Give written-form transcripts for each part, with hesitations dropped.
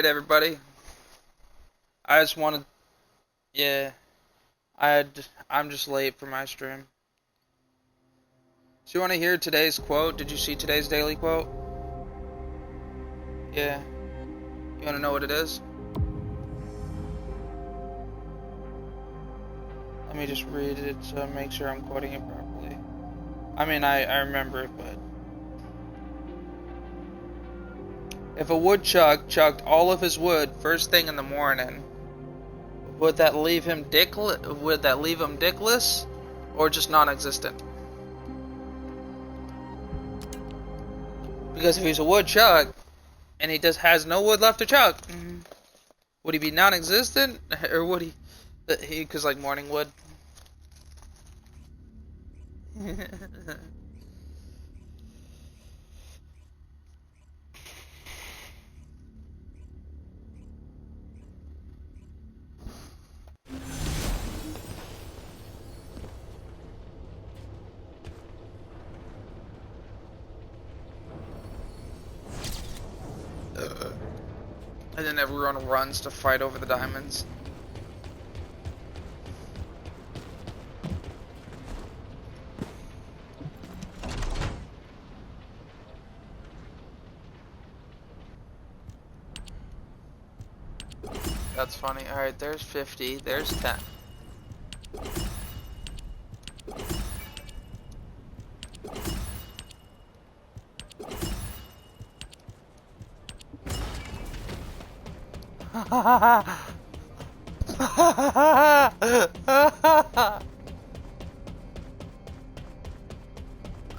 everybody. I just wanted, yeah, I'm just late for my stream. So you want to hear today's quote? Did you see today's daily quote? Yeah. You want to know what it is? Let me just read it to make sure I'm quoting it properly. I mean, I remember it, but... If a woodchuck chucked all of his wood first thing in the morning, would that leave him dickless or just non-existent? Because if he's a woodchuck and he just has no wood left to chuck, would he be non-existent or would he cuz like morning wood? And then everyone runs to fight over the diamonds. That's funny. Alright, there's 50. There's 10.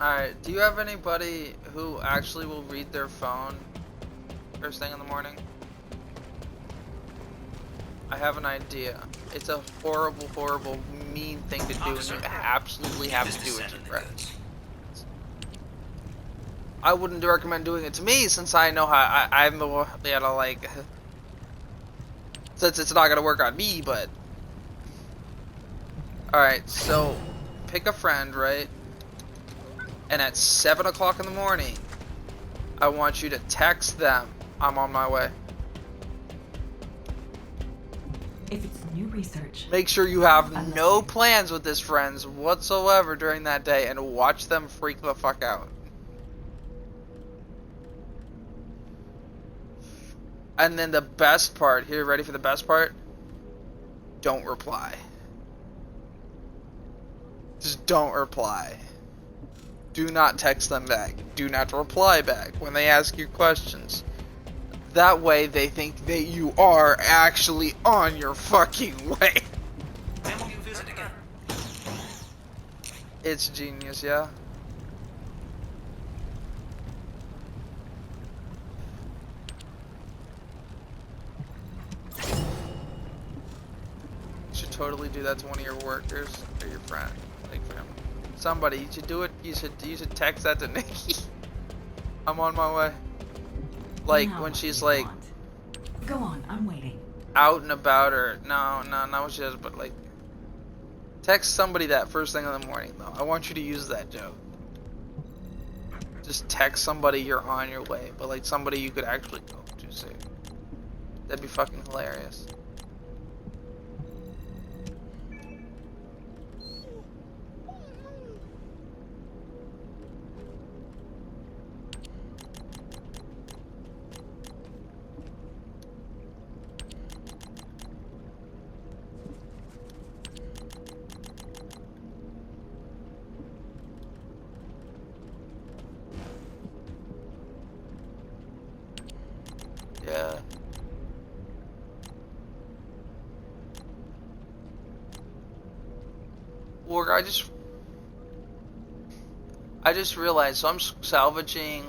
Alright, do you have anybody who actually will read their phone first thing in the morning? I have an idea. It's a horrible, horrible, mean thing to do, and you absolutely have to do it to friends. I wouldn't recommend doing it to me, since I know how I'm the one, like, since it's not gonna work on me, but... Alright, so, pick a friend, right? And at 7 o'clock in the morning, I want you to text them, I'm on my way. If it's new research, make sure you have no plans with this friends whatsoever during that day and watch them freak the fuck out. And then the best part, here, ready for the best part? Don't reply. Just don't reply. Do not text them back. Do not reply back when they ask you questions. That way they think that you are actually on your fucking way. When will you visit again? It's genius, yeah. You should totally do that to one of your workers or your friend, like family. Somebody, you should do it. You should text that to Nikki. I'm on my way. Like when she's like, go on, I'm waiting. Out and about, or no, not what she does, but like, text somebody that first thing in the morning. Though I want you to use that joke. Just text somebody you're on your way, but like somebody you could actually go to soon. That'd be fucking hilarious. Yeah. Or I just realized, so I'm salvaging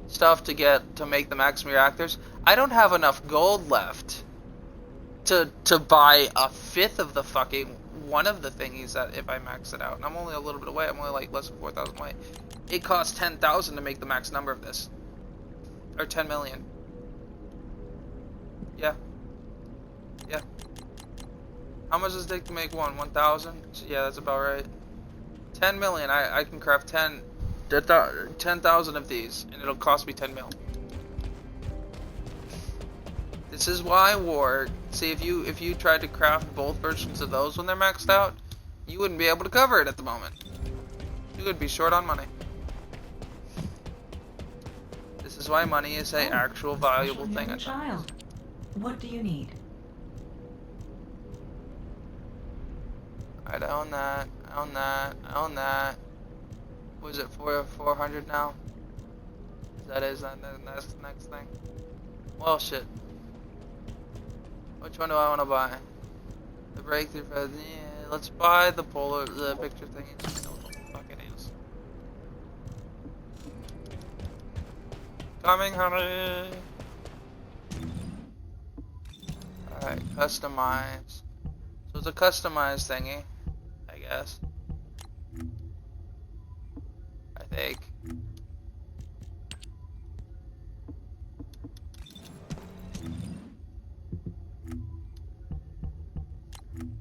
stuff to make the maximum reactors. I don't have enough gold left to buy a fifth of the fucking one of the thingies that if I max it out. And I'm only a little bit away. I'm only like less than 4,000 away. It costs 10,000 to make the max number of this. Or 10 million. Yeah. Yeah. How much does it take to make one? 1,000? Yeah, that's about right. 10 million. I can craft 10,000 of these, and it'll cost me 10 mil. This is why war. See, if you tried to craft both versions of those when they're maxed out, you wouldn't be able to cover it at the moment. You would be short on money. This is why money is an actual valuable Special thing. young child. What do you need? Alright, I own that. I own that. I own that. Was it 400 now? That's the next thing. Well, shit. Which one do I want to buy? The breakthrough. Yeah, let's buy the picture thing. You know what the fuck it is. Coming, honey. Alright, customize. So it's a customized thingy, I guess. I think.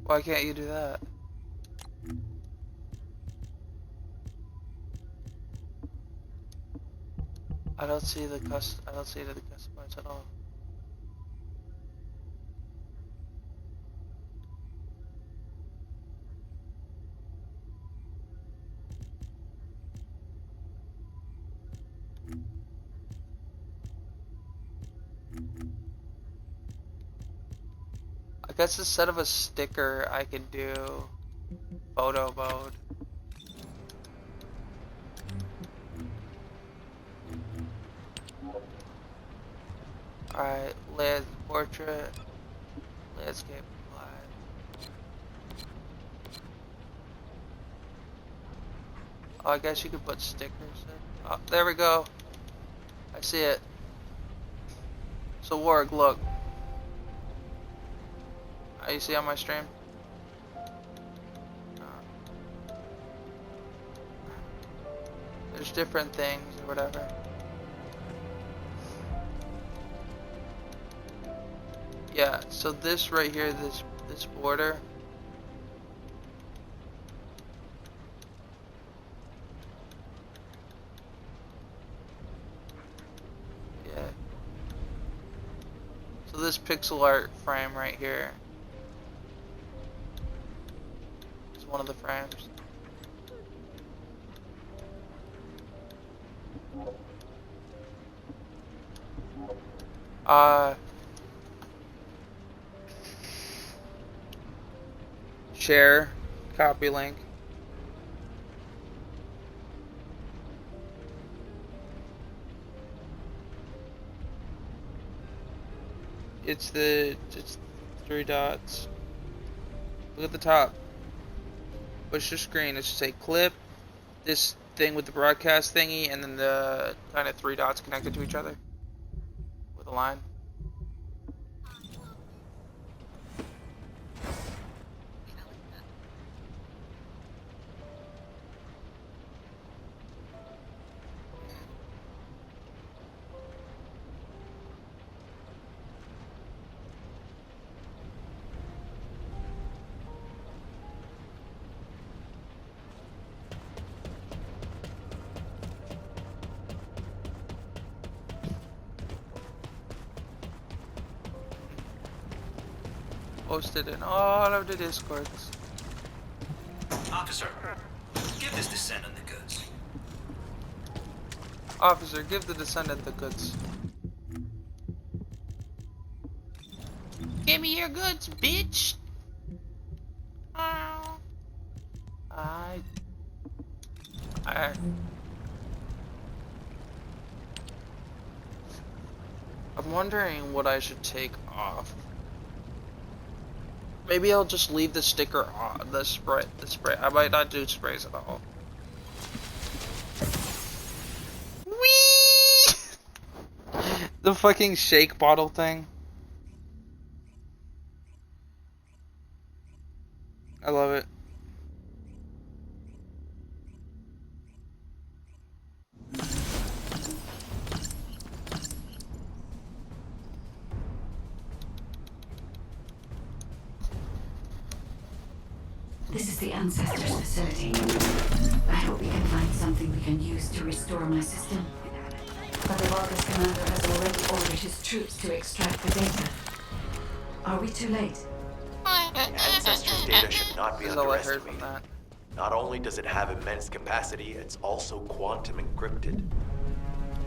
Why can't you do that? I don't see the customize at all. I guess instead of a sticker, I could do photo mode. Alright, portrait, landscape, live. Oh, I guess you could put stickers in. Oh, there we go. I see it. So Warg, look. You see on my stream? There's different things or whatever. Yeah, so this right here, this border. Yeah. So this pixel art frame right here. One of the frames. Share, copy link. It's 3 dots. Look at the top. Push the screen. It should say clip, this thing with the broadcast thingy, and then the kind of 3 dots connected to each other with a line. Posted in all of the discords. Officer, give this descendant the goods. Officer, give the descendant the goods. Give me your goods, bitch. I'm wondering what I should take off. Maybe I'll just leave the sticker on, the spray. I might not do sprays at all. Whee! The fucking shake bottle thing. I love it. This is the Ancestors facility. I hope we can find something we can use to restore my system. But the Vargas commander has already ordered his troops to extract the data. Are we too late? Ancestors' data should not be That's all I heard from underestimated. that. Not only does it have immense capacity, it's also quantum encrypted.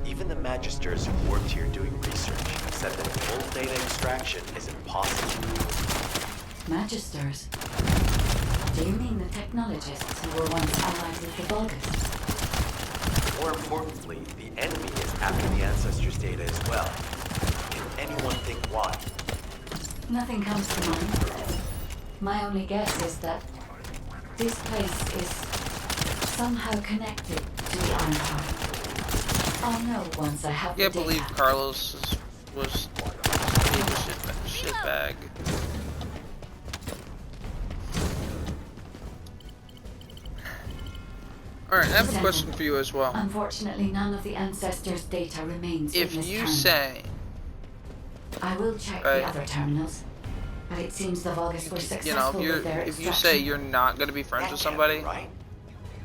Even the Magisters who worked here doing research have said that full data extraction is impossible. Magisters? Do you mean the technologists who were once allied with the Vulgus? More importantly, the enemy is after the Ancestors' data as well. Can anyone think why? Nothing comes to mind. My only guess is that this place is somehow connected to the Ironheart. I'll know once I have the Can't data. believe Carlos was a shitbag. Alright, I have a question for you as well. Unfortunately, none of the Ancestors' data remains in If this you terminal. say, I will check right, the other terminals, but it seems the Vulgus were you know, successful with their if you extraction. say you're not going to be friends That with can't somebody be right.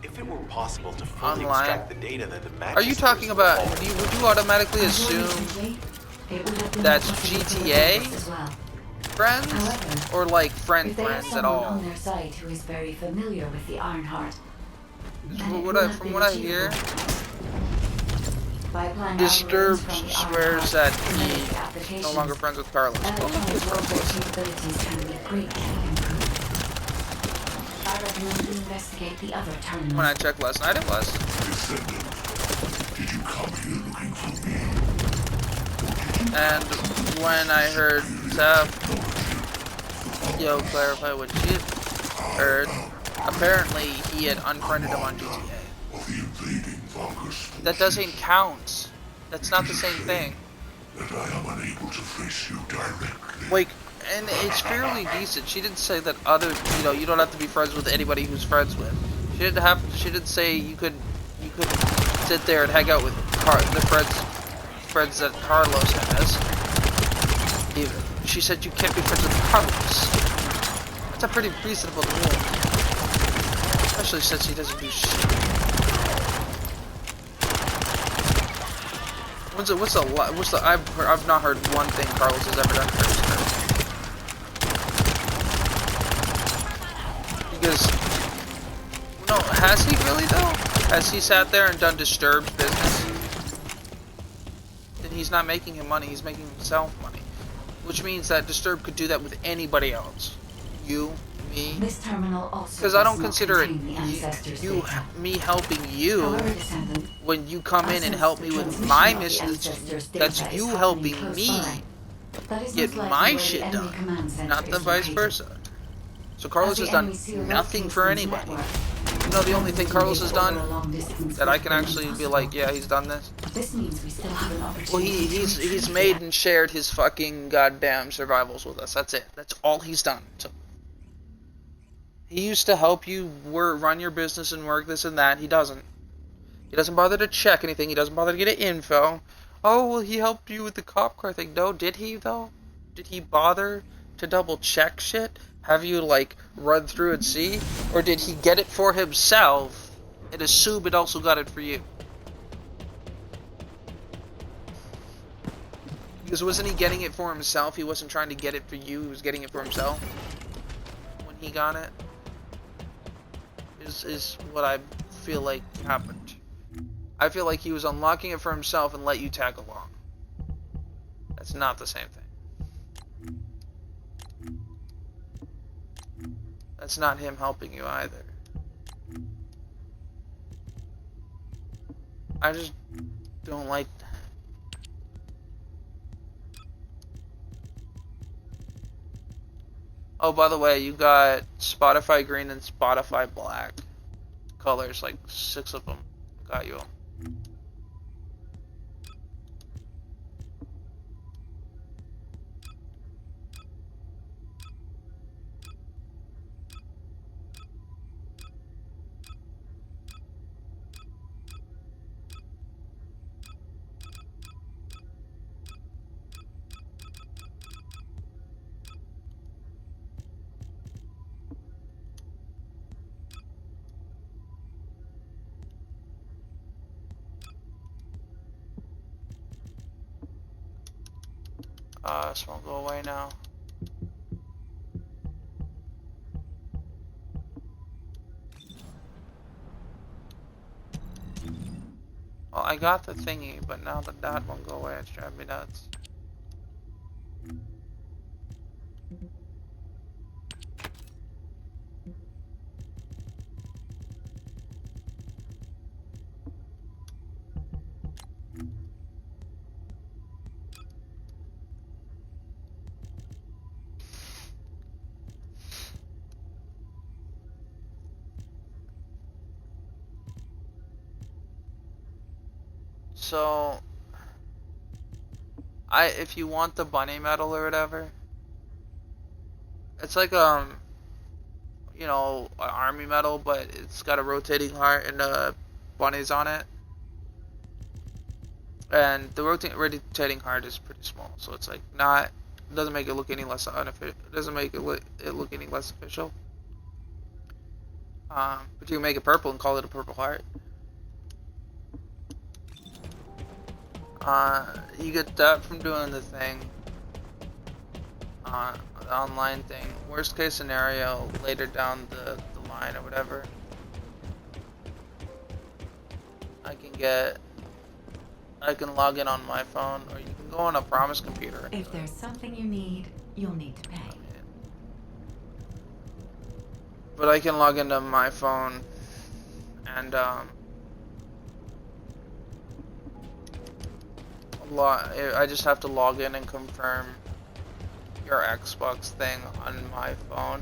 If it were possible to fully online, extract the data, then the are you Magisters talking would about, already- would you automatically Until assume recently, it would have been that's possible for the GTA? Vulgus as well. friends? However, Or like friend if they have friends at someone all? on their side who is very familiar with the Ironheart, then it From will have what been I hear, achievable. By applying Disturbed algorithms from the swears Ironheart that to genetic he is no applications, longer friends with Carlos. Well, electronic warfare capabilities can be greatly improved. I recommend you investigate the other terminals. when I checked last night, it was. Did you come here looking for me? And when I heard Zeph, clarify what she had heard, apparently he had unfriended him on GTA. Of the invading Vulgus That doesn't count. That's not the same thing. that I am unable to face you directly. Like, and it's fairly decent. She didn't say that you don't have to be friends with anybody who's friends with. She didn't say you could sit there and hang out with the friends that Carlos has. Even she said you can't be friends with Carlos. That's a pretty reasonable rule, especially since he doesn't do shit. I've not heard one thing Carlos has ever done for his friends. Because, no, has he really though? Has he sat there and done Disturbed's business? Then he's not making him money, he's making himself money. Which means that Disturbed could do that with anybody else. You, me. This terminal also Because I don't does not consider it contain the Ancestors' data. me helping you However, descendant, when you come in and since help the me with transmission my of the mission. Ancestors' That's data is you happening helping close me by, that is get most likely my where the shit enemy done, command center not the is vice located. versa. So Carlos As the has done enemy seal nothing rotates for its anybody. network, You know the only thing Carlos has over a done long distance that I can with actually be impossible. like, yeah, he's done this. This means we still have an Well, opportunity to he's retrieve made the and shared his fucking goddamn survivals with us. That's it. That's all he's done. So he used to help you run your business and work this and that. He doesn't. He doesn't bother to check anything. He doesn't bother to get info. Oh, well, he helped you with the cop car thing. No, did he though? Did he bother to double check shit? Have you like run through and see? Or did he get it for himself and assume it also got it for you? Because wasn't he getting it for himself? He wasn't trying to get it for you. He was getting it for himself when he got it. Is what I feel like happened. I feel like he was unlocking it for himself and let you tag along. That's not the same thing. That's not him helping you either. I just don't like. Oh, by the way, you got Spotify green and Spotify black colors, like 6 of them. Got you. This won't go away now. Well, I got the thingy, but now the dot won't go away. It's driving me nuts. So, if you want the bunny medal or whatever, it's like you know, an army medal, but it's got a rotating heart and bunnies on it. And the rotating heart is pretty small, so it's like not, it doesn't make it look any less unofficial. It doesn't make it look any less official. But you can make it purple and call it a purple heart. You get that from doing the thing, the online thing. Worst case scenario, later down the line or whatever, I can log in on my phone, or you can go on a Promise computer. If there's something you need, you'll need to pay. But I can log into my phone and I just have to log in and confirm your Xbox thing on my phone.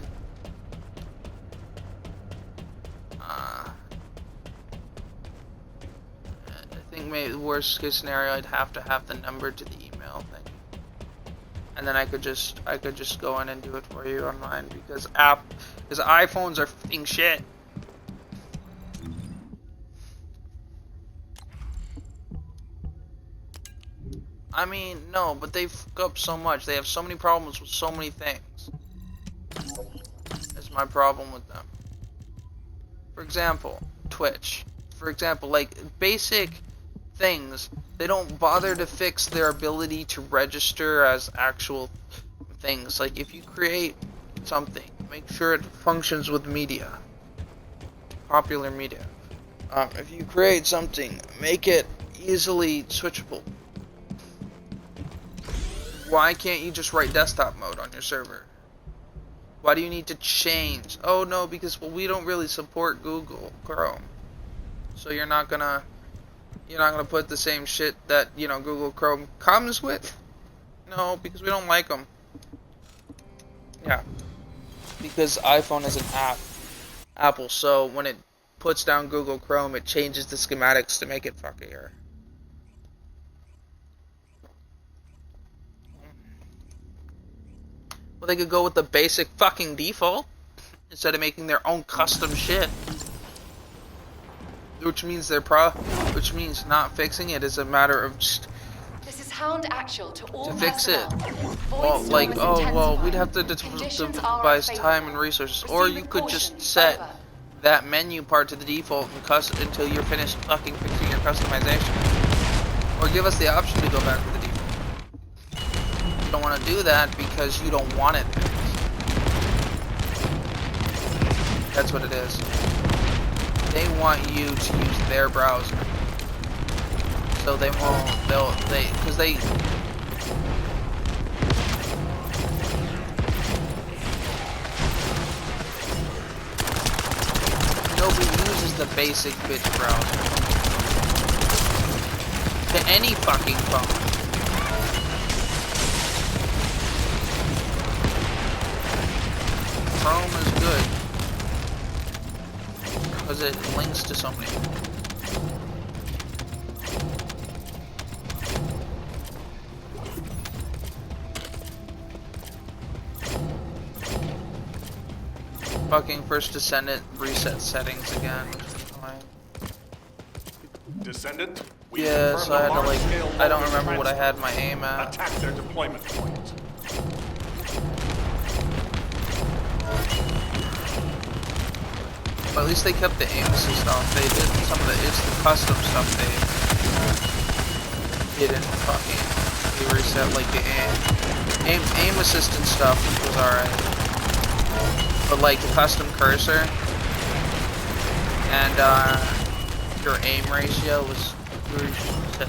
I think maybe the worst case scenario, I'd have to have the number to the email thing, and then I could just go in and do it for you online, because iPhones are f***ing shit. I mean, no, but they fuck up so much. They have so many problems with so many things. That's my problem with them. For example, Twitch. For example, like, basic things, they don't bother to fix their ability to register as actual things. Like, if you create something, make sure it functions with media. Popular media. If you create something, make it easily switchable. Why can't you just write desktop mode on your server? Why do you need to change? Oh no, because we don't really support Google Chrome. So you're not gonna put the same shit that, you know, Google Chrome comes with? No, because we don't like them. Yeah. Because iPhone is an app. Apple, so when it puts down Google Chrome, it changes the schematics to make it fuckier. Well, they could go with the basic fucking default instead of making their own custom shit. Which means not fixing it is a matter of just This is Hound Actual to all to fix it. personnel. Well, Void like, storm is oh well, we'd intensifying. have to Conditions are devise unfavorable. time and resources, or Proceed you with could caution. just set Over. that menu part to the default and until you're finished fucking fixing your customization, or give us the option to go back to the default. You don't want to do that because you don't want it fixed. That's what it is. They want you to use their browser, so they won't. Because they. Nobody uses the basic bitch browser to any fucking phone. Chrome is good because it links to so many. Fucking first Descendant reset settings again, which is annoying. Descendant, we Yeah, confirm so I had the to like, large-scale I don't loading remember what I had my transfer. aim at. Attack their deployment point. But at least they kept the aim assist stuff. They did some of the custom stuff they didn't fucking reset like the aim. Aim assistant stuff was alright. But like the custom cursor and your aim ratio was really shit.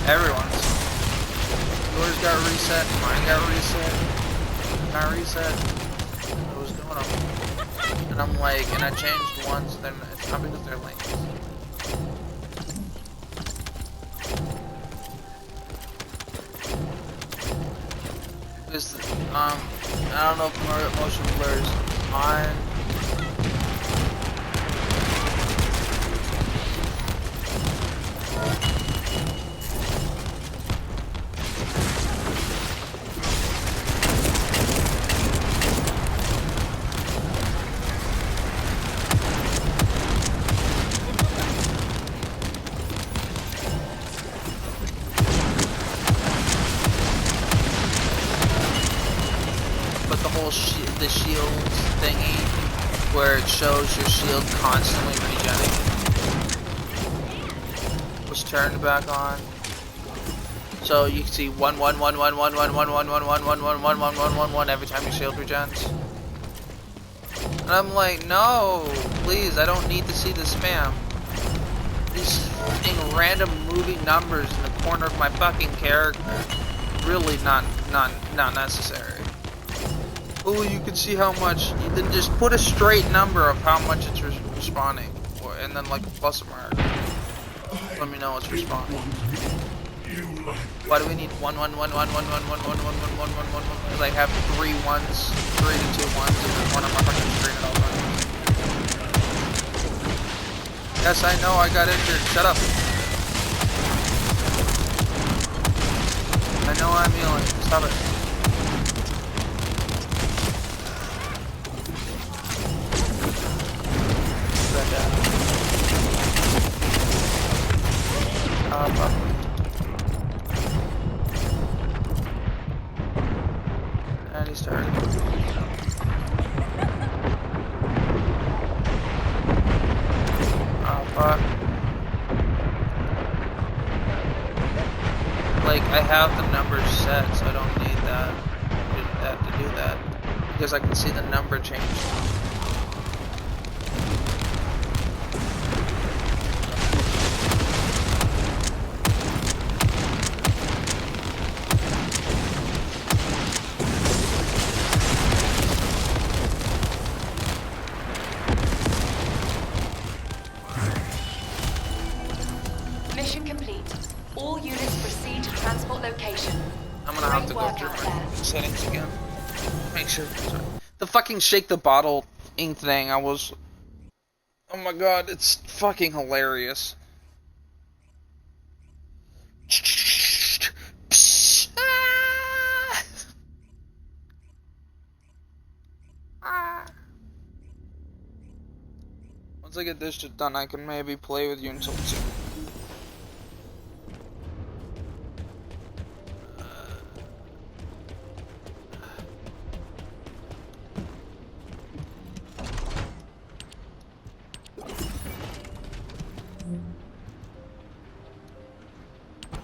Everyone's. Yours got reset, mine got reset, I was doing them. And I'm like, and I changed ones, then it's not because they're links. Because, I don't know if motion blur is on. The shield thingy where it shows your shield constantly regenerating was turned back on, so you can see 1 every time your shield regens. And I'm like, no, please, I don't need to see the spam. These fucking random moving numbers in the corner of my fucking character, really not necessary. Oh, you can see how much. Then just put a straight number of how much it's responding, and then like a plus mark. Let me know it's responding. Why do we need 1 1 1 1 1 1 1 1 1 1 1 1 1 1? Because I have 3 ones, 3 to 2 ones, and then one on my fucking screen at all times. Yes, I know. I got injured. Shut up. I know I'm healing. Stop it. And he started. Oh fuck. Like I have the numbers set, so I don't need that to do that. Because I can see the number change. Mission complete. All units proceed to transport location. I'm gonna have to go Great through work out my there. settings again. Make sure. Sorry. The fucking shake the bottle ink thing, I was. Oh my god, it's fucking hilarious. Once I get this shit done, I can maybe play with you until 2.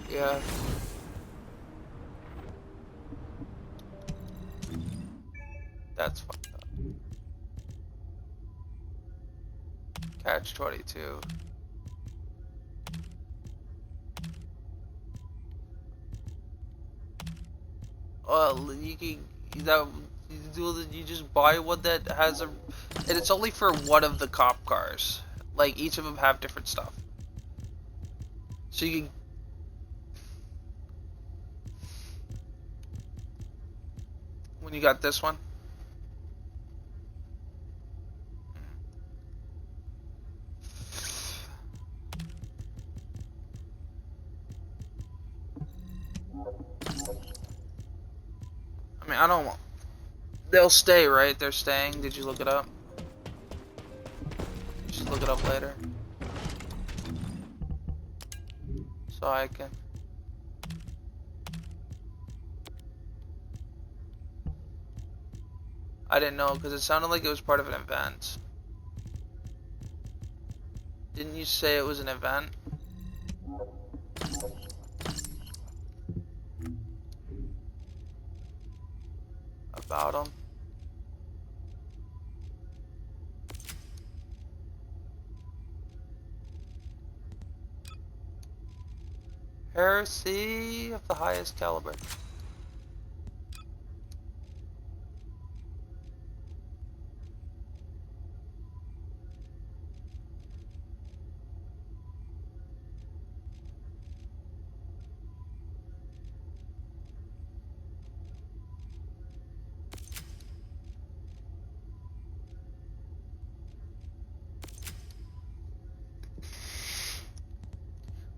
Yeah. That's fucked up. Catch 22. Well, you can you just buy one that has a, and it's only for one of the cop cars. Like each of them have different stuff. So you can. When you got this one. I mean, I don't want. They'll stay, right? They're staying. Did you look it up? Just look it up later. So I can. I didn't know because it sounded like it was part of an event. Didn't you say it was an event? about them. Heresy of the highest caliber.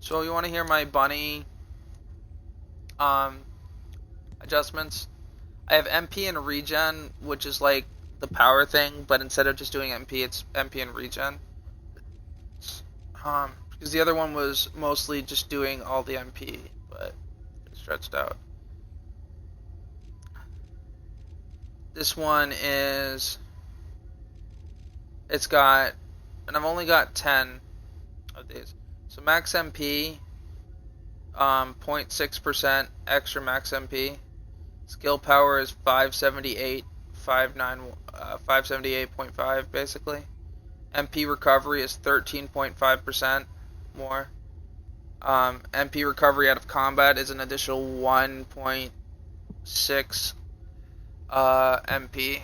So you want to hear my bunny adjustments? I have MP and regen, which is like the power thing, but instead of just doing MP, it's MP and regen. Because the other one was mostly just doing all the MP, but it stretched out. This one is, it's got, and I've only got 10 of these. So max MP, 0.6% extra max MP. Skill power is 578, 578.5 basically. MP recovery is 13.5% more. MP recovery out of combat is an additional 1.6 MP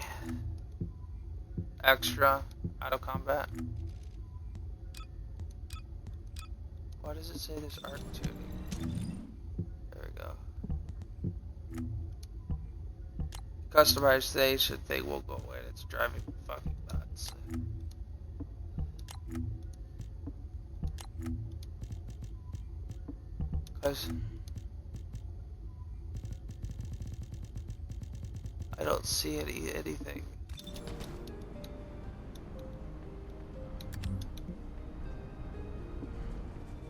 extra out of combat. Why does it say there's arc tuning? There we go. Customization thing will go away. It's driving me fucking nuts. Cause I don't see anything.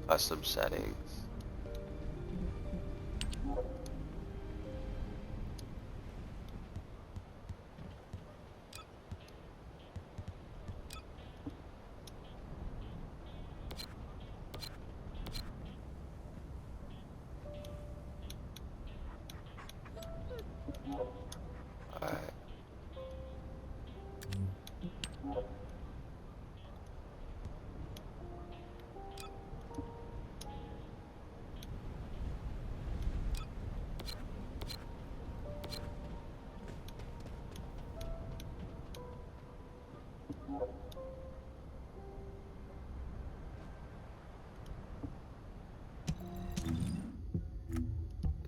Custom settings. Alright.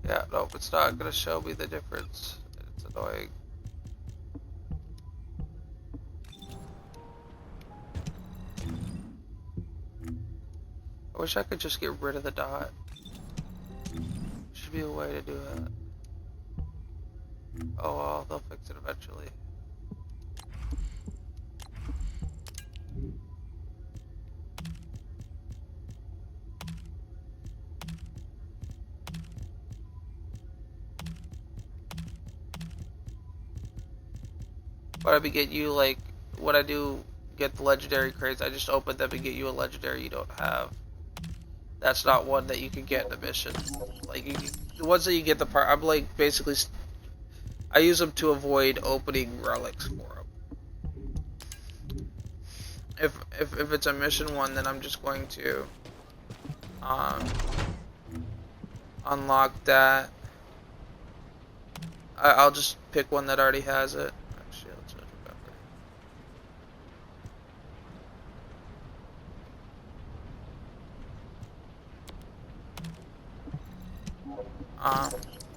Yeah, nope, it's not gonna show me the difference. It's annoying. I wish I could just get rid of the dot. Should be a way to do it. Oh well, they'll fix it eventually. But I be get you like what I do get the legendary crates. I just open them and get you a legendary you don't have. That's not one that you can get in a mission. Like the ones that you get the part, I'm like basically I use them to avoid opening relics for them. If it's a mission one, then I'm just going to unlock that. I'll just pick one that already has it. Actually, let's remember.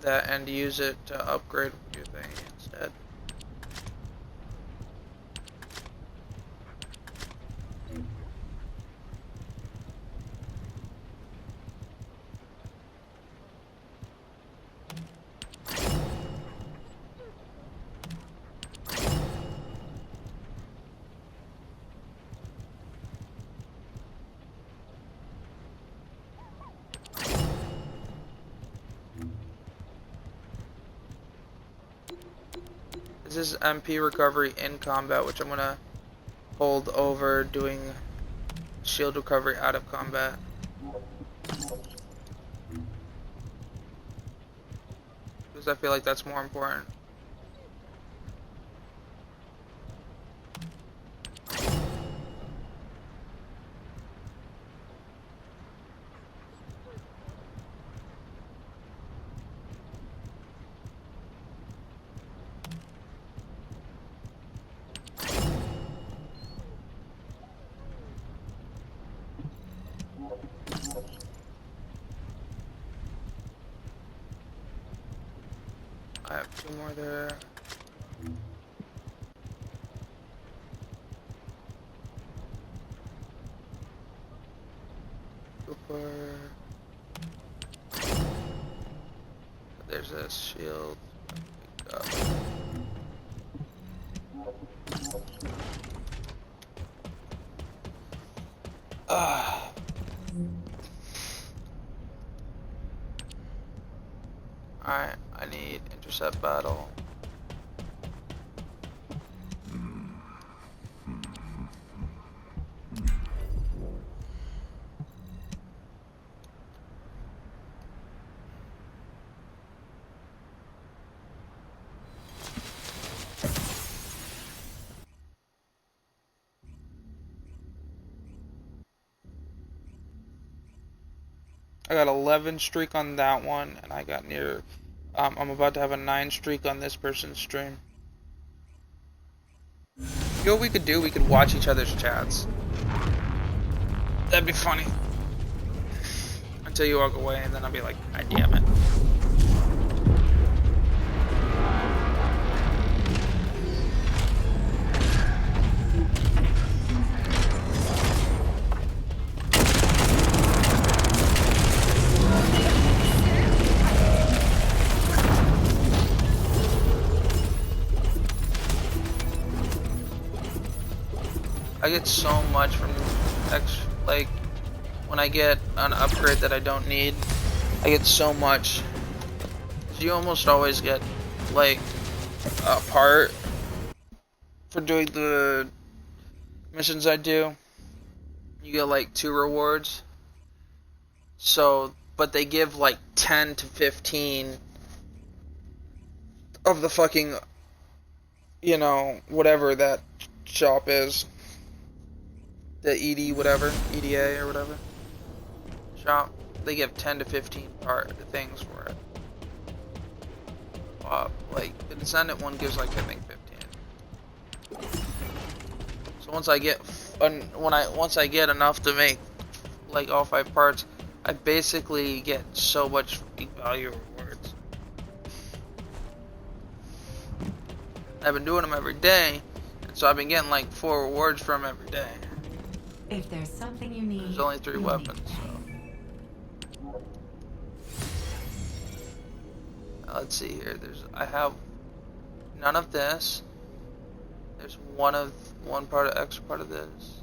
That and use it to upgrade your thing instead. This is MP recovery in combat, which I'm gonna hold over doing shield recovery out of combat. Because I feel like that's more important. I have 2 more there. Cooper. There's a shield. Pick up. Alright, I need intercept battle. I got 11 streak on that one, and I got near. I'm about to have a 9 streak on this person's stream. You know what we could do? We could watch each other's chats. That'd be funny. Until you walk away, and then I'll be like, God damn it. I get so much from like when I get an upgrade that I don't need, I get so much. You almost always get like a part for doing the missions I do. You get like 2 rewards. So, but they give like 10 to 15 of the fucking, you know, whatever that shop is. The ED whatever, EDA or whatever shop, they give 10 to 15 things for it. Like the Descendant one gives like I think 15. So once I get once I get enough to make like all 5 parts, I basically get so much value rewards. I've been doing them every day, and so I've been getting like 4 rewards from every day. If there's something you need, There's only 3 weapons, so. Now, let's see here. I have none of this. There's one extra part of this.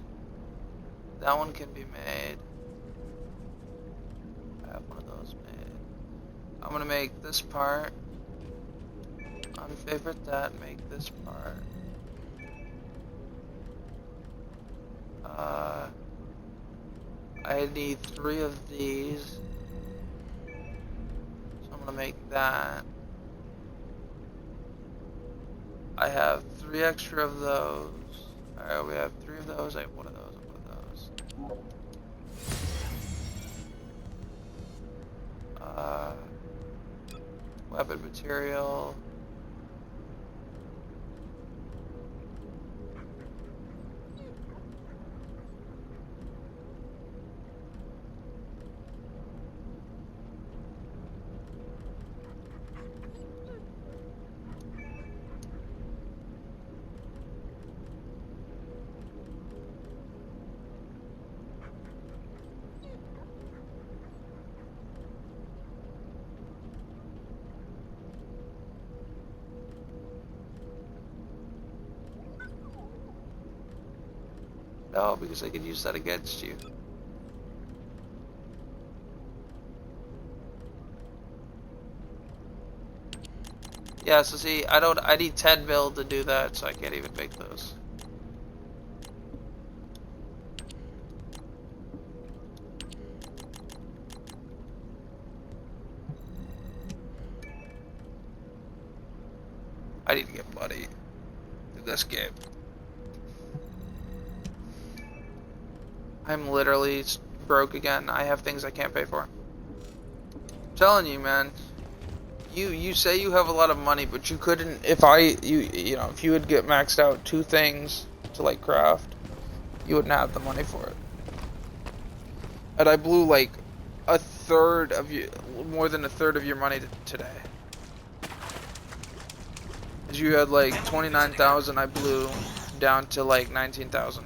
That one can be made. I have one of those made. I'm gonna make this part. Unfavorite that. Make this part. I need 3 of these, so I'm gonna make that. I have 3 extra of those. Alright, we have 3 of those. I have 1 of those and 1 of those. Weapon material. No, because I could use that against you. Yeah, so see, I need 10 mil to do that, so I can't even make those. I need to get money in this game. I'm literally broke again. I have things I can't pay for. I'm telling you, man. You say you have a lot of money, but you couldn't. If if you would get maxed out 2 things to like craft, you wouldn't have the money for it. And I blew like more than a third of your money today. 'Cause you had like 29,000, I blew down to like 19,000.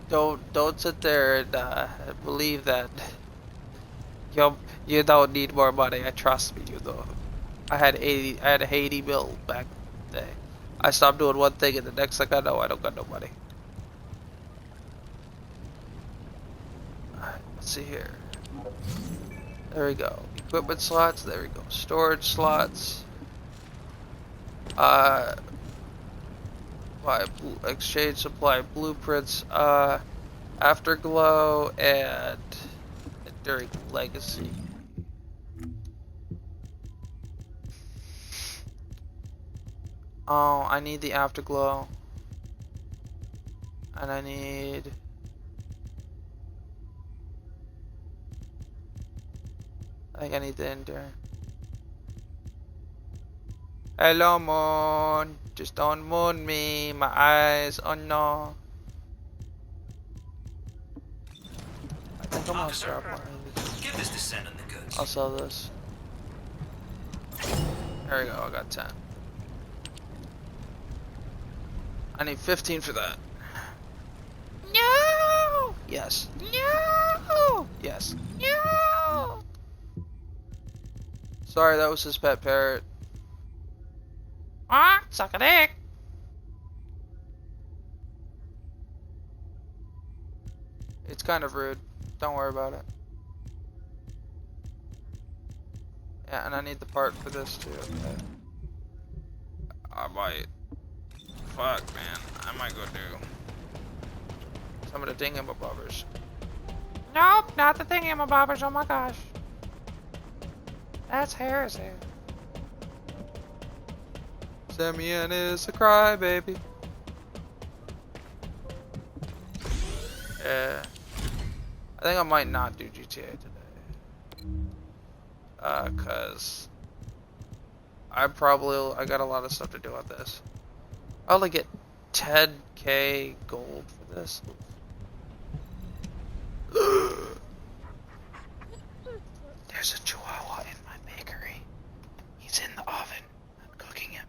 Don't sit there and believe that you don't need more money. I trust me, you know. I had a 80 mil back in the day. I stopped doing one thing and the next thing I know I don't got no money. Alright, let's see here. There we go. Equipment slots, there we go. Storage slots. Exchange supply blueprints, Afterglow and Enduring Legacy. Oh, I need the Afterglow. And I think I need the Enduring. Hello, moon. Just don't moon me. My eyes. Oh no. I think I'm gonna stop one of these. Give this descendant the goods. I'll sell this. There we go. I got 10. I need 15 for that. No. Yes. No. Yes. No. Sorry, that was his pet parrot. Ah, suck a dick. It's kind of rude. Don't worry about it. Yeah, and I need the part for this too. Okay. I might. Fuck, man. I might go do some of the thingamabobbers. Nope, not the thingamabobbers. Oh my gosh. That's heresy. Simeon is a crybaby. Yeah. I think I might not do GTA today. Cause I got a lot of stuff to do on this. I'll only get 10k gold for this. There's a chihuahua in my bakery. He's in the oven. I'm cooking him.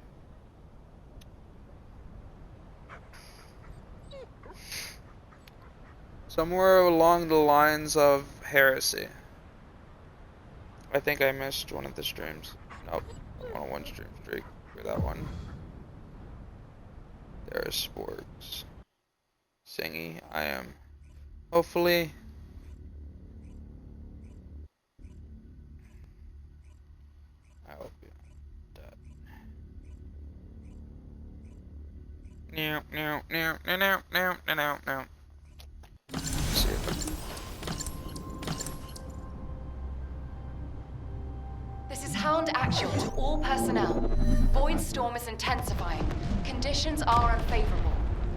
Somewhere along the lines of heresy. I think I missed one of the streams. Nope. I'm on a one stream streak for that one. There's sports. Singy. I am. Hopefully. I hope you that. No, no, no, no, no, no, no, no. See if I This is Hound Actual to all personnel. Void storm is intensifying. Conditions are unfavorable.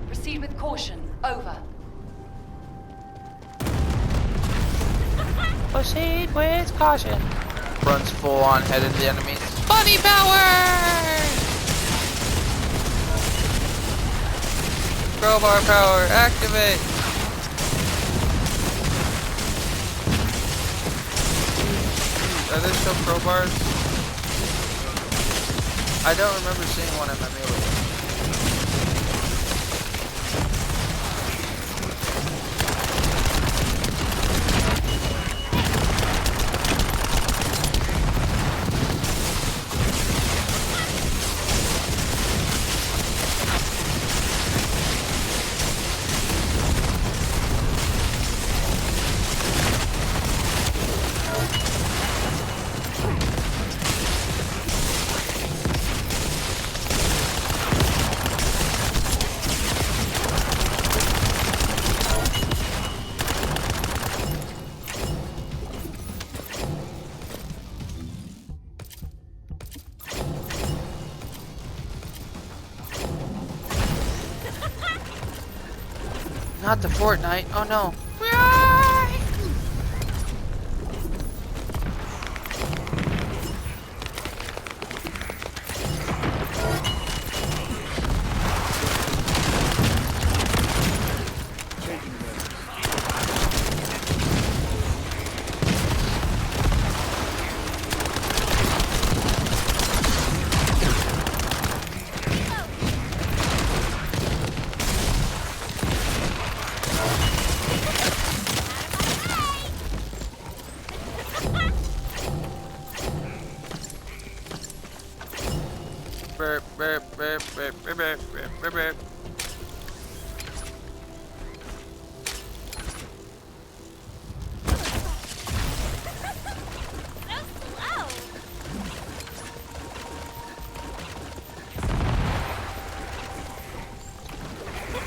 Proceed with caution. Over. Proceed with caution. Runs full on, head into the enemy. Bunny power! Crowbar power, activate! Are there still crowbars? I don't remember seeing one in my melee. Not the Fortnite. Oh no.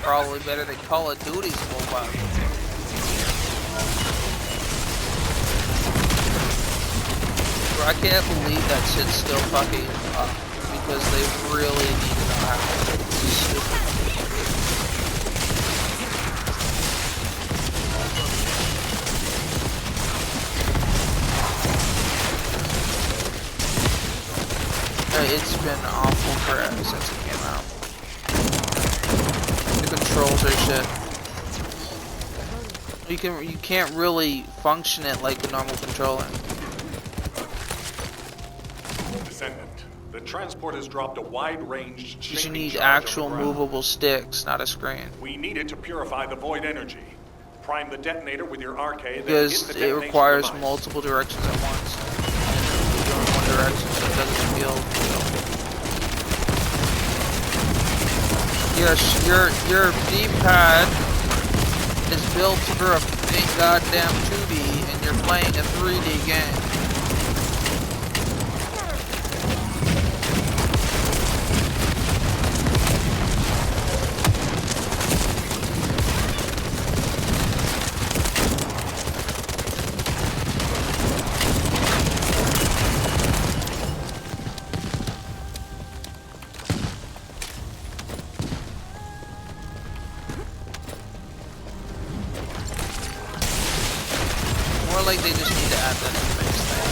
Probably better than Call of Duty's mobile. Bro, I can't believe that shit's still fucking up because they really need to know how. It's stupid. It's been awful forever since it came out. The controls are shit. You can't really function it like a normal controller. Descendant, the transport has dropped a wide-ranged You shaping need charge actual on the ground. movable sticks, not a screen. We need it to purify the void energy. Prime the detonator with your arcade. Because it requires multiple directions at once. And you're going one direction, so it doesn't feel. Your D-pad is built for a big goddamn 2D, and you're playing a 3D game. Like they just need to add that interface thing.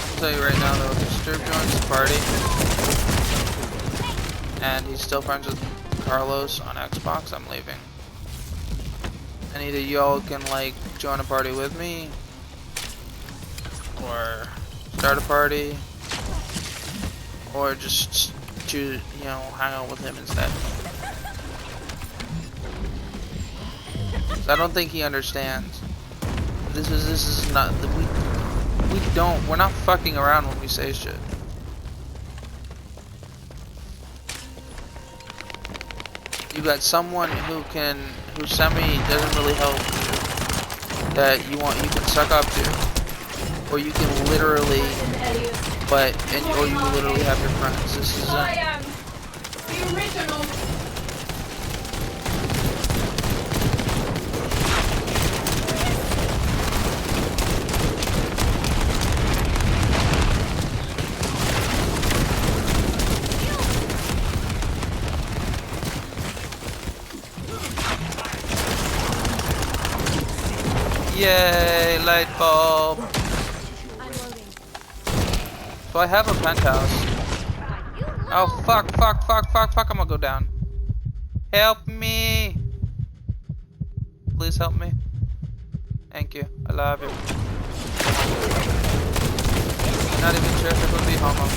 I'll tell you right now though, if Sturb joins the party and he's still friends with Carlos on Xbox, I'm leaving. And either y'all can like join a party with me or start a party or just choose, you know, hang out with him instead. 'Cause I don't think he understands. This is not we're not fucking around when we say shit. You got someone who doesn't really help you, that you can suck up to, or you can literally, or you literally have your friends. This is I am the original. Yay, light bulb. So I have a penthouse. Oh fuck, I'm gonna go down. Help me. Please help me. Thank you. I love you. I'm not even sure if it would be homo.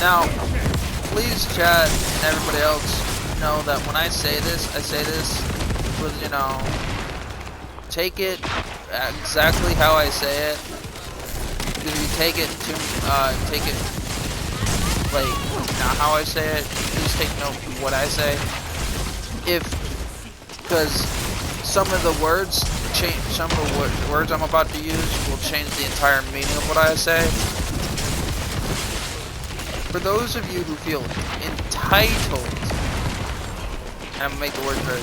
Now, please chat and everybody else know that when I say this with, you know, take it exactly how I say it. Because if you take it like not how I say it, please take note of what I say. Because some of the words change, some of the words I'm about to use will change the entire meaning of what I say. For those of you who feel entitled, and I'm gonna make the word very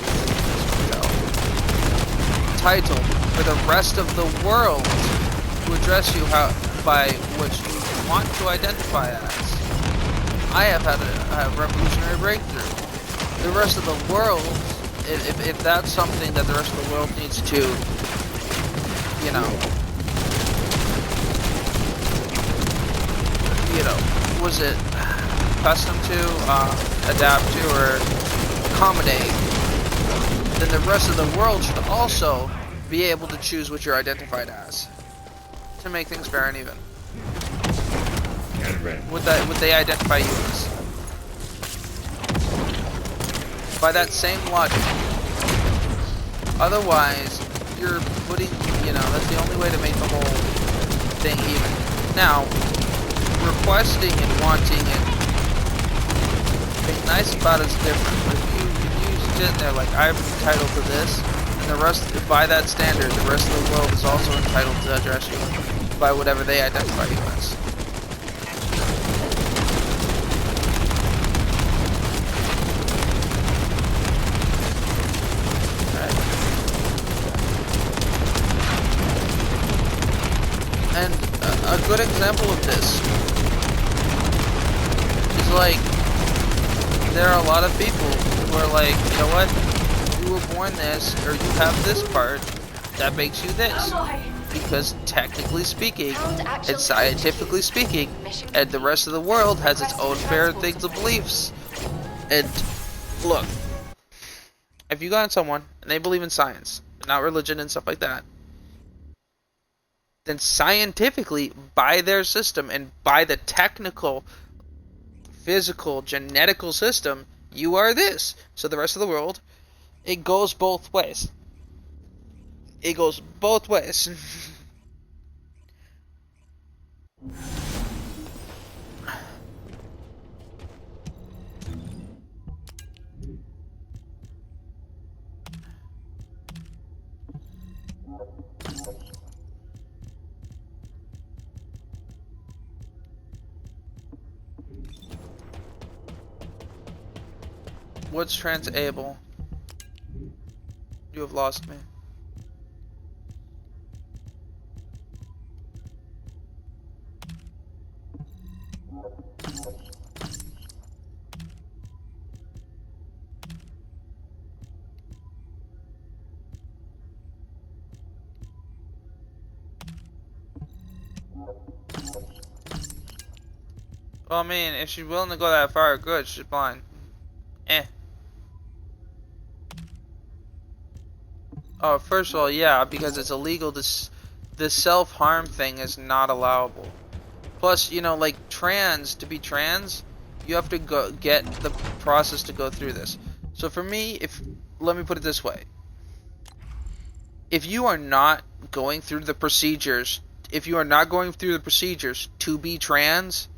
entitled for the rest of the world to address you by what you want to identify as, I have had a revolutionary breakthrough. The rest of the world, if that's something that the rest of the world needs to, you know, was it accustomed to, adapt to, or accommodate, then the rest of the world should also be able to choose what you're identified as, to make things fair and even. Would they identify you as? By that same logic. Otherwise, you're putting, that's the only way to make the whole thing even. Now, requesting and wanting and being nice about it is different. If you sit there like, I'm entitled to this, and the rest, by that standard, the rest of the world is also entitled to address you by whatever they identify you as. And a good example of this is like, there are a lot of people who are like, you know what, you were born this, or you have this part, that makes you this. Because technically speaking, and scientifically speaking, and the rest of the world has its own fair things and beliefs. And look, if you got someone, and they believe in science, not religion and stuff like that, then scientifically, by their system and by the technical, physical, genetical system, you are this. So the rest of the world, it goes both ways. It goes both ways. What's transable? You have lost me. Well, I mean, if she's willing to go that far, good, she's blind. Oh, first of all, yeah, because it's illegal. This self-harm thing is not allowable. Plus, like to be trans, you have to get the process to go through this. So for me, let me put it this way. If you are not going through the procedures, to be trans,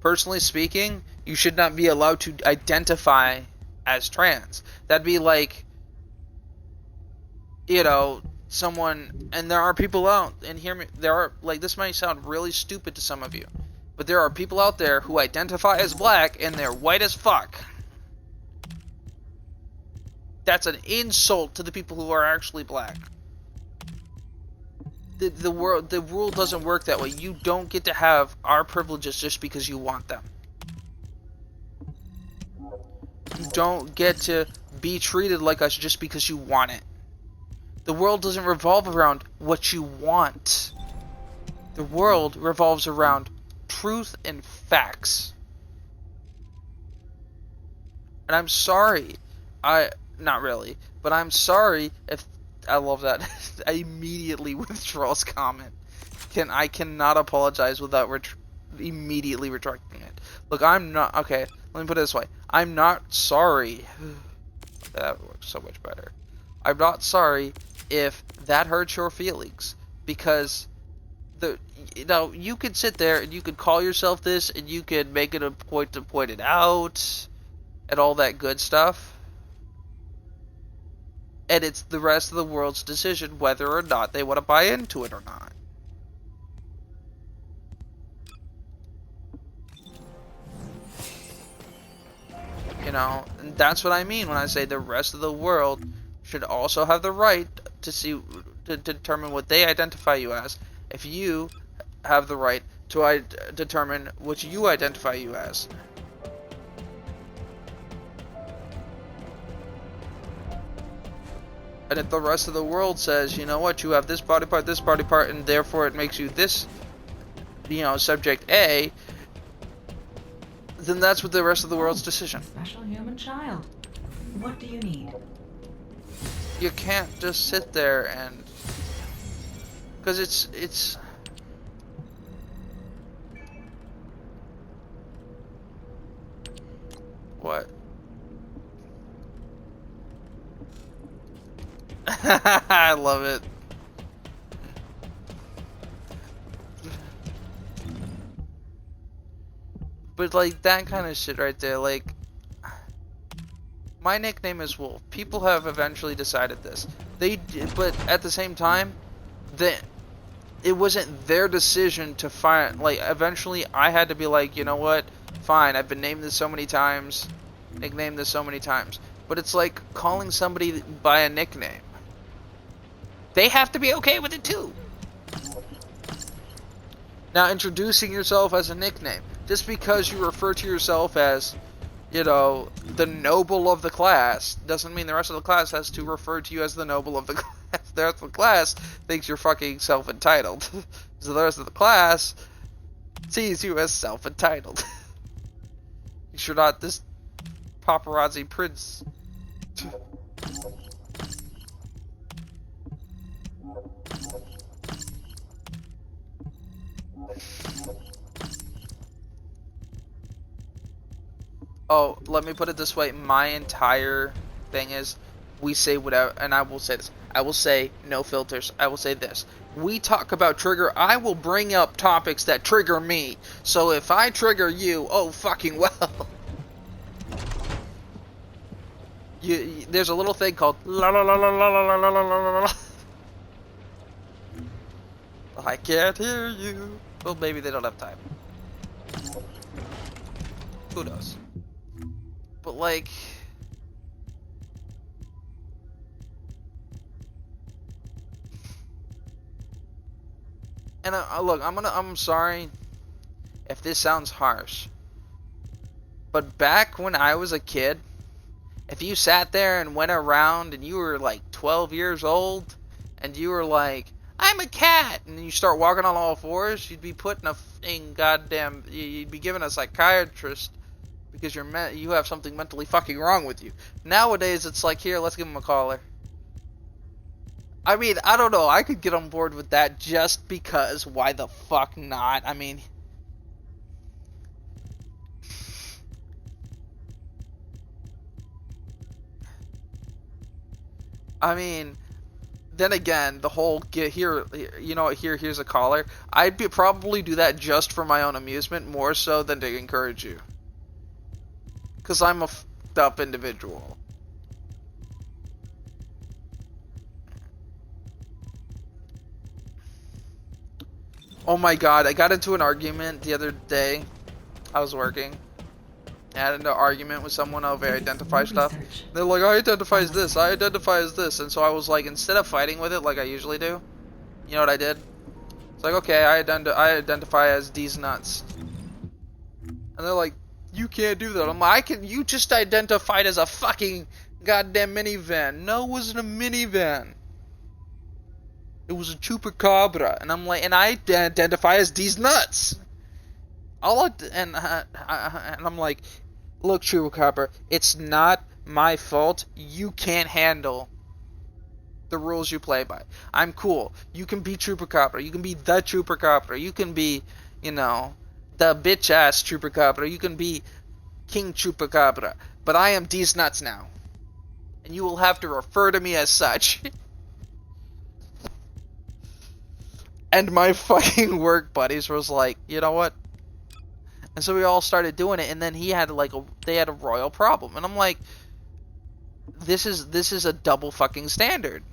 personally speaking, you should not be allowed to identify as trans. That'd be like, someone, and there are people out, and hear me, this might sound really stupid to some of you, but there are people out there who identify as black, and they're white as fuck. That's an insult to the people who are actually black. The rule doesn't work that way. You don't get to have our privileges just because you want them. You don't get to be treated like us just because you want it. The world doesn't revolve around what you want. The world revolves around truth and facts. And I'm sorry. Not really. But I'm sorry if... I love that. I immediately withdraw his comment. I cannot apologize without immediately retracting it. Look, I'm not... Okay, let me put it this way. I'm not sorry. That works so much better. I'm not sorry if that hurts your feelings, because you could sit there and you could call yourself this, and you could make it a point to point it out and all that good stuff, and it's the rest of the world's decision whether or not they want to buy into it or not. And that's what I mean when I say the rest of the world should also have the right to determine what they identify you as, if you have the right to determine what you identify you as. And if the rest of the world says, you know what, you have this body part, and therefore it makes you this, subject A, then that's what the rest of the world's decision. Special human child. What do you need? You can't just sit there and... Because it's... What? I love it. But like that kind of shit right there, like my nickname is Wolf. People have eventually decided this. But at the same time, it wasn't their decision to find. Like eventually, I had to be like, you know what? Fine, I've been named this so many times, nicknamed this so many times. But it's like calling somebody by a nickname. They have to be okay with it too. Now, introducing yourself as a nickname, just because you refer to yourself as, you know, the noble of the class, doesn't mean the rest of the class has to refer to you as the noble of the class. The rest of the class thinks you're fucking self-entitled. So the rest of the class sees you as self-entitled. You're not this paparazzi prince. Oh, let me put it this way. My entire thing is, we say whatever, and I will say this. I will say no filters. I will say this. We talk about trigger. I will bring up topics that trigger me. So if I trigger you, oh fucking well. There's a little thing called la la la la la la la la la la. I can't hear you. Well, maybe they don't have time. Who knows? But like, and look, I'm sorry if this sounds harsh, but back when I was a kid, if you sat there and went around and you were like 12 years old and you were like, I'm a cat, and you start walking on all fours, you'd be put in a goddamn, you'd be given a psychiatrist because you have something mentally fucking wrong with you. Nowadays, it's like, here, let's give him a collar. I mean, I don't know, I could get on board with that just because, why the fuck not? I mean, then again, the whole get here, you know what, here's a collar. I'd probably do that just for my own amusement, more so than to encourage you. Because I'm a fucked up individual. Oh my god, I got into an argument the other day. I was working. I had an argument with someone over identify stuff. They're like, I identify as this, I identify as this. And so I was like, instead of fighting with it like I usually do, you know what I did? It's like, okay, I identify as these nuts. And they're like, you can't do that. I'm like, you just identified as a fucking goddamn minivan. No, it wasn't a minivan. It was a chupacabra. And I'm like, and I identify as these nuts. And I'm like, look, chupacabra, it's not my fault. You can't handle the rules you play by. I'm cool. You can be chupacabra. You can be the chupacabra. You can be, you know, the bitch ass chupacabra. You can be King Chupacabra. But I am these nuts now. And you will have to refer to me as such. And my fucking work buddies was like, you know what? And so we all started doing it, and then they had a royal problem. And I'm like, this is a double fucking standard.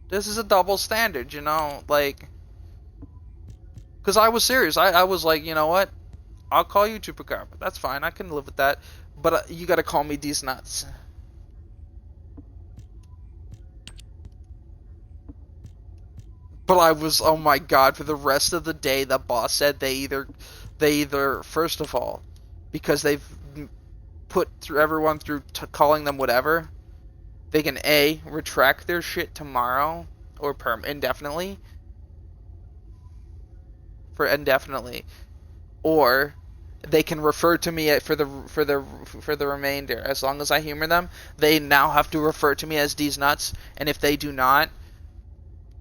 This is a double standard, you know, like, because I was serious. I was like, you know what? I'll call you Chupacabra. That's fine. I can live with that. But you gotta call me these nuts. But I was, oh my god, for the rest of the day, the boss said they either first of all, because they've put everyone through calling them whatever, they can A, retract their shit tomorrow, or indefinitely, or they can refer to me for the remainder. As long as I humor them, they now have to refer to me as these nuts, and if they do not,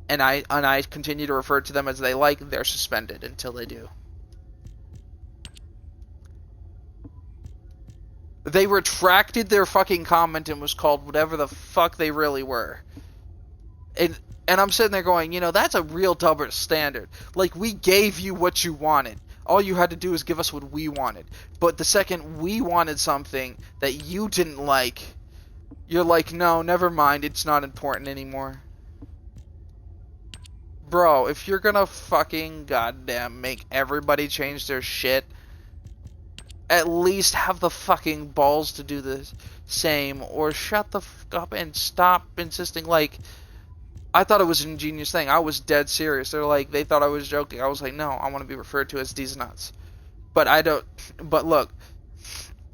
and I continue to refer to them as they like, they're suspended until they do. They retracted their fucking comment and was called whatever the fuck they really were. And I'm sitting there going, that's a real double standard. Like, we gave you what you wanted. All you had to do is give us what we wanted. But the second we wanted something that you didn't like, you're like, no, never mind, it's not important anymore. Bro, if you're gonna fucking goddamn make everybody change their shit, at least have the fucking balls to do the same, or shut the fuck up and stop insisting. Like, I thought it was an ingenious thing. I was dead serious. They thought I was joking. I was like, no, I want to be referred to as these nuts. But look,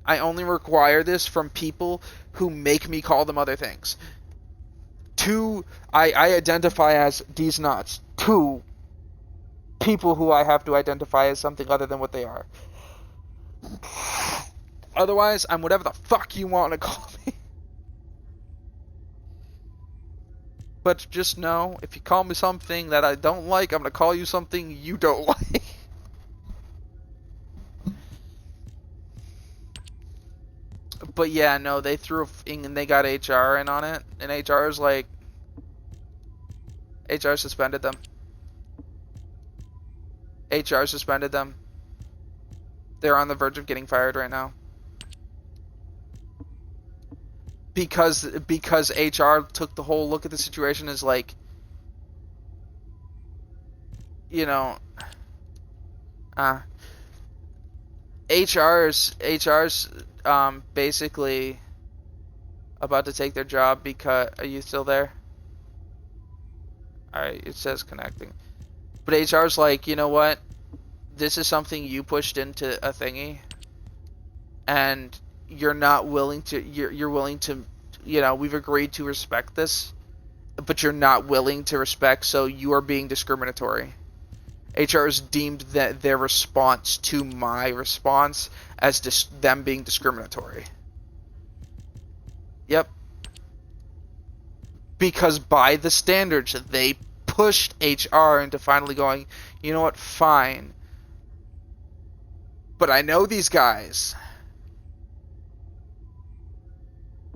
I only require this from people who make me call them other things. I identify as these nuts. 2, people who I have to identify as something other than what they are. Otherwise, I'm whatever the fuck you want to call me. But just know, if you call me something that I don't like, I'm going to call you something you don't like. But yeah, no, they threw and they got HR in on it. And HR is like... HR suspended them. HR suspended them. They're on the verge of getting fired right now. Because HR took the whole look at the situation as like, HR's basically about to take their job because... Are you still there? Alright, it says connecting. But HR's like, you know what? This is something you pushed into a thingy, and you're not willing to... You're willing to... we've agreed to respect this, but you're not willing to respect, so you are being discriminatory. HR has deemed that their response to my response as them being discriminatory. Yep. Because by the standards, they pushed HR into finally going, you know what, fine. But I know these guys.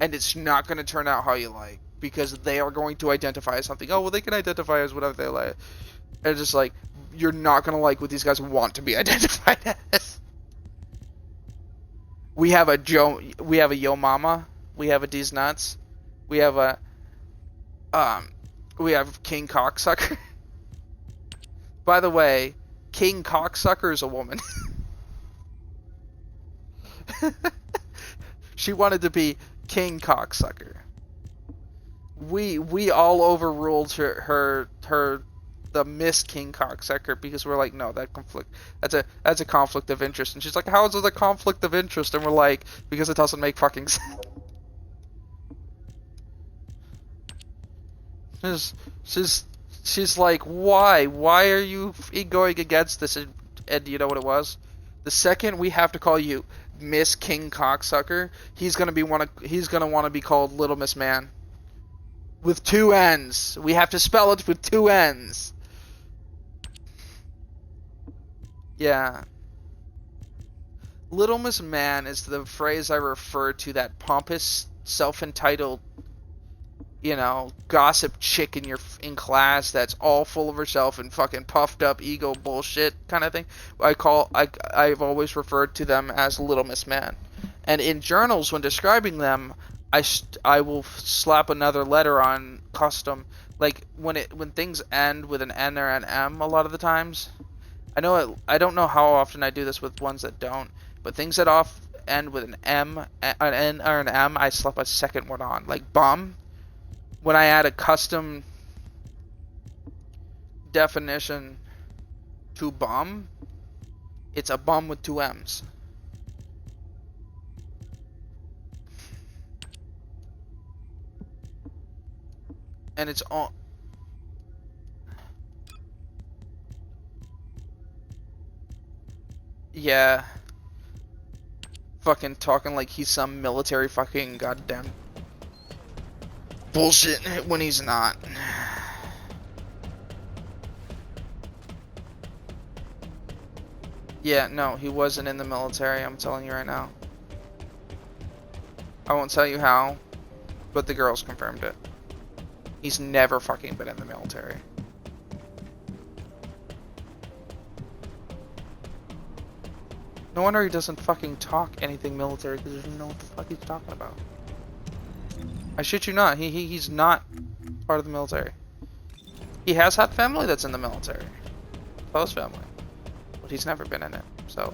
And it's not going to turn out how you like. Because they are going to identify as something. Oh, well, they can identify as whatever they like. And it's just like, you're not going to like what these guys want to be identified as. We have a Yo Mama. We have a D's Nuts. We have King Cocksucker. By the way, King Cocksucker is a woman. She wanted to be King Cocksucker. We all overruled her the Miss King Cocksucker because we're like, no, that's a conflict of interest. And she's like, how is it a conflict of interest? And we're like, because it doesn't make fucking sense. She's like, why? Why are you going against this? And you know what it was? The second we have to call you Miss King Cocksucker, he's gonna want to be called Little Miss Man. With 2 N's. We have to spell it with 2 N's. Yeah. Little Miss Man is the phrase I refer to that pompous, self-entitled, gossip chick in class that's all full of herself and fucking puffed up ego bullshit kind of thing. I've always referred to them as Little Miss Man. And in journals, when describing them, I will slap another letter on custom, like when things end with an N or an M a lot of the times. I don't know how often I do this with ones that don't, but things that end with an M, an N or an M, I slap a second one on, like bum. When I add a custom definition to bum, it's a bum with 2 M's. And it's all... Yeah. Fucking talking like he's some military fucking goddamn bullshit when he's not. Yeah, no, he wasn't in the military, I'm telling you right now. I won't tell you how, but the girls confirmed it. He's never fucking been in the military. No wonder he doesn't fucking talk anything military, because he doesn't know what the fuck he's talking about. I shit you not, he's not part of the military. He has had family that's in the military. Close family. But he's never been in it, so...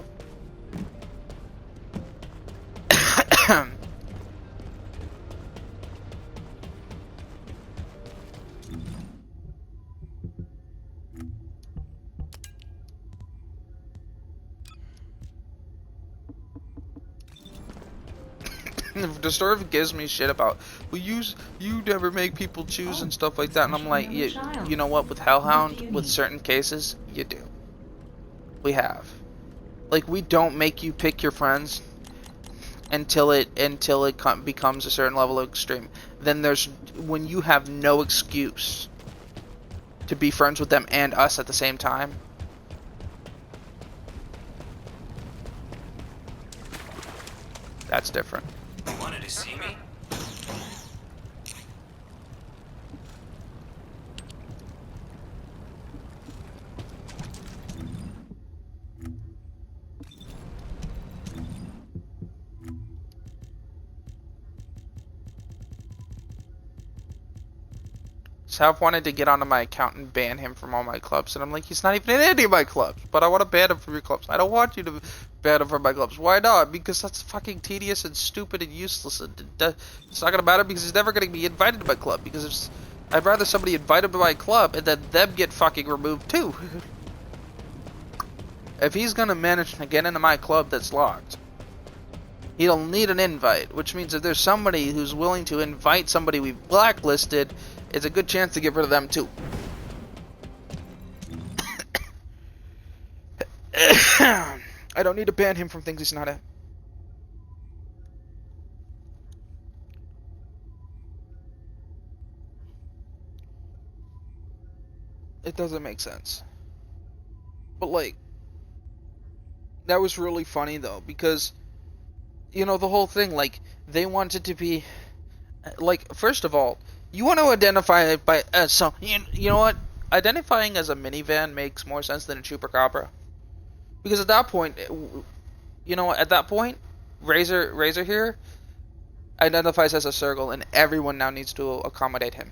The story gives me shit about, well, you never make people choose and stuff like that, and I'm like, you know what, with Hellhound, with certain cases, you do. We have. Like, we don't make you pick your friends until it becomes a certain level of extreme. Then there's, when you have no excuse to be friends with them and us at the same time. That's different. You wanted to see me? Sav wanted to get onto my account and ban him from all my clubs, and I'm like, he's not even in any of my clubs, but I want to ban him from your clubs. I don't want you to ban him from my clubs. Why not? Because that's fucking tedious and stupid and useless, and it's not going to matter because he's never going to be invited to my club, because I'd rather somebody invite him to my club and then them get fucking removed too. If he's going to manage to get into my club that's locked, he'll need an invite, which means if there's somebody who's willing to invite somebody we've blacklisted, it's a good chance to get rid of them too. I don't need to ban him from things he's not in. It doesn't make sense. But like, that was really funny though, because, you know, the whole thing, like, they wanted to be, like, first of all, you want to identify by, so, you know what? Identifying as a minivan makes more sense than a chupacabra. Because at that point, you know what, at that point, Razor here identifies as a circle, and everyone now needs to accommodate him.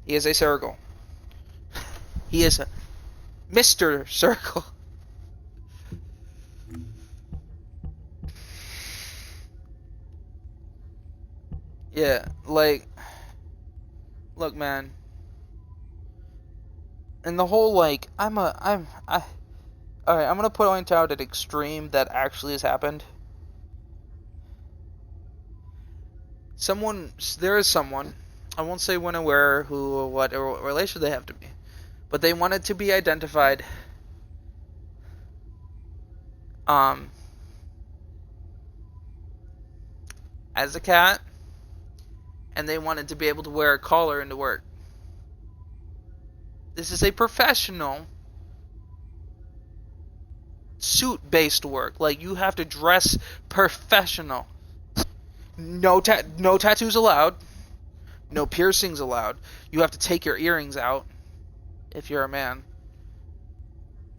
He is a circle. He is a Mr. Circle. Yeah, like, look, man. And the whole, like, alright, I'm gonna point out an extreme that actually has happened. There is someone, I won't say when or where, who, or what relation they have to me, but they wanted to be identified, as a cat, and they wanted to be able to wear a collar into work. This is a professional suit-based work. Like, you have to dress professional. No tattoos allowed. No piercings allowed. You have to take your earrings out if you're a man.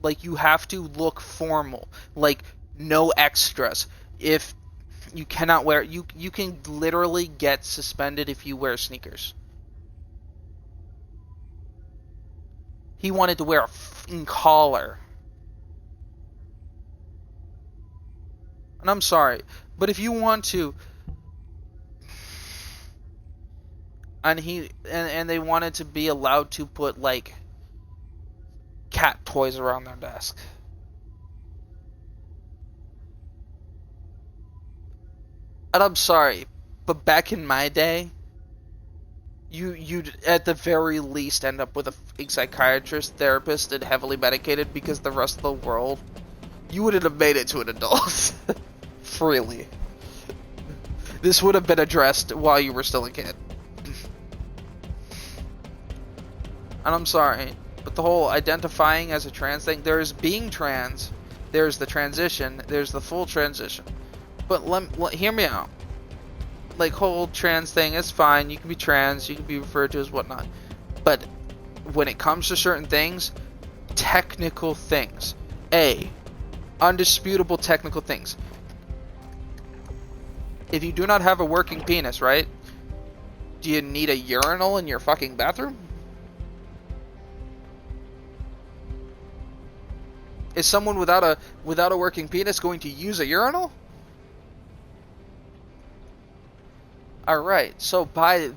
Like, you have to look formal. Like, no extras. If you cannot wear, you can literally get suspended if you wear sneakers. He wanted to wear a fucking collar. And I'm sorry, but if you want to, and they wanted to be allowed to put, like, cat toys around their desk. And I'm sorry, but back in my day, you'd at the very least end up with a psychiatrist, therapist, and heavily medicated, because the rest of the world, you wouldn't have made it to an adult freely. This would have been addressed while you were still a kid. And I'm sorry, but the whole identifying as a trans thing, there's being trans, there's the transition, there's the full transition. But hear me out. Like, whole trans thing is fine, you can be trans, you can be referred to as whatnot. But when it comes to certain things, technical things, undisputable technical things. If you do not have a working penis, right? Do you need a urinal in your fucking bathroom? Is someone without a working penis going to use a urinal? Alright, so by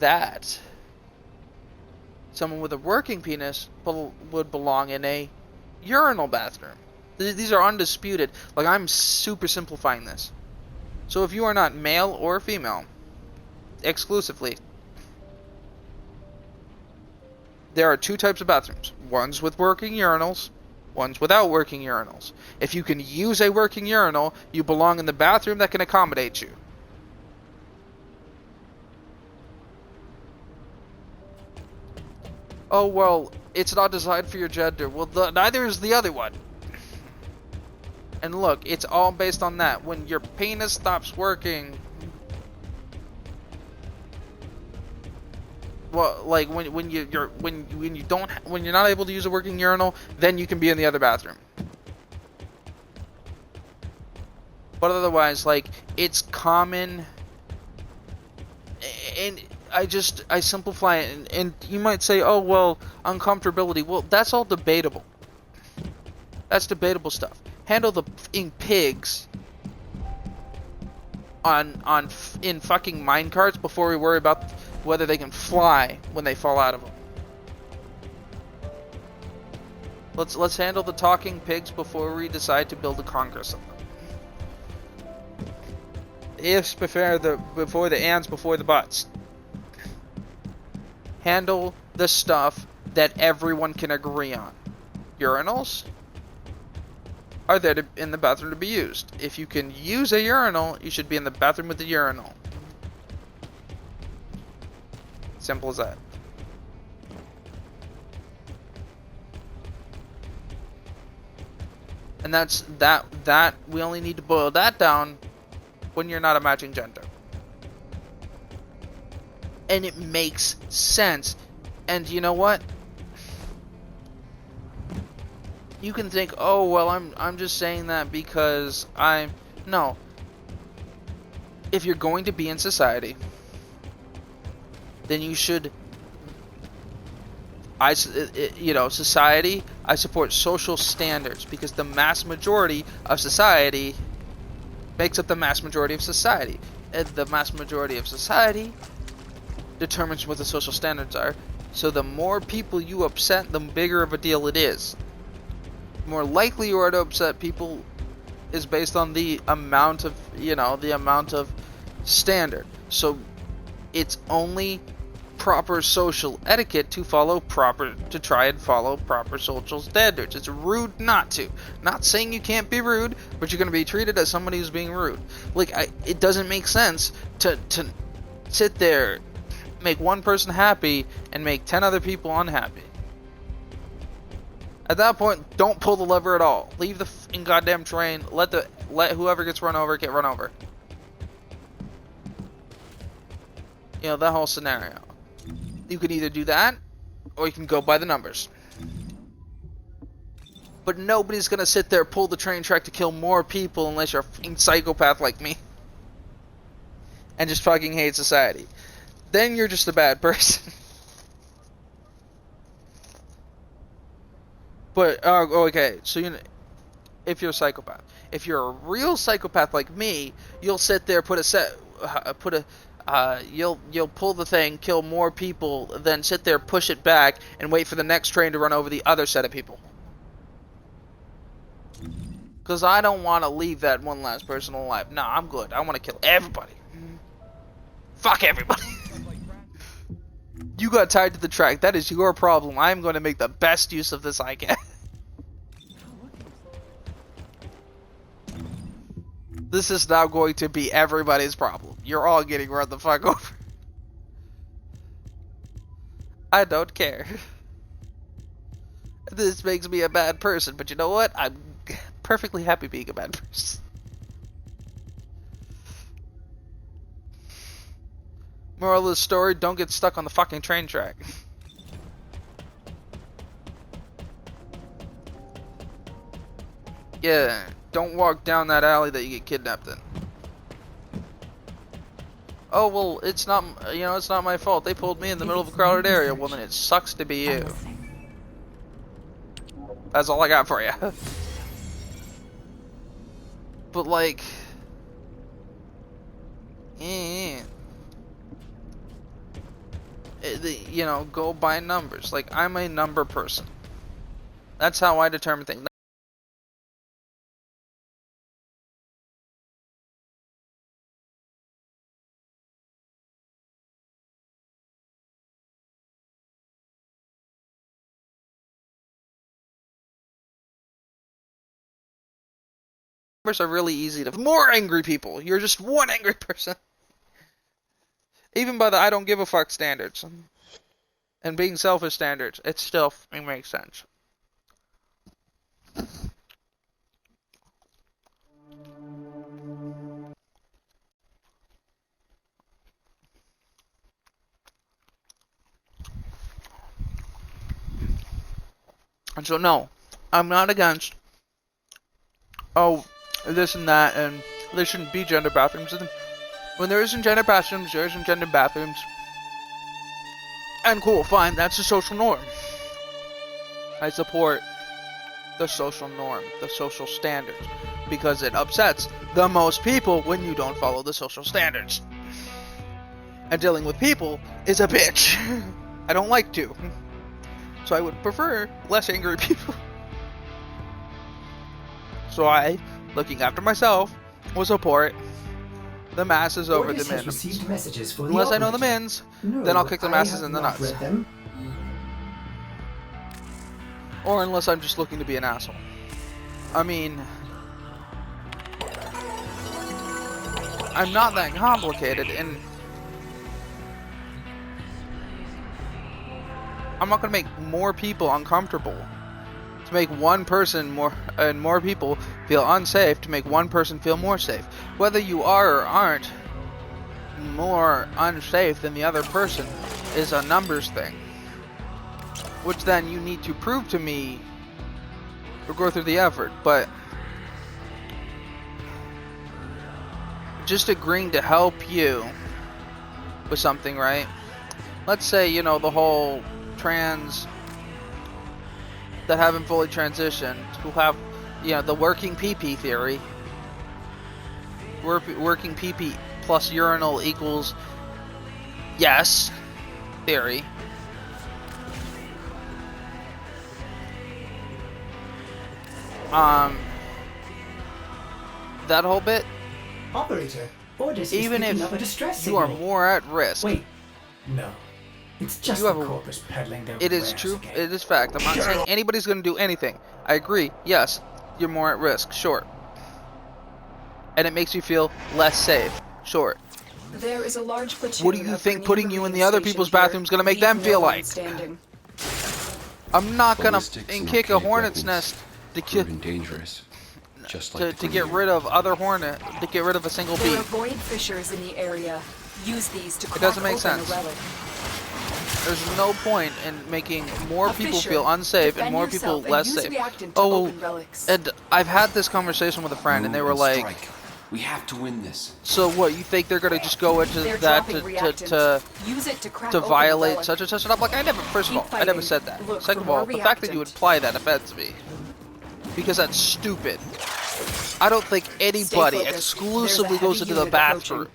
that, someone with a working penis would belong in a urinal bathroom. These are undisputed. Like, I'm super simplifying this. So if you are not male or female, exclusively, there are two types of bathrooms. Ones with working urinals, ones without working urinals. If you can use a working urinal, you belong in the bathroom that can accommodate you. Oh, well, it's not designed for your gender. Well, neither is the other one. And look, it's all based on that. When your penis stops working, well, like when you're not able to use a working urinal, then you can be in the other bathroom. But otherwise, like, it's common, and I simplify it, and you might say, oh, well, uncomfortability. Well, that's all debatable. That's debatable stuff. Handle the f***ing pigs in fucking minecarts before we worry about whether they can fly when they fall out of them. Let's handle the talking pigs before we decide to build a Congress of them. Ifs before the ands before the buts. Handle the stuff that everyone can agree on. Urinals are there in the bathroom to be used. If you can use a urinal, you should be in the bathroom with the urinal. Simple as that. And that's that we only need to boil that down when you're not a matching gender. And it makes sense. And you know what? You can think, oh, well, I'm just saying that because no. If you're going to be in society, then you should, society, I support social standards, because the mass majority of society makes up the mass majority of society. And the mass majority of society determines what the social standards are. So the more people you upset, the bigger of a deal it is. The more likely you are to upset people is based on the amount of, standard. So it's only proper social etiquette to try and follow proper social standards. It's rude not to. Not saying you can't be rude, but you're going to be treated as somebody who's being rude. Like, it doesn't make sense to sit there, make one person happy, and make 10 other people unhappy. At that point, don't pull the lever at all. Leave the f***ing goddamn train. Let whoever gets run over get run over. That whole scenario. You can either do that, or you can go by the numbers. But nobody's gonna sit there, pull the train track to kill more people unless you're a fucking psychopath like me. And just fucking hate society. Then you're just a bad person. But, okay, so if you're a psychopath. If you're a real psychopath like me, you'll sit there, you'll pull the thing, kill more people, then sit there, push it back, and wait for the next train to run over the other set of people. Because I don't want to leave that one last person alive. No, I'm good. I want to kill everybody. Fuck everybody. got tied to the track. That is your problem. I'm going to make the best use of this I can. This is now going to be everybody's problem. You're all getting run the fuck over. I don't care. This makes me a bad person, but you know what? I'm perfectly happy being a bad person. Moral of the story, don't get stuck on the fucking train track. Yeah, don't walk down that alley that you get kidnapped in. Oh, well, it's not, you know, it's not my fault. They pulled me in the middle of a crowded area. Well, then it sucks to be you. That's all I got for you. But, like... you know, go by numbers. Like, I'm a number person. That's how I determine things. Numbers are really easy to... More angry people! You're just one angry person. Even by the I don't give a fuck standards. And being selfish standards, it still makes sense. And so no, I'm not against, oh, this and that, and there shouldn't be gender bathrooms. When there isn't gender bathrooms, there isn't gender bathrooms. And cool, fine, that's the social norm. I support the social norm, the social standards, because it upsets the most people when you don't follow the social standards. And dealing with people is a bitch. I don't like to. So I would prefer less angry people. So I, looking after myself, will support the masses over the mins. Unless I know the mins, then I'll kick the masses in the nuts. Or unless I'm just looking to be an asshole. I mean, I'm not that complicated, and I'm not gonna make more people uncomfortable. To make one person more people feel unsafe, to make one person feel more safe. Whether you are or aren't more unsafe than the other person is a numbers thing. Which then you need to prove to me or go through the effort. But just agreeing to help you with something, right? Let's say, you know, the whole trans that haven't fully transitioned, who have, you know, the working PP theory. Working PP plus urinal equals yes theory. That whole bit. Operator, even if you are more at risk. Wait, no. It's just you have the corpus peddling their It is true. Again. It is fact. I'm not saying anybody's going to do anything. I agree. Yes, you're more at risk. Sure. And it makes you feel less safe. Sure. There is a large platoon. What do you think putting you in the other people's bathroom is going to make them feel like? I'm not going to kick a hornet's nest to dangerous. Just like to get rid of other hornet, to get rid of a single bee. There are void fissures in the area. Use these to crack it doesn't make open sense. a relic. There's no point in making more people feel unsafe and more people less safe. Oh, and I've had this conversation with a friend, and they were like, "We have to win this." So what? You think they're gonna just go into that to violate such and such? And I'm like, I never. First of all, I never said that. Second of all, the fact that you imply that offends me, because that's stupid. I don't think anybody exclusively goes into the bathroom,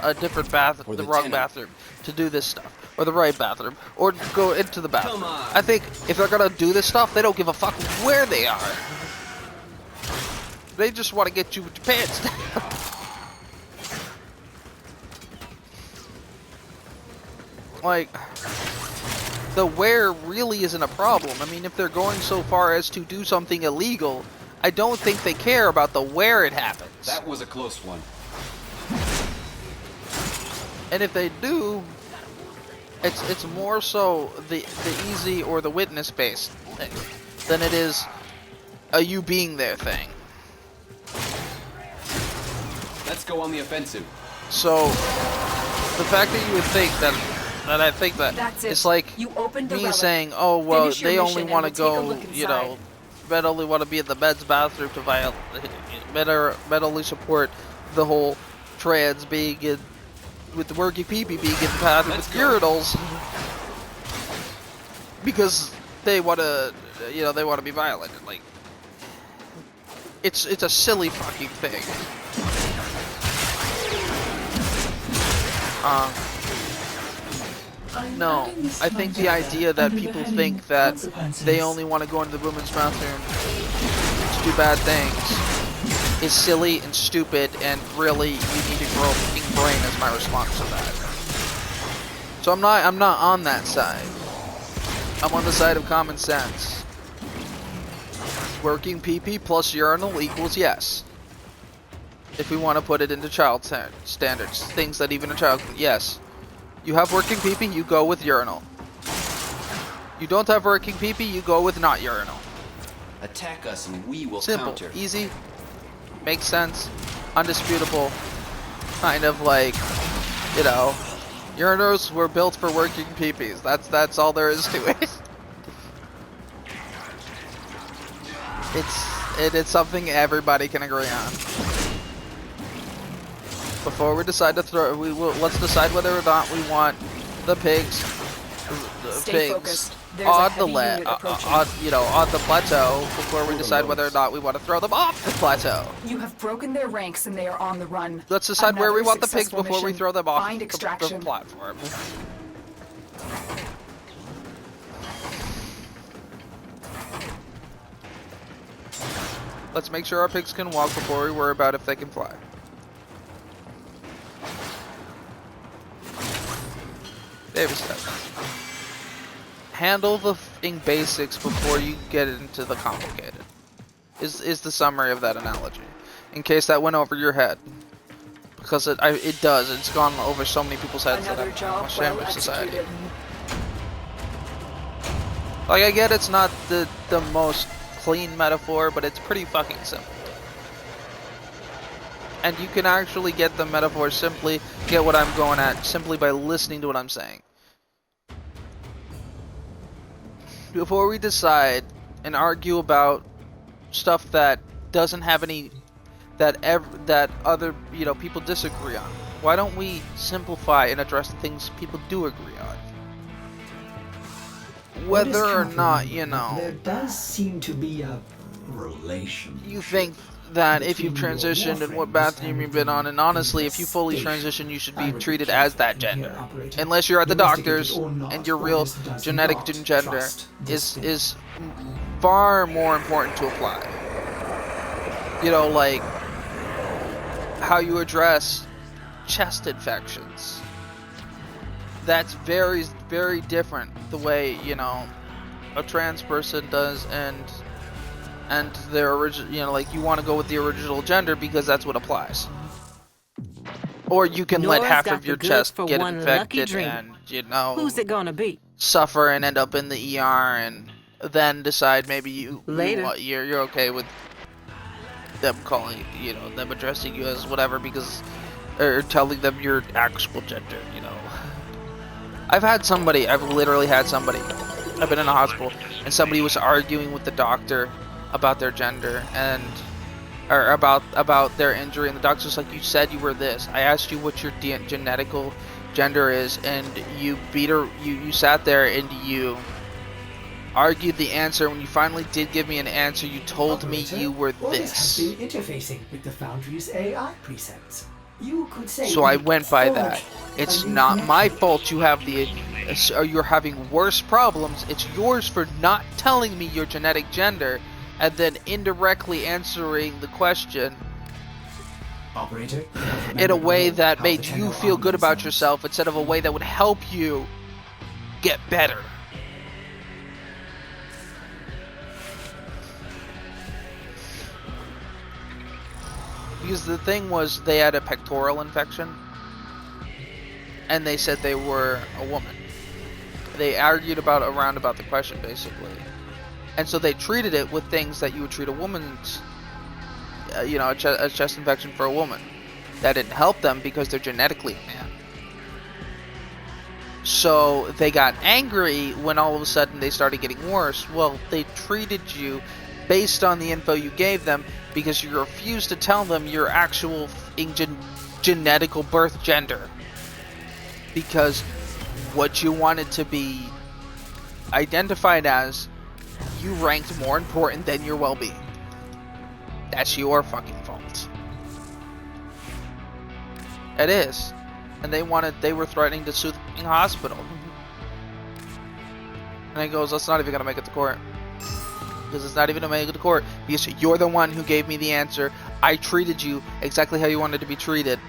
a different bathroom, the wrong bathroom, to do this stuff, or the right bathroom, or go into the bathroom. I think if they're gonna do this stuff, they don't give a fuck where they are. They just want to get you with your pants down. like, the where really isn't a problem. I mean, if they're going so far as to do something illegal, I don't think they care about the where it happens. That was a close one. And if they do, it's more so the easy or the witness based thing than it is a you being there thing. Let's go on the offensive. So the fact that you would think that I think that That's it. it's like You opened the me relic. saying, oh well, Finish your they only mission want to and we'll take a go, look you know, inside. men only want to be in the men's bathroom to violate, men only support the whole trans being in, with the working people being in the bathroom with urinals because they want to, you know, they want to be violent. Like, it's a silly fucking thing. No, I think the idea that people think that they only want to go into the women's bathroom to do bad things is silly and stupid, and really, you need to grow a fucking brain as my response to that. So I'm not on that side. I'm on the side of common sense. Working PP plus urinal equals yes. If we want to put it into child standards, things that even a child, yes. You have working PP, you go with urinal. You don't have working PP, you go with not urinal. Attack us and we will Simple, counter. easy, makes sense, undisputable. Kind of like, you know, urinals were built for working PPs. That's all there is to it. It's something everybody can agree on. Before we decide to throw, let's decide whether or not we want the pigs, Stay focused. There's on a the heavy unit approaching. on the plateau before we decide whether or not we want to throw them off the plateau. You have broken their ranks and they are on the run. Let's decide where we Another want the pigs successful before we mission. throw them off Find the extraction. platform. Let's make sure our pigs can walk before we worry about if they can fly. Baby steps. Handle the basics before you get into the complicated. Is the summary of that analogy. In case that went over your head. Because it does. It's gone over so many people's heads Another that I'm job ashamed well of society. executed. Like, I get it's not the most clean metaphor, but it's pretty fucking simple. And you can actually get the metaphor get what I'm going at, simply by listening to what I'm saying. Before we decide and argue about stuff that doesn't have any, that other, you know, people disagree on, why don't we simplify and address the things people do agree on? Whether or not, you know, there does seem to be a relation. you think that if you've transitioned and what bathroom you've been on, and honestly, if you fully transition, you should be treated as that gender. Unless you're at the doctor's and your real genetic gender is far more important to apply. You know, like how you address chest infections. That's very, very different the way, you know, a trans person does, and their original, you know, like, you want to go with the original gender because that's what applies. Or you can let half of your chest get infected and, you know, who's it gonna be? Suffer and end up in the ER, and then decide maybe you're okay with them calling, you know, them addressing you as whatever, because, or telling them your actual gender, you know. I've literally had somebody, I've been in a hospital, and somebody was arguing with the doctor about their gender, or about their injury, and the doctor's like, you said you were this. I asked you what your genetical gender is, and you beat her. You sat there and you argued the answer. When you finally did give me an answer, you told me you were Orbis this. has been interfacing with the Foundry's AI precepts. You could say. So I went by that. It's not my fault you have you're having worse problems. It's yours for not telling me your genetic gender, and then indirectly answering the question Operator, in a way that made you feel good about yourself instead of a way that would help you get better. Because the thing was, they had a pectoral infection, and they said they were a woman. They argued around about the question, basically. And so they treated it with things that you would treat a woman's, a chest infection for a woman. That didn't help them because they're genetically a man. So they got angry when all of a sudden they started getting worse. Well, they treated you based on the info you gave them because you refused to tell them your actual genetical birth gender. Because what you wanted to be identified as, you ranked more important than your well-being. That's your fucking fault. It is. And they were threatening to sue the hospital. And he goes, that's not even gonna make it to court. Because it's not even gonna make it to court. Because you're the one who gave me the answer. I treated you exactly how you wanted to be treated.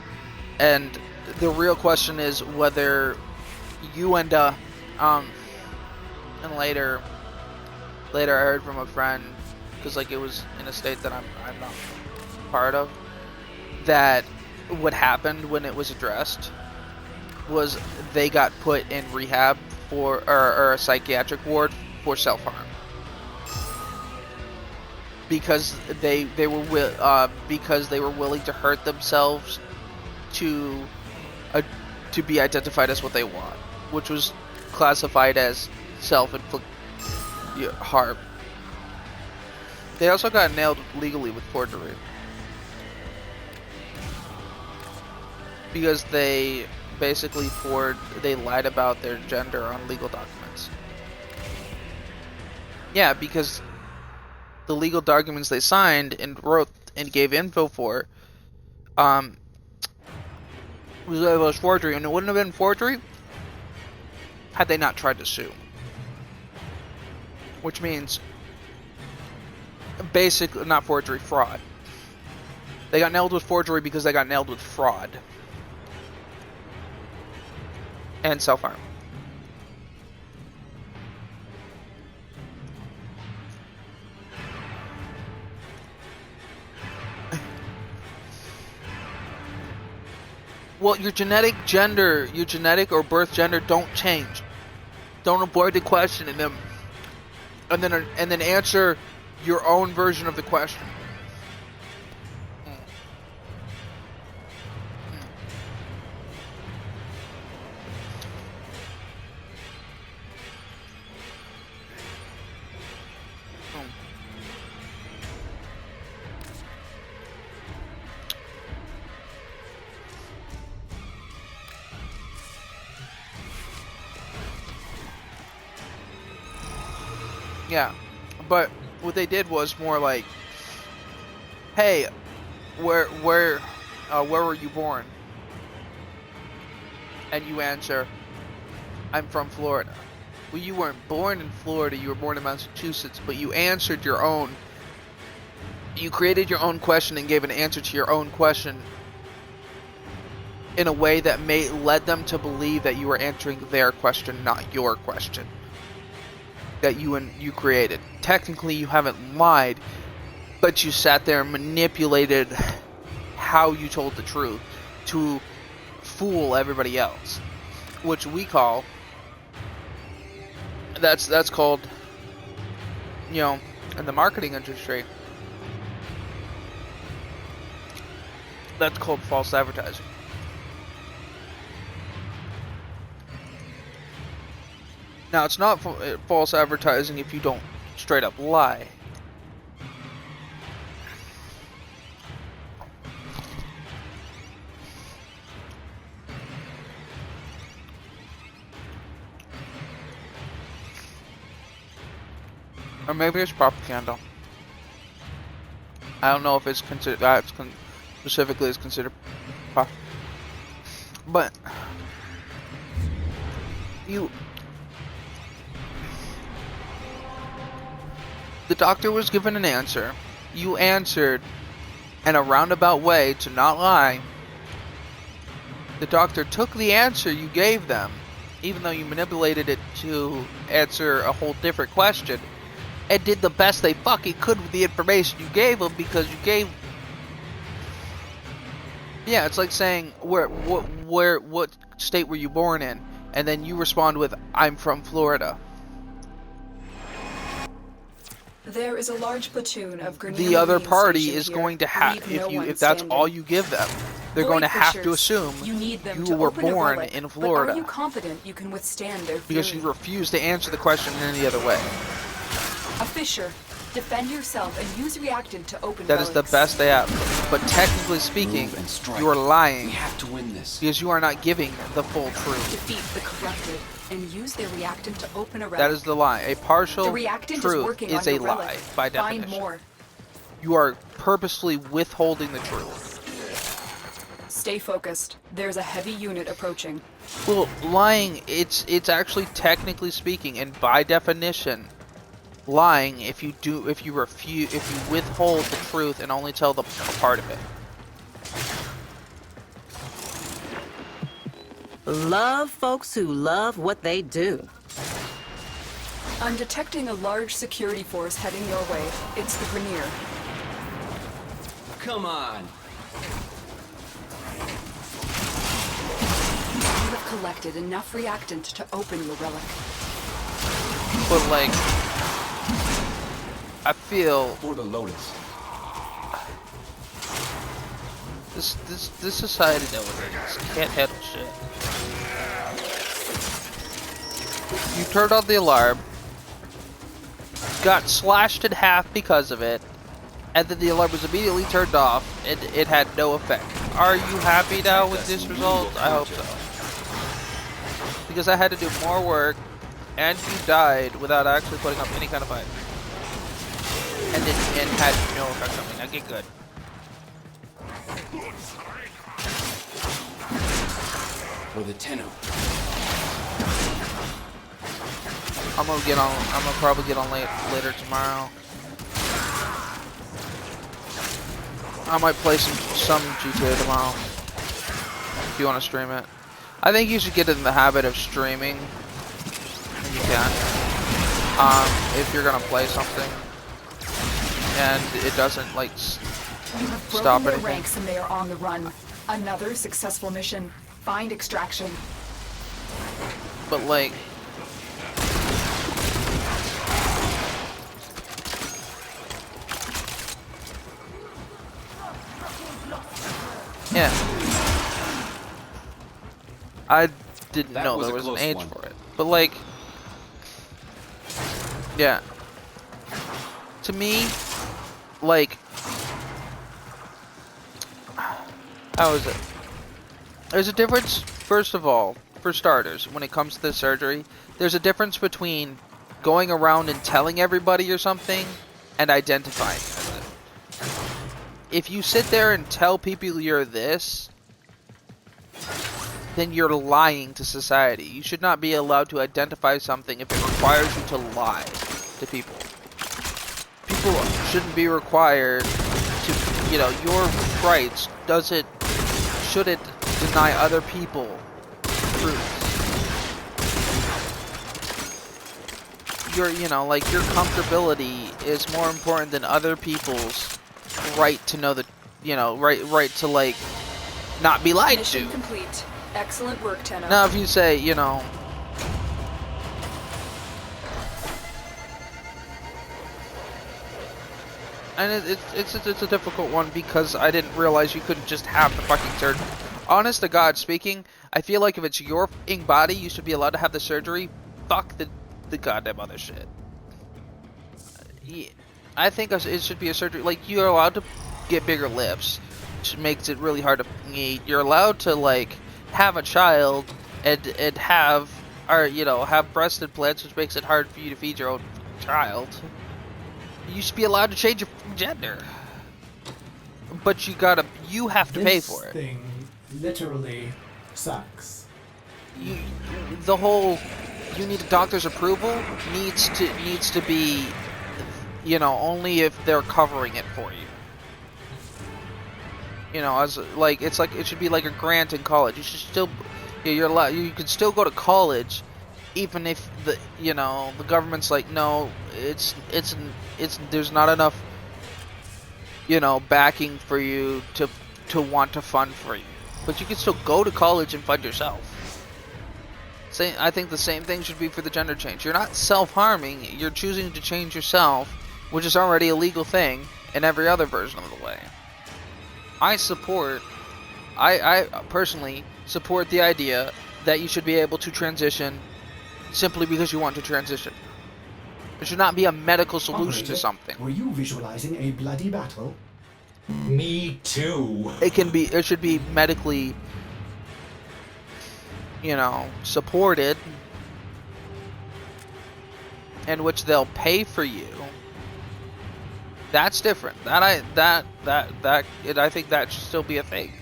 And the real question is whether you and later I heard from a friend, because like it was in a state that I'm not part of, that what happened when it was addressed was they got put in rehab or a psychiatric ward for self-harm because they were willing to hurt themselves to be identified as what they want, which was classified as self-inflicted harm. They also got nailed legally with forgery because they basically they lied about their gender on legal documents. Yeah, because the legal documents they signed and wrote and gave info for was forgery, and it wouldn't have been forgery had they not tried to sue. Which means basically not forgery, fraud. They got nailed with forgery because they got nailed with fraud and self-harm. Well, your genetic or birth gender don't change. Don't avoid the question and then answer your own version of the question. Yeah, but what they did was more like, hey, where were you born? And you answer, I'm from Florida. Well, you weren't born in Florida, you were born in Massachusetts, but you answered your own. You created your own question and gave an answer to your own question in a way that led them to believe that you were answering their question, not your question. That you created. Technically, you haven't lied, but you sat there and manipulated how you told the truth to fool everybody else, which we call that's called, in the marketing industry, that's called false advertising. Now, it's not false advertising if you don't straight up lie. Or maybe it's propaganda. I don't know if it's considered, specifically is considered but the doctor was given an answer. You answered in a roundabout way to not lie. The doctor took the answer you gave them even though you manipulated it to answer a whole different question, and did the best they fucking could with the information you gave them, because you gave... Yeah, it's like saying, what state were you born in? And then you respond with, I'm from Florida. There is a large platoon of Grenier The other Marines party stationed is here. going to have, Leave no one if that's standing. all you give them, they're Void going to have to Fishers, assume you need them you to were open a born relic, in but Florida. are you confident you can withstand their Because fury? you refuse to answer the question in any other way. A Fisher, defend yourself and use reactant to open That is the relics. best they have. But technically speaking, Move and strike. you are lying. We have to win this. Because you are not giving the full truth. Defeat the corrupted and use their reactant to open a relic. That is the lie. A partial the reactant truth is working is on a your relic. lie, by Find definition. more. You are purposely withholding the truth. Stay focused. There's a heavy unit approaching. Well, lying, it's actually technically speaking, and by definition, lying if you withhold the truth and only tell the part of it. Love folks who love what they do. I'm detecting a large security force heading your way. It's the Grenier. Come on. You have collected enough reactant to open your relic. But like, I feel For the Lotus. this society nowadays can't handle shit. You turned on the alarm, got slashed in half because of it, and then the alarm was immediately turned off, and it had no effect. Are you happy now with this result? I hope so. Because I had to do more work, and you died without actually putting up any kind of fight. And had no effect on me. Now get good. For the Tenno. I'm gonna probably get on later tomorrow. I might play some GTA tomorrow. If you want to stream it. I think you should get in the habit of streaming. If you can. If you're gonna play something. And it doesn't like You have stop broken their anything. ranks and they are on the run. Another successful mission. Find extraction. But like, yeah, I didn't That know was there a was an close age one. for it. But like, yeah, to me, like, how is it? There's a difference, first of all, for starters, when it comes to the surgery, there's a difference between going around and telling everybody or something and identifying as it. If you sit there and tell people you're this, then you're lying to society. You should not be allowed to identify something if it requires you to lie to people. People shouldn't be required to, your rights shouldn't deny other people truths. Your comfortability is more important than other people's right to know right to like not be lied to. Mission complete. Excellent work, Tenno. Now if you say, and it's a difficult one because I didn't realize you couldn't just have the fucking surgery. Honest to God speaking, I feel like if it's your f***ing body, you should be allowed to have the surgery. Fuck the goddamn other shit. Yeah, I think it should be a surgery. Like, you're allowed to get bigger lips, which makes it really hard to eat. You're allowed to, like, have a child and have breast implants, which makes it hard for you to feed your own child. You should be allowed to change your gender. But you have to pay for it. This thing literally sucks. You need a doctor's approval needs to be, only if they're covering it for you. It should be like a grant in college. Yeah, you're allowed. You can still go to college, even if the government's like, no, it's there's not enough backing for you to want to fund for you. But you can still go to college and fund yourself. I think the same thing should be for the gender change. You're not self-harming. You're choosing to change yourself, which is already a legal thing in every other version of the way. I personally support the idea that you should be able to transition simply because you want to transition. There should not be a medical solution to something. Were you visualizing a bloody battle? Me too. It should be medically, supported, in which they'll pay for you. That's different. I think that should still be a thing.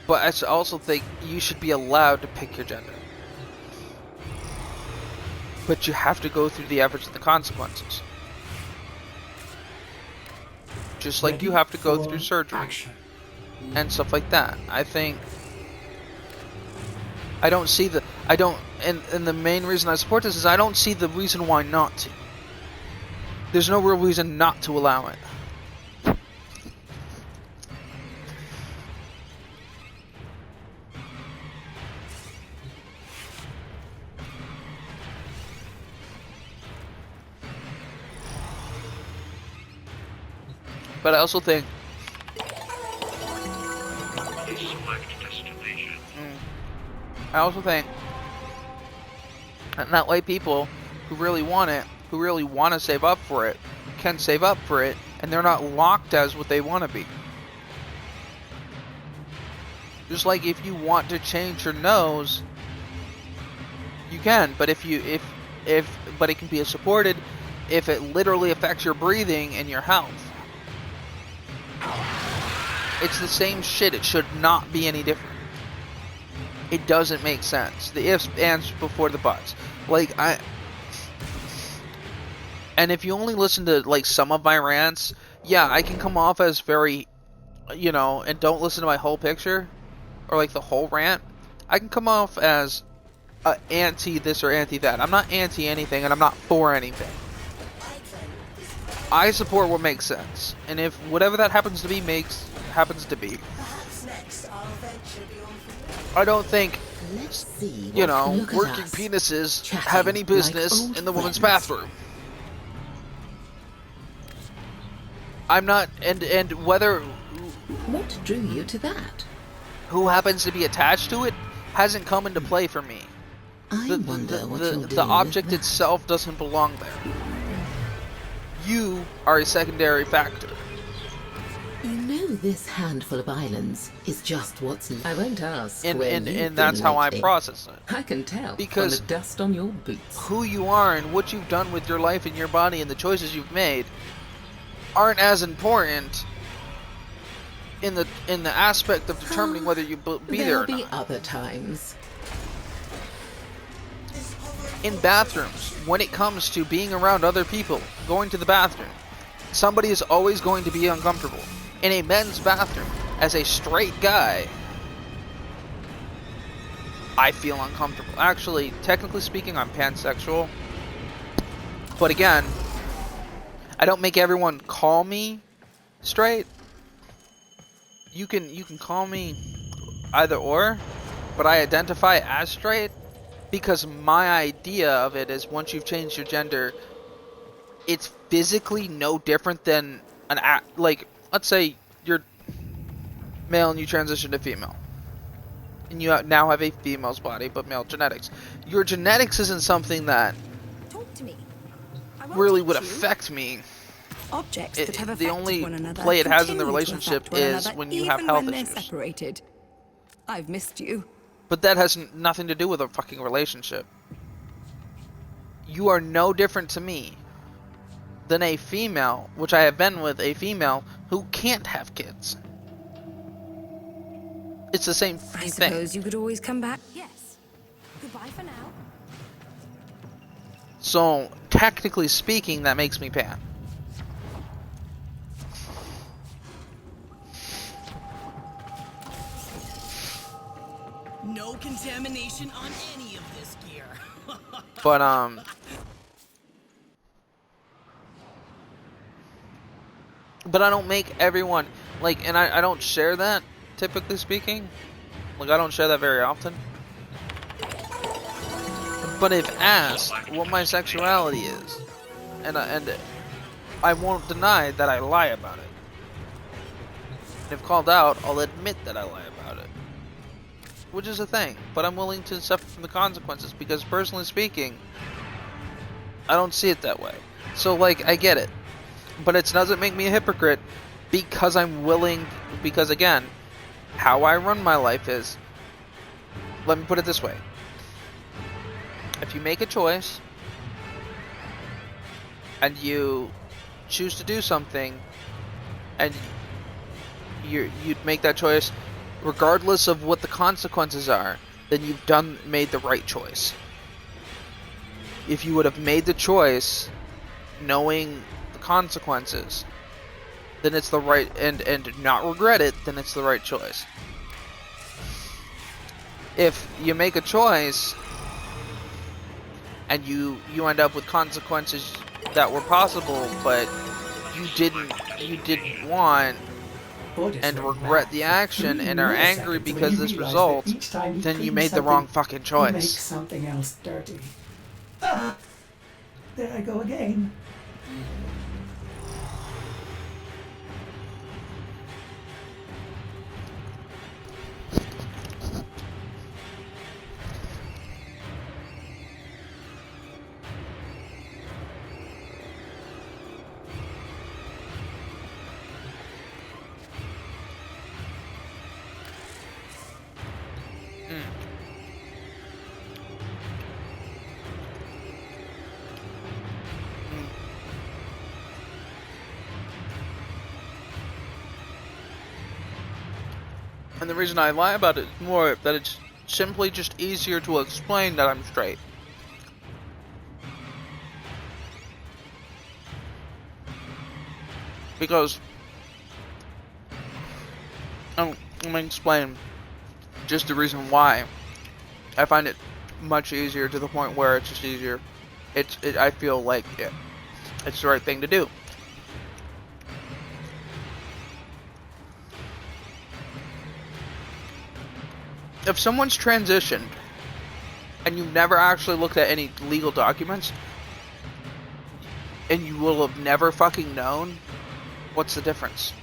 But I also think you should be allowed to pick your gender. But you have to go through the efforts and the consequences. Just like you have to go through surgery and stuff like that. And the main reason I support this is I don't see the reason why not to. There's no real reason not to allow it. But I also think and that way people who really want it, who really want to save up for it, can save up for it, and they're not locked as what they want to be. Just like if you want to change your nose, you can, but but it can be supported if it literally affects your breathing and your health. It's the same shit. It should not be any different. It doesn't make sense. The ifs, ands before the buts. And if you only listen to some of my rants, yeah, I can come off as very, and don't listen to my whole picture or the whole rant. I can come off as anti this or anti that. I'm not anti anything, and I'm not for anything. I support what makes sense, and if whatever that happens to be happens to be. I don't think, working penises have any business in the woman's bathroom. I'm not, and whether... What drew you to that? Who happens to be attached to it hasn't come into play for me. The object itself doesn't belong there. You are a secondary factor. You know this handful of islands is just what's... I won't ask and that's how I process it. I can tell because from the dust on your boots. Who you are and what you've done with your life and your body and the choices you've made aren't as important in the aspect of determining whether you be there or not. There'll be other times. In bathrooms, when it comes to being around other people, going to the bathroom, somebody is always going to be uncomfortable. In a men's bathroom, as a straight guy, I feel uncomfortable. Actually, technically speaking, I'm pansexual. But again, I don't make everyone call me straight. You can call me either or, but I identify as straight. Because my idea of it is once you've changed your gender, it's physically no different than let's say you're male and you transition to female. And you now have a female's body, but male genetics. Your genetics isn't something that really would affect me. Objects that have the only play it has in the relationship is when you have health issues. Separated. I've missed you. But that has nothing to do with a fucking relationship. You are no different to me than a female, which I have been with, a female who can't have kids. It's the same thing. I suppose you could always come back. Yes. Goodbye for now. So, technically speaking, that makes me pan. No contamination on any of this gear. But I don't make everyone like, and I don't share that, typically speaking. Like, I don't share that very often. But if asked what my sexuality is, and I won't deny that I lie about it. If called out, I'll admit that I lie about it. Which is a thing, but I'm willing to suffer from the consequences because, personally speaking, I don't see it that way. So, like, I get it. But it doesn't make me a hypocrite because I'm willing, because again, how I run my life is, let me put it this way. If you make a choice, and you choose to do something, and you'd make that choice regardless of what the consequences are, then you've made the right choice. If you would have made the choice knowing the consequences, then it's the right, and not regret it, then it's the right choice. If you make a choice and you end up with consequences that were possible but you didn't want, and regret the action and are angry because of this result, then you made the wrong fucking choice. Make something else dirty. Ah, there I go again. And the reason I lie about it is more that it's simply just easier to explain that I'm straight. Because let me explain just the reason why I find it much easier, to the point where it's just easier. I feel like it's the right thing to do. If someone's transitioned and you've never actually looked at any legal documents, and you will have never fucking known, what's the difference?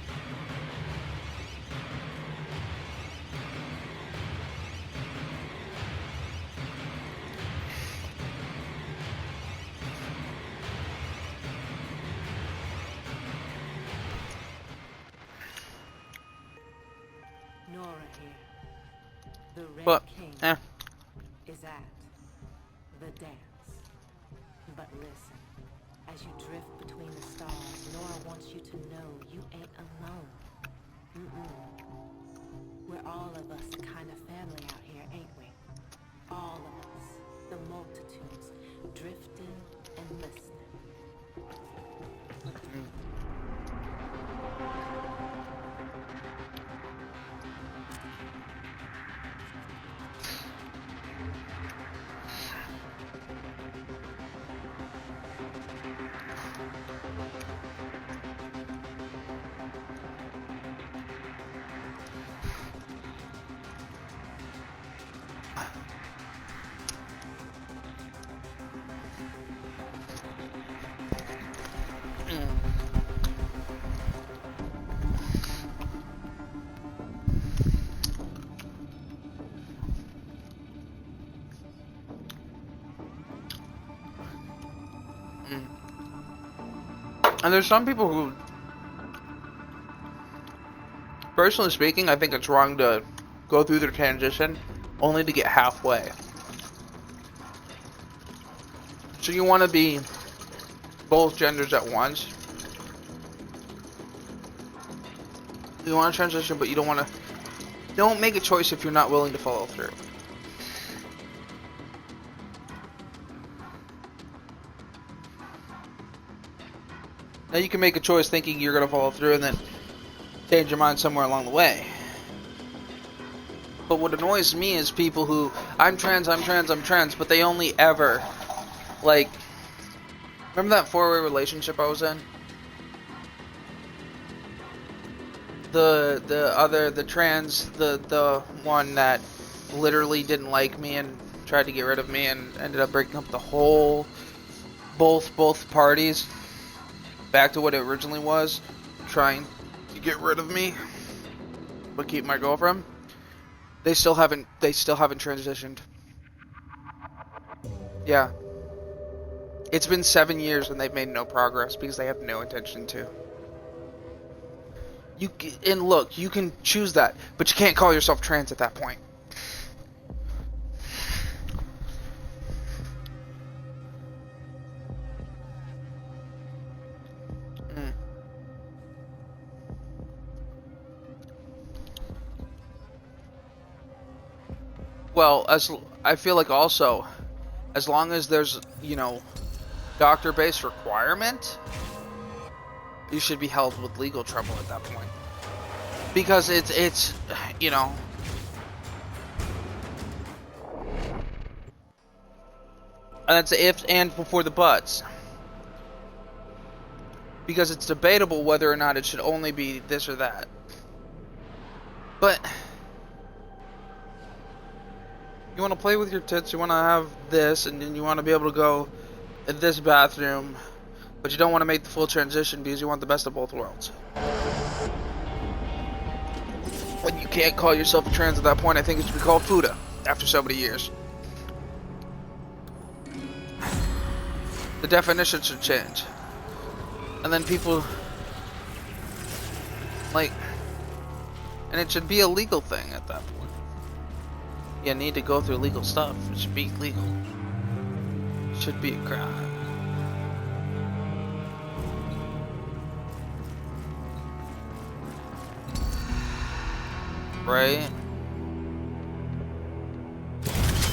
But, is at the dance. But listen, as you drift between the stars, Nora wants you to know you ain't alone. We're all of us a kind of family out here, ain't we? All of us, the multitudes, drifting and listening. And there's some people who, personally speaking, I think it's wrong to go through their transition only to get halfway. So you want to be both genders at once. You want to transition, but you don't want to. Don't make a choice if you're not willing to follow through. Now you can make a choice thinking you're going to follow through and then change your mind somewhere along the way. But what annoys me is people who, I'm trans, but they only ever, like, remember that 4-way relationship I was in? The one that literally didn't like me and tried to get rid of me and ended up breaking up the whole, both parties back to what it originally was, trying to get rid of me but keep my girlfriend. They still haven't transitioned. Yeah. It's been 7 years and they've made no progress because they have no intention to. And look, you can choose that, but you can't call yourself trans at that point. Well, I feel like also, as long as there's, you know, doctor-based requirement, you should be held with legal trouble at that point. Because it's you know, and that's the ifs and before the buts. Because it's debatable whether or not it should only be this or that. But you want to play with your tits, you want to have this, and then you want to be able to go in this bathroom, but you don't want to make the full transition because you want the best of both worlds. When you can't call yourself a trans at that point, I think it should be called FUTA after so many years. The definition should change. And then people, like, and it should be a legal thing at that point. You need to go through legal stuff. It should be legal. It should be a crime. Right?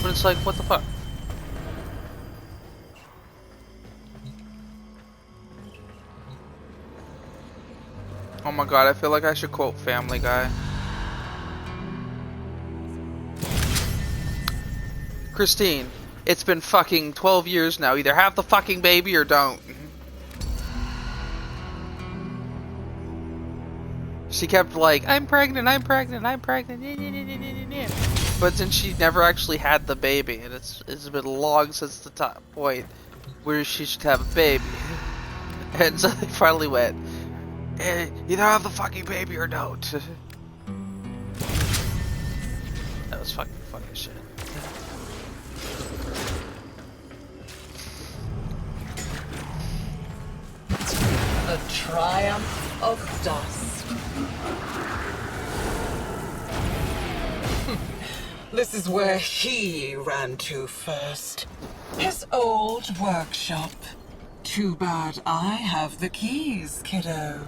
But it's like, what the fuck? Oh my god, I feel like I should quote Family Guy. Christine, it's been fucking 12 years now. Either have the fucking baby or don't. She kept like, I'm pregnant. But then she never actually had the baby. And it's been long since the top point where she should have a baby. And so they finally went, either have the fucking baby or don't. That was fucking funny as shit. The triumph of dust. This is where he ran to first. His old workshop. Too bad I have the keys, kiddo.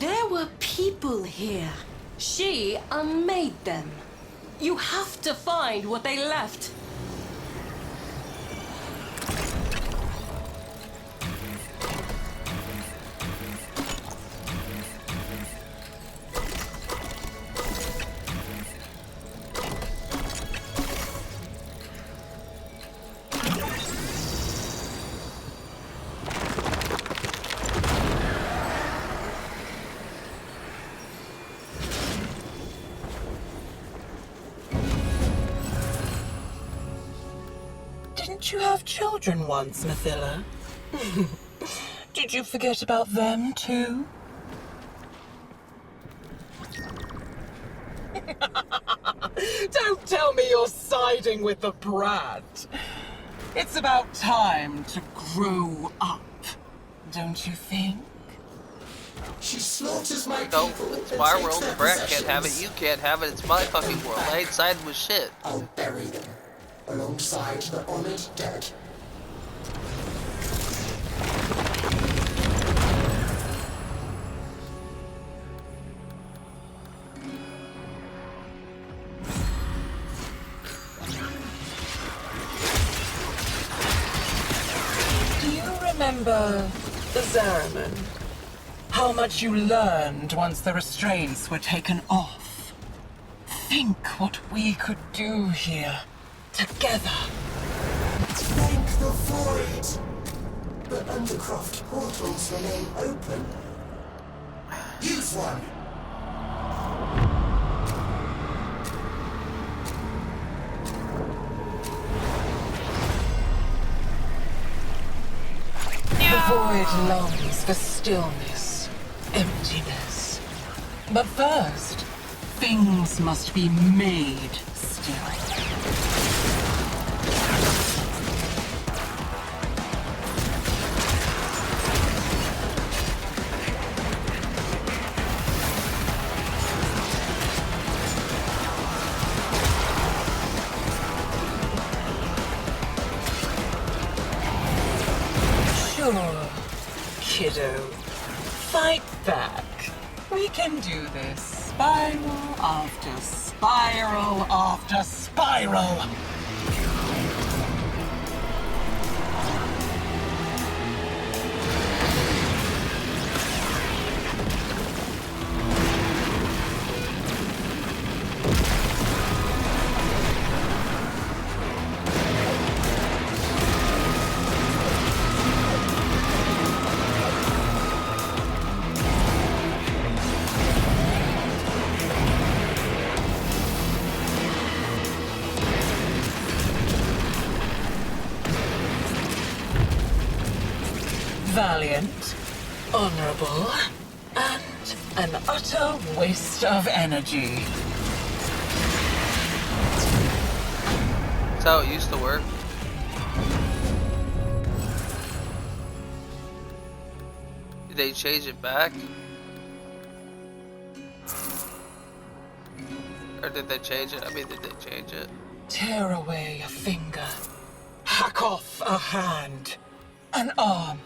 There were people here. She unmade them. You have to find what they left. Didn't you have children once, Mathila? Did you forget about them, too? Don't tell me you're siding with the brat. It's about time to grow up, don't you think? She slaughters my No, people. it's my world. The brat can't have it. You can't have it. It's my fucking world. I ain't siding with shit. I'll bury them alongside the honored dead. Do you remember the Zariman? How much you learned once the restraints were taken off? think what we could do here, together. Thank the void. But undercroft portals remain open. Use one. The void longs for stillness, emptiness. But first, things must be made still. Sure, kiddo. Fight back. We can do this. Spiral after spiral after spiral. Valiant, honorable, and an utter waste of energy. That's how it used to work. Did they change it back? Or did they change it? I mean, did they change it? Tear away a finger, hack off a hand, an arm,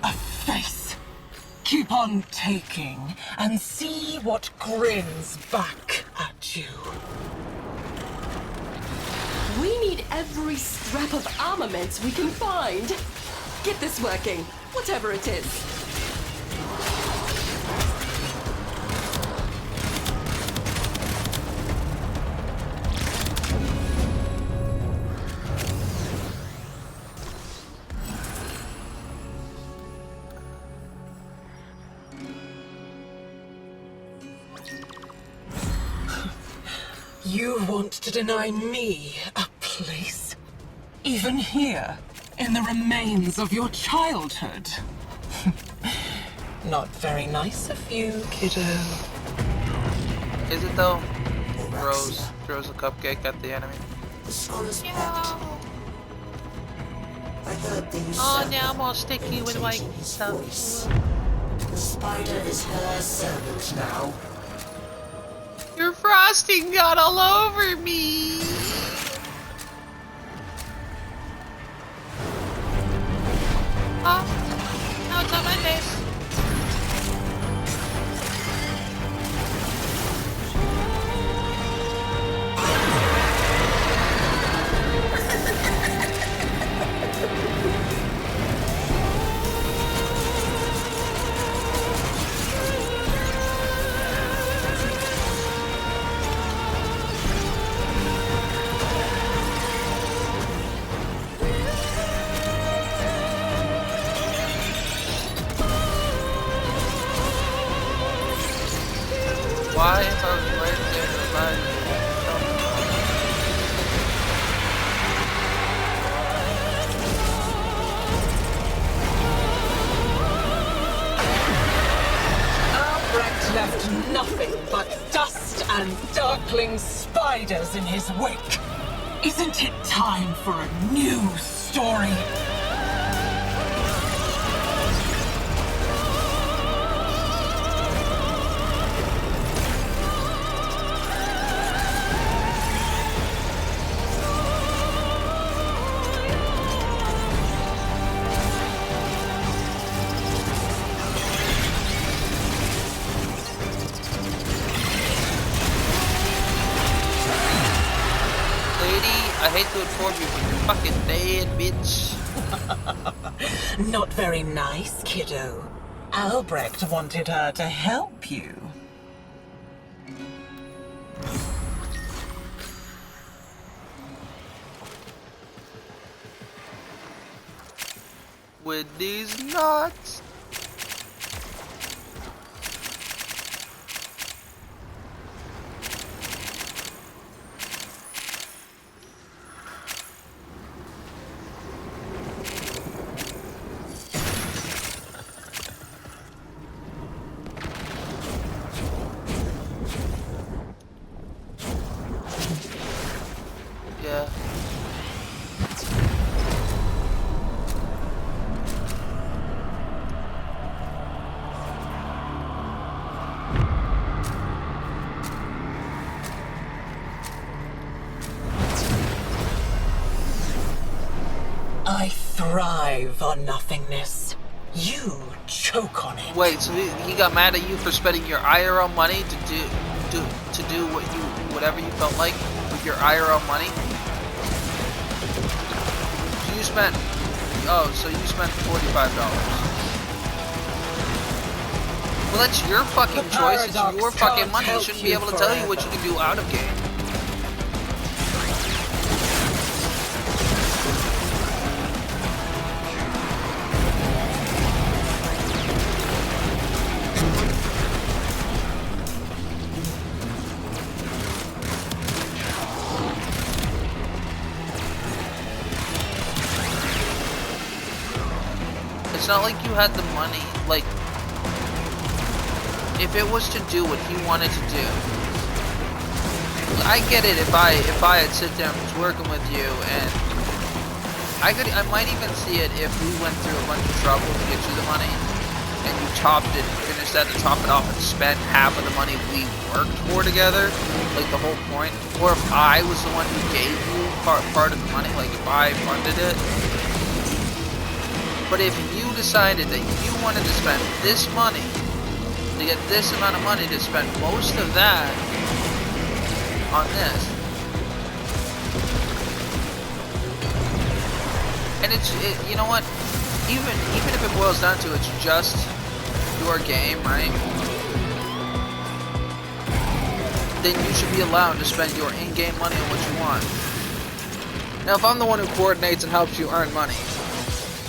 a face. Keep on taking and see what grins back at you. We need every scrap of armament we can find. Get this working, whatever it is. You want to deny me a place? Even here, in the remains of your childhood? Not very nice of you, kiddo. Is it though? Throws a cupcake at the enemy. Oh, now I'm all sticky with my stuff. The spider is her servant now. Your frosting got all over me. Oh, now it's on my face. Why if I was right there to remind me? Albrecht left nothing but dust and darkling spiders in his wake. Isn't it time for a new story? I hate to inform you, but you're fucking dead, bitch. Not very nice, kiddo. Albrecht wanted her to help you. with these nuts. Yeah. I thrive on nothingness. You choke on it. Wait, so he got mad at you for spending your IRL money to do whatever you felt like with your IRL money? So you spent so you spent $45. Well, that's your fucking choice. It's your fucking money. He shouldn't be able to tell you what you can do out of game. It's not like you had the money, like, if it was to do what he wanted to do, I get it if I had sit down and was working with you, and I might even see it if we went through a bunch of trouble to get you the money, and you chopped it, finished that to top it off and spent half of the money we worked for together, like the whole point, or if I was the one who gave you part of the money, like if I funded it. But if you decided that you wanted to spend this money, to get this amount of money to spend most of that on this, and you know what, even if it boils down to it's just your game, right, then you should be allowed to spend your in-game money on what you want. Now, if I'm the one who coordinates and helps you earn money,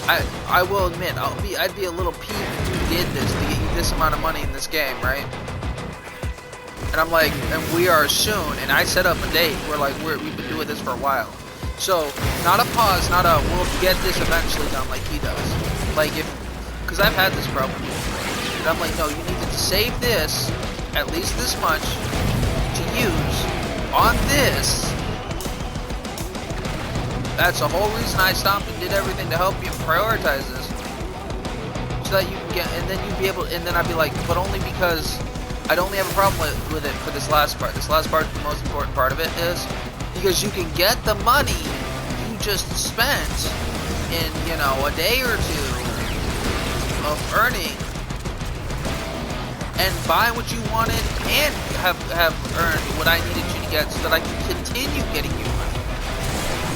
I will admit, I'd be a little peeved if you did this to get you this amount of money in this game, right? And I'm like, and we are soon, and I set up a date, we've been doing this for a while. So, not a pause, not a, we'll get this eventually done like he does. Like, because I've had this problem. And I'm like, no, you need to save this, at least this much, to use on this. That's the whole reason I stopped and did everything to help you prioritize this. So that you can get, and then you'd be able, and then I'd be like, but only because I'd only have a problem with it for this last part. This last part, the most important part of it is, because you can get the money you just spent in, you know, a day or two of earning, and buy what you wanted, and have earned what I needed you to get so that I can continue getting you money.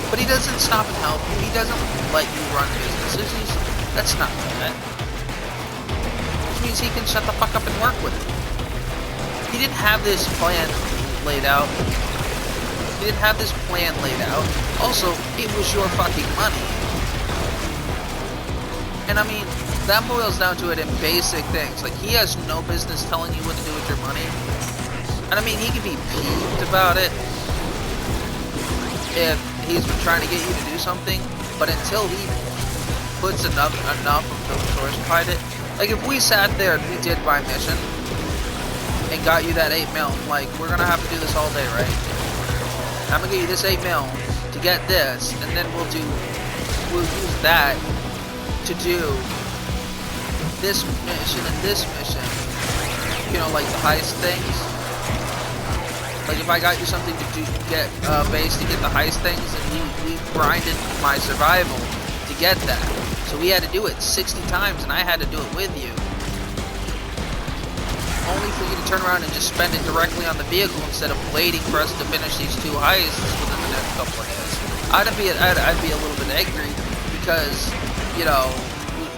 But he doesn't stop and help you. He doesn't let you run businesses. That's not that. Which means he can shut the fuck up and work with it. He didn't have this plan laid out. He didn't have this plan laid out. Also, it was your fucking money. And I mean, that boils down to it in basic things. Like, he has no business telling you what to do with your money. And I mean, he can be peeved about it if he's been trying to get you to do something, but until he puts enough of the resource behind it, like if we sat there and we did my mission and got you that 8 mil, like, we're gonna have to do this all day, right? I'm gonna get you this 8 mil to get this, and then we'll use that to do this mission and this mission, you know, like the heist things. Like if I got you something to get base to get the heist things, and we grinded my survival to get that. So we had to do it 60 times, and I had to do it with you. Only for you to turn around and just spend it directly on the vehicle instead of waiting for us to finish these 2 heists within the next couple of days. I'd be a little bit angry because, you know,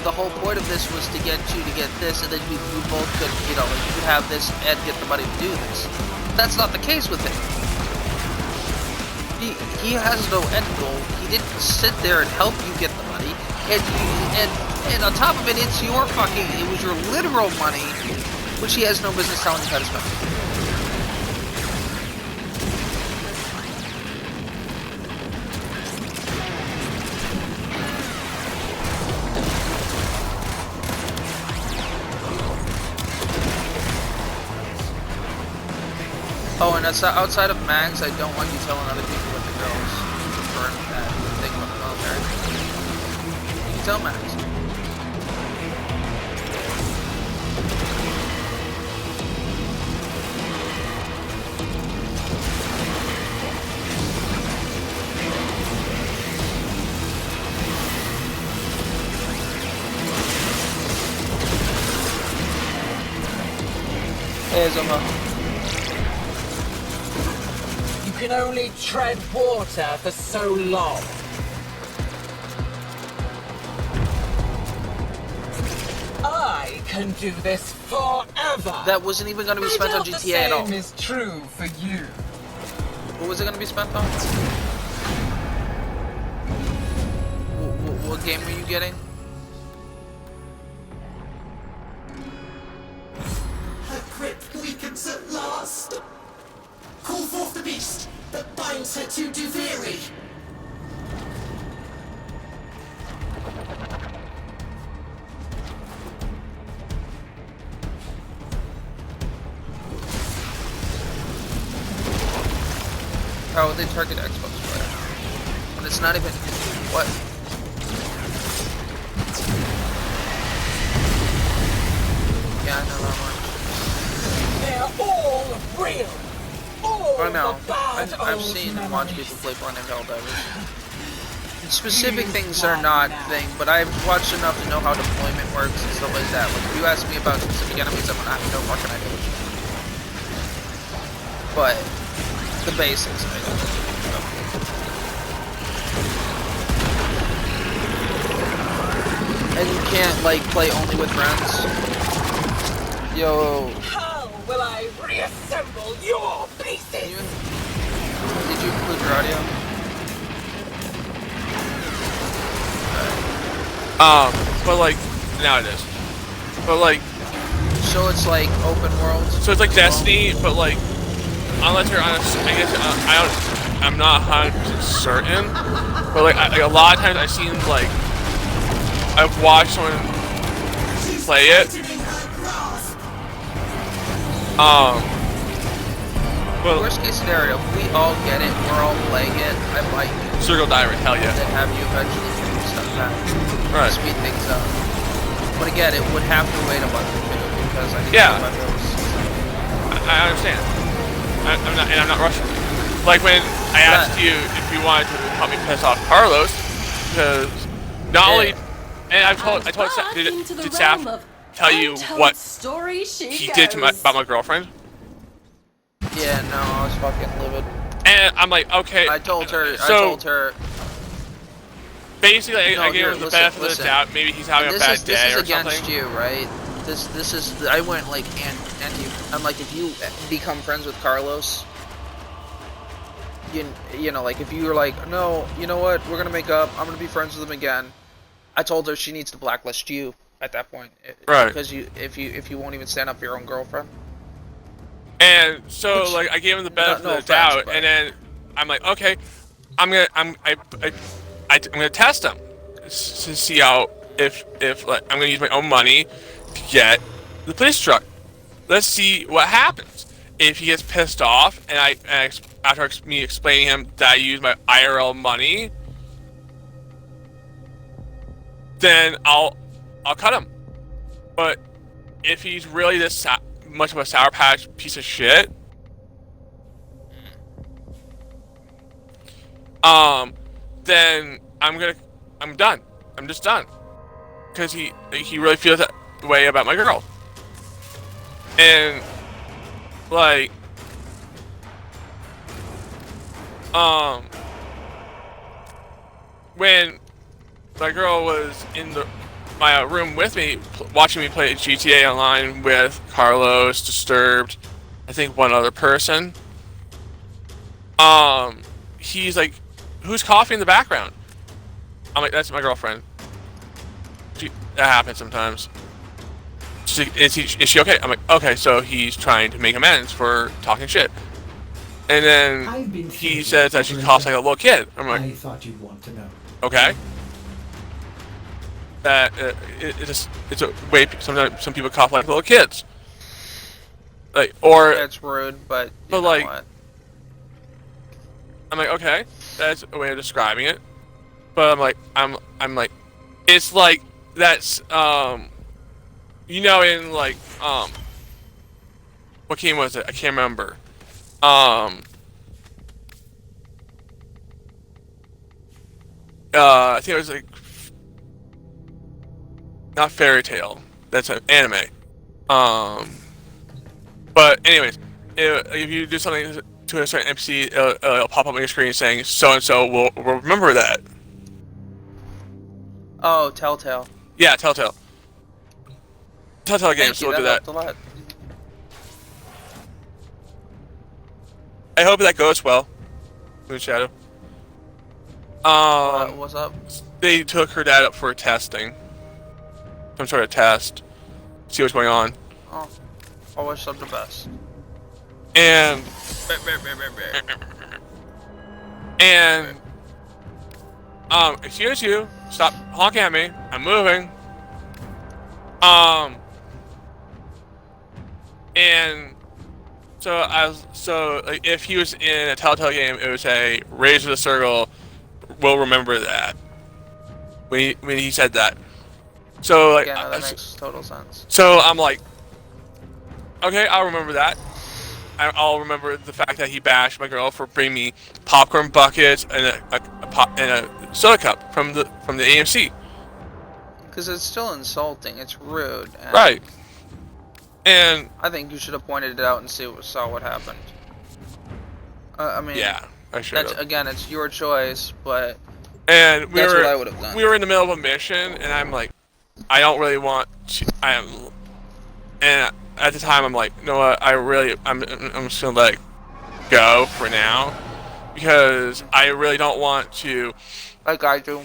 the whole point of this was to get you to get this, and then we both could, you know, like, you could have this and get the money to do this. That's not the case with him. He has no end goal. He didn't sit there and help you get the money, and And on top of it, it's your fucking, it was your literal money, which he has no business telling you how to spend. Oh, and that's outside of mags, I don't want you telling other people what the girls burn that thing from the military. You can tell mags. Hey, Zoma. You can only tread water for so long. I can do this forever. That wasn't even going to be spent on GTA at all. The same is true for you. What was it going to be spent on? What game were you getting? Her grip weakens at last. Call forth the beast that binds her to Duviri. How would they target Xbox players? When it's not even... What? Yeah, I know that They're all real. All one. I know. the bad I've old seen and memories. watched people play porn in Helldivers. Specific things are not thing, but I've watched enough to know how deployment works and stuff like that. Like, if you ask me about specific enemies, I'm gonna have no fucking idea what you mean. But the basics, I don't know. And you can't, like, play only with friends. Yo. How will I reassemble your pieces? Did you include your audio? But like, now it is. But like... So it's like open world? So it's like Destiny, but like, unless you're honest, I guess, I'm not 100% certain, but like, a lot of times I've seen, like, I've watched someone play it. Well, worst case scenario, if we all get it, we're all playing it, I might Circle Diary, hell yeah. Then have you eventually figure stuff out. Right. Speed things up. But again, it would have to wait a month or two because I think yeah. my bills. I understand. I'm not rushing. Like when I asked you if you wanted to help me piss off Carlos, because not only, and I told did Saf tell you what he did to about my girlfriend? Yeah, no, I was fucking livid. And I'm like, okay. I told her. Basically, no, I gave him the benefit of the doubt. Maybe he's having a bad day or something. This is against you, right? This is. I went like anti. I'm like, if you become friends with Carlos, you know, like if you were like, no, you know what, we're gonna make up. I'm gonna be friends with him again. I told her she needs to blacklist you at that point, right? Because if you won't even stand up for your own girlfriend. And so, like, I gave him the benefit of the doubt, and then I'm like, okay, I'm gonna test him to see how if like, I'm gonna use my own money to get the police truck. Let's see what happens if he gets pissed off, and after me explaining him that I use my IRL money, then I'll cut him. But if he's really this much of a Sour Patch piece of shit, then I'm done. I'm just done. Because he really feels that way about my girl. And like when my girl was in my room with me, watching me play GTA Online with Carlos, Disturbed, I think one other person. He's like, "Who's coughing in the background?" I'm like, "That's my girlfriend." that happens sometimes. Is she okay? I'm like, okay, so he's trying to make amends for talking shit. And then he says that she coughs like a little kid. I'm like, I thought you'd want to know. Okay. That it's a way sometimes some people cough like little kids. Like, or it's rude, but like, what? I'm like, okay, that's a way of describing it. But I'm like, it's like that's you know, in like what game was it? I can't remember. I think it was like not Fairy Tale. That's an anime. But anyways, if you do something to a certain NPC, it'll pop up on your screen saying so and so will remember that. Oh, Telltale. Yeah, Telltale. Telltale games will do that. A lot. I hope that goes well. Moon Shadow. What's up? They took her dad up for testing. Some sort of test. See what's going on. Oh, I wish them the best. And excuse you, stop honking at me. I'm moving. And so like, if he was in a Telltale game, it would say Razor the Circle will remember that when he said that. So like, yeah, no, that makes total sense. So I'm like, okay, I'll remember that. I'll remember the fact that he bashed my girl for bringing me popcorn buckets and a soda cup from the AMC. Because it's still insulting. It's rude. And right. And I think you should have pointed it out and saw what happened. I mean, yeah, I should. Again, it's your choice, but and that's what I would have done. We were in the middle of a mission, and I'm like, I don't really want to. And at the time, I'm like, you know what? I'm just gonna let it go for now because I really don't want to. Like I do.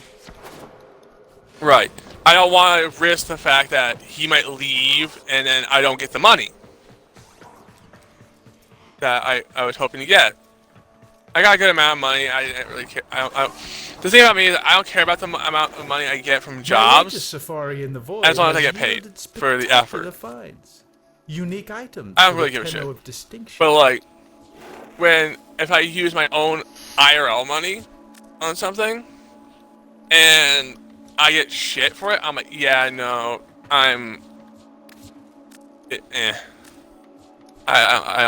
Right. I don't want to risk the fact that he might leave and then I don't get the money that I was hoping to get. I got a good amount of money. I didn't really care. The thing about me is I don't care about the amount of money I get from jobs. Safari in the Void as long as I get paid for the effort. Finds. Unique items. I don't really give a shit. But like, if I use my own IRL money on something, and I get shit for it, I'm like, yeah, no, I don't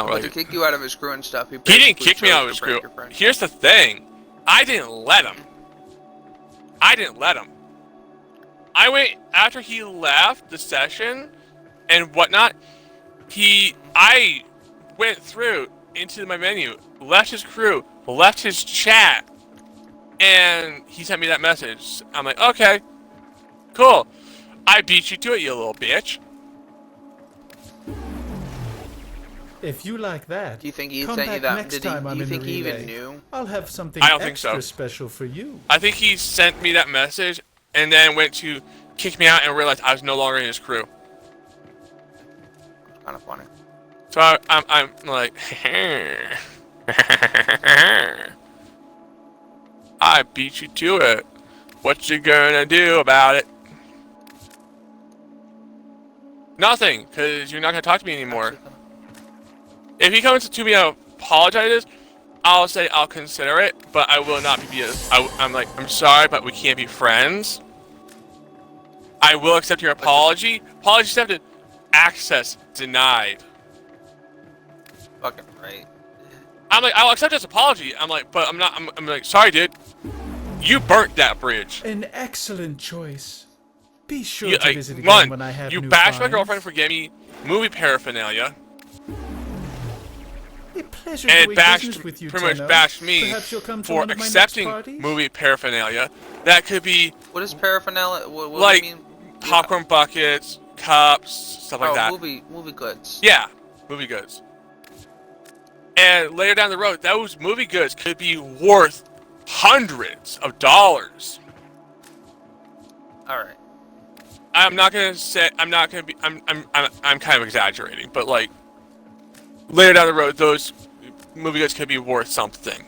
really. To kick you out of his crew and stuff. He didn't kick me out of his crew. Here's the thing, I didn't let him. I went after he left the session and whatnot. I went through into my menu, left his crew, left his chat, and he sent me that message. I'm like, okay, cool. I beat you to it, you little bitch. If you like that, do you think he come sent back you that? Next time I'm you in think the he relay. even knew? I'll have something I don't think extra so. special for you. I think he sent me that message and then went to kick me out and realized I was no longer in his crew. Kind of funny. So I'm like, I beat you to it. What you gonna do about it? Nothing, because you're not gonna talk to me anymore. If he comes to me and apologizes, I'll say I'll consider it, but I will not be. I'm like, I'm sorry, but we can't be friends. I will accept your apology. Apology accepted. Access denied. Fucking right. I'm like, I'll accept his apology. I'm like, but I'm not. I'm like, sorry, dude. You burnt that bridge. An excellent choice. Be sure to visit again one, when I have you new bashed my finds. girlfriend for getting me movie paraphernalia. A pleasure And doing bashed, business with you, pretty much Tenno. bashed me Perhaps you'll come to for one of my next accepting parties? movie paraphernalia. That could be What is paraphernalia? What like do you mean? popcorn buckets, cups, stuff like that. Movie goods. Yeah, movie goods. And later down the road, those movie goods could be worth hundreds of dollars. All right. I'm not gonna say I'm kind of exaggerating, but like later down the road, those movie goods could be worth something.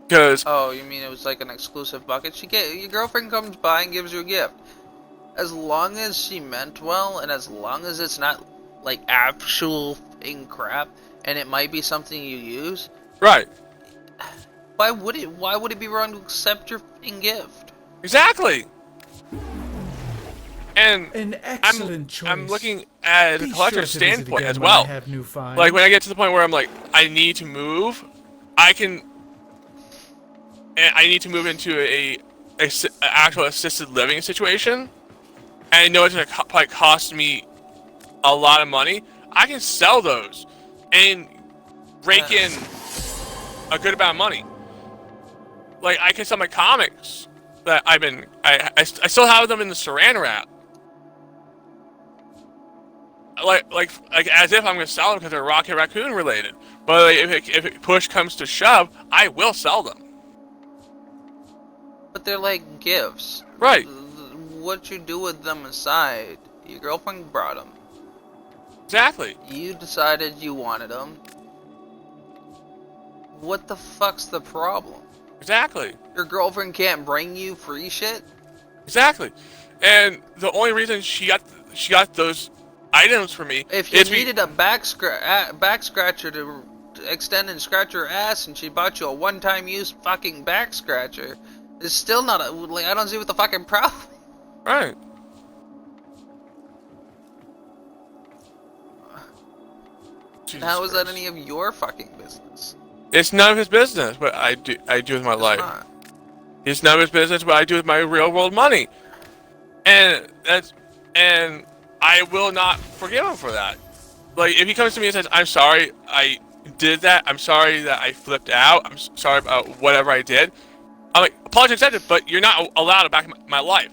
Because oh, you mean it was like an exclusive bucket? Your girlfriend comes by and gives you a gift. As long as she meant well, and as long as it's not like actual fucking crap, and it might be something you use. Right. Why would it be wrong to accept your fucking gift? Exactly. And an excellent choice. I'm looking at a collector's standpoint as well. Like when I get to the point where I'm like, I need to move, I need to move into a actual assisted living situation, and I know it's gonna probably cost me a lot of money. I can sell those and rake in a good amount of money. Like I can sell my comics that I still have them in the Saran wrap. Like as if I'm gonna sell them because they're Rocket Raccoon related. But like, if push comes to shove, I will sell them. But they're like gifts. Right. What you do with them aside, your girlfriend brought them. Exactly. You decided you wanted them. What the fuck's the problem? Exactly. Your girlfriend can't bring you free shit? Exactly. And the only reason she got those items for me if you needed a back scratcher to extend and scratch your ass, and she bought you a one-time use fucking back scratcher, it's still not a, like, I don't see what the fucking problem. Right. How is that any of your fucking business? It's none of his business, but I do with my life. Not. It's none of his business, but I do with my real world money, and I will not forgive him for that. Like if he comes to me and says, "I'm sorry, I did that. I'm sorry that I flipped out. I'm sorry about whatever I did," I'm like, apology accepted, but you're not allowed back in my life.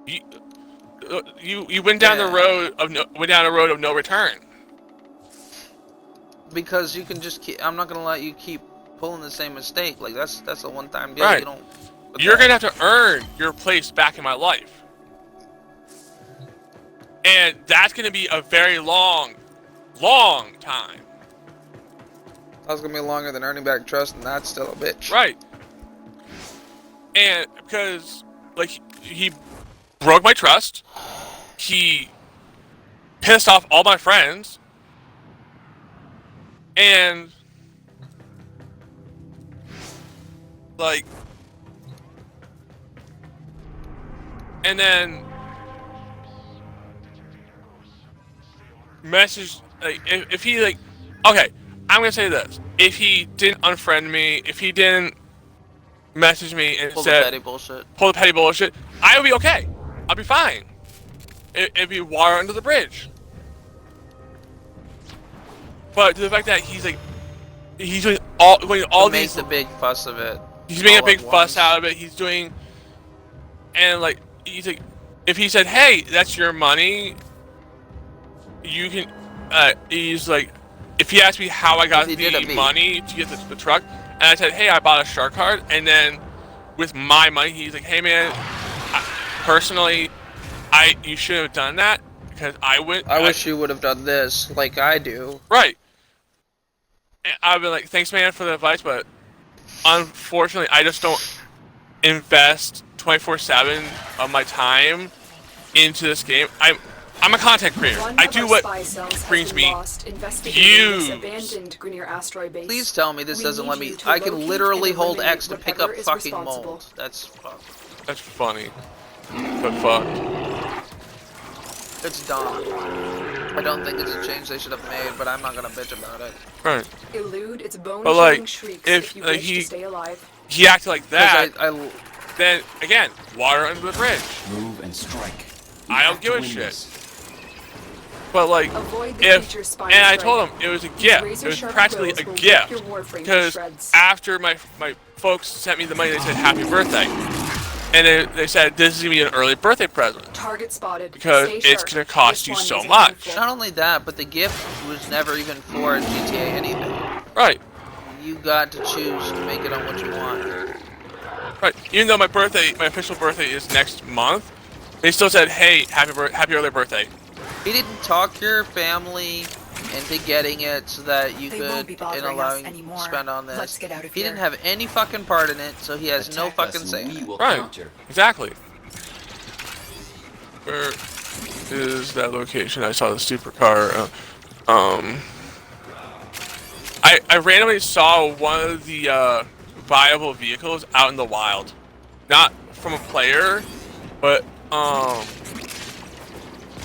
You went down the road of no return. Because you can just keep. I'm not gonna let you keep pulling the same mistake. Like that's a one-time deal. Right. You don't. You're gonna have to earn your place back in my life, and that's gonna be a very long time. That's gonna be longer than earning back trust, and that's still a bitch. Right. And because like he broke my trust, he pissed off all my friends. And like, and then message like if he like, okay, I'm gonna say this: if he didn't unfriend me, if he didn't message me and pull said the petty bullshit, I would be okay. I'll be fine. It'd be water under the bridge. But to the fact that he's doing all these, make the big fuss of it. He's making a big fuss out of it. He's doing, and like he's like, if he said, "Hey, that's your money," you can. He's like, if he asked me how I got the money to get the truck, and I said, "Hey, I bought a shark card," and then with my money, he's like, "Hey, man, personally, you shouldn't have done that." Because I wish you would have done this like I do. Right. And I've been like, thanks, man, for the advice, but unfortunately, I just don't invest 24/7 of my time into this game. I'm a content creator. I do what brings me views. Please tell me this doesn't let me. I can literally hold X to pick up fucking mold. That's fucked. That's funny, but fucked. It's dumb. I don't think it's a change they should have made, but I'm not gonna bitch about it. Right. Elude its bone but like, shrieks if you wish to stay alive. He acted like that, then again, water under the bridge. Move and strike. I don't give a shit. But like, and I told him it was a gift. It was practically a gift because after my folks sent me the money, they said happy birthday. And they said this is gonna be an early birthday present. Target spotted. Because it's gonna cost you so much. Not only that, but the gift was never even for GTA anything. Right. You got to choose to make it on what you want. Right. Even though my official birthday is next month, They still said, "Hey, happy early birthday." He didn't talk your family into getting it so that you They won't be could and bothering us allowing anymore. spend on this. Let's get out of he here. didn't have any fucking part in it, so he has no Attack us fucking and say in we it. will Right. counter. Exactly. Where is that location? I saw the supercar. I randomly saw one of the viable vehicles out in the wild, not from a player, but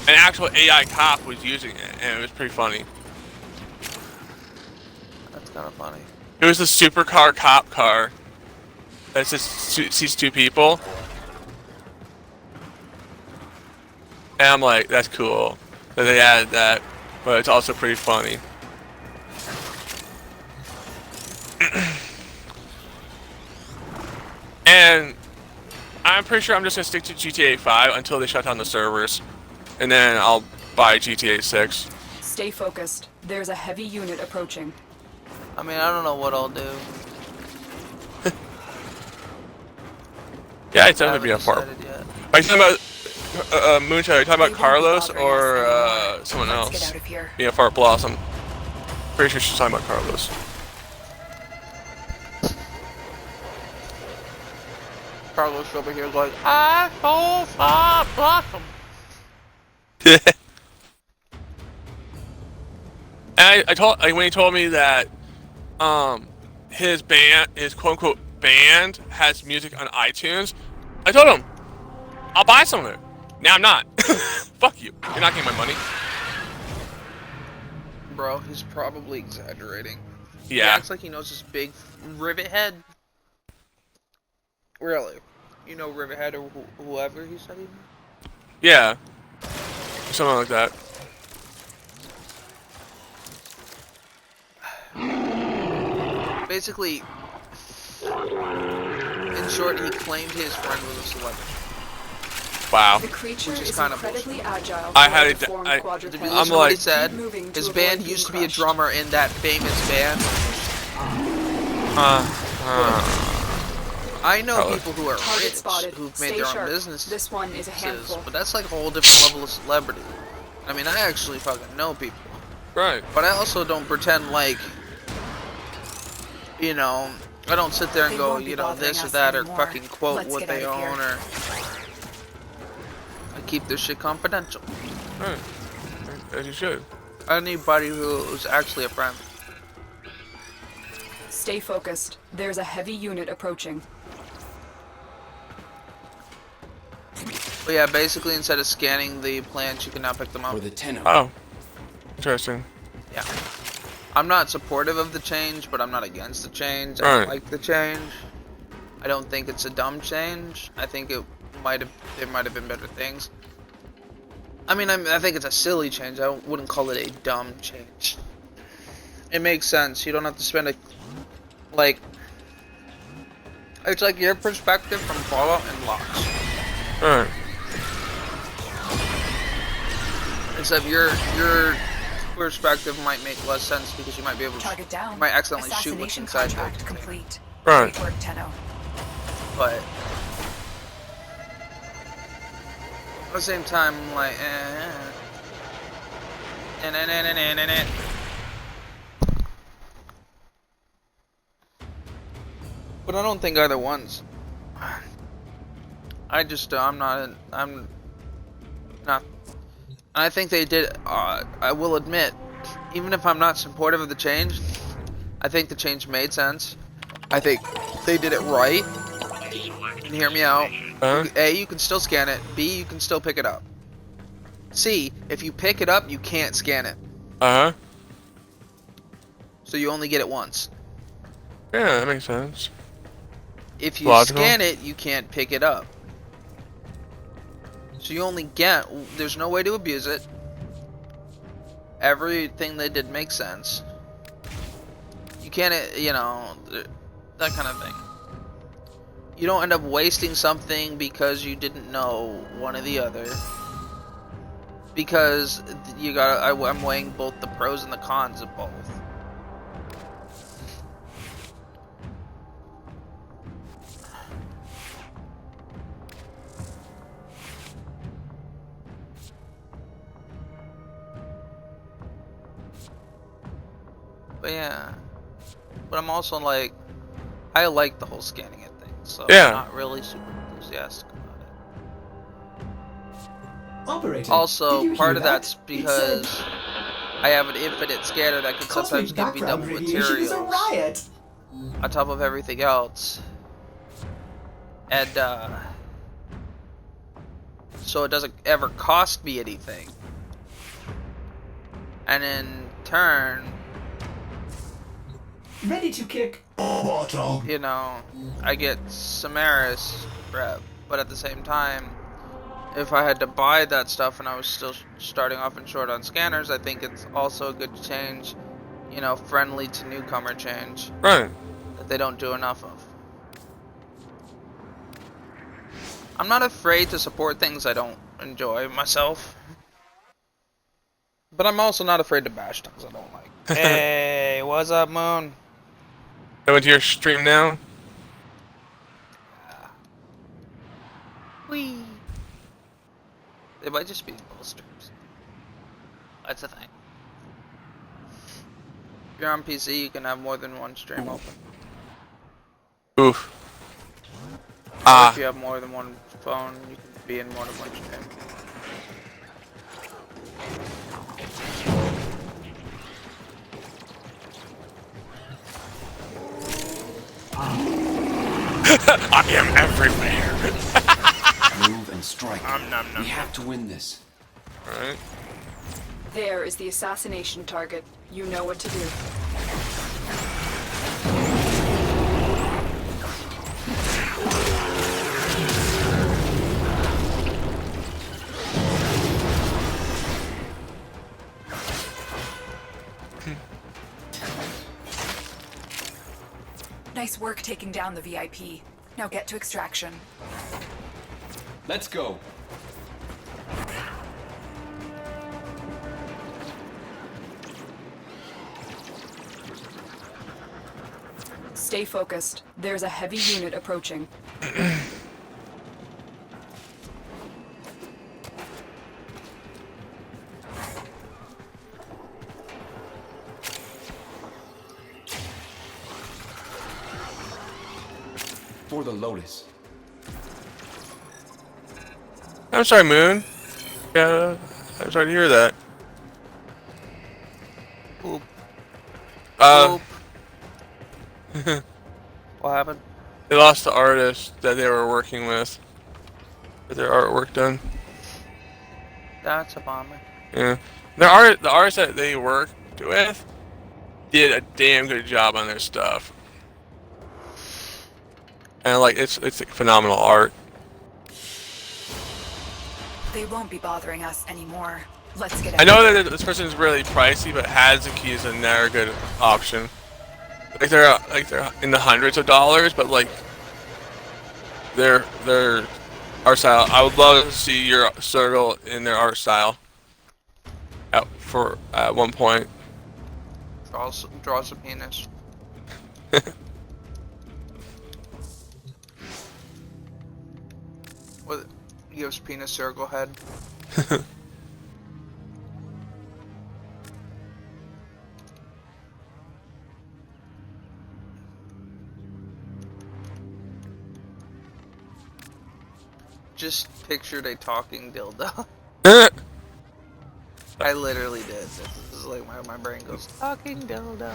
an actual AI cop was using it, and it was pretty funny. That's kind of funny. It was the supercar cop car that just sees two people, and I'm like, that's cool that they added that, but it's also pretty funny. And I'm pretty sure I'm just gonna stick to GTA 5 until they shut down the servers, and then I'll buy GTA 6. Stay focused. There's a heavy unit approaching. I mean, I don't know what I'll do. Yeah, it's going to be a far. Are you talking about Moonshine? Are you talking about Carlos or someone else? Let's get out of here. Yeah, Fart Blossom. Pretty sure she's talking about Carlos. Carlos over here going, I so far blossom. And I told when he told me that his band, his quote unquote band, has music on iTunes, I told him I'll buy some of it. Now I'm not. Fuck you. You're not getting my money. Bro, he's probably exaggerating. Yeah. He acts like he knows his big rivet head. Really? You know Rivet Head or whoever he said he knew? Yeah. Something like that. Basically, in short, he claimed his friend was a celebrity. Wow. The creature Which is is kind of incredibly agile. I had it. To be I'm honest, like, what he said, his band used to be a drummer in that famous band. I know people who are Target rich, spotted. who've made Stay their own sharp. businesses. This one is a handful. But that's like a whole different level of celebrity. I mean, I actually fucking know people. Right. But I also don't pretend like, you know, I don't sit there and They go, won't be you know, this or bothering that, us or anymore. fucking quote Let's what get they out of own, here. or I keep this shit confidential. Right. As you should. Anybody who's actually a friend. Stay focused. There's a heavy unit approaching. But yeah, basically instead of scanning the plants, you can now pick them up. For the tenor. Oh. Interesting. Yeah. I'm not supportive of the change, but I'm not against the change. I Right. like the change. I don't think it's a dumb change. I think there might have been better things. I mean, I think it's a silly change. I wouldn't call it a dumb change. It makes sense. You don't have to spend it's like your perspective from Fallout and Lost. Alright. Except your perspective might make less sense because you might be able to, Target down. you might accidentally shoot what's Assassination inside contract there. complete. Right. Great work, Tenno. But at the same time, I'm like, But I don't think either one's. I'm not. I think they did. I will admit, even if I'm not supportive of the change, I think the change made sense. I think they did it right. And hear me out. A, you can still scan it. B, you can still pick it up. C, if you pick it up, you can't scan it. Uh-huh. So you only get it once. Yeah, that makes sense. If you Logical. scan it, you can't pick it up. So you only get, there's no way to abuse it. Everything they did makes sense. You can't, you know, that kind of thing. You don't end up wasting something because you didn't know one or the other. Because you gotta, I'm weighing both the pros and the cons of both. But yeah. But I'm also like, I like the whole scanning it thing, so Yeah. I'm not really super enthusiastic about it. Operator, Also, did you part hear of that? that's It said, because I have an infinite scanner that can sometimes cosmic give me double background radiation is a materials riot. on top of everything else. And, so it doesn't ever cost me anything. And in turn, Ready to kick. you know, I get Samaris rep, but at the same time, if I had to buy that stuff and I was still starting off and short on scanners, I think it's also a good change, you know, friendly to newcomer change. Right. That they don't do enough of. I'm not afraid to support things I don't enjoy myself. But I'm also not afraid to bash things I don't like. Hey, what's up, Moon? I went to your stream now. Yeah. Whee. They might just be both streams. That's the thing. If you're on PC, you can have more than one stream open. Oof. Or if you have more than one phone, you can be in more than one stream. I am everywhere. Move and strike. We have to win this. Alright. There is the assassination target. You know what to do. Nice work taking down the VIP. Now get to extraction. Let's go. Stay focused. There's a heavy unit approaching. For the Lotus. I'm sorry, Moon. Yeah, I'm sorry to hear that. Oop. Oop. What happened? They lost the artist that they were working with. Get their artwork done. That's a bummer. Yeah. The artist that they worked with did a damn good job on their stuff. And like it's like phenomenal art. They won't be bothering us anymore. Let's get out. I know that this person is really pricey, but Hazuki is another good option. Like they're in the hundreds of dollars, but like their art style. I would love to see your circle in their art style. At one point. Draw some penis. With gives penis circle head. Just pictured a talking dildo. I literally did. This is like my brain goes talking dildo.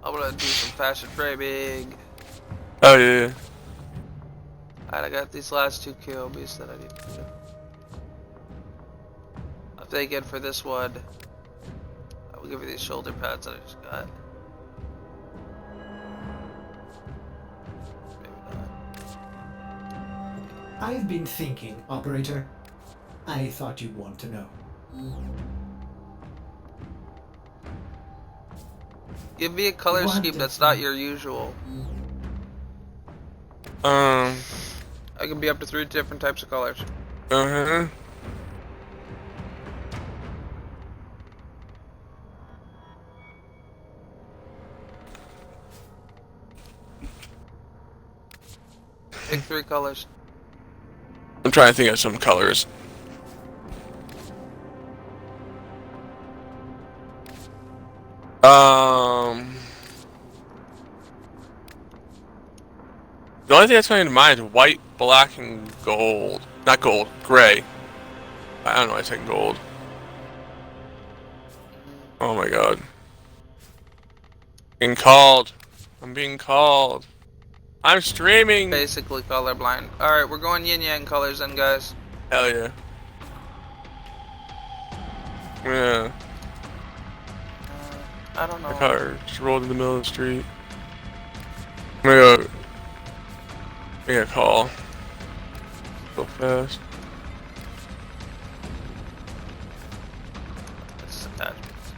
I'm gonna do some fashion framing. Oh yeah. Alright, I got these last two kills that I need to do. I'm thinking for this one, I will give you these shoulder pads that I just got. Maybe not. I've been thinking, Operator. I thought you'd want to know. Give me a color scheme that's not your usual. I can be up to 3 different types of colors. Uh-huh. Pick 3 colors. I'm trying to think of some colors. The only thing that's coming to mind is white, black, and gold. Not gold, gray. I don't know why I said gold. Oh my god. Being called. I'm being called. I'm streaming! Basically colorblind. Alright, we're going yin-yang colors then, guys. Hell yeah. Yeah. I don't know. My car just rolled in the middle of the street. I'm gonna go make a call. Go fast. This attachments.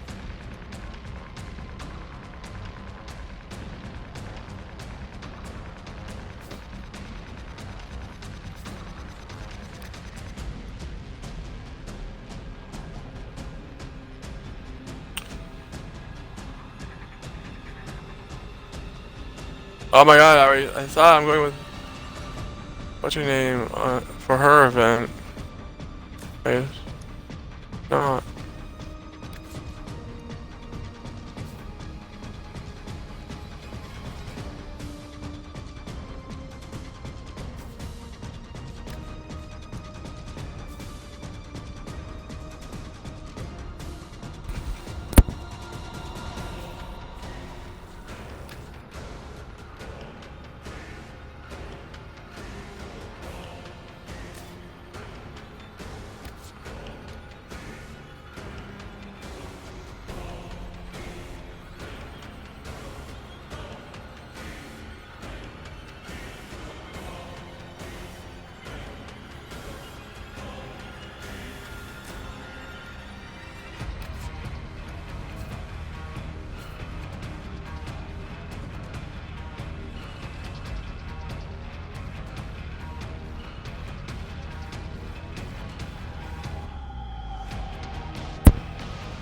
Oh my god, I thought I'm going with... What's your name? For her event. I guess. Not.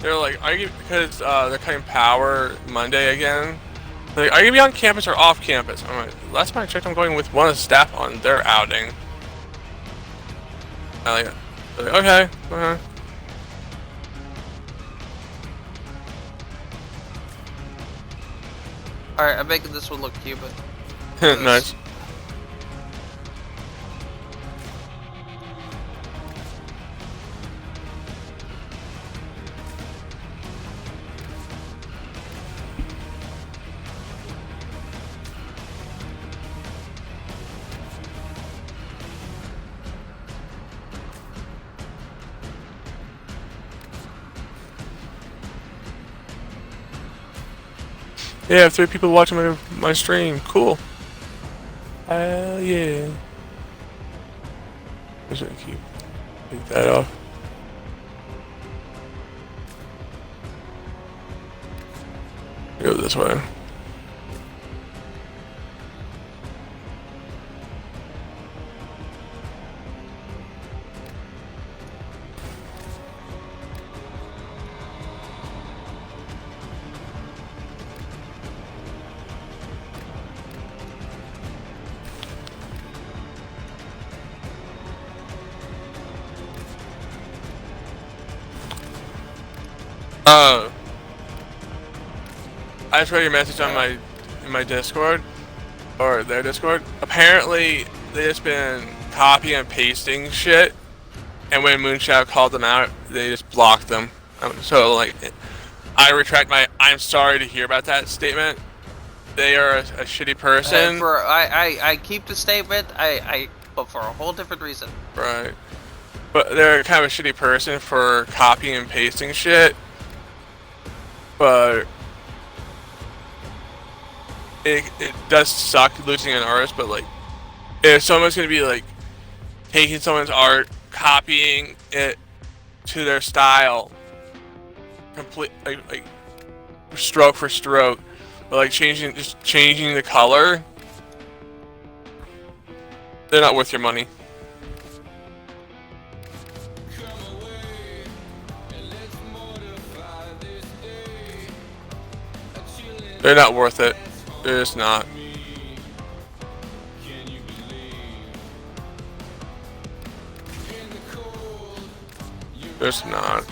They're like, are you, because they're cutting power Monday again. They're like, are you gonna be on campus or off campus? I'm like, last time I checked, I'm going with one of the staff on their outing. They're like, okay. Alright, I'm making this one look Cuban. Nice. Yeah, I have 3 people watching my stream. Cool. Hell yeah. I'm just gonna take that off. Go this way. I just read your message on my Discord, or their Discord. Apparently, they just been copying and pasting shit, and when Moonshadow called them out, they just blocked them. So, like, I retract my "I'm sorry to hear about that" statement. They are a shitty person. I keep the statement, but for a whole different reason. Right. But they're kind of a shitty person for copying and pasting shit. But it does suck losing an artist, but like, if someone's gonna be like taking someone's art, copying it to their style, complete like stroke for stroke, but like changing the color, They're not worth your money. They're not worth it. They're just not. They're just not.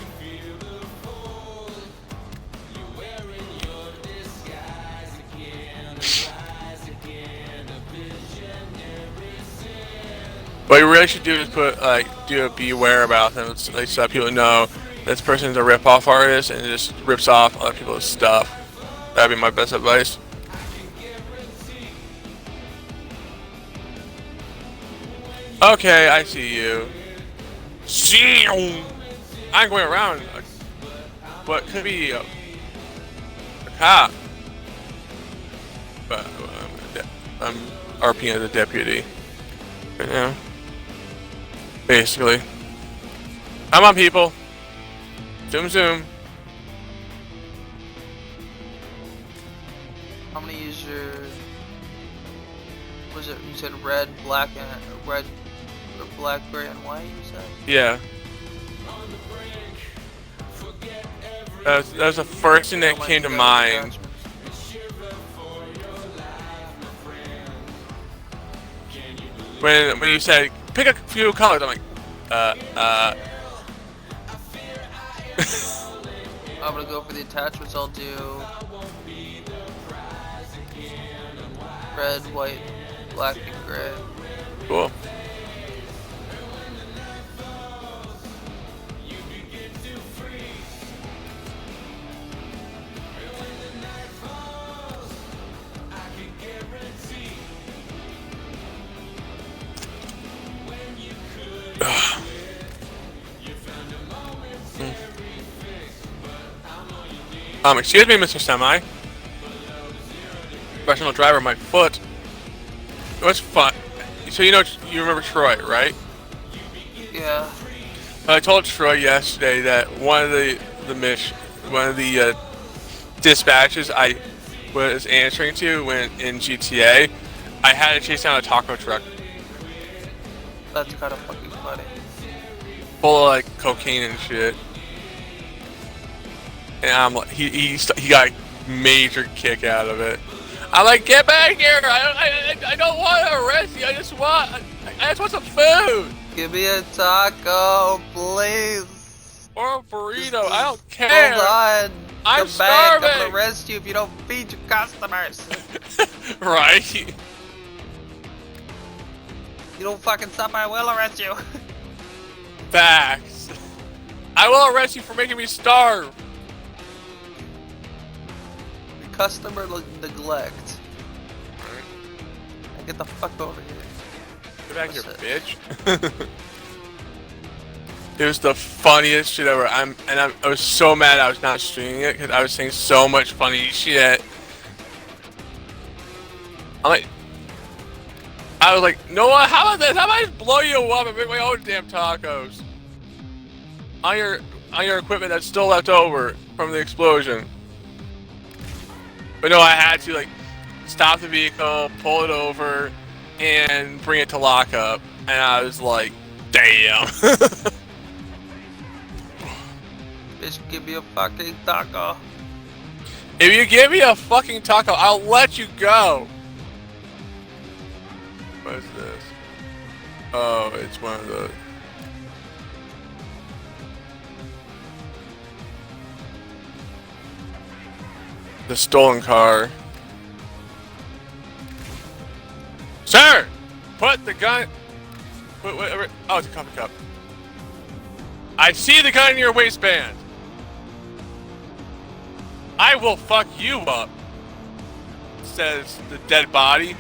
What you really should do is put do a beware about them, so that people know this person's a rip-off artist and just rips off other people's stuff. That'd be my best advice. Okay, I see you. I'm going around what could be a cop, but I'm RPing as a deputy right now. Basically, come on, people. Zoom, zoom. How many use your? Was it? You said red, black, and red, or black, gray, and white. You said? Yeah. That was the first thing that came to mind. When you said pick a few colors, I'm like, I'm gonna go for the attachments. I'll do red, white, black, and gray. Cool. Excuse me, Mr. Semi. Professional driver, my foot. What's fun? So you remember Troy, right? Yeah. I told Troy yesterday that one of the dispatches I was answering to when in GTA, I had to chase down a taco truck. That's kind of fucking funny. Full of like cocaine and shit. And I'm like, he got a major kick out of it. I'm like, get back here! I don't want to arrest you. I just want some food. Give me a taco, please. Or a burrito. I don't care. Hold on. I'm starving. I'm starving. gonna arrest you if you don't feed your customers. Right. You don't fucking stop, I will arrest you. Facts. I will arrest you for making me starve. Customer neglect. Get the fuck over here. Get back here, bitch. It was the funniest shit ever. I was so mad I was not streaming it because I was saying so much funny shit. I was like, Noah, how about this? How about I just blow you up and make my own damn tacos on your equipment that's still left over from the explosion? But no, I had to like stop the vehicle, pull it over, and bring it to lockup. And I was like, damn. Bitch, give me a fucking taco. If you give me a fucking taco, I'll let you go. What is this? Oh, it's one of the... The stolen car. Sir! Put the gun... Wait, oh, it's a coffee cup. I see the gun in your waistband. I will fuck you up, says the dead body.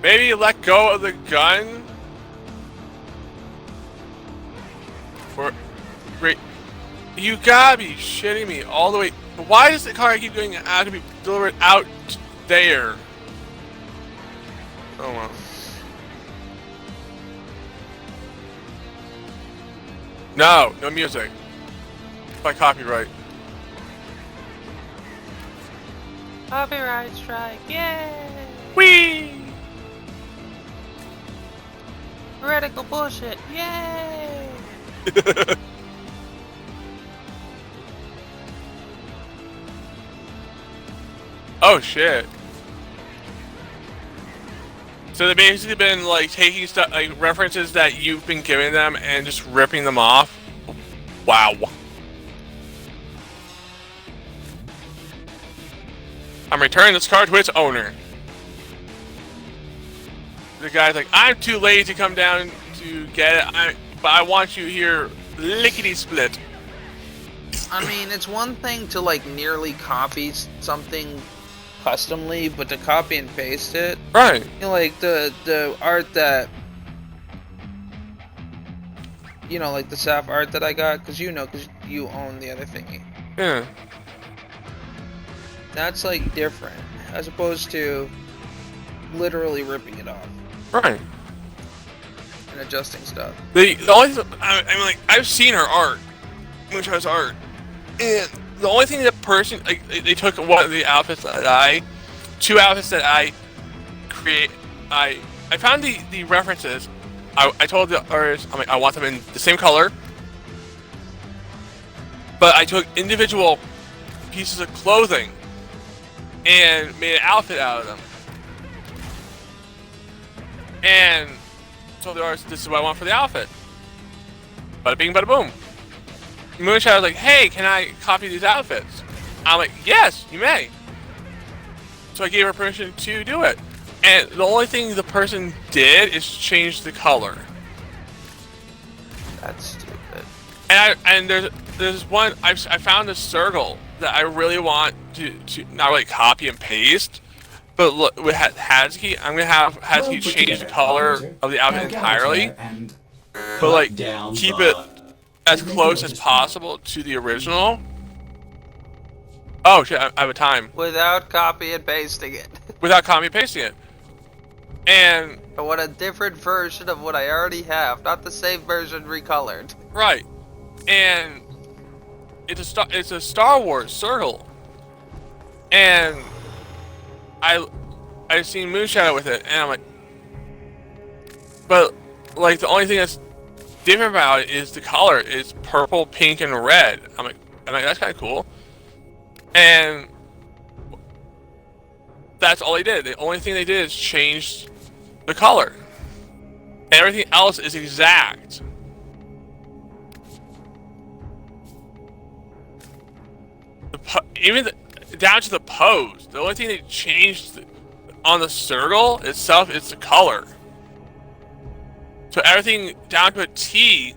Maybe let go of the gun? Or... Wait... You gotta be shitting me all the way. Why does the car keep going out to be delivered out there? Oh well. No music. By copyright. Copyright strike, yay! Whee! theoretical bullshit. Yay! Oh shit. So they've basically been like taking stuff, like references that you've been giving them and just ripping them off. Wow. I'm returning this car to its owner. The guy's like, I'm too lazy to come down to get it, but I want you here lickety split. I mean, it's one thing to like nearly copy something customly, but to copy and paste it, right? You know, like the art that, you know, like the Saf art that I got, because you own the other thingy. Yeah. That's like different, as opposed to literally ripping it off. Right. And adjusting stuff. The only I mean, like, I've seen her art, Mucho's art, and the only thing that person, like, they took one of the outfits that two outfits that I create. I found the references. I told the artist, I'm like, I want them in the same color, but I took individual pieces of clothing and made an outfit out of them. And told the artist, this is what I want for the outfit. Bada bing, bada boom. Moonshine was like, hey, can I copy these outfits? I'm like, yes, you may. So I gave her permission to do it. And the only thing the person did is change the color. That's stupid. And there's one, I found a circle that I really want to not really copy and paste. But look, with Hazuki, I'm gonna have Hazuki change the color of the outfit entirely, but like keep it as close as possible to the original. Oh shit! I have a time. Without copy and pasting it. Without copy and pasting it, and I want a different version of what I already have, not the same version recolored. Right, and it's a Star Wars circle, and I've seen Moonshadow with it, and I'm like, but like the only thing that's different about it is the color. It's purple, pink, and red. I'm like that's kind of cool, and that's all they did. The only thing they did is change the color. Everything else is exact. Down to the pose. The only thing they changed on the circle itself is the color. So everything down to a T,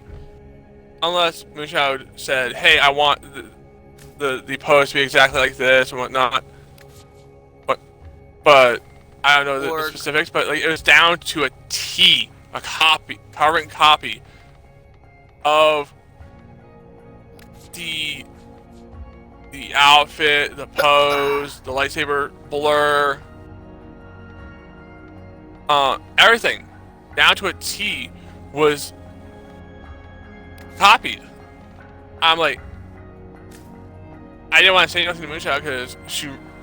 unless Moonshine said, hey, I want the pose to be exactly like this and whatnot. But I don't know the specifics, but like it was down to a T, a carbon copy of the outfit, the pose, the lightsaber blur, everything down to a T was copied. I'm like, I didn't want to say nothing to Moonshine because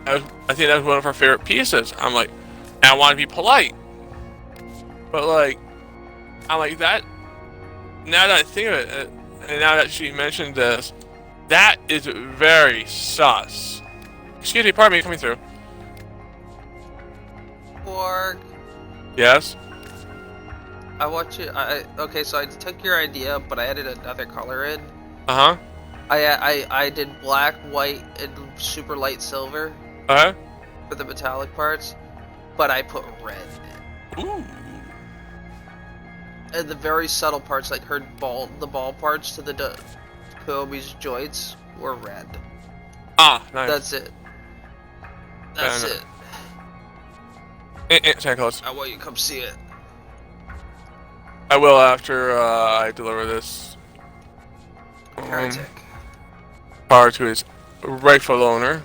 I think that was one of her favorite pieces. I'm like, and I want to be polite, but like, I'm like that. Now that I think of it, and now that she mentioned this, that is very sus. Excuse me, pardon me, coming through. Pork. Yes. I want you. Okay, so I took your idea, but I added another color in. Uh huh. I did black, white, and super light silver. Uh huh. For the metallic parts, but I put red in it. Ooh. And the very subtle parts, like the ball parts to the Kobe's joints, were red. Ah, nice. That's it. That's it. Santa Claus. I want you to come see it. I will after I deliver this car to its rightful owner.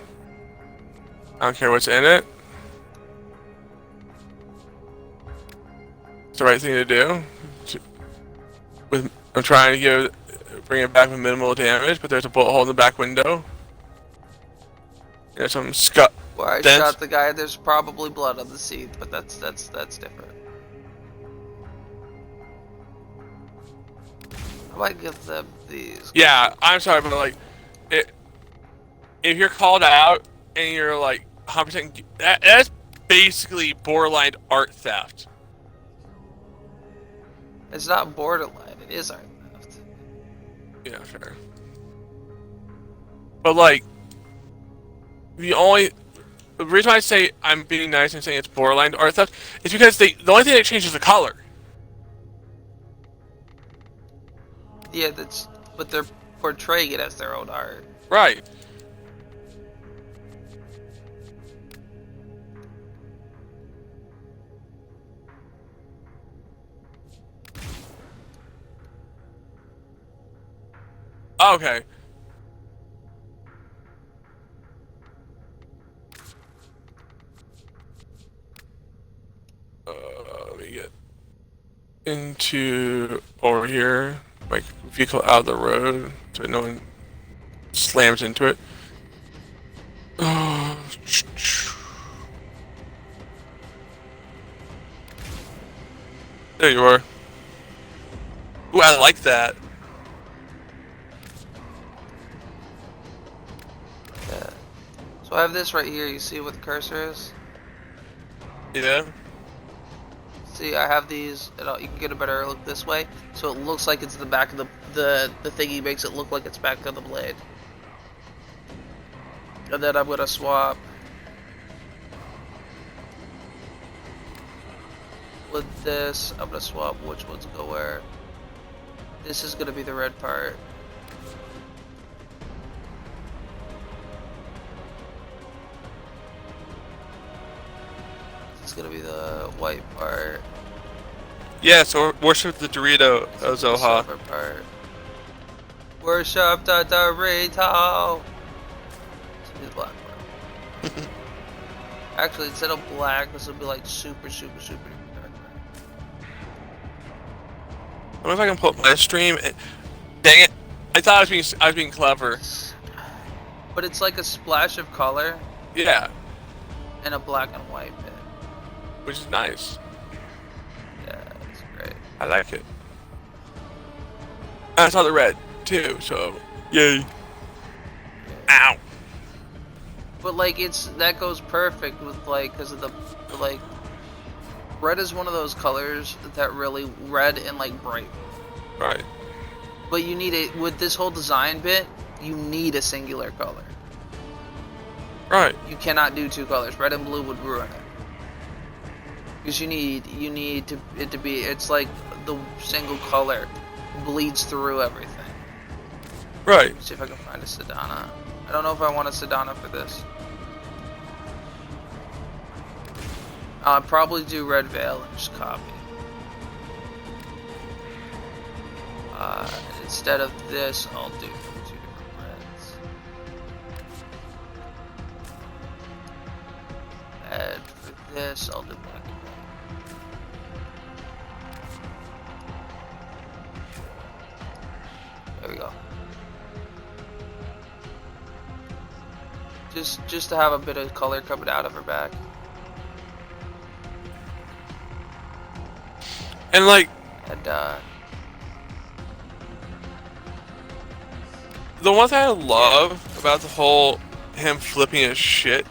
I don't care what's in it. It's the right thing to do. I'm trying to bring it back with minimal damage, but there's a bullet hole in the back window. There's some scut. Where I shot the guy, there's probably blood on the seat, but that's different. How do I give them these? Yeah, I'm sorry, but like, if you're called out and you're like 100%, that's basically borderline art theft. It's not borderline. It is art theft. Yeah, sure. But like, the reason why I say I'm being nice and saying it's borderline art theft is because the only thing that changes is the color. Yeah, but they're portraying it as their own art. Right. Okay. Let me get into over here, like vehicle out of the road so no one slams into it. There you are. Ooh, I like that. Yeah. So I have this right here. You see what the cursor is? Yeah. See, I have these. You can get a better look this way, so it looks like it's the back of the thingy makes it look like it's back of the blade. And then I'm gonna swap with this. I'm gonna swap which ones go where. This is gonna be the red part. This is gonna be the white part. Yeah, so worship the Dorito, Zoha. Silver part. Worship the Dorito. It's the black part. Actually, instead of black, this will be like super, super, super dark. I wonder if I can pull up my stream. Dang it! I thought I was being clever. But it's like a splash of color. Yeah. And a black and white bit. Which is nice. Yeah, it's great. I like it. I saw the red too, so yay. Ow. But like that goes perfect with like because of the like red is one of those colors that really red and like bright. Right. But you need it with this whole design bit. You need a singular color. Right. You cannot do two colors. Red and blue would ruin it. Because you need it to be. It's like the single color bleeds through everything. Right. Let's see if I can find a Sedana. I don't know if I want a Sedana for this. I'll probably do Red Veil and just copy. Instead of this, I'll do 2 different reds. And for this, I'll do black and white. There we go. Just to have a bit of color coming out of her back. And like, and the one thing I love about the whole him flipping his shit.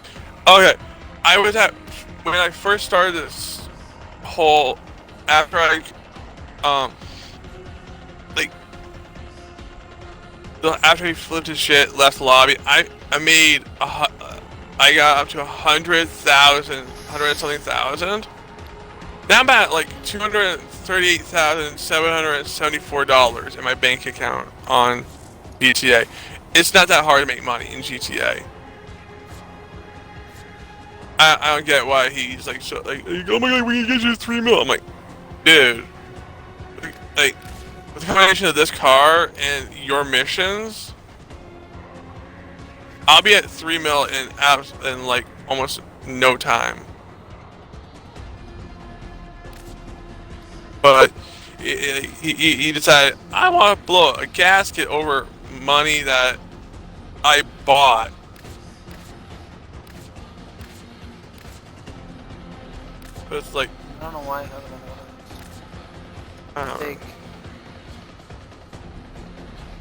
Okay, I was at when I first started this whole after I like after he flipped his shit, left the lobby. I got up to 100,000, 100 something thousand. Now I'm at like $238,774 in my bank account on GTA. It's not that hard to make money in GTA. I don't get why he's like so like, oh my god, we can get you 3 mil. I'm like, dude, like with the combination of this car and your missions, I'll be at 3 mil in like almost no time. But he decided, I want to blow a gasket over money that I bought. But it's like, I don't know why I haven't I don't know.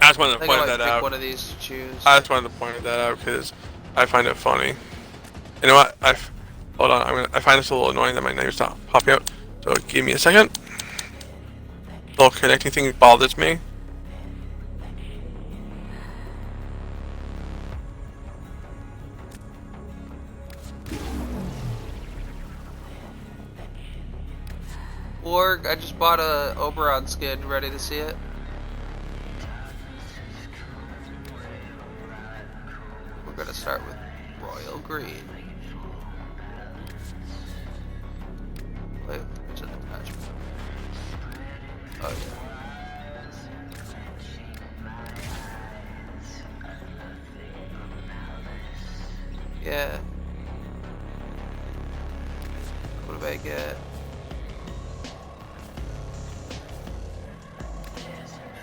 I just wanted I to think I point might that pick out. one of these to choose. I just wanted to point that out because I find it funny. You know what? Hold on. I find this a little annoying that my name's not popping out. So give me a second. The little connecting thing bothers me. Org, I just bought a Oberon skin. Ready to see it? We're gonna start with Royal Green. Wait, there's an attachment. Oh yeah. Yeah. What do I get?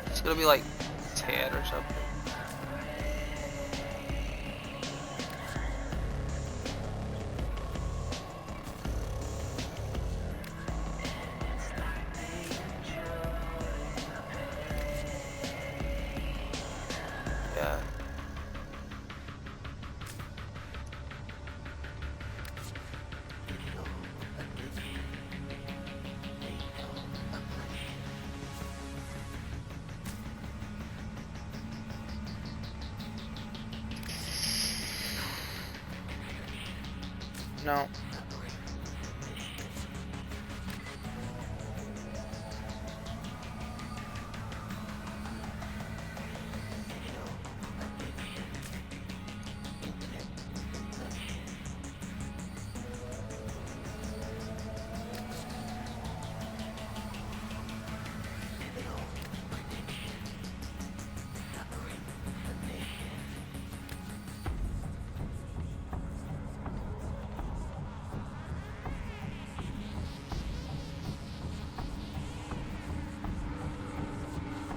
It's gonna be like tan or something. Yeah. No.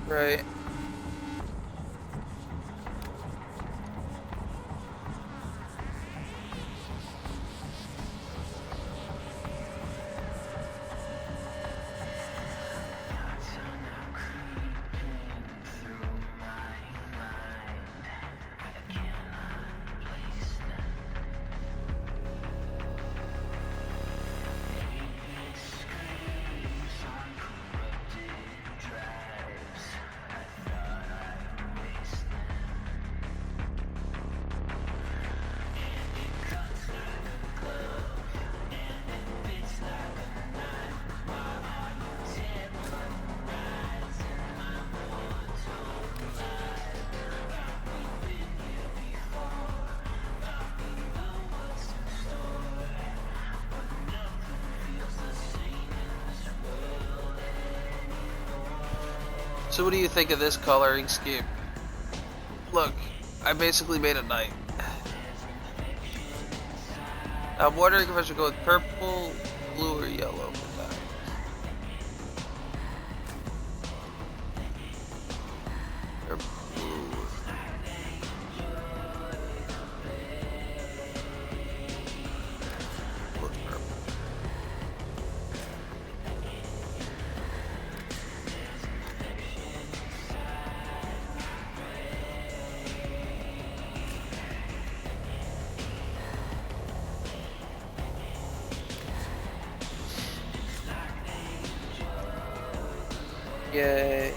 Right. So what do you think of this coloring scheme? Look, I basically made a knight. I'm wondering if I should go with purple, blue, or yellow for that. Or blue. Or purple. Yay.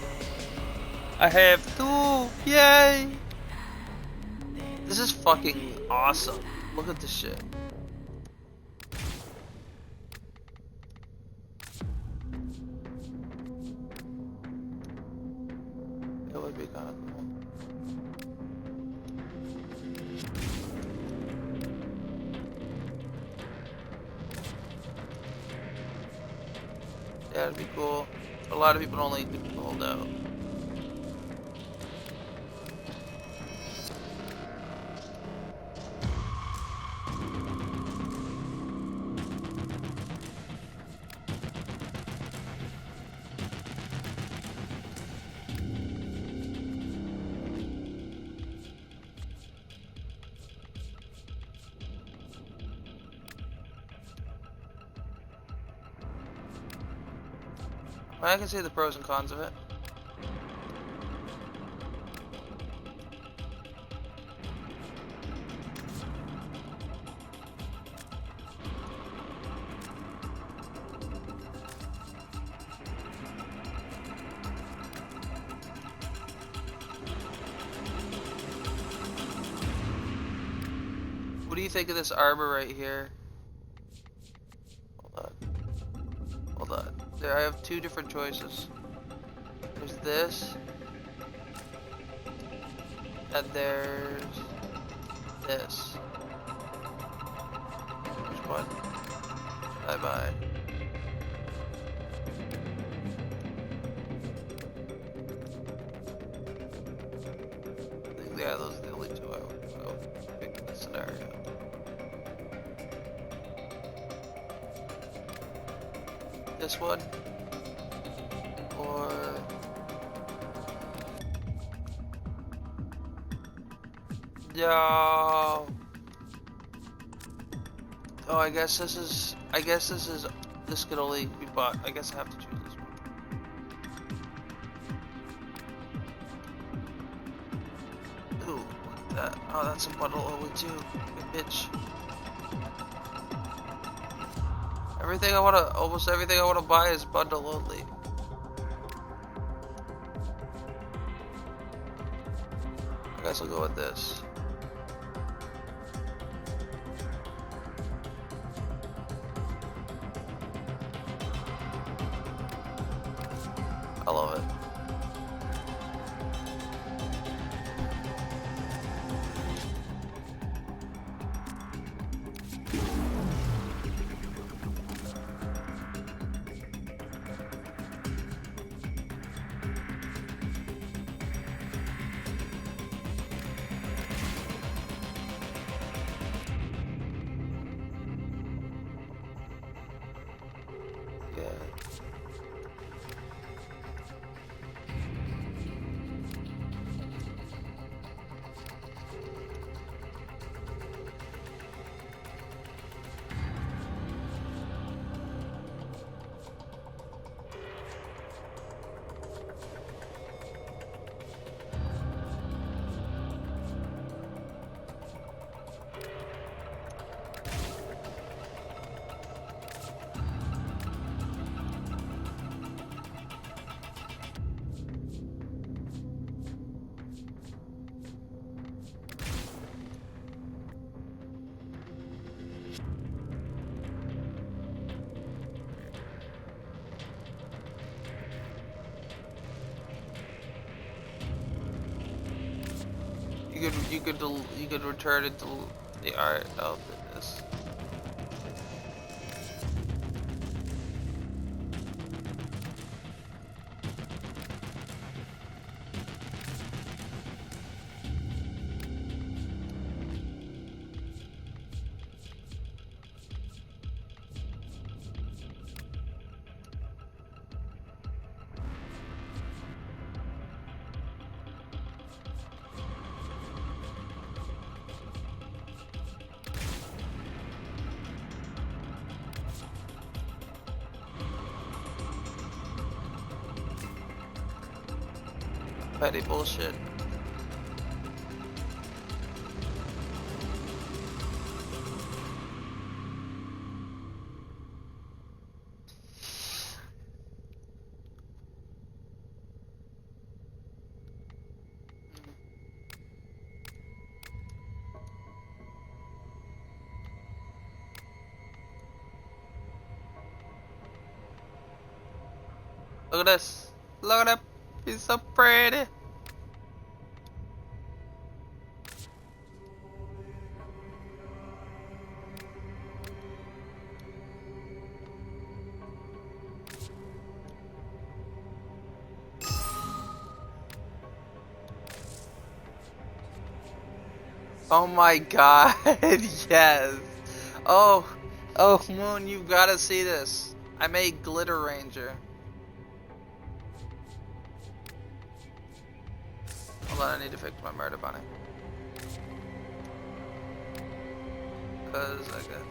I have two! Yay! This is fucking awesome. Look at this shit. It would be kind of cool. Yeah, it'd be cool. A lot of people don't like to hold out. I can see the pros and cons of it. you think of this arbor right here? Hold on. Hold on. There, I have two different choices. There's this. And there's this. Which one? Bye bye. Yeah, those are the only two I would pick in this scenario. This one, or no. Oh, I guess this is. This could only be bought. I guess I have to choose this one. Ooh, look at that. Oh, that's a bundle only too. Good bitch. Almost everything I wanna buy is bundle only. I guess I'll go with this. I love it. You could return it to the art of this. Petty bullshit. Look at this. Look at that. He's so pretty. Oh my god, yes. Oh, Moon, you've got to see this. I made Glitter Ranger. Hold on, I need to fix my murder bunny. Cause I got...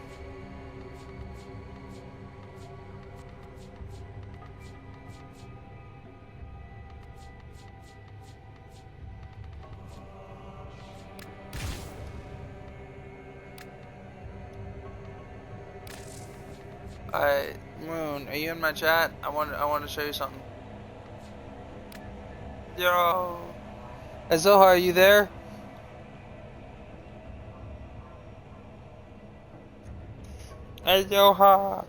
Alright, Moon, are you in my chat? I want to show you something. Yo. Hey, Zohar, are you there? Azoha.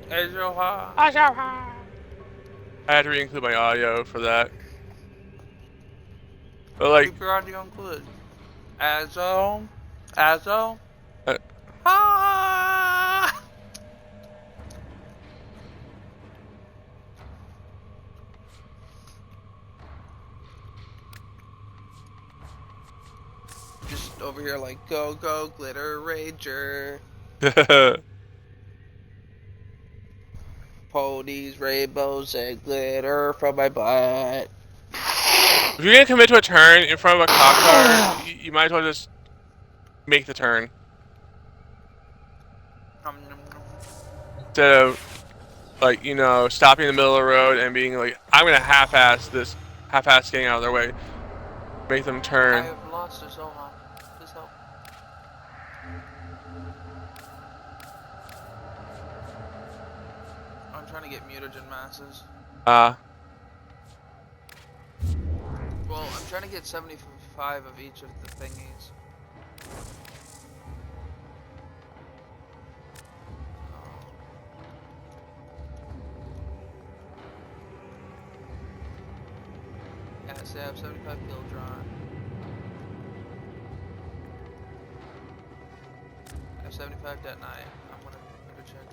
Azoha. Azoha. I had to re-include my audio for that. But like, keep your audio included. Azo. Azo. Ah! Just over here like, go, go, glitter ranger. Pull these rainbows and glitter from my butt. If you're gonna commit to a turn in front of a cop car, you might as well just make the turn. Instead of, like, you know, stopping in the middle of the road and being like, I'm gonna half-ass this, half-ass getting out of their way. Make them turn. I have lost her so long. Please help. I'm trying to get mutagen masses. Well, I'm trying to get 75 of each of the thingies. Yeah, so I have 75 kill drawn. I have 75 detonite. I'm gonna check.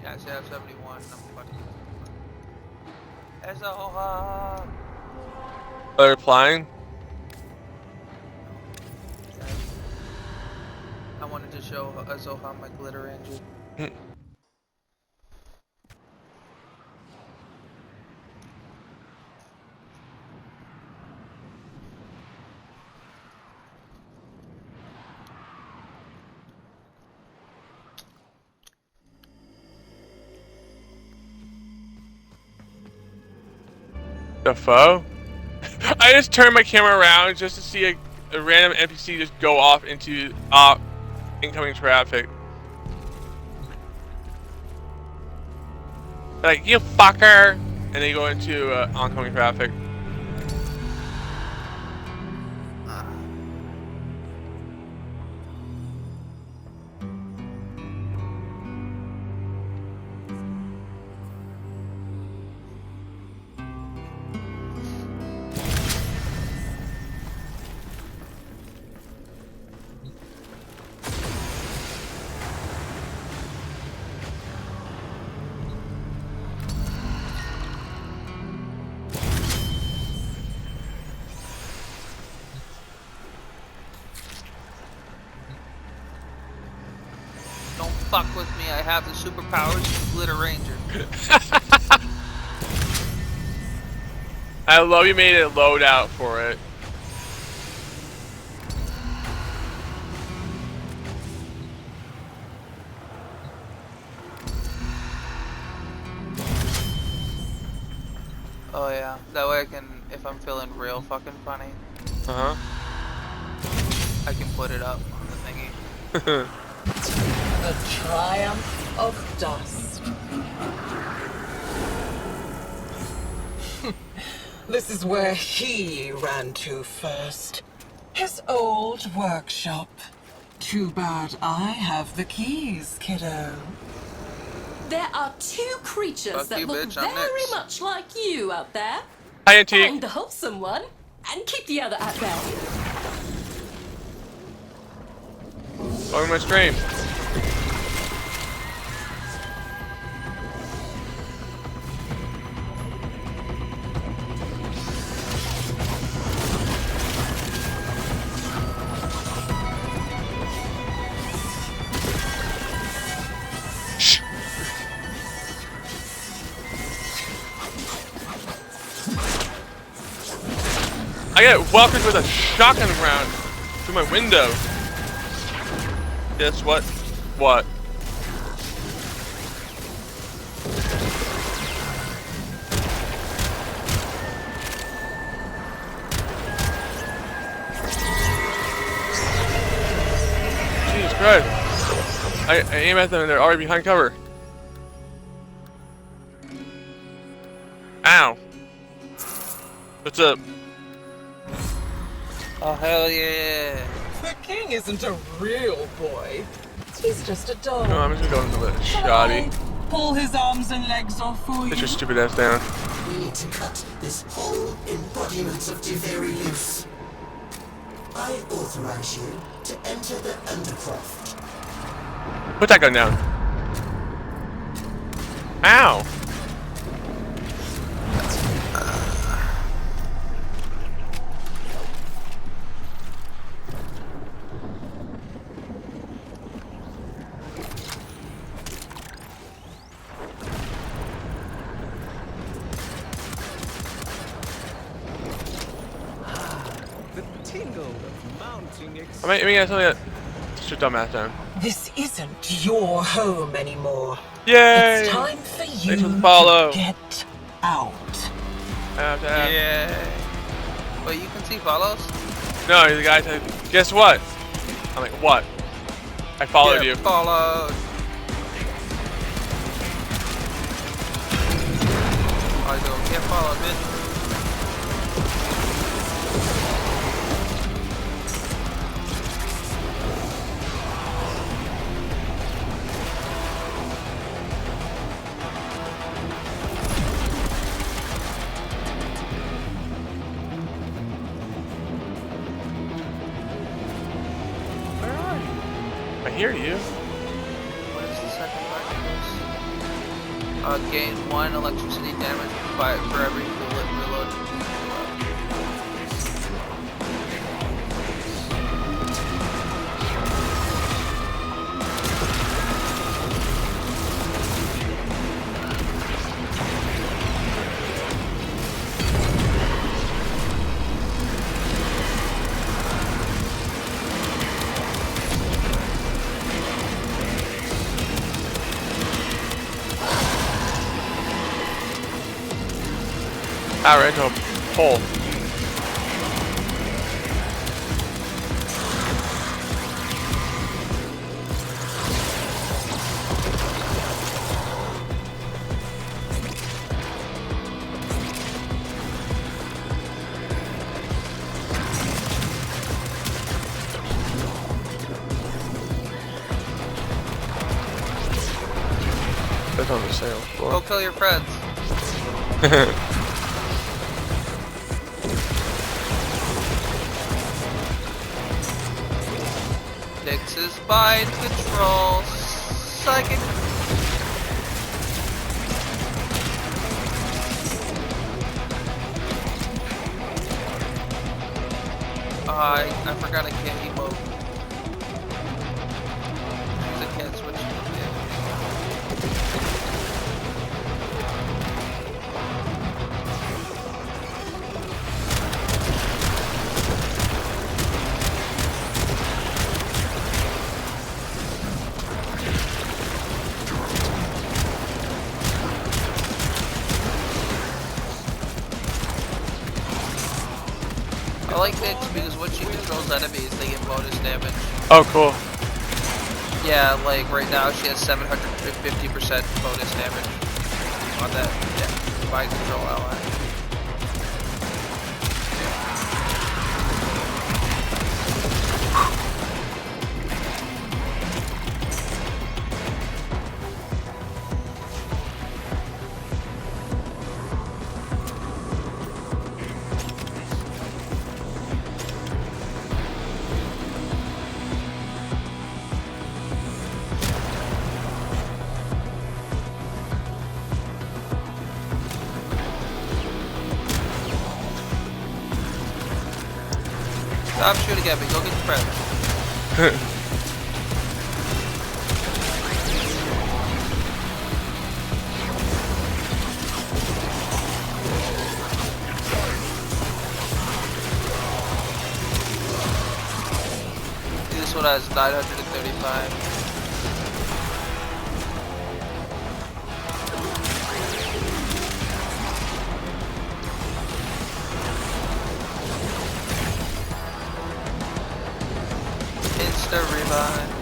Yeah, so I have 71. I'm about to get Azoha. Are they replying? I wanted to show Azoha my glitter engine. The foe? I just turned my camera around just to see a random NPC just go off into incoming traffic. Like, you fucker! And they go into oncoming traffic. Fuck with me, I have the superpowers of Glitter Ranger. I love you made it load out for it. Oh yeah, that way I can, if I'm feeling real fucking funny, I can put it up on the thingy. The triumph of dust. This is where he ran to first. His old workshop. Too bad I have the keys, kiddo. There are two creatures that look very much like you out there. Hi, Auntie. Find the wholesome one and keep the other at bay. Welcome to my stream. I get welcomed with a shotgun round through my window. Guess what? What? Jesus Christ. I aim at them and they're already behind cover. Ow. What's up? Oh, hell yeah. The king isn't a real boy. He's just a dog. No, I'm just gonna go into the shoddy. Pull his arms and legs off for you. Get your stupid ass down. We need to cut this whole embodiment of Deveri loose. I authorize you to enter the Undercroft. Put that gun down. Ow. I mean, yeah, something that. Sit your dumb ass down. This isn't your home anymore. Yay! It's time for you to follow. to get out. Yeah. Wait, you can see follows? No, the guy said, guess what? I'm like, what? I followed you. Followed. I go, get followed, bitch. I hear you. What is the second part of this? Gain 1 electricity damage for every reload. I ran into a hole. That's on the sale floor. Go kill your friends. Nix's mind control. Psychic. I forgot I can't emote. Because I can't switch to I like Nix because when she controls enemies, they get bonus damage. Oh, cool. Yeah, like right now she has 750% bonus damage on that mind control ally. Stop shooting at me, go get your friends. This one has 935. Insta revive.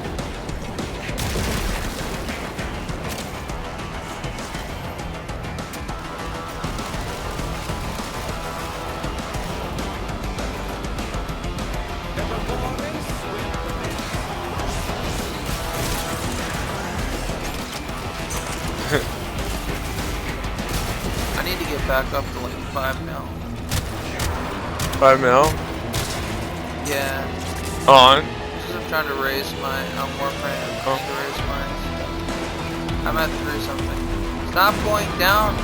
it back up to like 5 mil. 5 mil? Yeah. On? Because I'm trying to raise my, I'm Warframe, I need to raise mine. I'm at 3 something. Stop going down!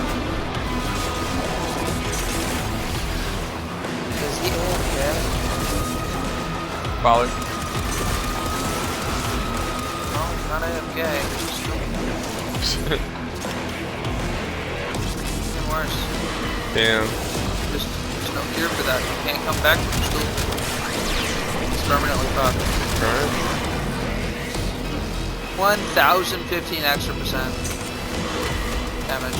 Is he okay? Probably. No, he's not AFK. Even worse. Damn. There's no cure for that. You can't come back from sleep. It's permanently fucked. Alright. 1,015 extra percent damage.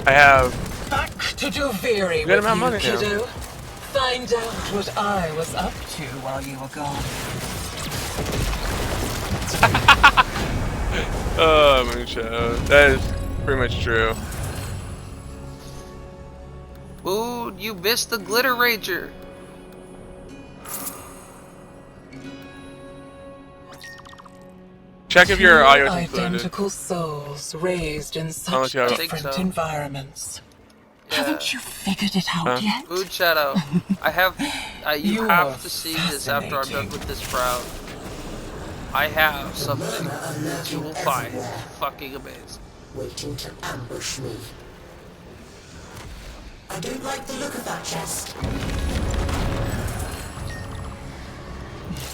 I have back to Duviri good with amount of you, money kiddo. now. Find out what I was up to while you were gone. Oh, Moonshot. That is pretty much true. Ooh, you missed the Glitter Ranger. Check if your audio is included. Identical souls raised in such Unless you have different environments. Haven't you figured it out yet? Mood Shadow, I have. You have to see this after I'm done with this crowd. I have something that you will find fucking amazing. Waiting to ambush me. I don't like the look of that chest.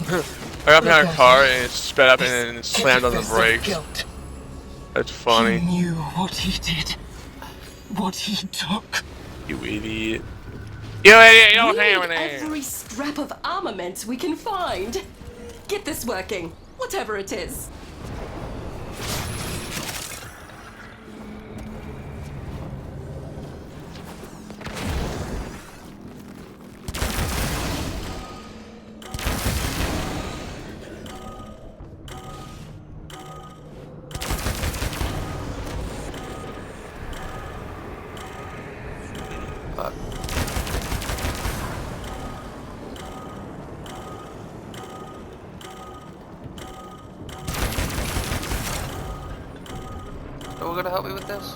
I got behind a car and it sped up and then slammed on the brakes. That's funny. He knew what he did. What he took. You idiot. You idiot, you don't have We need any. every scrap of armament we can find. Get this working, whatever it is. Are we gonna help me with this?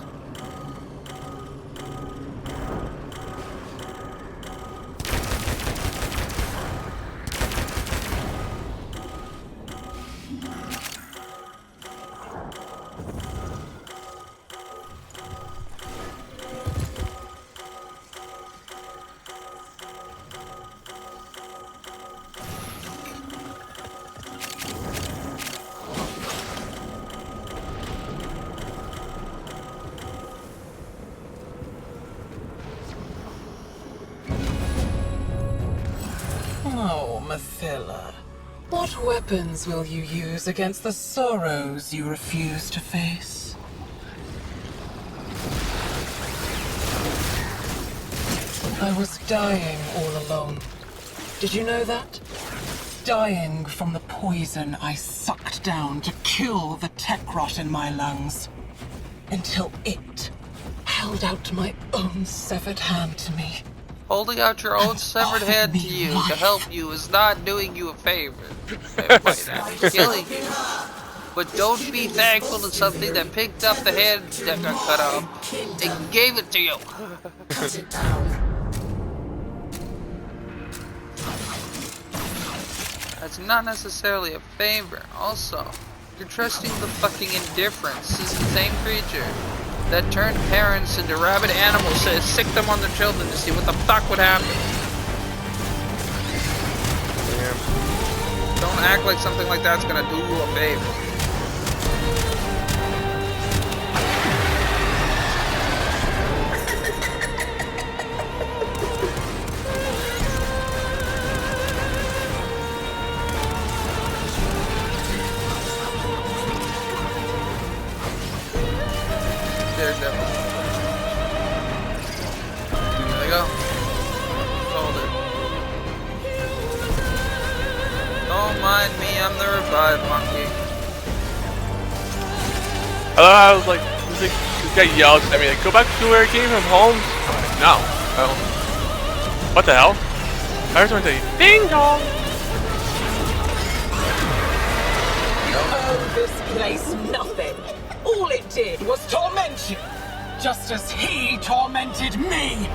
Oh, Mathila. What weapons will you use against the sorrows you refuse to face? I was dying all alone. Did you know that? Dying from the poison I sucked down to kill the tech rot in my lungs. Until it held out my own severed hand to me. Holding out your own severed hand to you to help you is not doing you a favor. It might actually killing you. But don't be thankful to something that picked up the hand that got cut off and gave it to you. Cut it down. That's not necessarily a favor. Also, you're trusting the fucking indifference. This is the same creature that turned parents into rabid animals to sick them on their children to see what the fuck would happen. Damn. Don't act like something like that's gonna do you a favor. Daredevil. go. Hold it. Don't mind me, I'm the revive monkey. I love how like this guy yells at me like, "Go back to where I came from, Holmes." I'm like, no. Oh. What the hell? I heard someone say, "Ding dong." You owe this place nothing. All it did was torment you, just as he tormented me.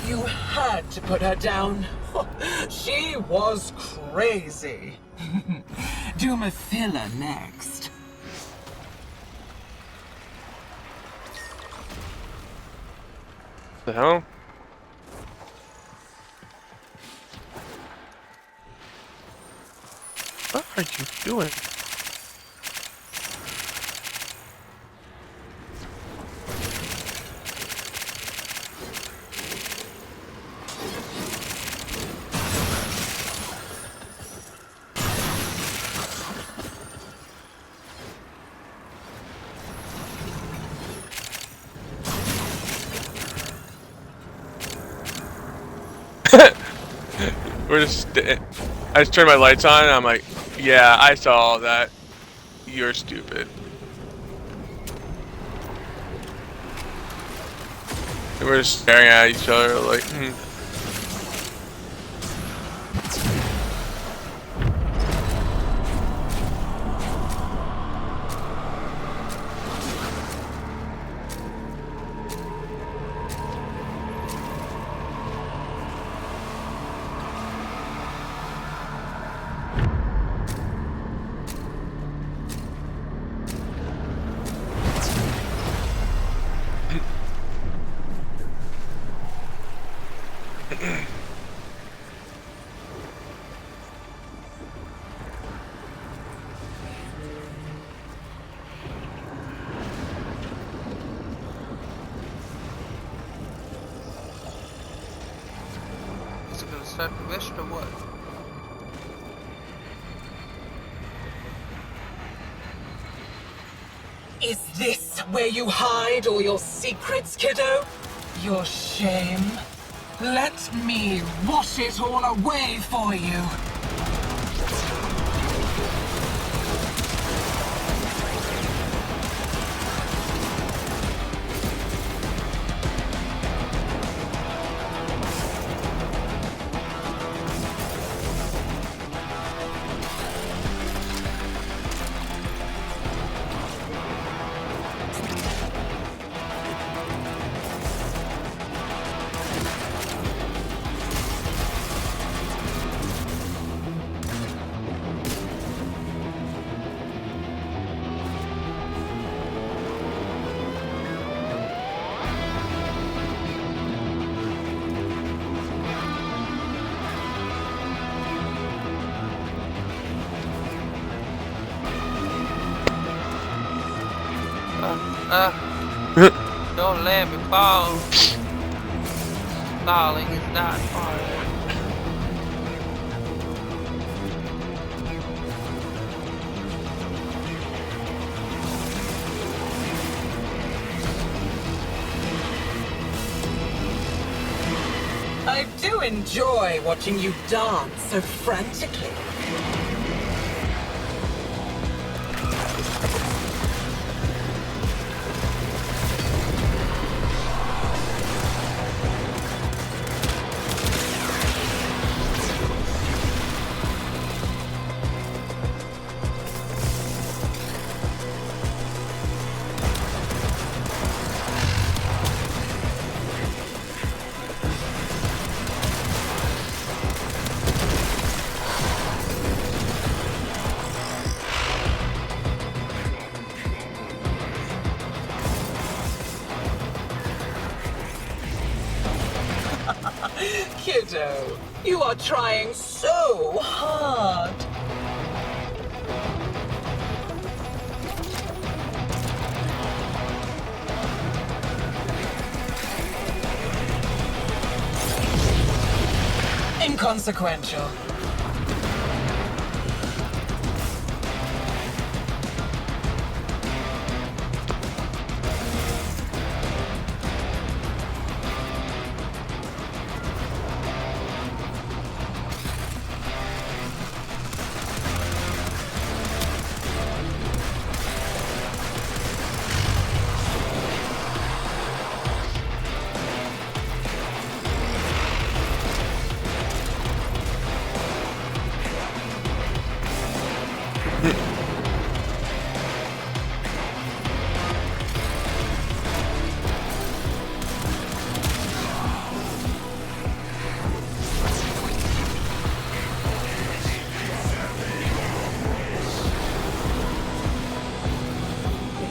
You had to put her down. She was crazy. Do Mathila next. The hell? What are you doing? We're just. I just turned my lights on and I'm like, yeah, I saw that. You're stupid. And we're just staring at each other like, Is it gonna start the mission or what? Is this where you hide all your secrets, kiddo? Your shame? Let me wash it all away for you. Don't let me fall. Falling is not far. I do enjoy watching you dance so frantically. Kiddo, you are trying so hard. Inconsequential.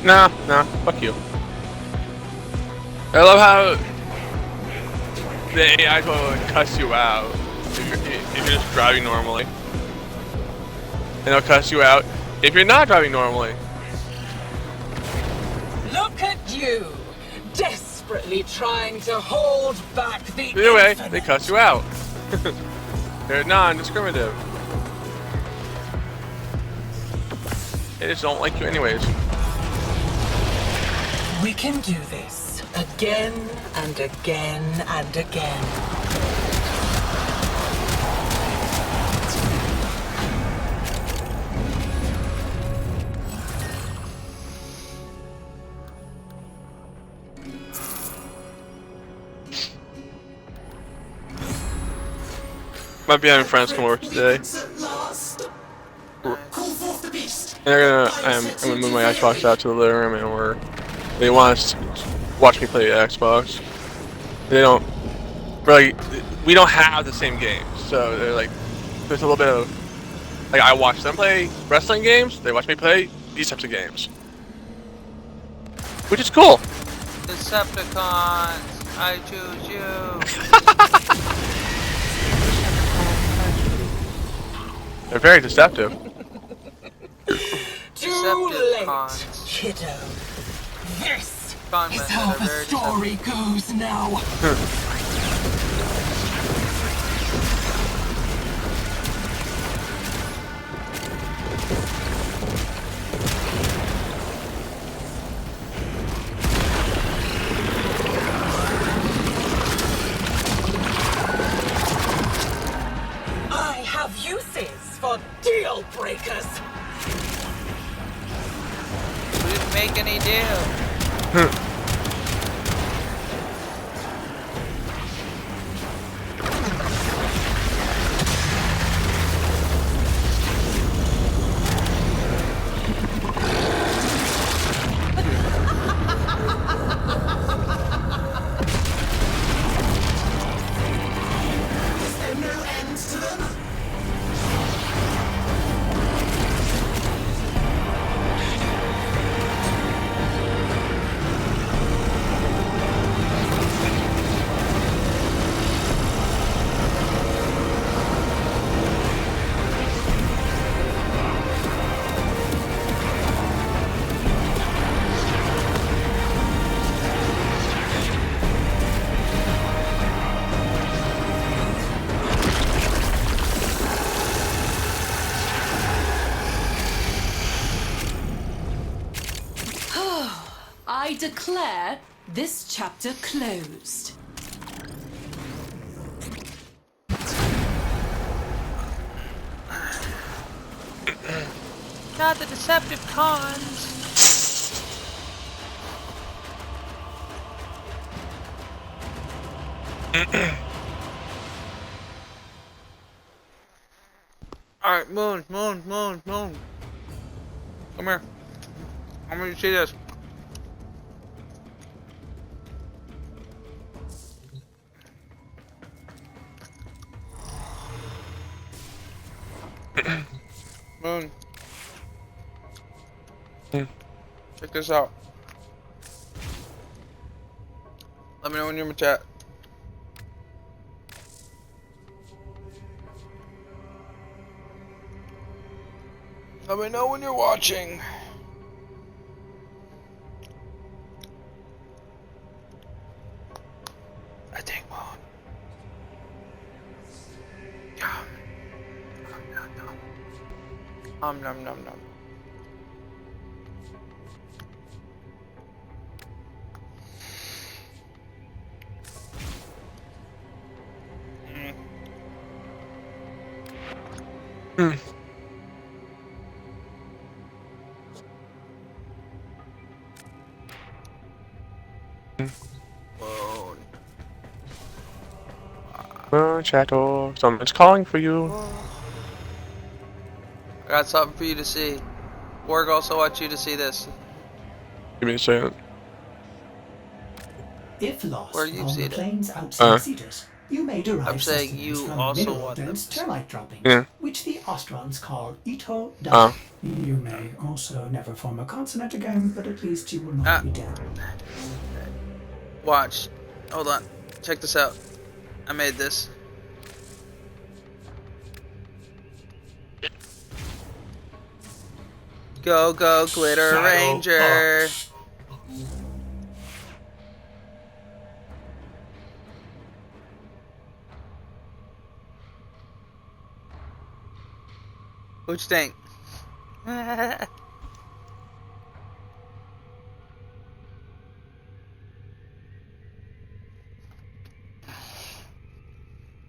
Nah, fuck you. I love how the AI will cuss you out if you're just driving normally. And it'll cuss you out if you're not driving normally. Look at you, desperately trying to hold back the Either way, infinite. they cuss you out. They're non-discriminative. They just don't like you anyways. We can do this again and again and again. Might be having friends come over today. And they're gonna, I'm gonna move my Xbox out to the living room, and they want us to watch me play Xbox. They don't really, we don't have the same games, so they're like, there's a little bit of, like, I watch them play wrestling games, they watch me play these types of games. Which is cool. Decepticons, I choose you. They're very deceptive. Too late, kiddo. This is how the story goes now. I have uses for deal breakers. We didn't make any deal. Is there no end to them? I declare this chapter closed. Not the Decepticons. Alright, Moon. Come here. I want you to see this. Moon. Check this out. Let me know when you're in my chat. Let me know when you're watching. I think well. Nom nom nom. Whoa. Chato, someone's calling for you. I got something for you to see. Borg also wants you to see this. Give me a second. If lost Where do you on see the it? plains outside Cedars, you may derive I'm saying sustenance you from also mineral want them dense to termite droppings, Yeah. which the Ostrons call Ito dust. You may also never form a consonant again, but at least you will not be dead. Watch. Hold on. Check this out. I made this. Go, go, Glitter Saddle Ranger. up. What you think?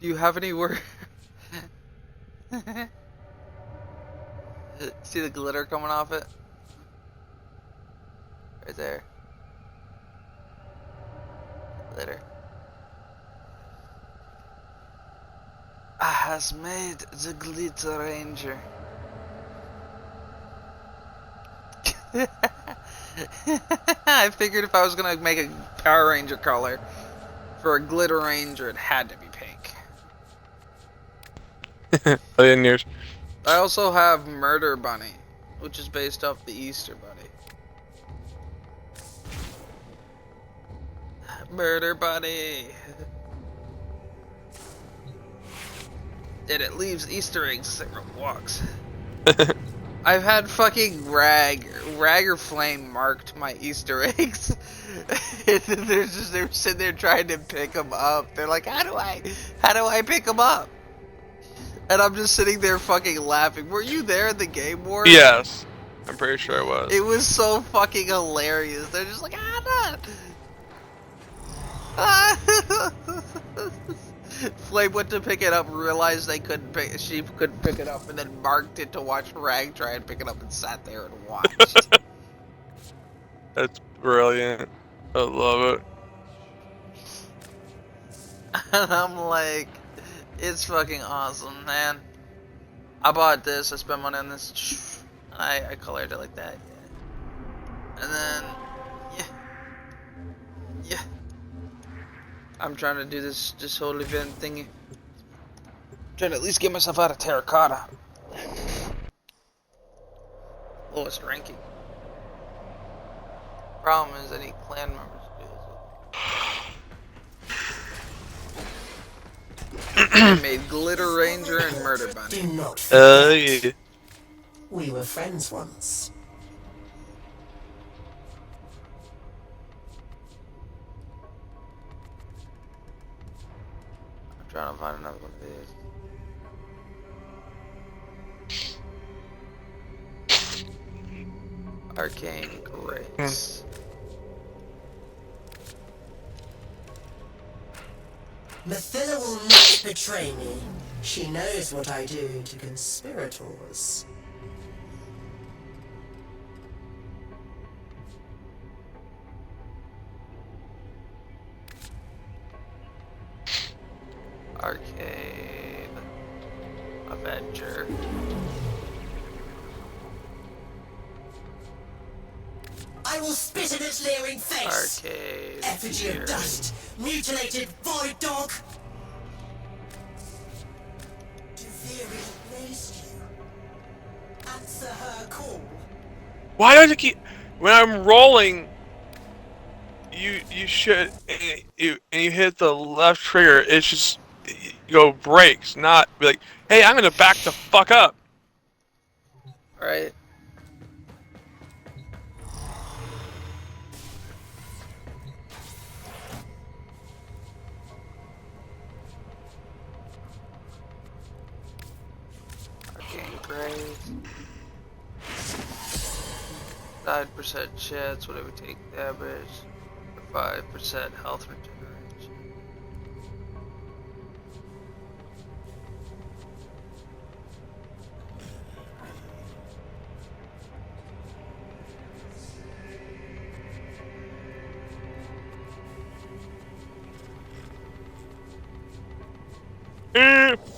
Do you have any word? See the glitter coming off it? Right there. Glitter. I has made the Glitter Ranger. I figured if I was gonna make a Power Ranger color for a Glitter Ranger, it had to be pink. I didn't hear. I also have Murder Bunny, which is based off the Easter Bunny. Murder Bunny! And it leaves Easter eggs as it walks. I've had fucking Rag or Flame marked my Easter eggs. They're sitting there trying to pick them up. They're like, how do I pick them up? And I'm just sitting there fucking laughing. Were you there in the game, Ward? Yes, I'm pretty sure I was. It was so fucking hilarious. They're just like, no. Flame went to pick it up, realized she couldn't pick it up, and then marked it to watch Rag try and pick it up and sat there and watched. That's brilliant. I love it. And I'm like, it's fucking awesome, man. I bought this, I spent money on this, I colored it like that, yeah. And then, yeah. I'm trying to do this whole event thingy. Trying to at least get myself out of terracotta. Lowest ranking. Problem is, I need clan members to do this. I made Glitter Ranger and Murder Bunny. Do not Yeah. We were friends once. I'm trying to find another one of these. Arcane Grace. Mathila will not betray me. She knows what I do to conspirators. Arcade Avenger. I will spit in its leering face. Arcade. Effigy of dust, mutilated void dog. Do Theory raise you? Answer her call. Why does it keep? When I'm rolling, you should and you hit the left trigger. It's just you go brakes, not be like, hey, I'm gonna back the fuck up. Right? Arcane Grace. 9% chance whenever we take damage. For 5% health regeneration.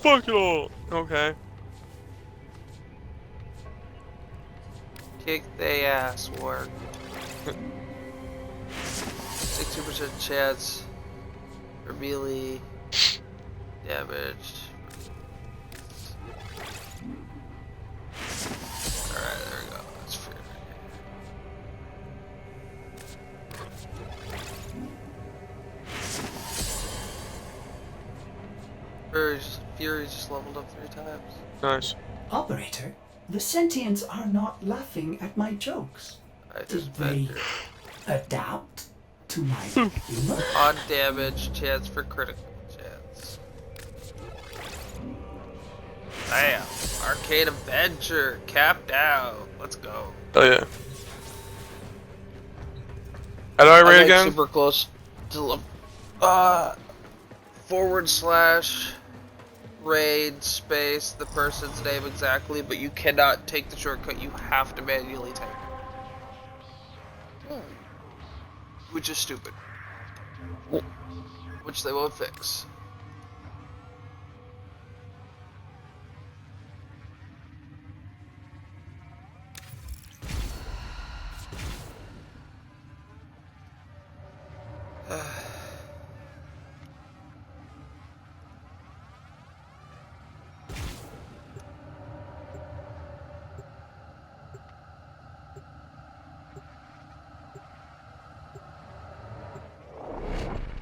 Fuck it all. Okay. Kick they ass, work. 60% chance for melee damage. Alright, there we go. That's fair. Fury's just leveled up 3 times. Nice. Operator, the sentients are not laughing at my jokes. Did they adapt to my humor? On damage, chance for critical chance. Bam! Arcade Adventure, capped out. Let's go. Oh yeah. How do I rate again? Super close to / raid space the person's name exactly, but you cannot take the shortcut. You have to manually type it. Which is stupid. Which they won't fix.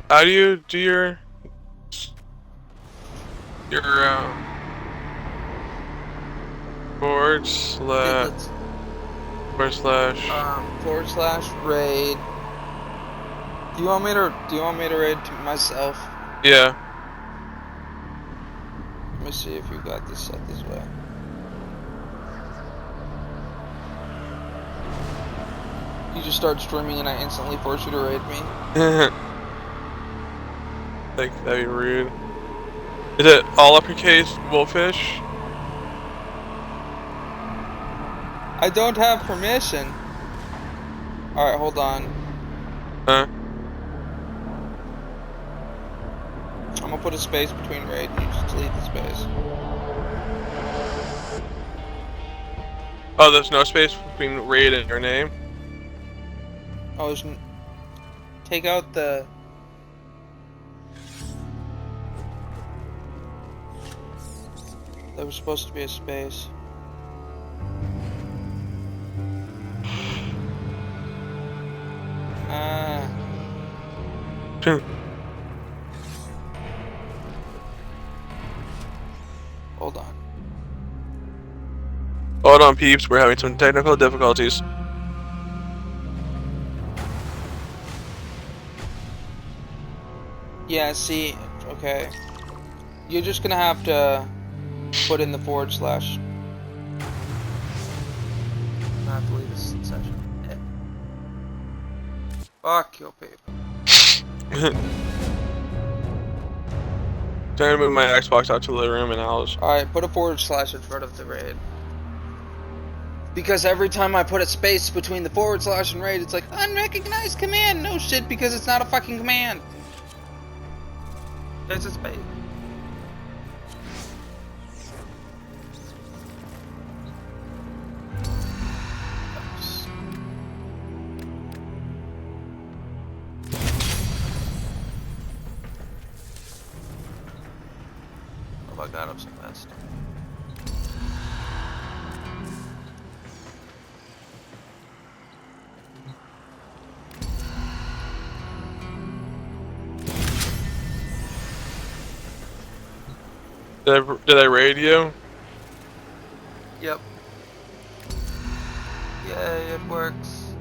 How do you do your forward slash raid. Do you want me to raid myself? Yeah. Let me see if you got this set this way. You just start streaming and I instantly force you to raid me. Like, that'd be rude. Is it all uppercase Wolfish? I don't have permission. Alright, hold on. Huh? I'm gonna put a space between raid and you just delete the space. Oh, there's no space between raid and your name? Oh, there's take out the... There was supposed to be a space. Hold on. Hold on, peeps. We're having some technical difficulties. Yeah, see, okay. You're just gonna have to put in the / Not delete this session. Fuck your paper. Trying to move my Xbox out to the living room and Alright, put a / in front of the raid. Because every time I put a space between the / and raid, it's like, unrecognized command! No shit, because it's not a fucking command! There's a space. Oh my god, I'm so messed. Did I raid you? Yep. Yay, it works.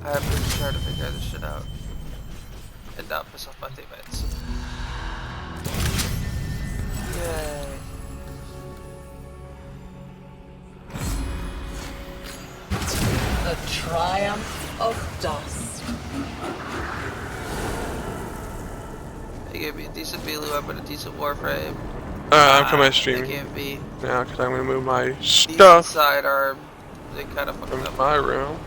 I have been trying to figure this shit out. And not piss off my teammates. Yay. The triumph of dust. They gave me a decent melee weapon, a decent warframe. I'm coming streaming. They gave me now because I'm gonna move my decent stuff sidearm. They kind of fucked from up. my room.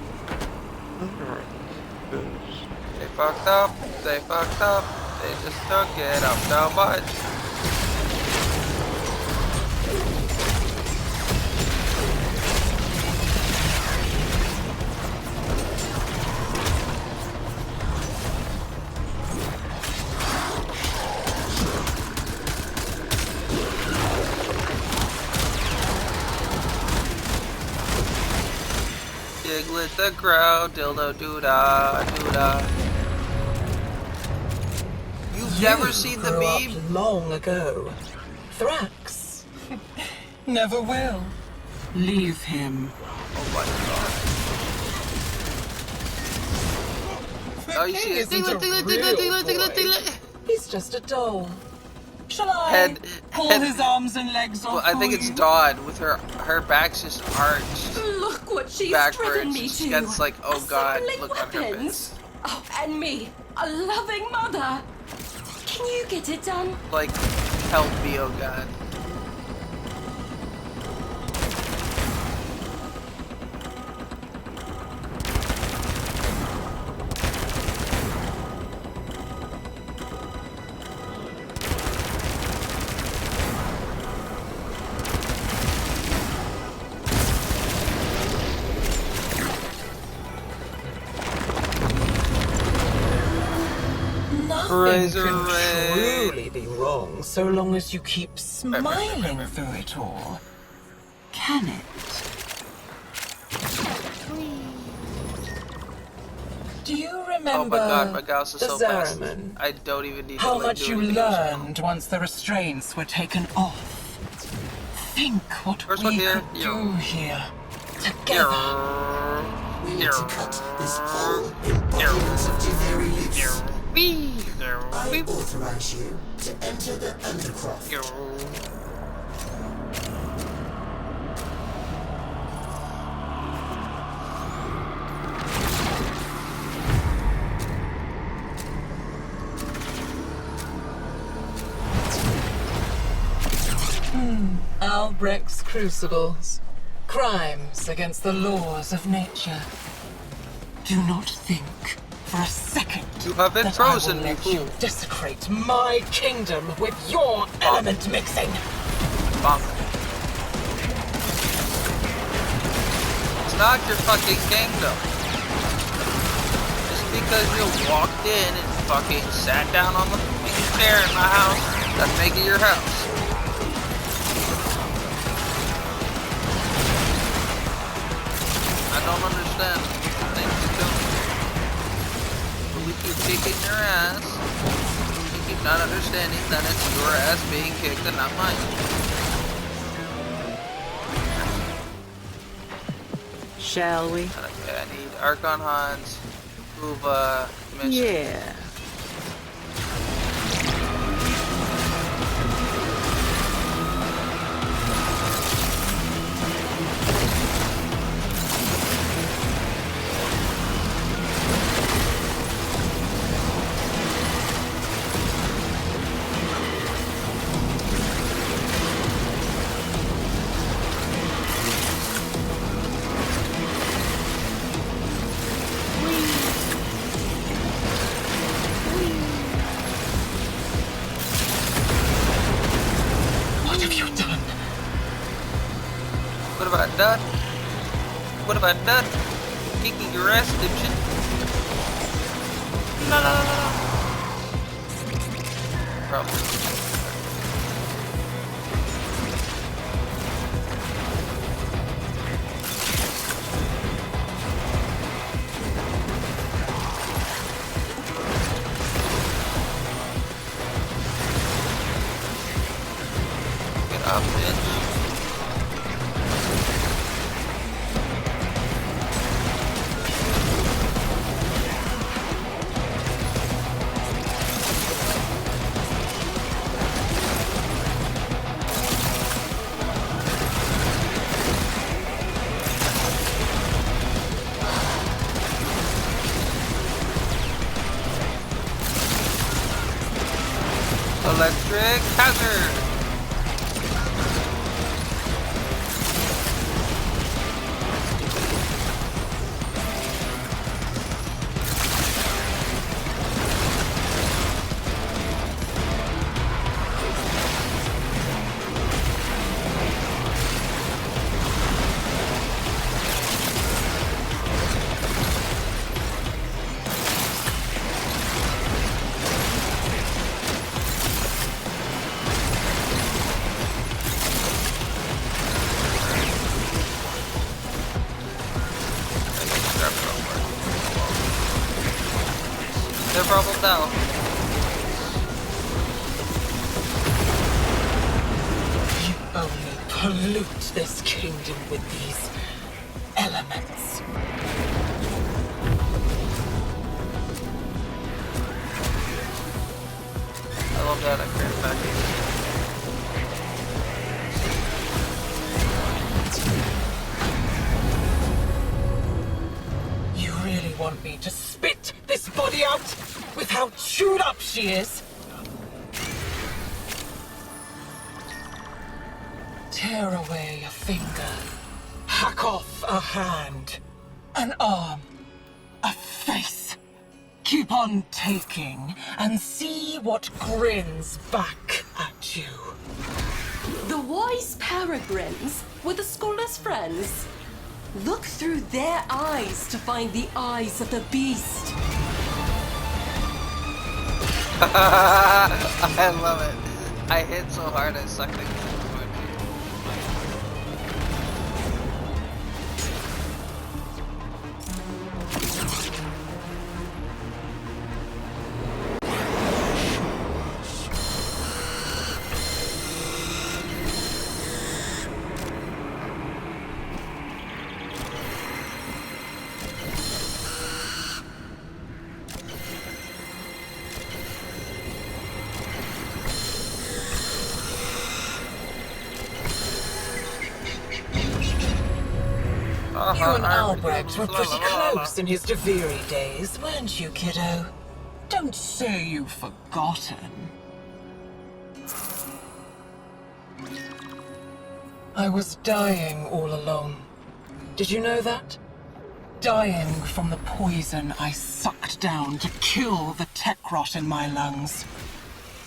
They fucked up. They fucked up. They just took it up so much. Giglet the crow, dildo doodah doodah. You've never seen the meme? Up long ago. Thrax. Never will. Leave him. Oh my god. Oh, you see it? Diglet. He's just a doll. Shall I pull his arms and legs off? Well, I think it's Dawn with her back's just arched. Look what she's backwards. driven me to. It's like, oh god, Assembling look at her weapons. face. Oh, and me, a loving mother. Can you get it done? Like, help me, oh god. Nothing can truly be wrong so long as you keep smiling through it all. Can it? Do you remember oh my god, my Gauss is the so fast. Zariman? I don't even need How to much do you anything. learned once the restraints were taken off. Think what First we one here. could do here together. We need to cut this whole embodiment of very loose. I authorize you to enter the Undercroft. Albrecht's crucibles. Crimes against the laws of nature. Do not think for a second you have been that frozen, I will let you you desecrate my kingdom with your element mixing. Bonk. It's not your fucking kingdom. Just because you walked in and fucking sat down on the fucking chair in my house, doesn't make it your house. I don't understand. Thank you, Tony. But we keep kicking your ass. You keep not understanding that it's your ass being kicked and not mine. Shall we? Okay, I need Archon Hans, Uva, Mission. Yeah. What have I done? What have I done? Kicking your ass, dipshit. No, no, no, no, no. Probably. Get up, bitch. Electric hazard. No problem now. You only pollute this kingdom with these elements. I love that. I can't back in. You really want me to spit this body out with how chewed up she is? Tear away a finger, hack off a hand, an arm, a face. Keep on taking and see what grins back at you. The wise peregrines with the scholar's friends. Look through their eyes to find the eyes of the beast. I love it. I hit so hard I sucked it. You and Albrecht were pretty close in his Deviri days, weren't you, kiddo? Don't say you've forgotten. I was dying all along. Did you know that? Dying from the poison I sucked down to kill the tech rot in my lungs.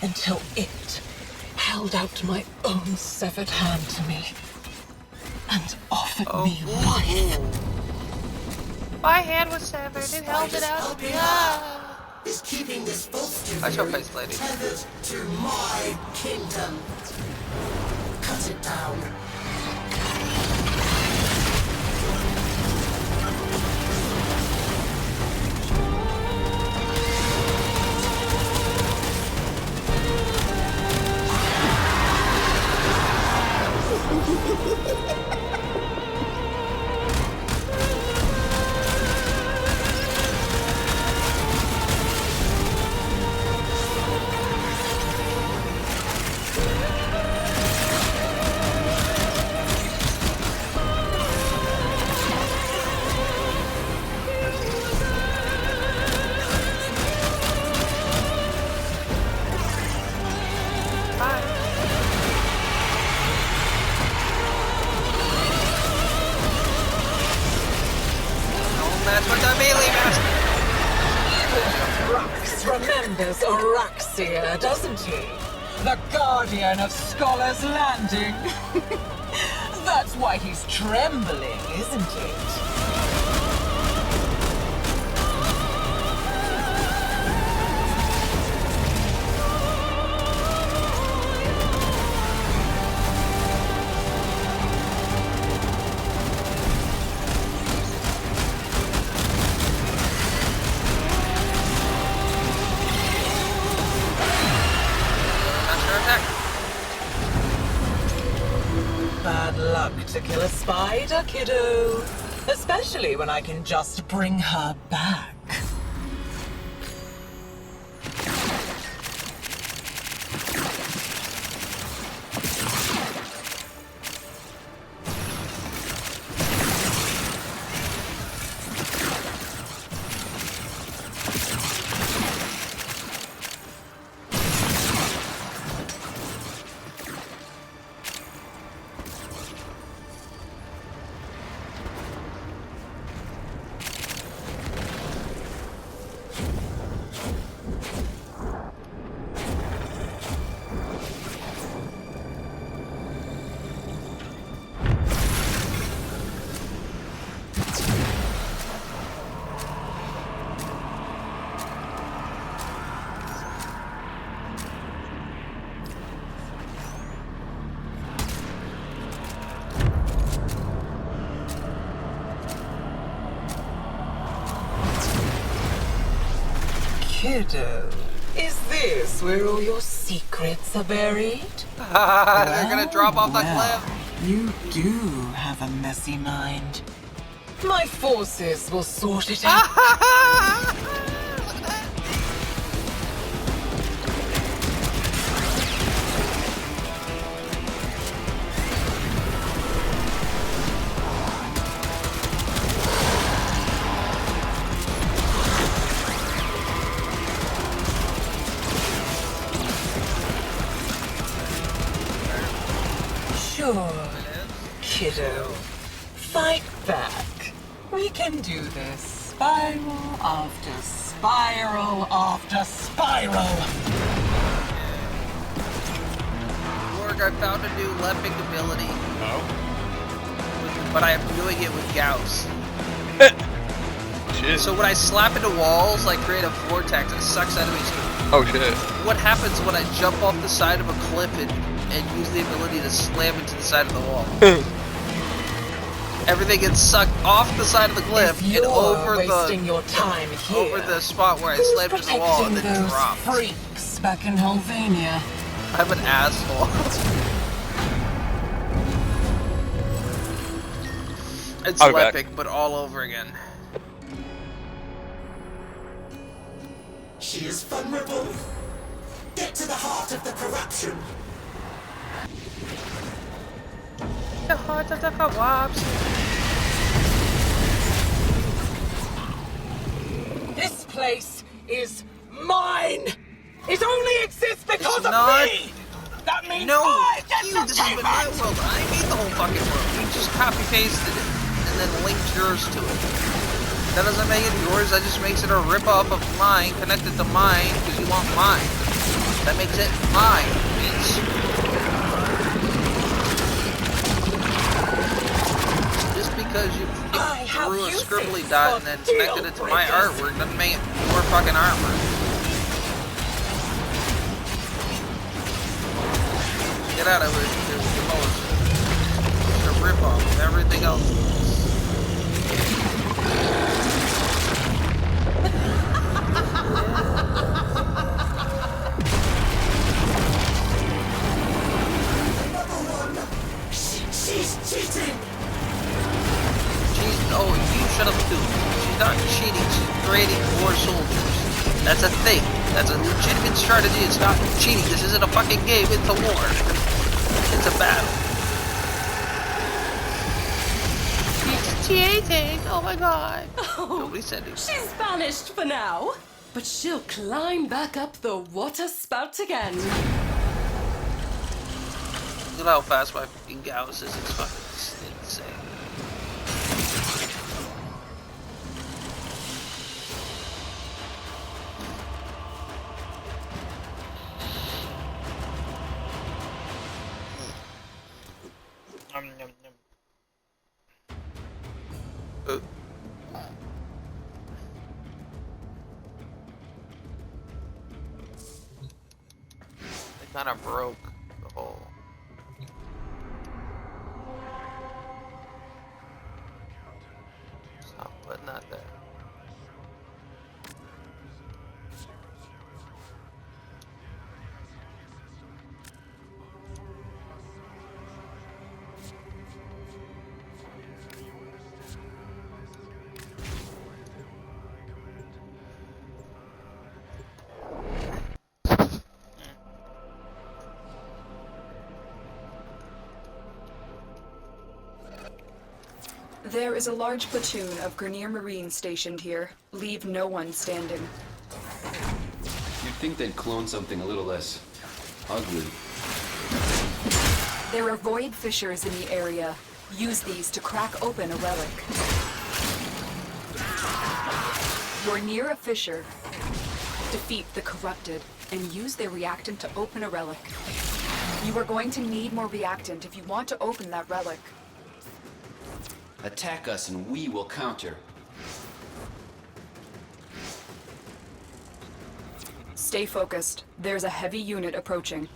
Until it held out my own severed hand to me. And offered me life. My hand was severed. It held it out to me. Is keeping this false I shall face lady. tethered to my kingdom. Cut it down. Remembers Araxia, doesn't he? The guardian of Scholar's Landing. That's why he's trembling, isn't it? Bad luck to kill a spider, kiddo. Especially when I can just bring her back. Kiddo, is this where all your secrets are buried? They're gonna drop off the cliff. You do have a messy mind. My forces will sort it out. Sure, kiddo. Fight back. We can do this. Spiral after spiral after spiral. Lorg, I found a new leaping ability. Oh? But I am doing it with Gauss. Shit. So when I slap into walls, I create a vortex that sucks enemies to me. Oh shit. What happens when I jump off the side of a cliff and use the ability to slam into the side of the wall? Everything gets sucked off the side of the cliff and over your time here, over the spot where I slammed into the wall and then dropped. Freaks back in Helvania. I'm an asshole. It's epic, but all over again. She is vulnerable. Get to the heart of the corruption. The heart of the co-ops. This place is mine. It only exists because of me. That means I get to this is my world. I made the whole fucking world. You just copy pasted it and then linked yours to it. That doesn't make it yours. That just makes it a rip off of mine, connected to mine because you want mine. That makes it mine, bitch. Because you drew a scribbly dot and then connected it to my artwork doesn't make it your fucking artwork. Get out of it. It's a rip-off of everything else. She's cheating! Oh, you shut up too. She's not cheating, she's creating more soldiers. That's a thing. That's a legitimate strategy. It's not cheating. This isn't a fucking game, it's a war. It's a battle. She's cheating! Oh my god. Nobody said it. She's vanished for now, but she'll climb back up the water spout again. Look at how fast my fucking Gauss is. It's fucking insane. It kind of broke the whole. Stop putting that there. There is a large platoon of Grenier Marines stationed here. Leave no one standing. You'd think they'd clone something a little less ugly. There are void fissures in the area. Use these to crack open a relic. You're near a fissure. Defeat the corrupted and use their reactant to open a relic. You are going to need more reactant if you want to open that relic. Attack us and we will counter. Stay focused. There's a heavy unit approaching.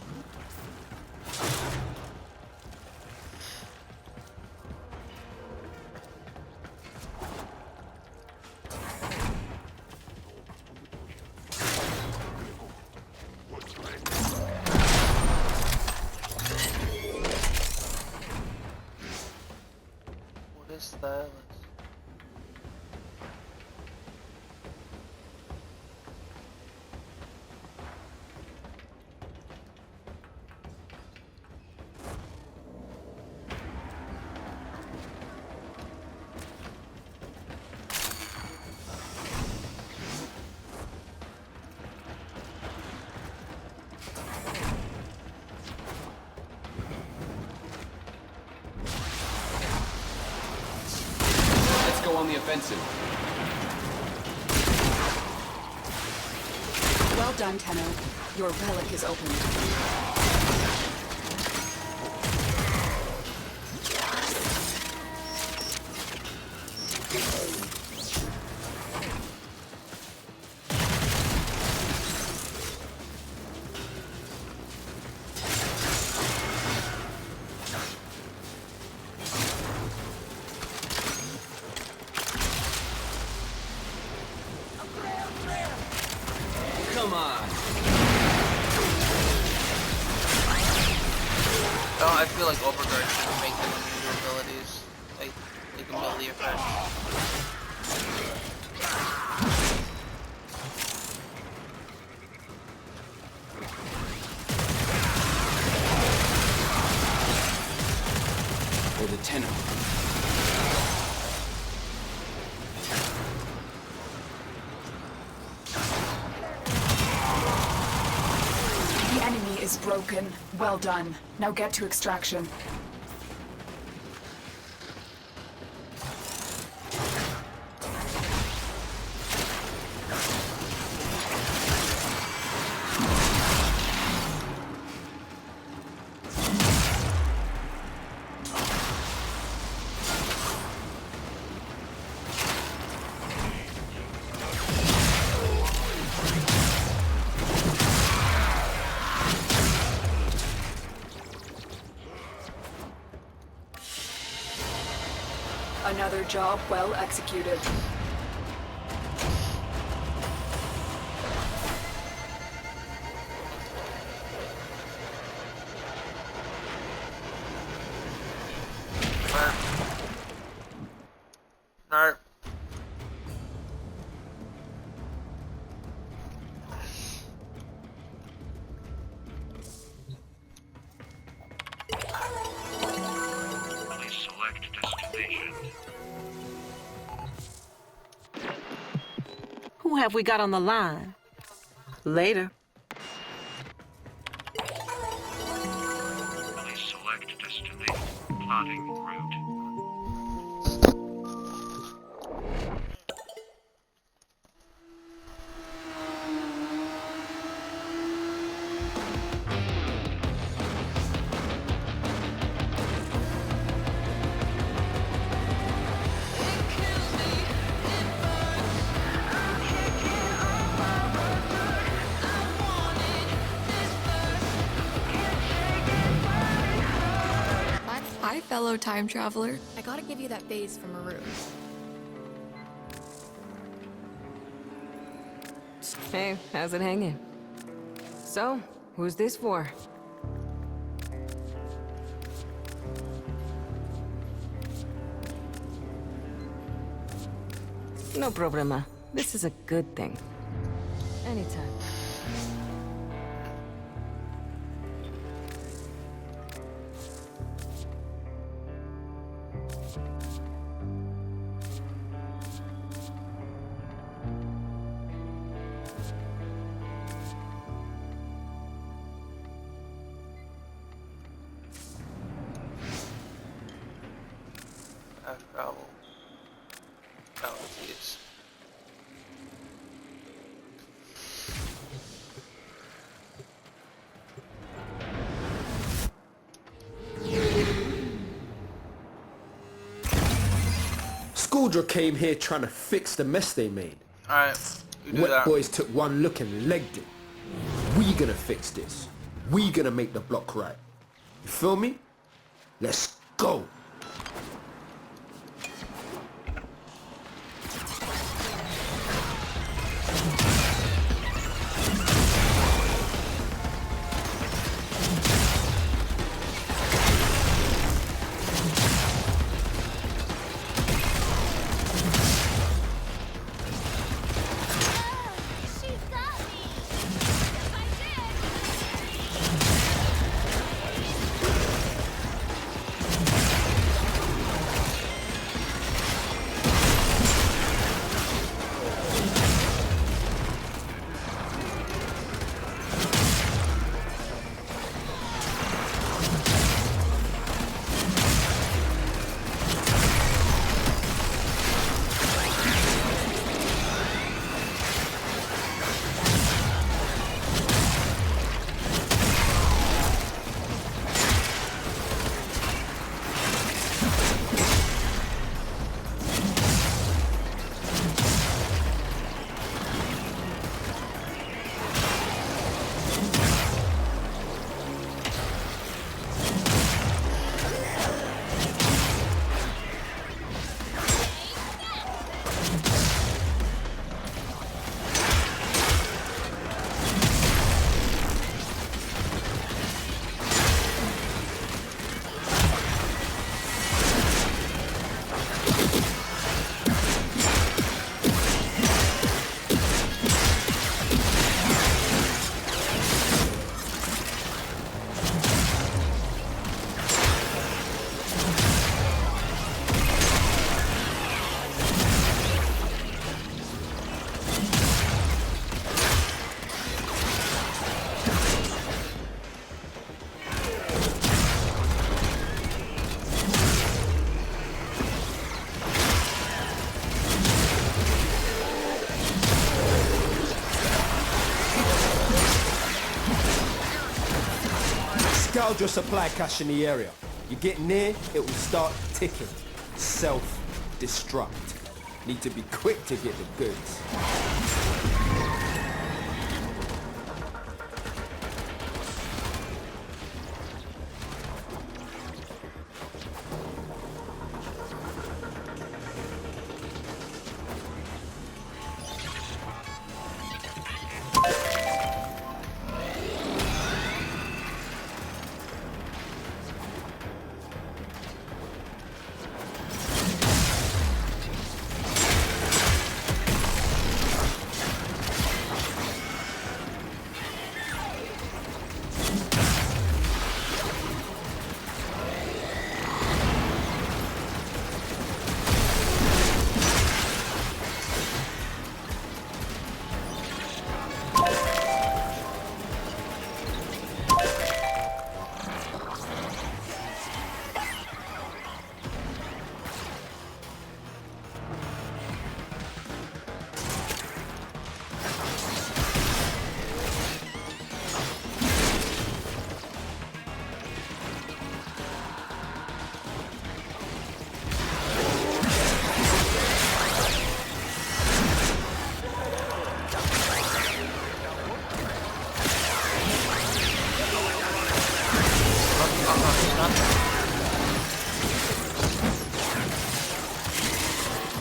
defensive. Well done, Tenno. Your relic is open. Come on. Oh, I feel like Overguard should make them new abilities. Like a melee effect. Or the Tenno. The enemy is broken. Well done. Now get to extraction. Another job well executed. Alright. Please select destination. Who have we got on the line? Later. Please select destination. Plotting route. Hi, fellow time traveler. I gotta give you that vase from Maru. Hey, how's it hanging? So, who's this for? No problema. This is a good thing. Anytime. Travel. Oh, jeez. Scoldra came here trying to fix the mess they made. Alright, you do Wet that. boys took one look and legged it. We gonna fix this. We gonna make the block right. You feel me? Let's go. settled your supply cache in the area. You get near, it will start ticking. Self-destruct. Need to be quick to get the goods.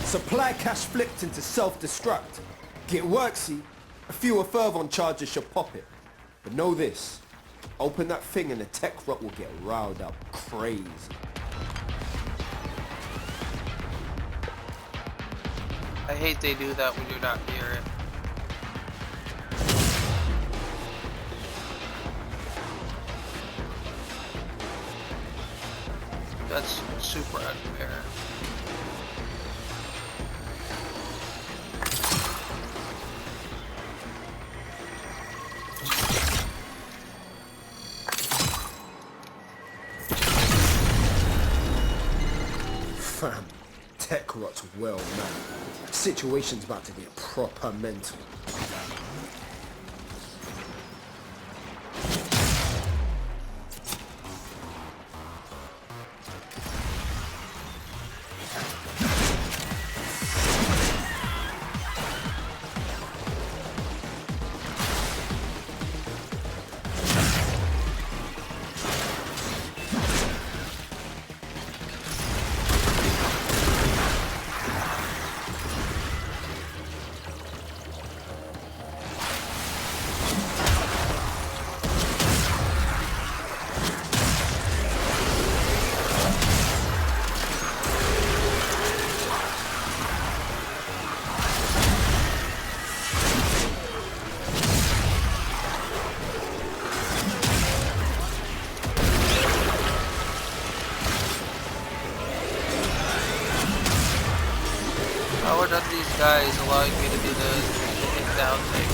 Supply cache flipped into self-destruct. Get worksy, a fewer fervon charges should pop it. But know this, open that thing and the tech rot will get riled up crazy. I hate they do that when you're not near it. That's super unfair. Fam, tech rot's well, man. Situation's about to get proper mental. How are none of these guys allowing me to do the hit down thing?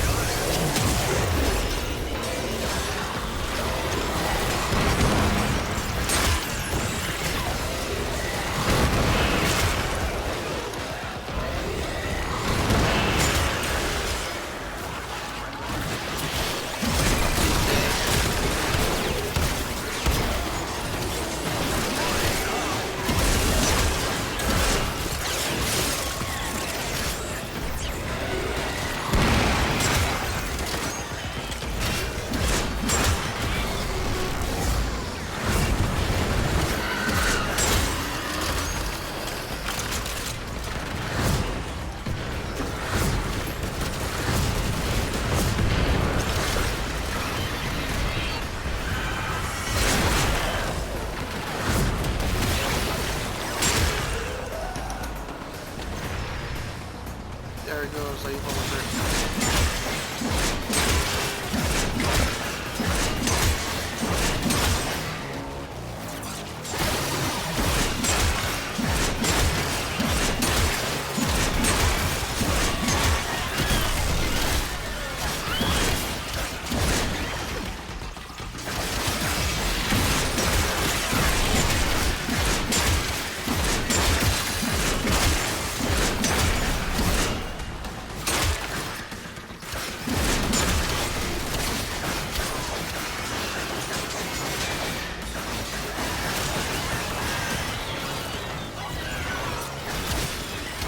There it goes, like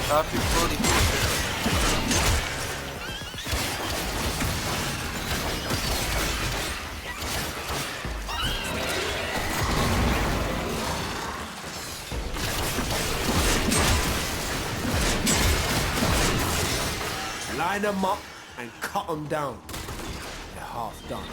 Stop your floaty bullshit. Line them up and cut them down. They're half done.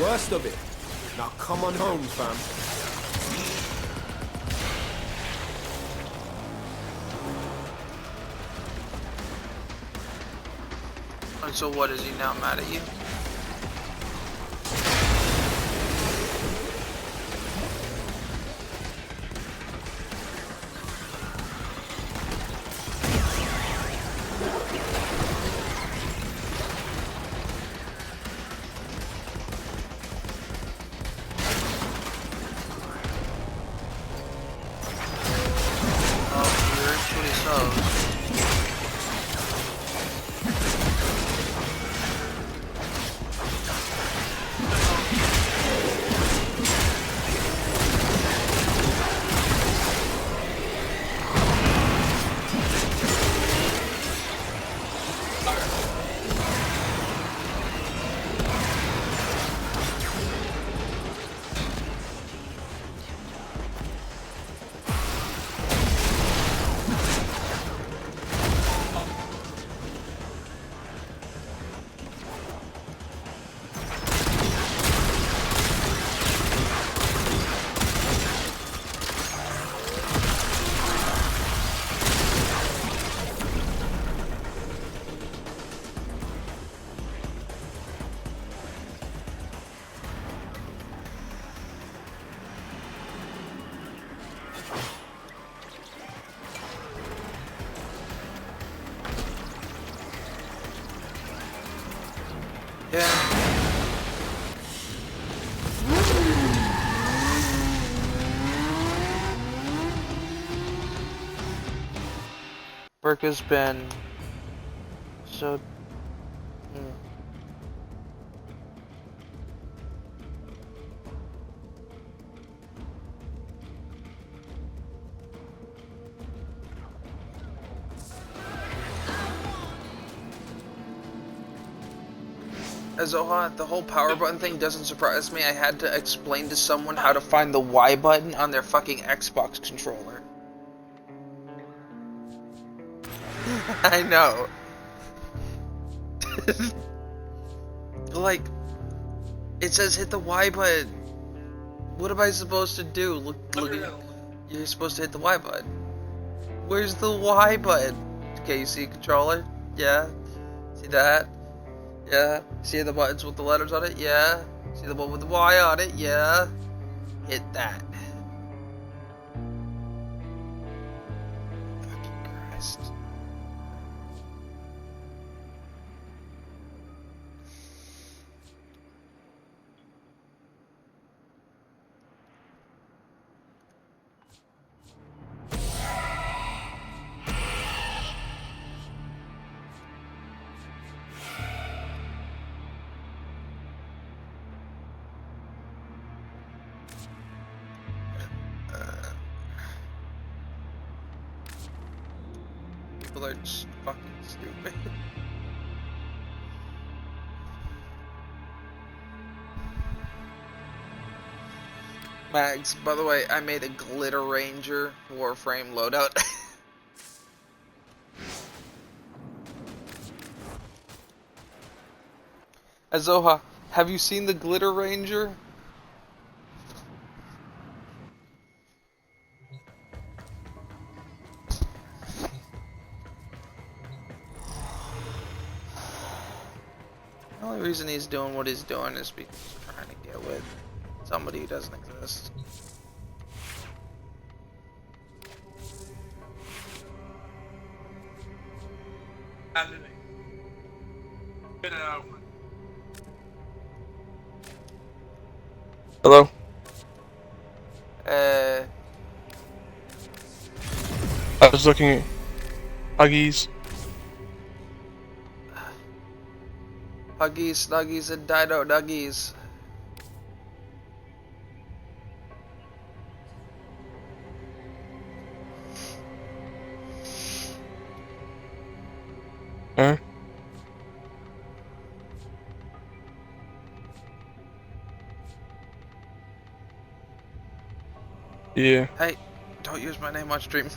Worst of it. Now come on home, fam. And so what, is he now mad at you? Yeah. Burke has been so. Azoha, the whole power button thing doesn't surprise me. I had to explain to someone how to find the Y button on their fucking Xbox controller. I know. Like, it says hit the Y button. What am I supposed to do? Look, you're supposed to hit the Y button. Where's the Y button? Okay, you see a controller? Yeah. See that? Yeah. See the buttons with the letters on it? Yeah. See the one with the Y on it? Yeah. Hit that. Fucking Christ. People are just fucking stupid. Mags, by the way, I made a Glitter Ranger Warframe loadout. Azoha, have you seen the Glitter Ranger? The only reason he's doing what he's doing is because he's trying to get with somebody who doesn't exist. Hello? I was looking at Huggies. Huggies, Snuggies, and Dino Nuggies. Huh? Yeah. Hey, don't use my name on stream.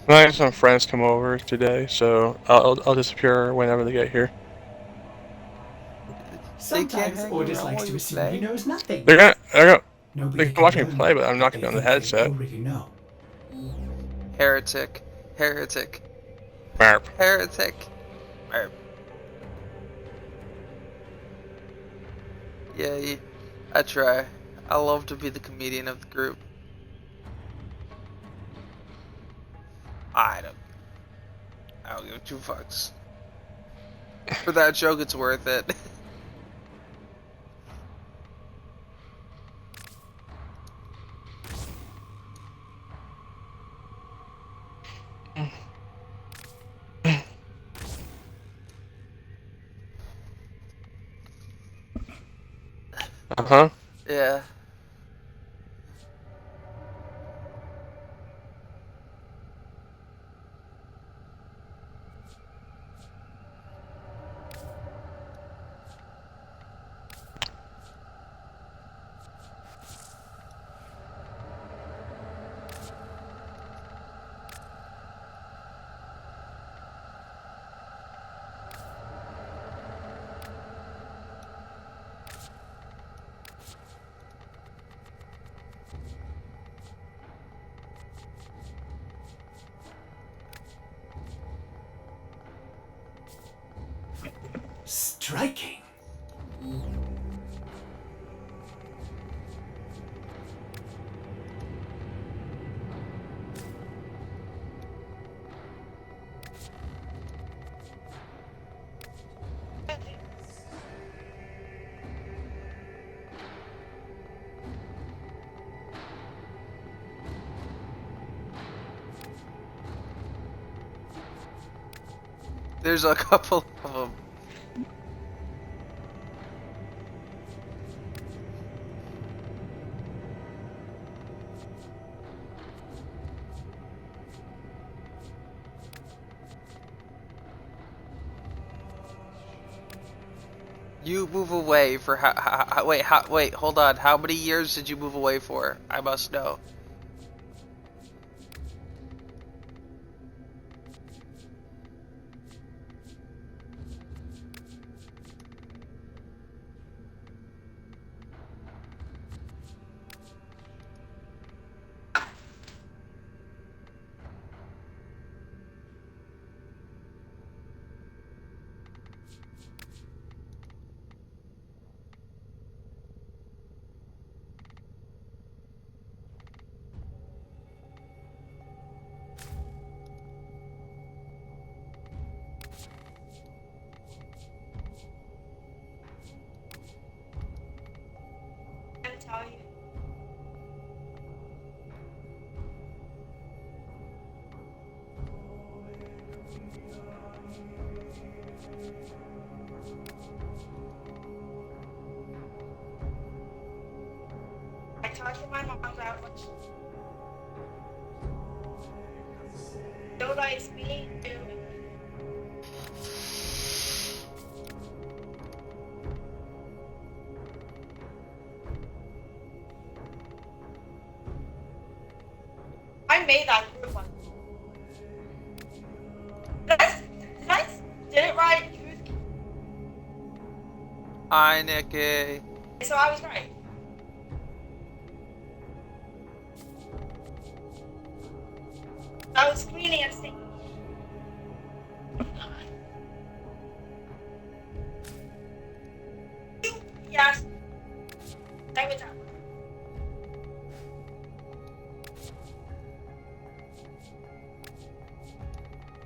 I had some friends come over today, so I'll disappear whenever they get here. Sometimes Ordis likes to assume he knows nothing. They're gonna Nobody they can watch me learn play, but I'm what not they gonna be on the think they headset. already know. Heretic. Heretic. Marp. Heretic. Marp. Yeah, I try. I love to be the comedian of the group. I don't give 2 fucks. For that joke, it's worth it. Uh-huh. Yeah. Striking. There's a couple of them. You move away for wait, hold on. How many years did you move away for? I must know. I talked to my mom about what so likes me to. I made that group one. Did it right? Hi, Nikki. So I was right. I was cleaning and singing. Yes. I was out.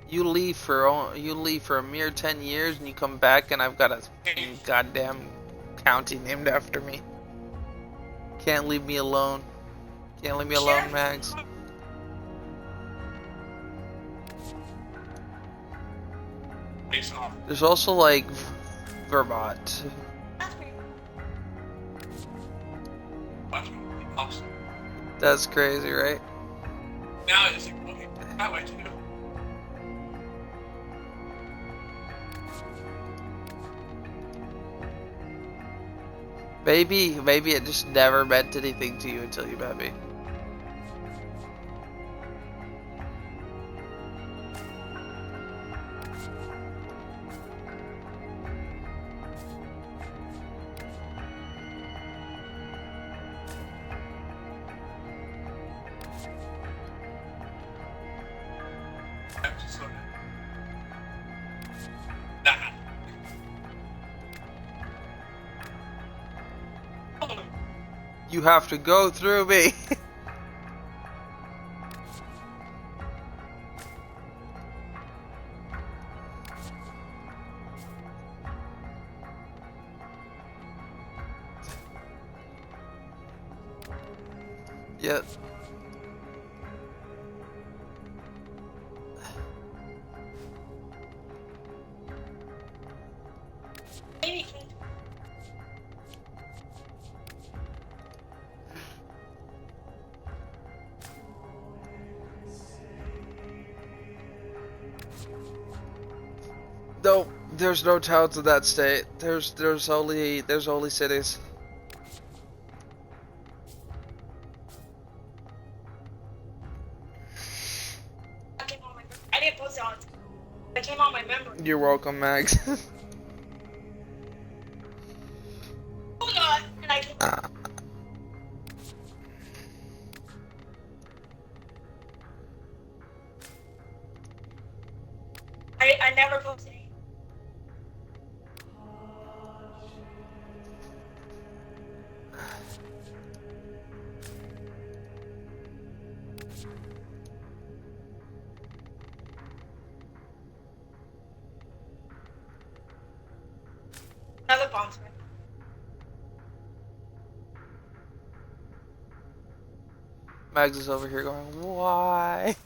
You leave for a mere 10 years and you come back and I've got a goddamn county named after me. Can't leave me alone. Can't leave me alone, Mags. There's also like Vermont. That's crazy, right? Now it's like, okay, that way too. Maybe it just never meant anything to you until you met me. You have to go through me. Yep. No, there's no towns in that state. There's only cities. I didn't post it on. It came on my memory. You're welcome, Mags. Hold on, and I. I never posted it. Another bomb threat. Mags is over here going, why?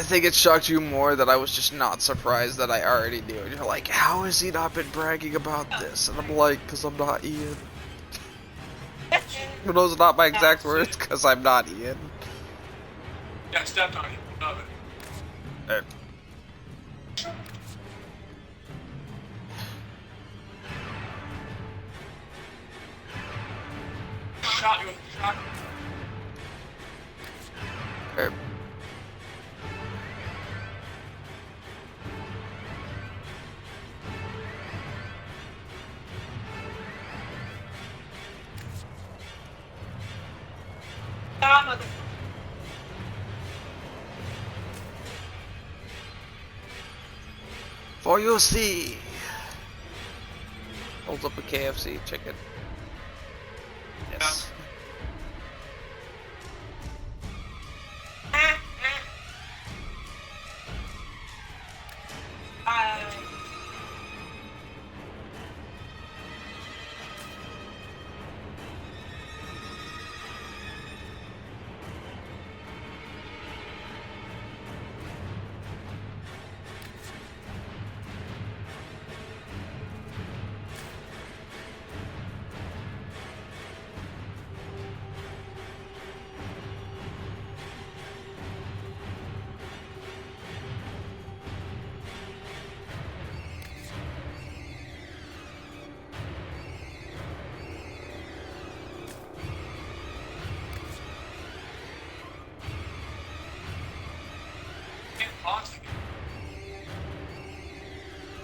think it shocked you more that I was just not surprised that I already knew. And you're like, how has he not been bragging about this? And I'm like, because I'm not Ian. But those are not my exact words, because I'm not Ian. Yeah, stepped on you. Love it. Shot you with a shotgun. Mother. For you see. Holds up a KFC chicken. Yes.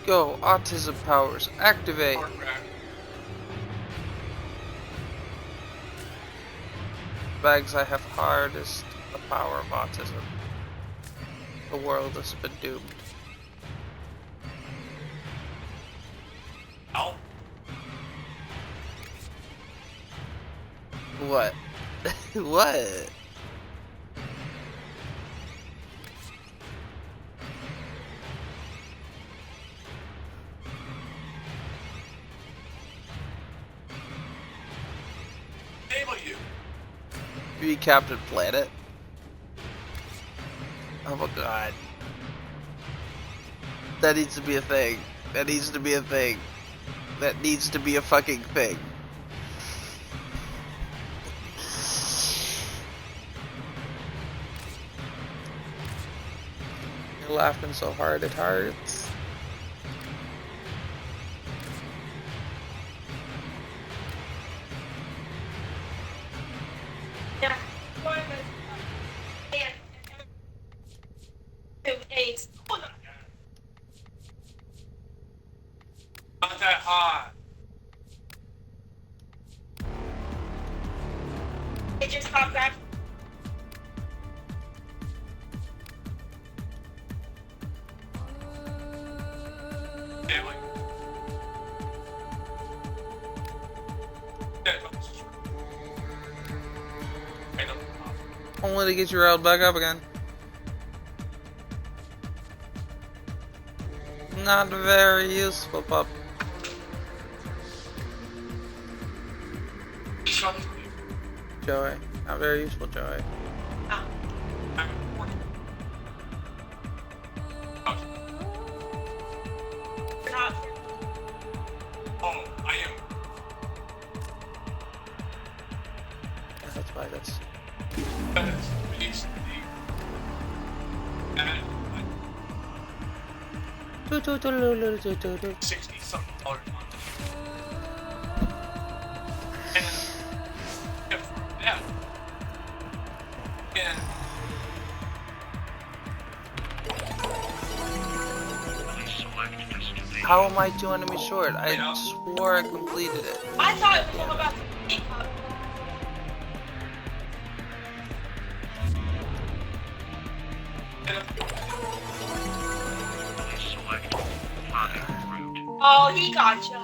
Go, autism powers, activate. Bags I have harnessed the power of autism. The world has been doomed. Ow. What? What? Be Captain Planet. Oh my god. That needs to be a thing. That needs to be a thing. That needs to be a fucking thing. You're laughing so hard it hurts. Not that hot. It just popped back. Only to get you riled back up again. Not very useful, pup. Joey. Not very useful, Joey. Oh, I am. That's why that's... $60-something. Yeah. How am I 2 enemies short? I swore I completed it. I thought it was all about the pick up. Oh, he gotcha.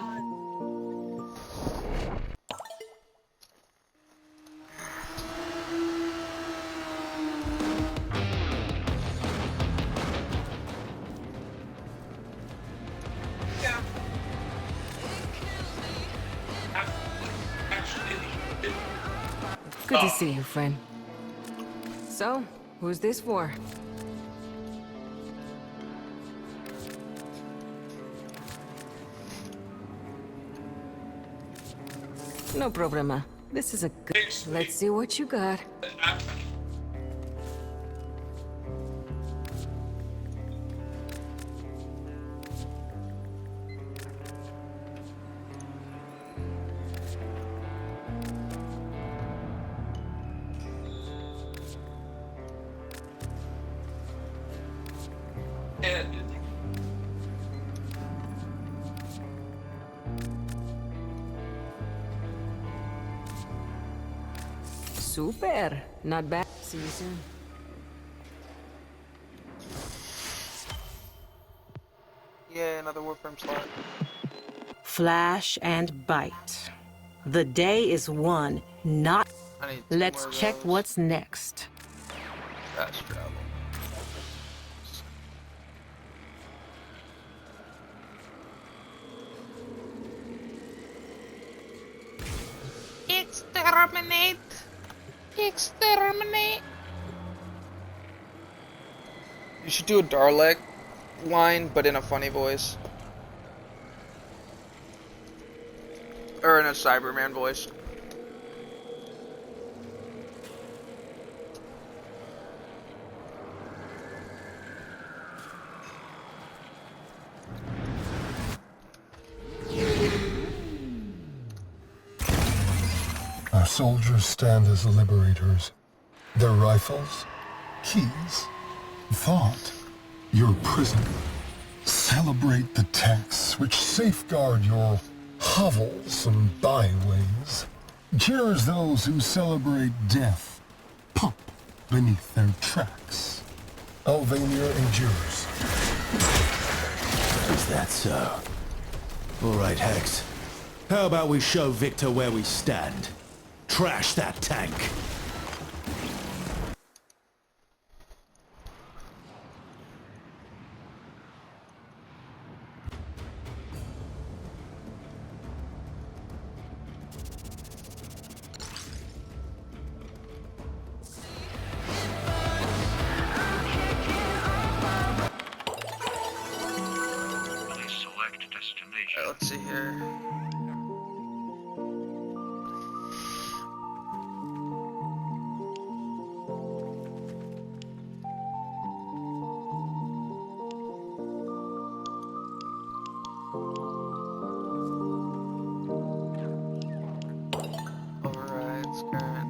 Good to see you, friend. So, who's this for? No problema. This is a good... Let's see what you got. Super. Not bad. See you soon. Yay, another Warframe slot. Flash and bite. The day is won, not... I need 2 Let's more of check those. what's next. Fast travel. Exterminate! Exterminate! You should do a Dalek line, but in a funny voice. Or in a Cyberman voice. Our soldiers stand as liberators. Their rifles, keys, thought, your prison. Celebrate the texts which safeguard your hovels and byways. Cheers those who celebrate death, pump beneath their tracks. Alvania endures. Is that so? All right, Hex. How about we show Victor where we stand? Trash that tank. Please select destination. Let's see here. Overrides current.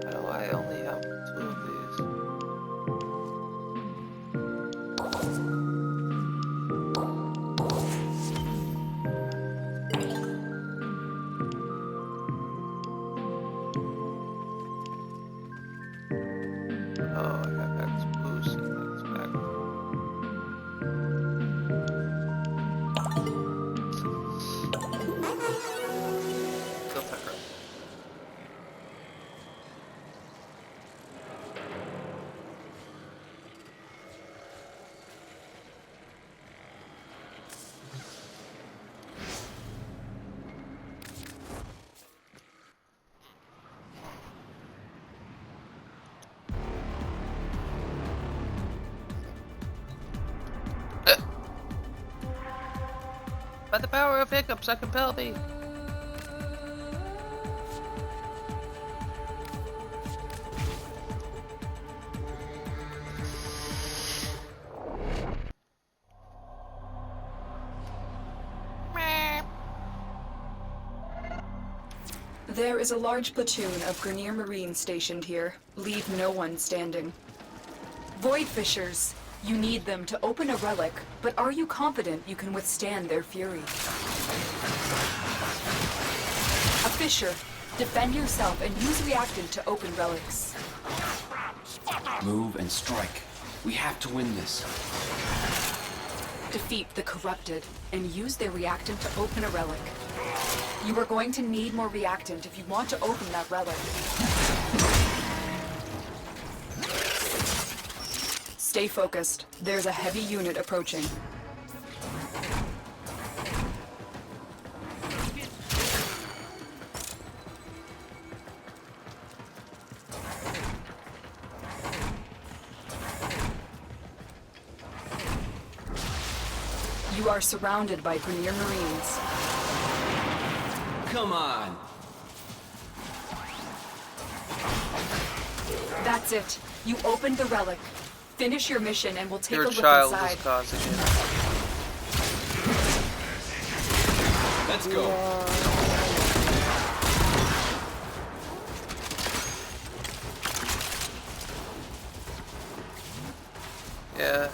How do I only have 2 of these? Oh, I have X boost and X back. Go Pepper. By the power of hiccups, I compel thee. There is a large platoon of Grenier Marines stationed here. Leave no one standing. Void Fishers, you need them to open a relic, but are you confident you can withstand their fury? A Fisher, defend yourself and use reactant to open relics. Move and strike. We have to win this. Defeat the corrupted and use their reactant to open a relic. You are going to need more reactant if you want to open that relic. Stay focused. There's a heavy unit approaching. You are surrounded by Grenier Marines. Come on. That's it. You opened the relic. Finish your mission and we'll take a look child inside. is causing it. Let's go. Yeah.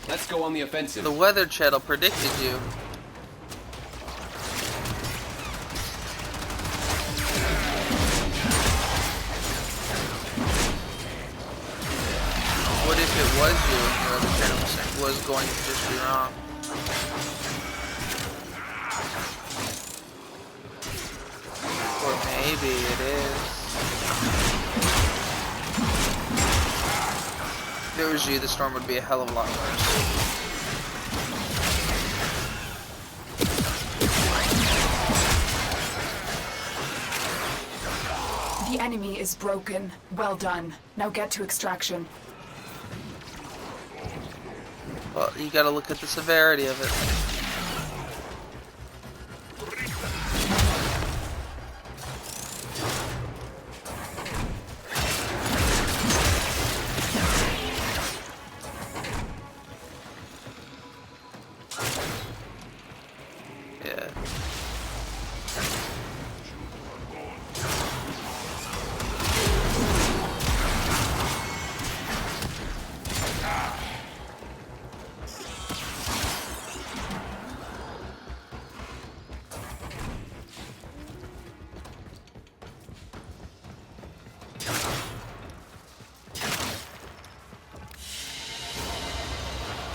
Let's go on the offensive. The Weather Channel predicted you. What if it was you and your other channel was going to just be wrong? Or maybe it is. If it was you, the storm would be a hell of a lot worse. The enemy is broken. Well done. Now get to extraction. Well, you gotta look at the severity of it.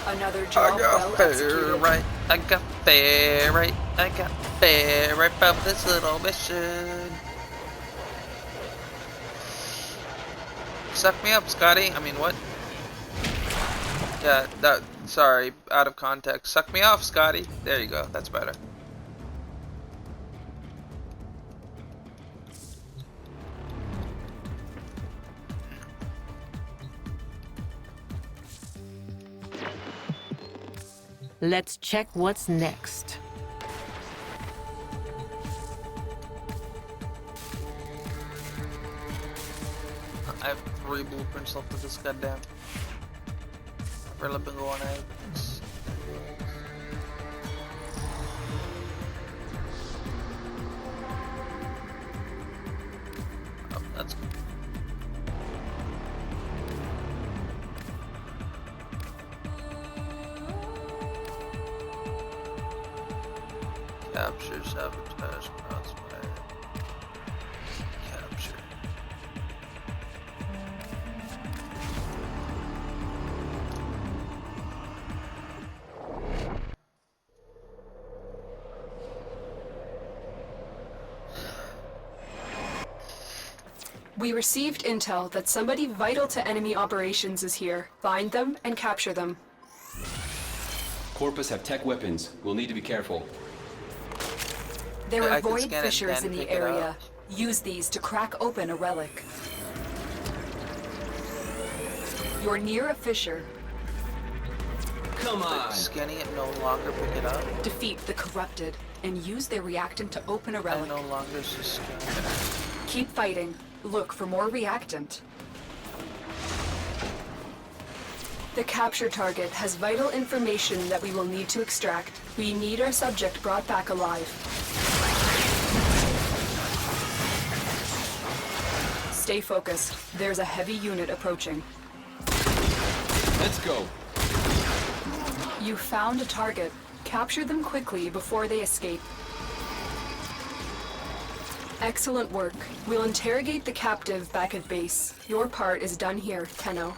Another job well executed. Right, I got there, right, I got there, right from this little mission. Suck me up, Scotty. I mean, what? Yeah, sorry, out of context. Suck me off, Scotty. There you go, that's better. Let's check what's next. I have 3 blueprints left of this goddamn. I've really been going at it. Oh, that's good. Capture, sabotage, crossfire. Capture. We received intel that somebody vital to enemy operations is here. Find them and capture them. Corpus have tech weapons. We'll need to be careful. There I are can void scan it fissures and in pick the it up. area. Use these to crack open a relic. You're near a fissure. Come on! Scanning it no longer pick it up. Defeat the corrupted and use their reactant to open a I relic. no longer scan it. Keep fighting. Look for more reactant. The capture target has vital information that we will need to extract. We need our subject brought back alive. Stay focused. There's a heavy unit approaching. Let's go. You found a target. Capture them quickly before they escape. Excellent work. We'll interrogate the captive back at base. Your part is done here, Tenno.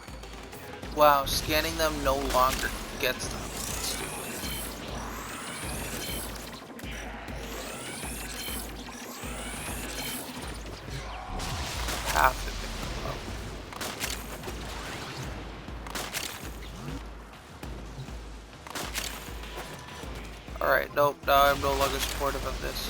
Wow, scanning them no longer gets them. Stupid. Have to pick them up. Alright, nope, now I'm no longer supportive of this.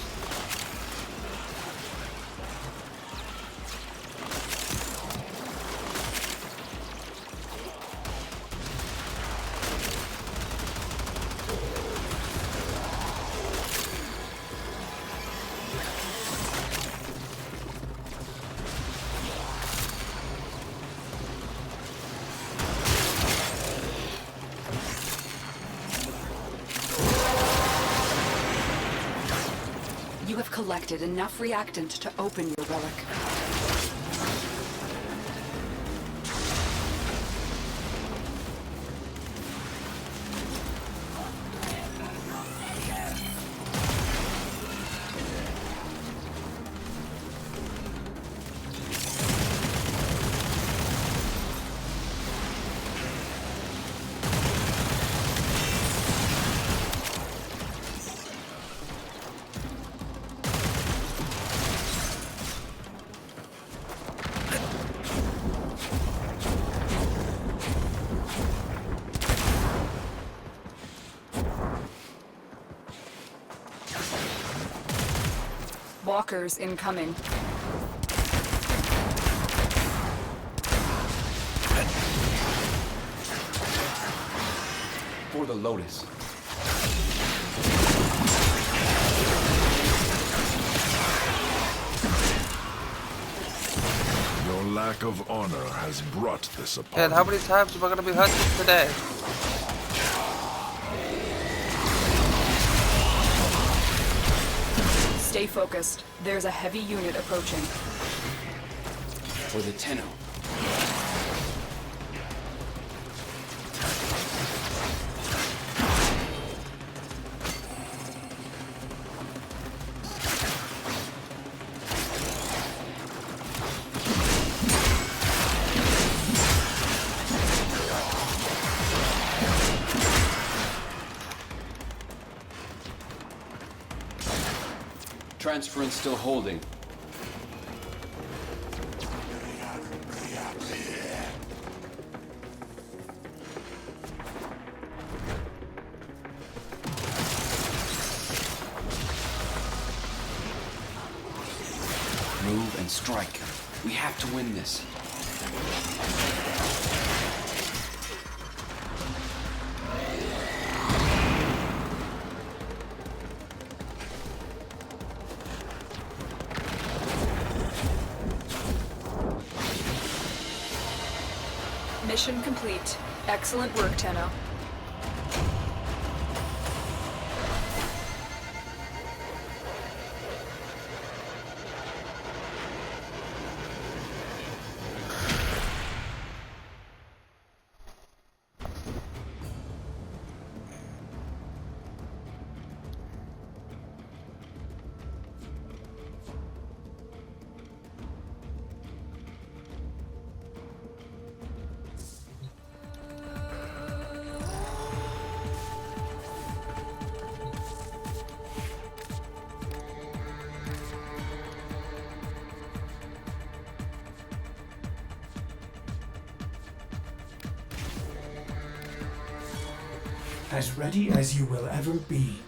You have collected enough reactant to open your relic. Walkers incoming. For the Lotus. Your lack of honor has brought this upon And how many times am I gonna be hunted today? Stay focused. There's a heavy unit approaching. For the Tenno. Transference still holding. Move and strike. We have to win this. Mission complete. Excellent work, Tenno. As ready as you will ever be.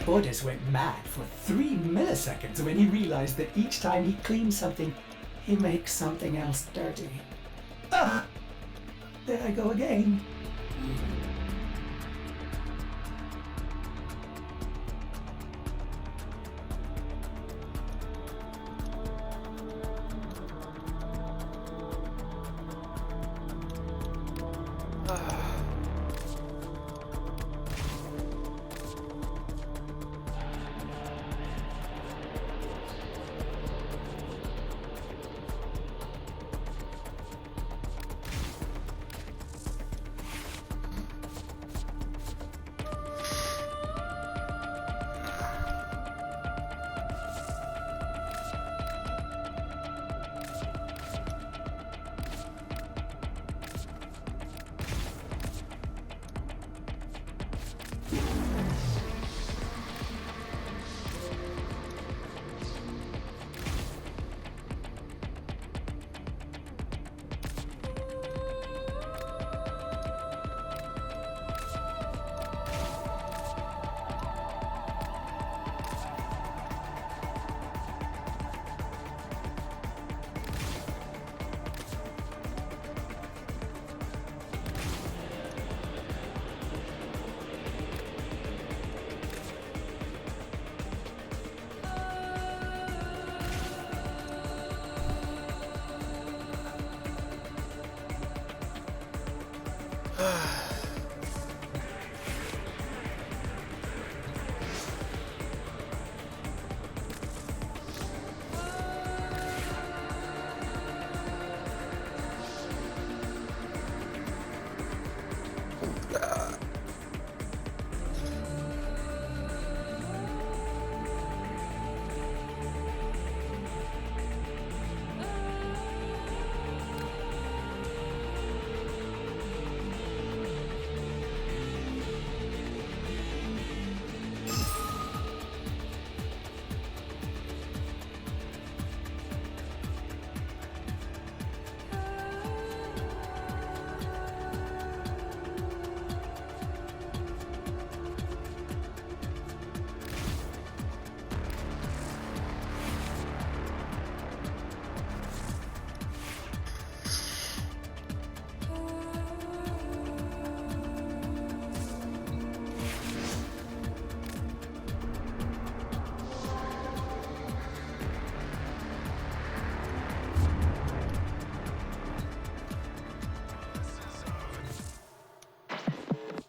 Borders went mad for 3 milliseconds when he realized that each time he cleans something, he makes something else dirty. Ah! There I go again.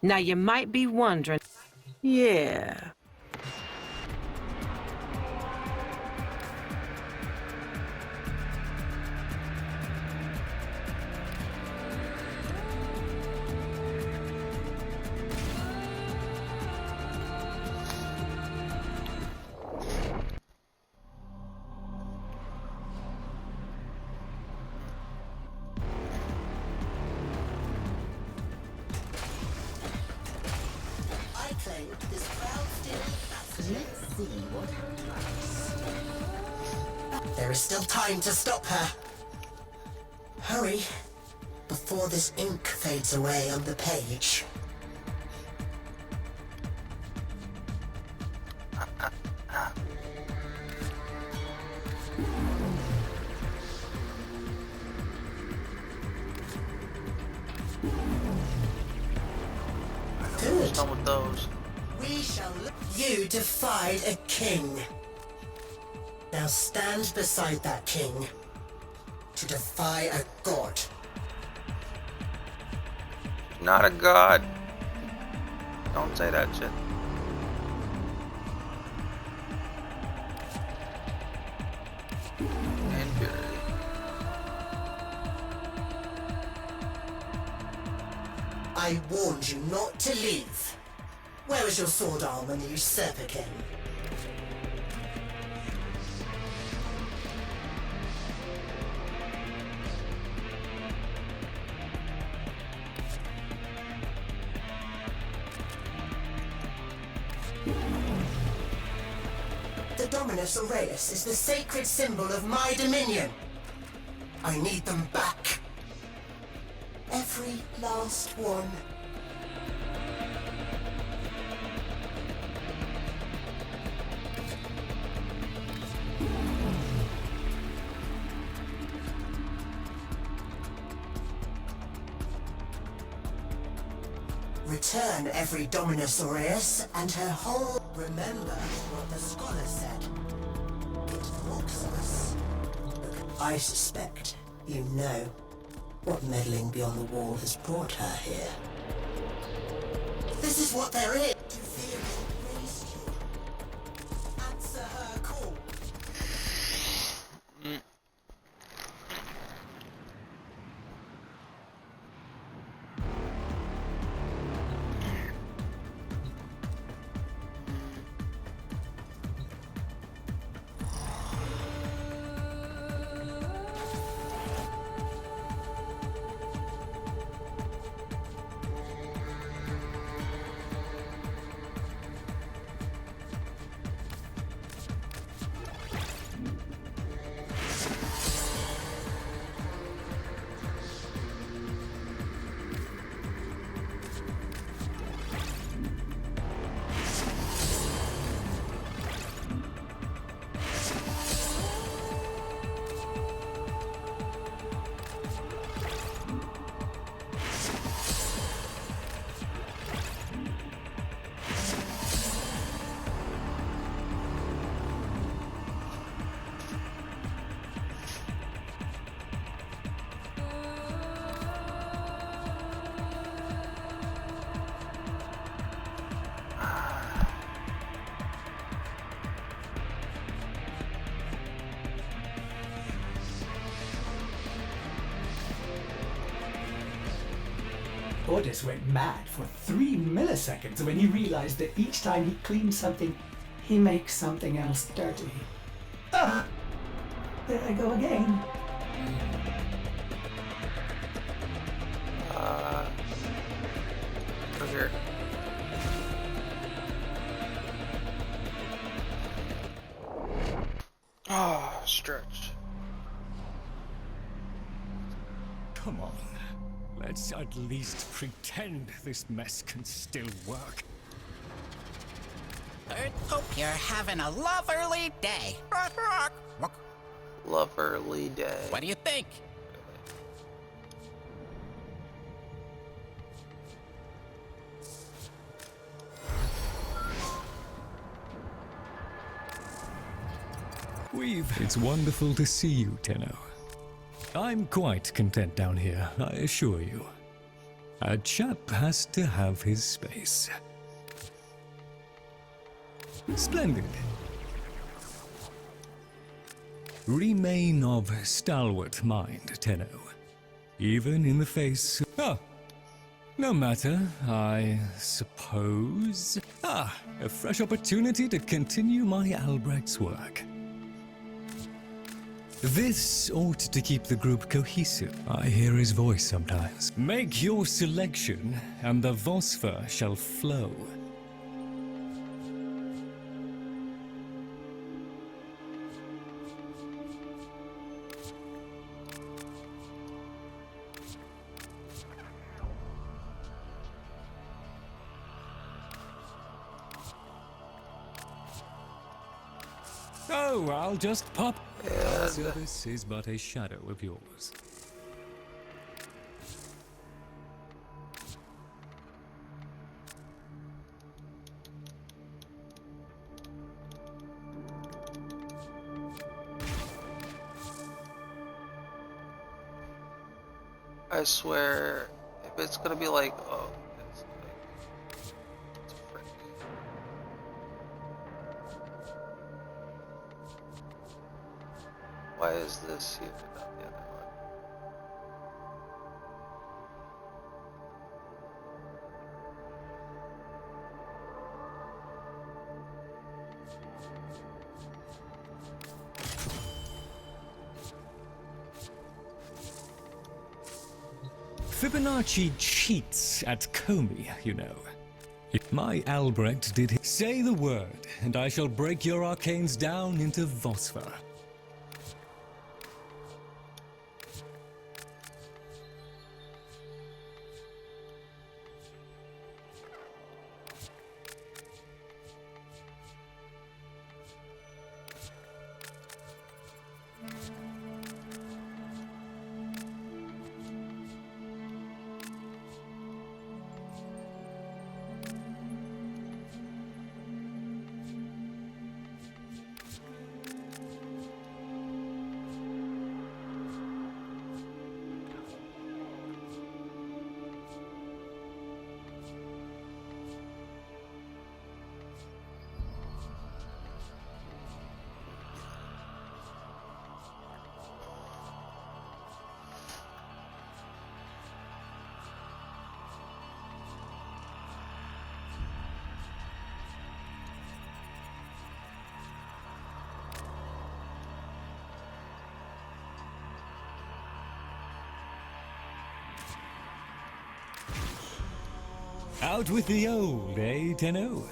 Now you might be wondering... Yeah. I claimed this proud still fascinating. Let's see what happens. There is still time to stop her. Hurry, before this ink fades away on the page. Good. Done with those. We shall look. You defied a king. Now stand beside that king to defy a god. Not a god. Don't say that shit. Impurity. I warned you not to leave. Where was your sword arm when the usurper came? The Dominus Aureus is the sacred symbol of my dominion. I need them back. Every last one. Return every Dominus Aureus and her whole... Remember what the scholar said. It mocks us. I suspect you know what meddling beyond the wall has brought her here. This is what there is. To fear will raise you. Answer her call. Ordis went mad for 3 milliseconds when he realized that each time he cleans something, he makes something else dirty. Ah! There I go again. Over here. Oh, stretch. Come on. Let's at least pretend this mess can still work. I hope you're having a loverly day. Loverly day. What do you think? It's wonderful to see you, Tenno. I'm quite content down here, I assure you. A chap has to have his space. Splendid. Remain of stalwart mind, Tenno. Even in the face... Oh, no matter, I suppose. A fresh opportunity to continue my Albrecht's work. This ought to keep the group cohesive. I hear his voice sometimes. Make your selection, and the Vosper shall flow. Oh, I'll just pop. Our service is but a shadow of yours. I swear, if it's gonna be like, oh, it's a frick. Why is this here, not the other one? Fibonacci cheats at Comey, you know. If my Albrecht did say the word, and I shall break your arcanes down into Vosper. Out with the old, eh, Tenno?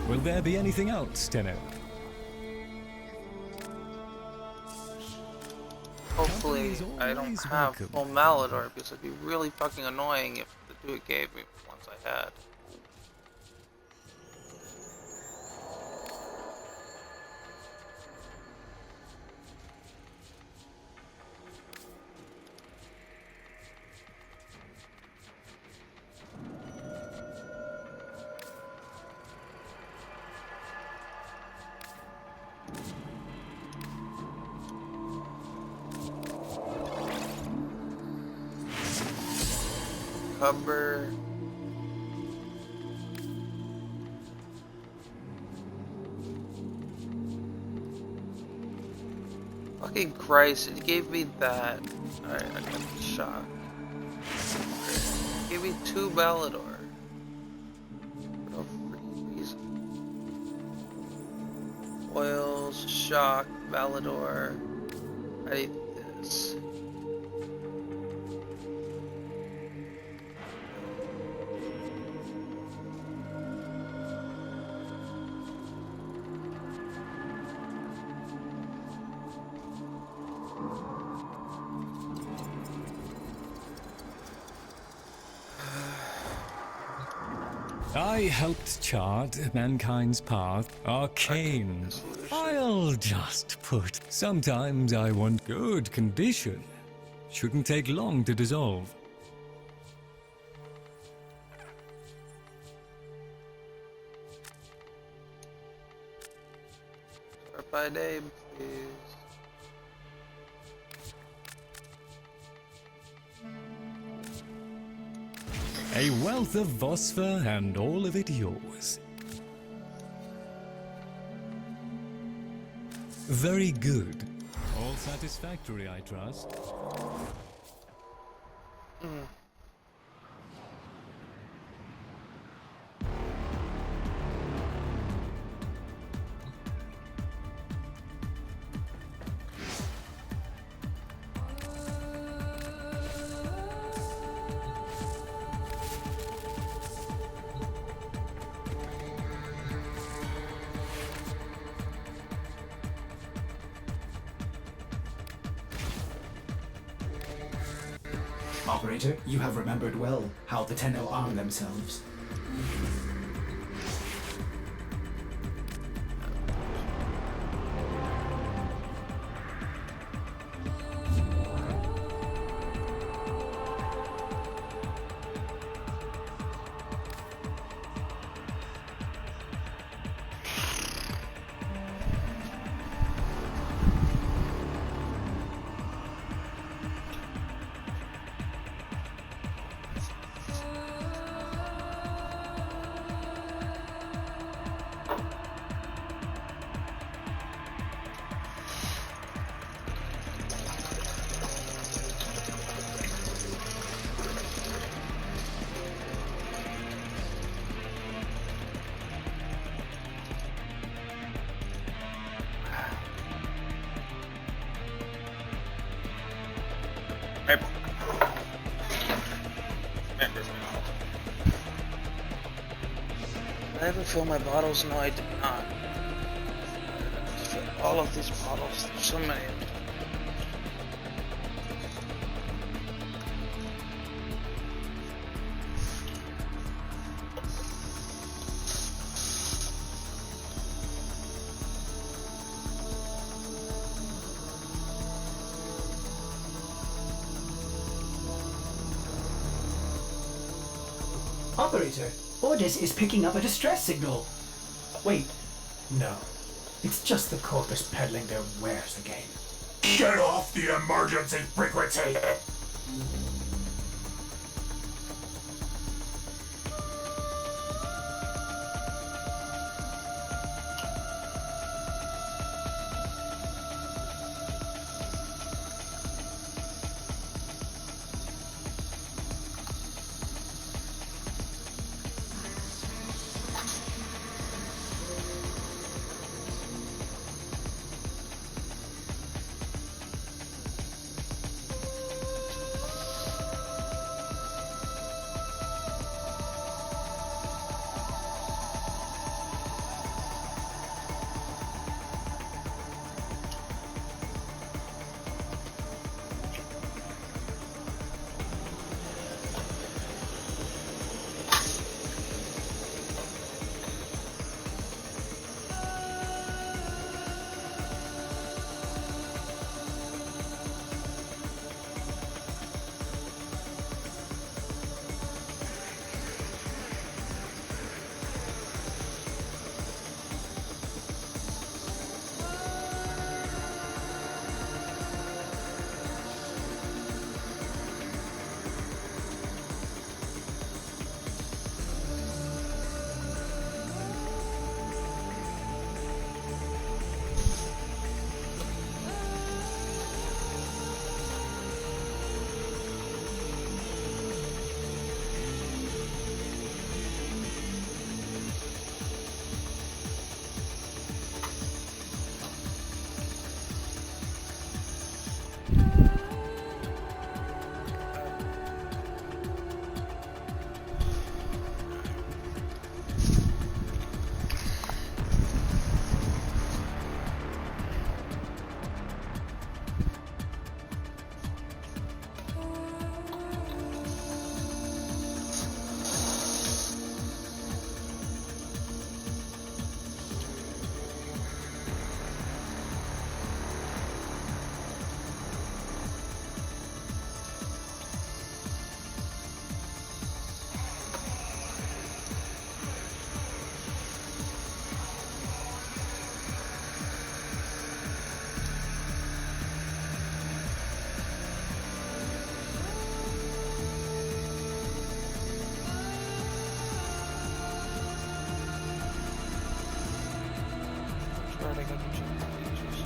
Will there be anything else, Tenno? Hopefully, I don't have full Malador, because it'd be really fucking annoying if the dude gave me once I had. Cover. Fucking Christ, it gave me that. Alright, I got the shot. It gave me 2 Balador. For no freaking reason. Oils, shock, Balador. I need this. I helped chart mankind's path, arcane. I'll just put. Sometimes I want good condition. Shouldn't take long to dissolve. by day, please. A wealth of phosphor and all of it yours. Very good. All satisfactory, I trust. Operator, you have remembered well how the Tenno arm themselves. Did I ever fill my bottles? No, I did not. Fill all of these bottles. There's so many of them. Operator, Ordis is picking up a distress signal. Wait, no. It's just the Corpus peddling their wares again. Get off the emergency frequency! fucking check the features.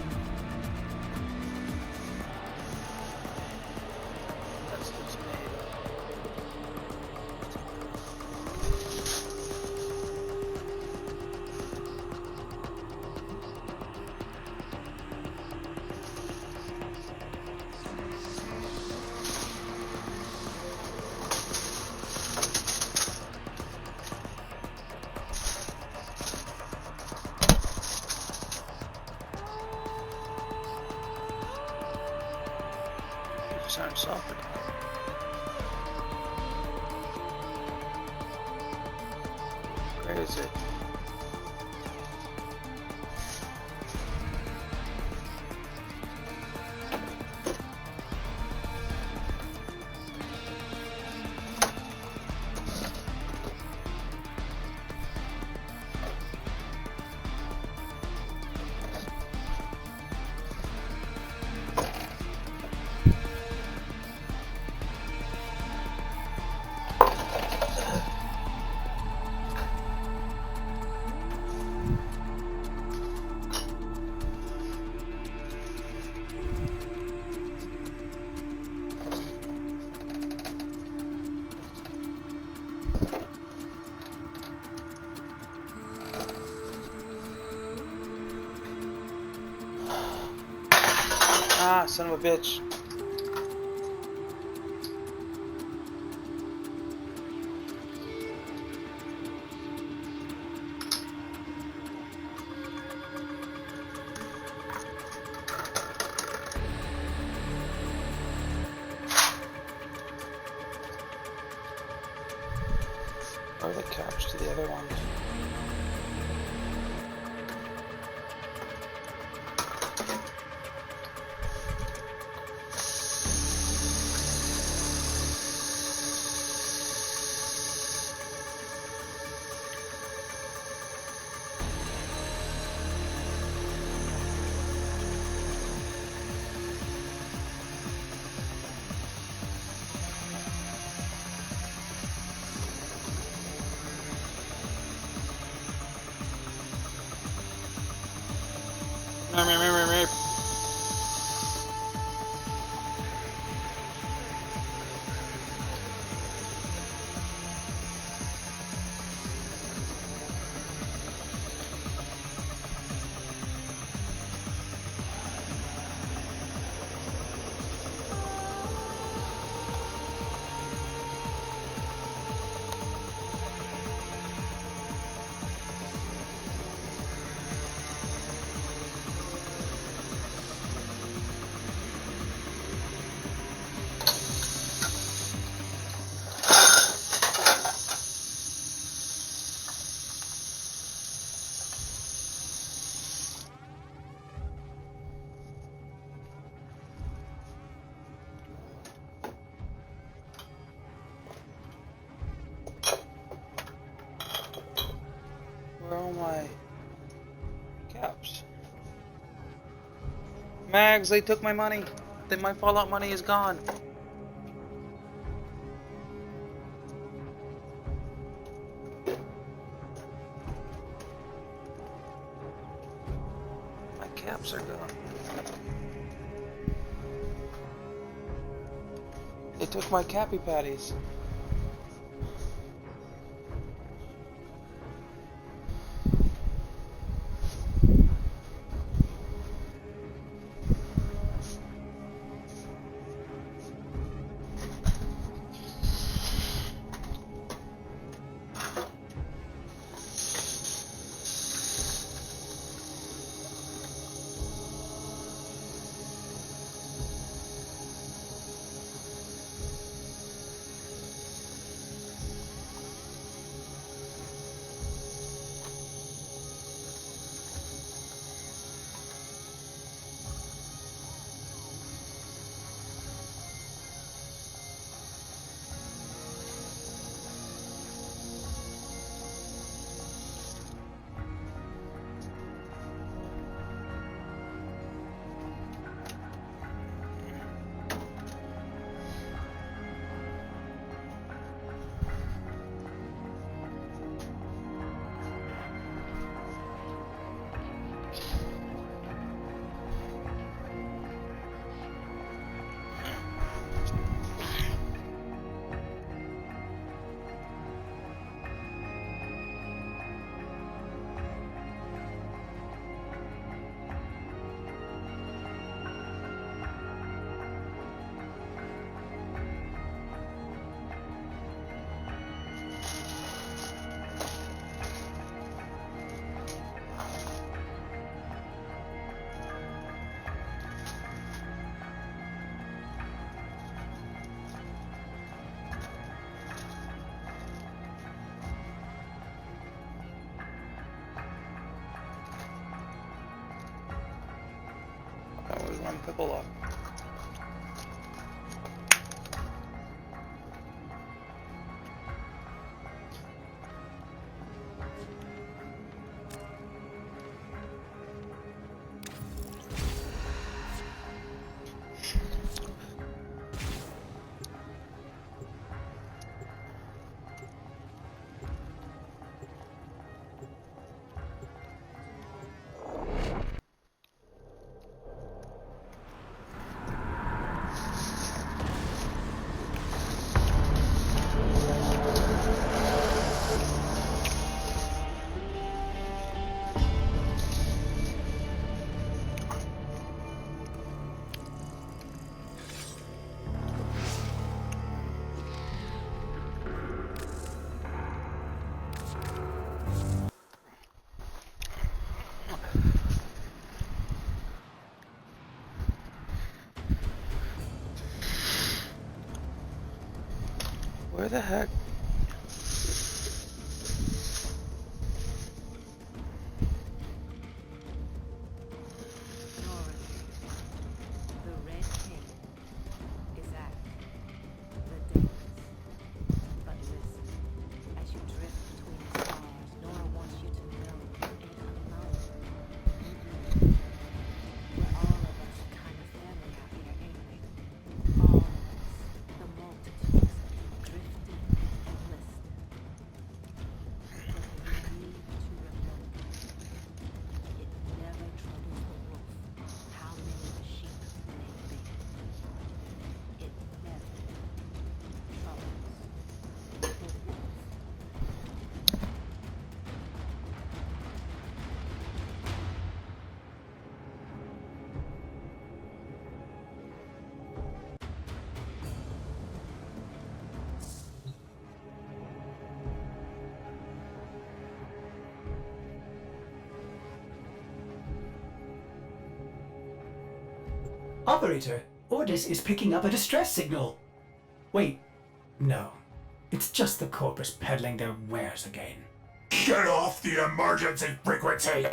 That's the tomato. Features aren't softened. Where is it? Ah, son of a bitch. Or the caps to the other ones. Where are all my caps? Mags, they took my money. Then my Fallout money is gone. My caps are gone. They took my Cappy Patties. from Pippola. Where the heck? The Red King is at the dance. But listen, as you drift between the stars, Nora wants you to know you ain't alone. We're all of us kind of family out here, ain't we? All of us, the multitudes, drifting and listening. But we need to remember, it never troubles the wolf how many the sheep may be. It never troubles the wolf. Operator, Ordis is picking up a distress signal. Wait, no. It's just the Corpus peddling their wares again. Shut off the emergency frequency!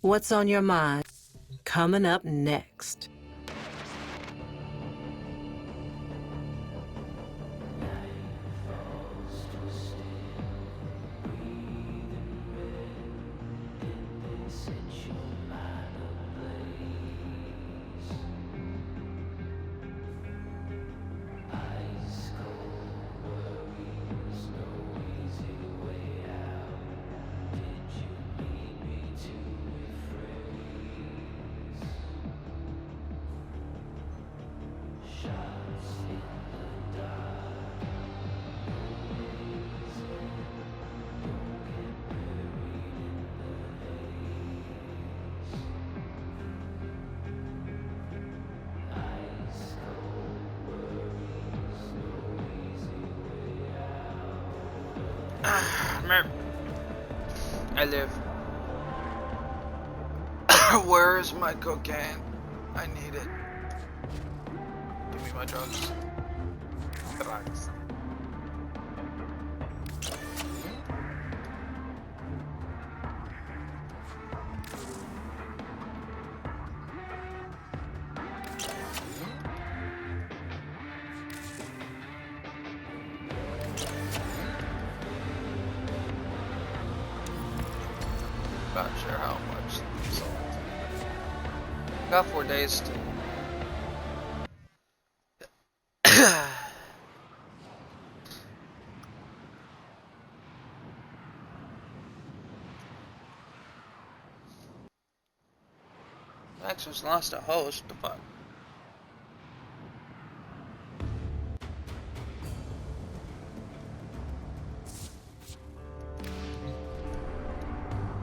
What's on your mind? Coming up next. I live. Where's my cocaine? I need it. Give me my drugs. Drugs. Not sure how much these are. Got 4 days to. Max just lost a host. The fuck.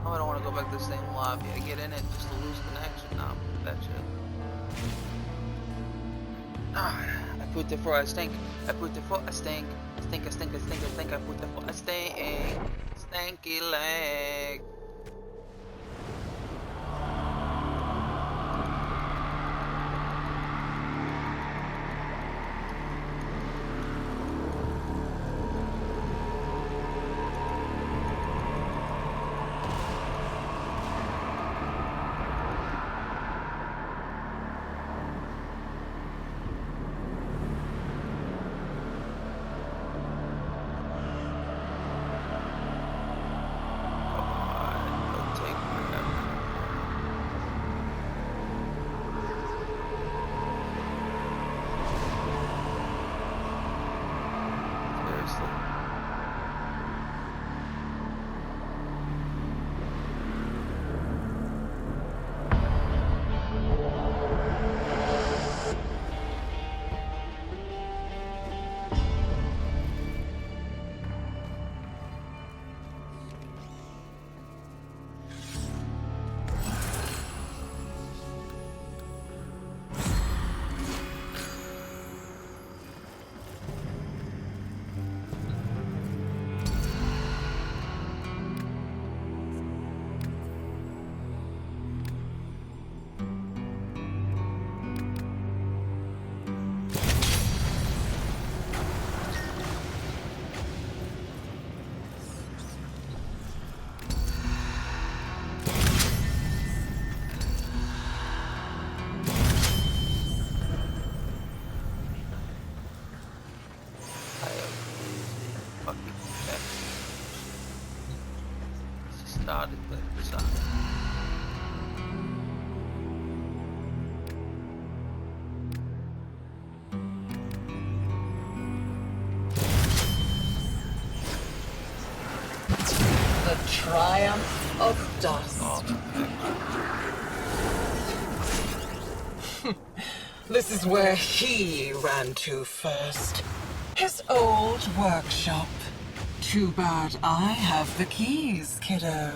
Oh, I don't want to go back to the same lobby. I get in it just to lose connection. Nah, that shit. Ah, I put the for I stink. I put the for I stink. I stink. I stink. I stink. I stink. I put the for I stink. Stanky leg. Started with the sun. The triumph of dust. This is where he ran to first. His old workshop. Too bad I have the keys, kiddo.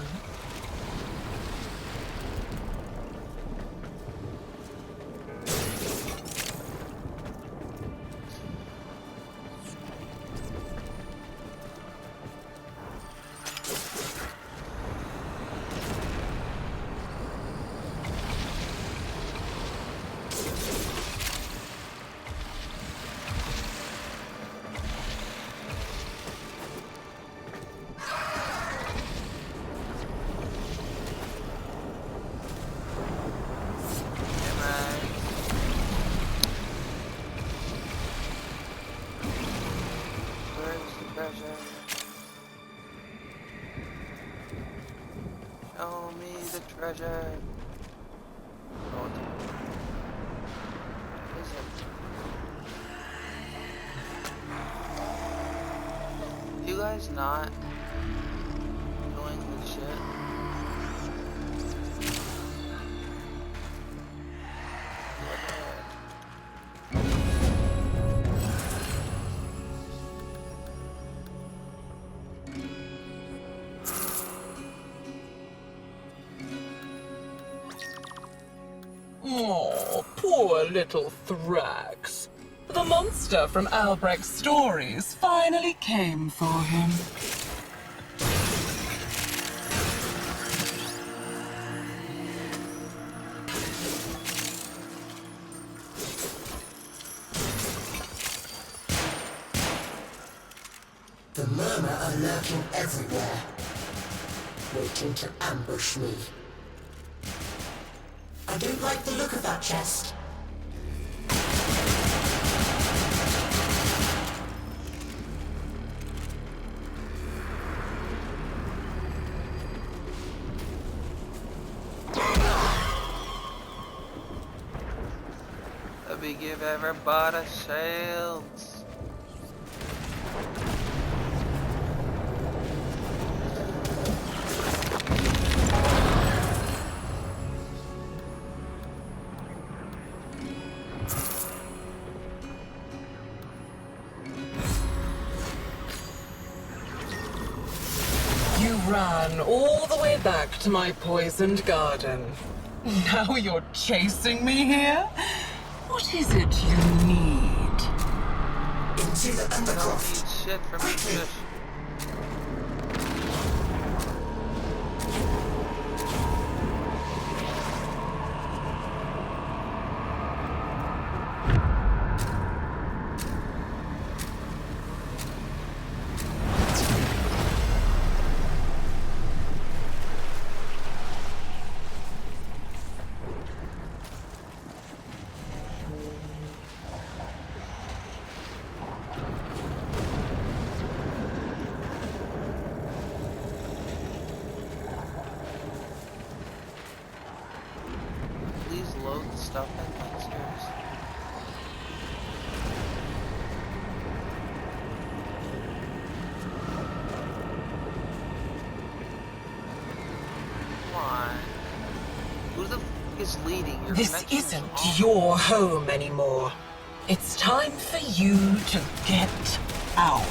Show me the treasure. Oh, what is it? You guys not doing the shit? Oh, poor little Thrax. The monster from Albrecht's stories finally came for him. The murmur are lurking everywhere, waiting to ambush me. I don't like the look of that chest. Let me give everybody sales. You ran all the way back to my poisoned garden. Now you're chasing me here? What is it you need? Into the undercroft. Shit for me, fish. Please load the stuff in like seriously. Come on. Who the f is leading? Your This connection's isn't off. your home anymore. It's time for you to get out.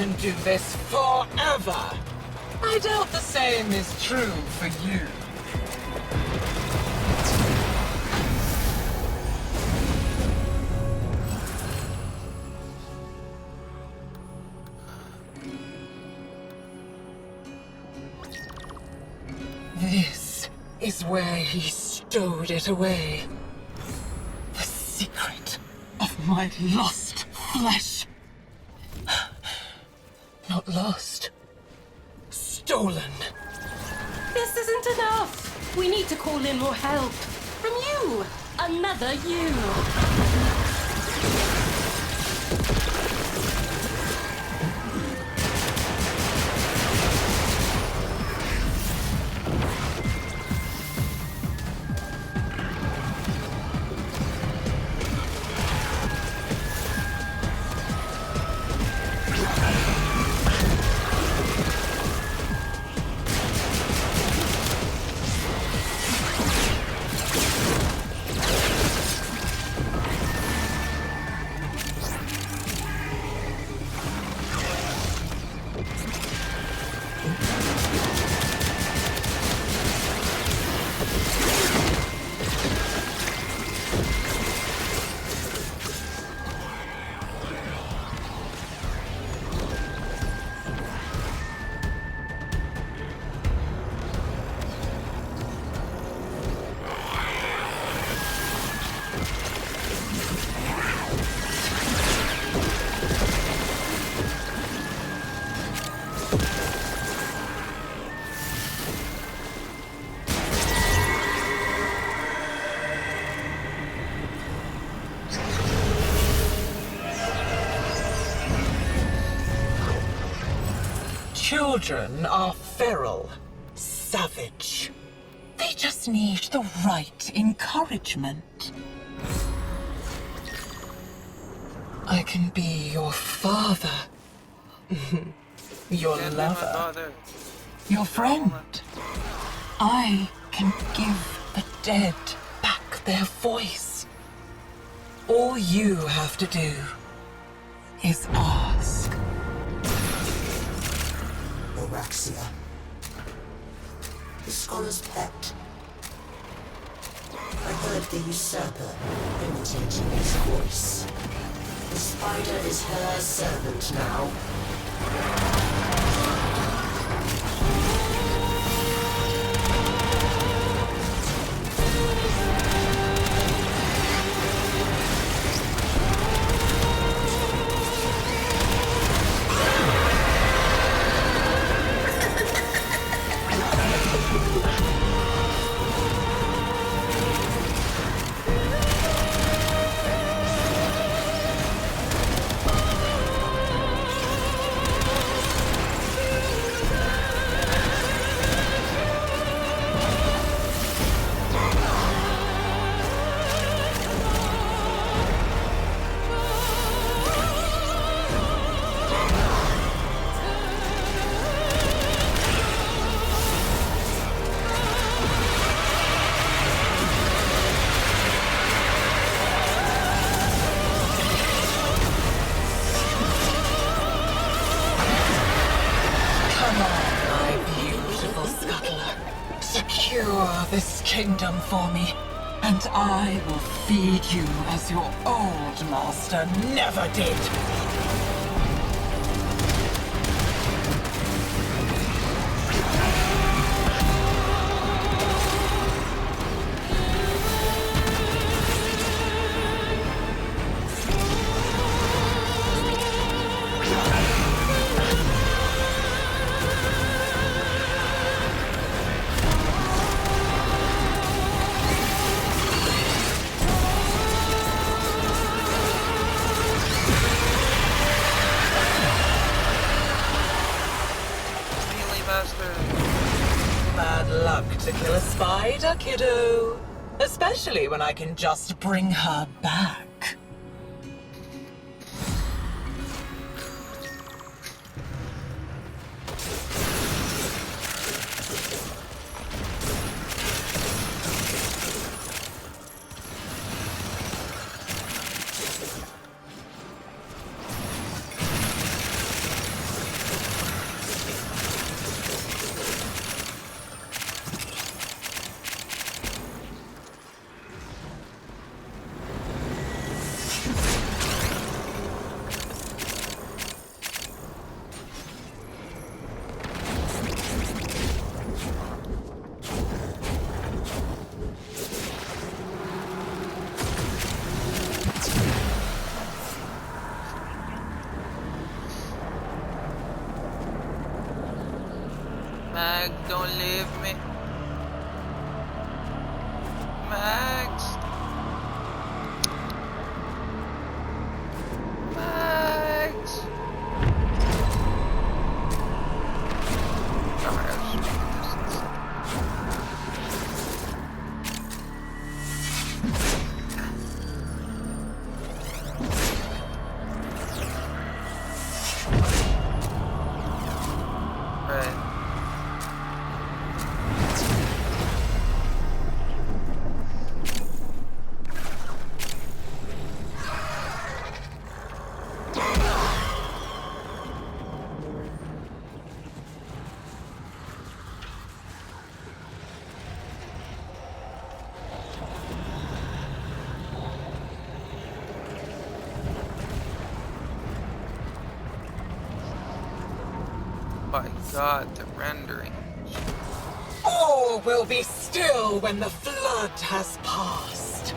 can do this forever. I doubt the same is true for you. This is where he stowed it away. The secret of my lost flesh. Not lost. Stolen. This isn't enough. We need to call in more help. From you. Another you. Children are feral, savage. They just need the right encouragement. I can be your father, your lover, your friend. I can give the dead back their voice. All you have to do is ask. Araxia. The scholar's pet. I heard the usurper imitating his voice. The spider is her servant now. Secure this kingdom for me, and I will feed you as your old master never did. Bad luck to kill a spider, kiddo. Especially when I can just bring her back. Mag, don't leave me. Max. Max. Sorry, I was just making distance. Right. My God, the rendering. All will be still when the flood has passed.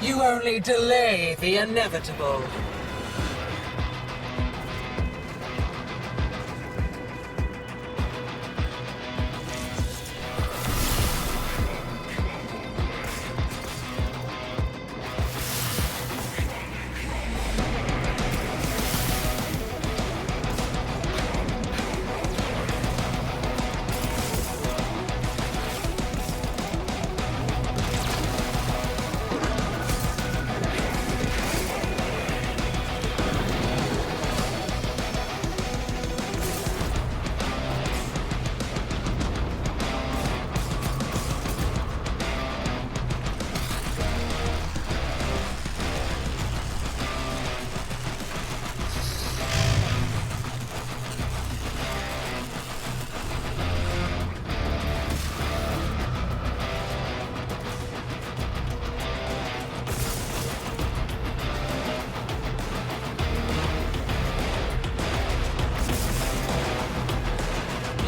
You only delay the inevitable.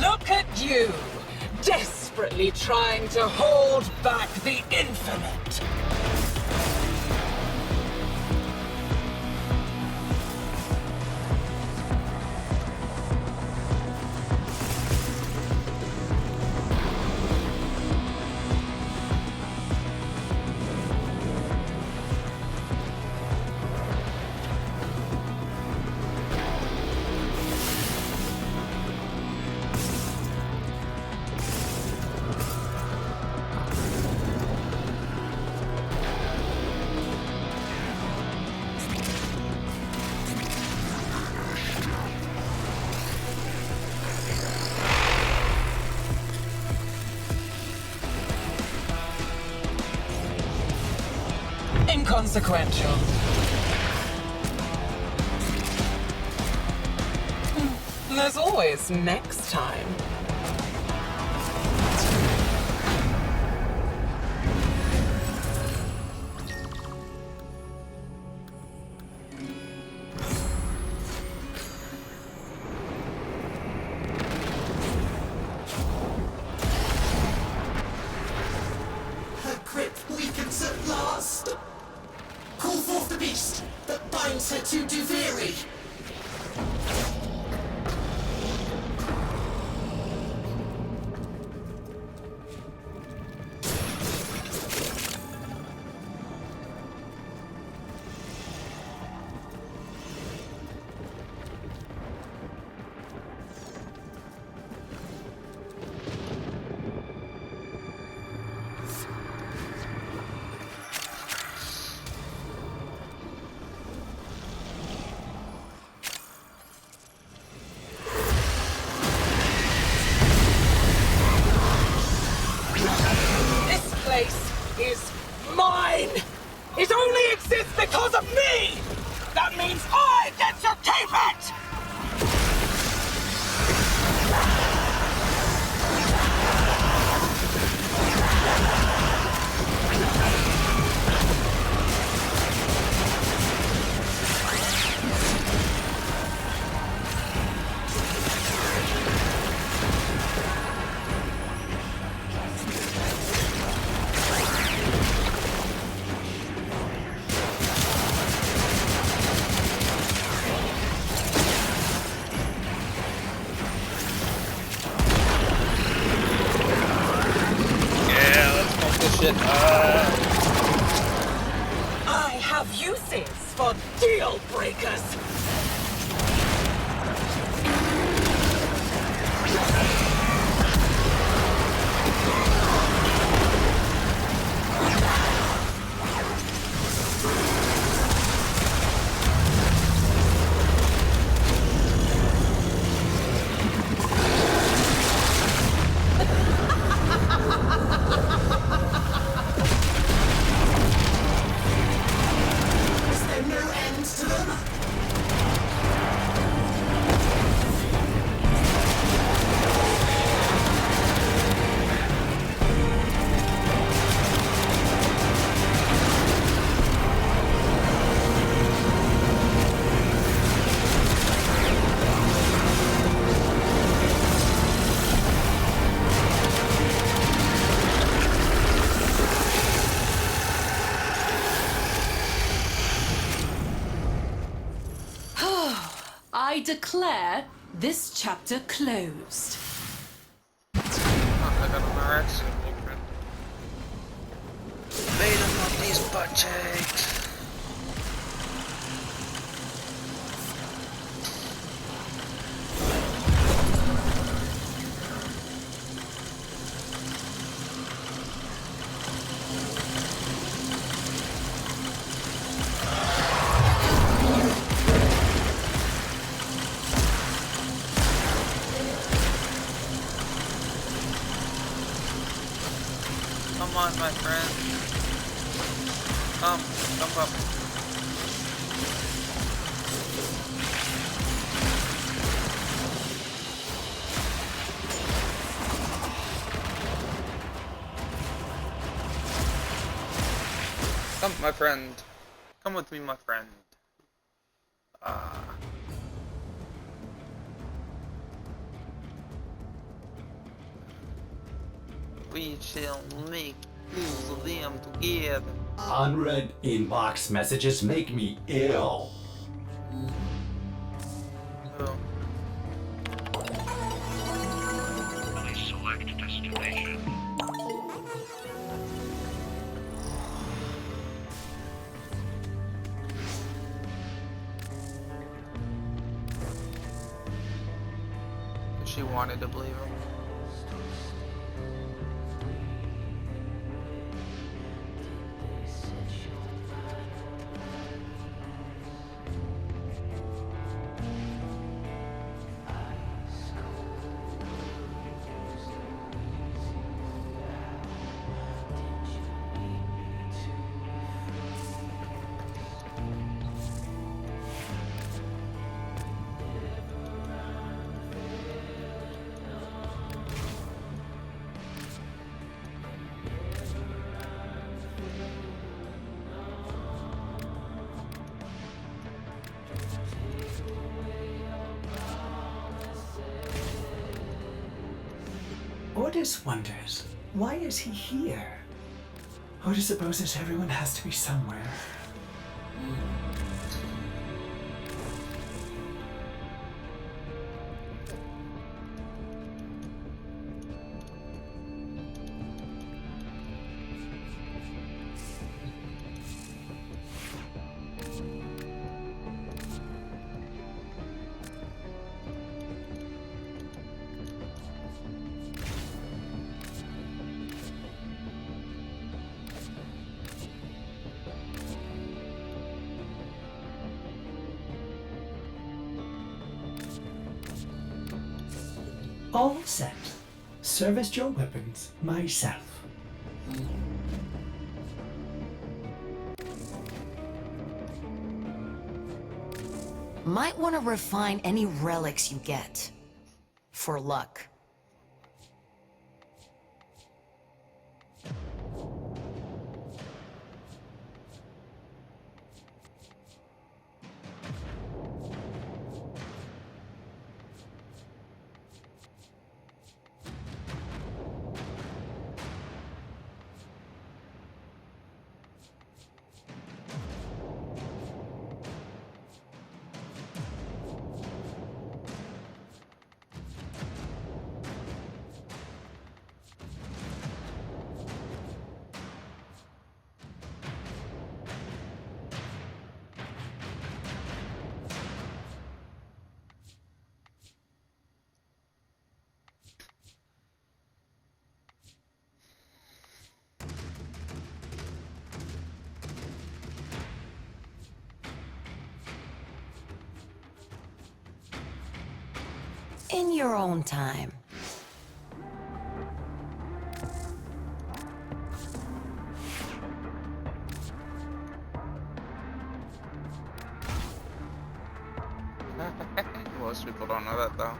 Look at you, desperately trying to hold back the infinite. Inconsequential. There's always next time. shit. I have uses for deal breakers. Is there no end to them? I declare this chapter closed. I got an RX. Beat him up these butt cheeks. Come on, my friend. Come up. Come, my friend. Come with me, my friend. We shall make use of them together. Unread inbox messages make me ill. Oh. Please select destination. She wanted to believe him. Ordis wonders, why is he here? Ordis supposes everyone has to be somewhere. All set. Service your weapons myself. Might want to refine any relics you get. For luck. In your own time. Most people don't know that though.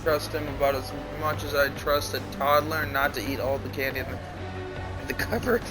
Trust him about as much as I trust a toddler not to eat all the candy in the cupboard.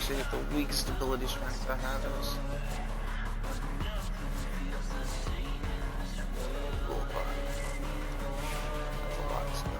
See if the weakest ability strength I have is. Cool, but that's a lot of stuff.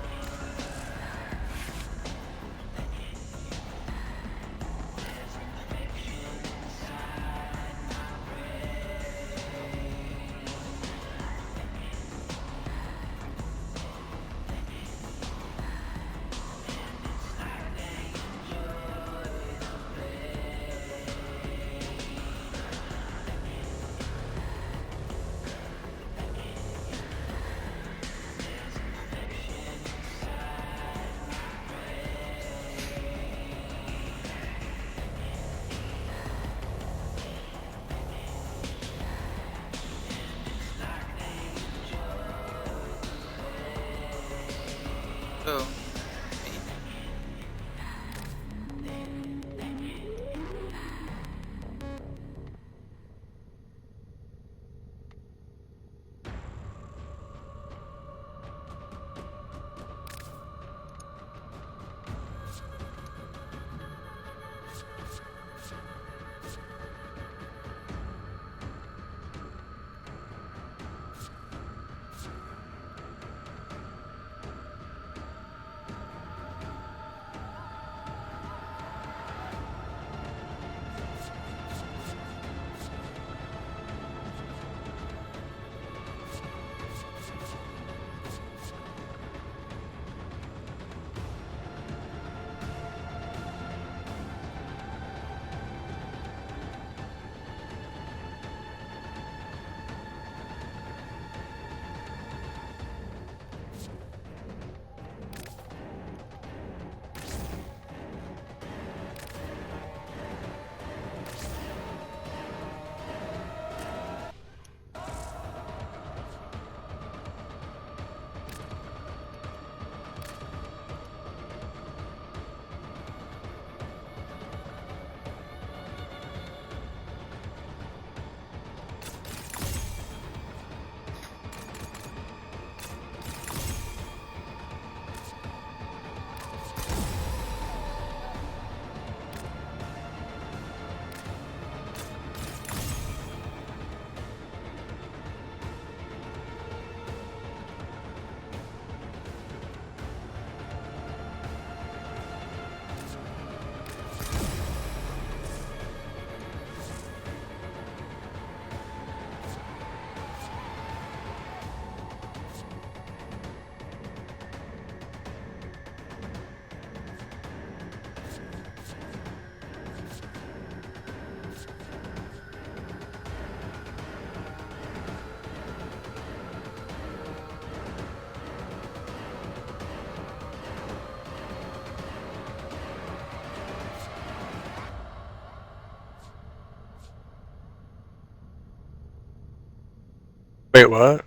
Wait, what?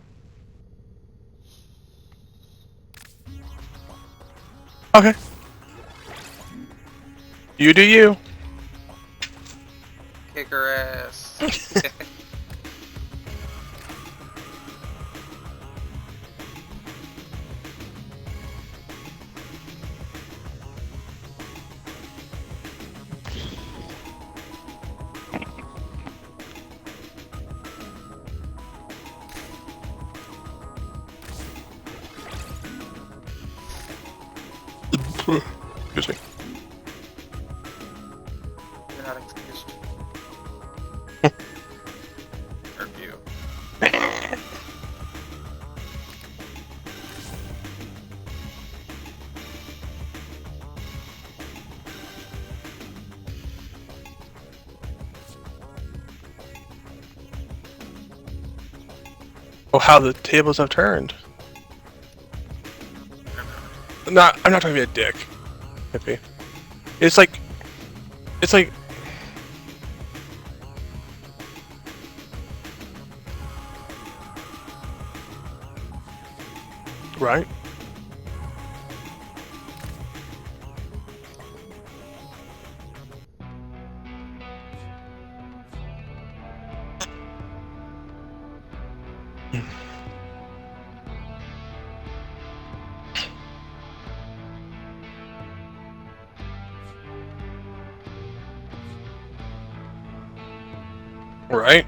Okay. You do you. Kick her ass. Excuse me. You're not excused. Or you. Oh, how the tables have turned. I'm not trying to be a dick. Hippie. It's like right? Right?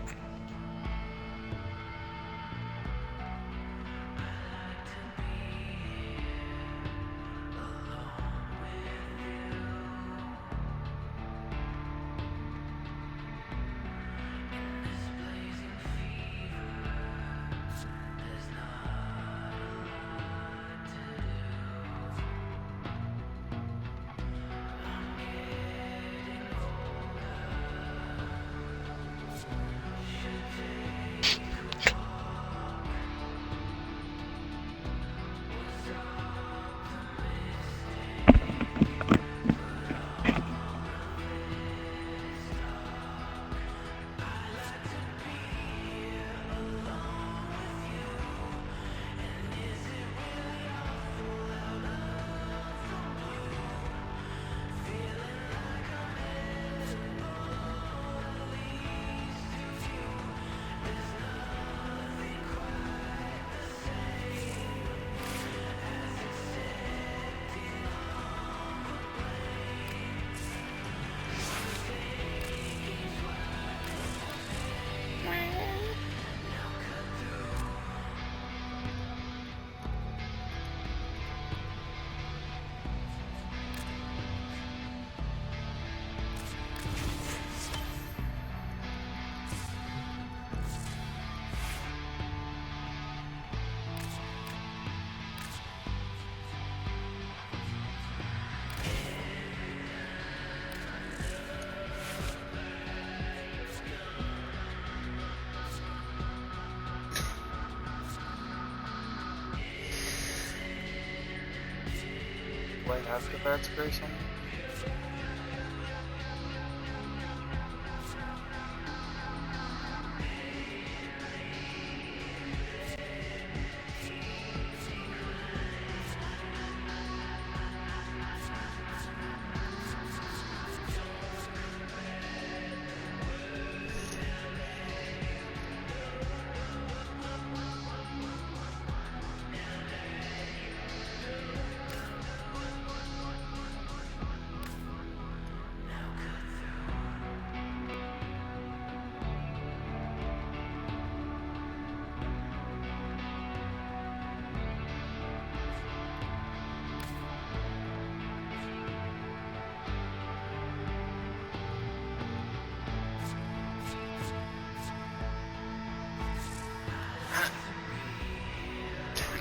Do I have the bad space on me?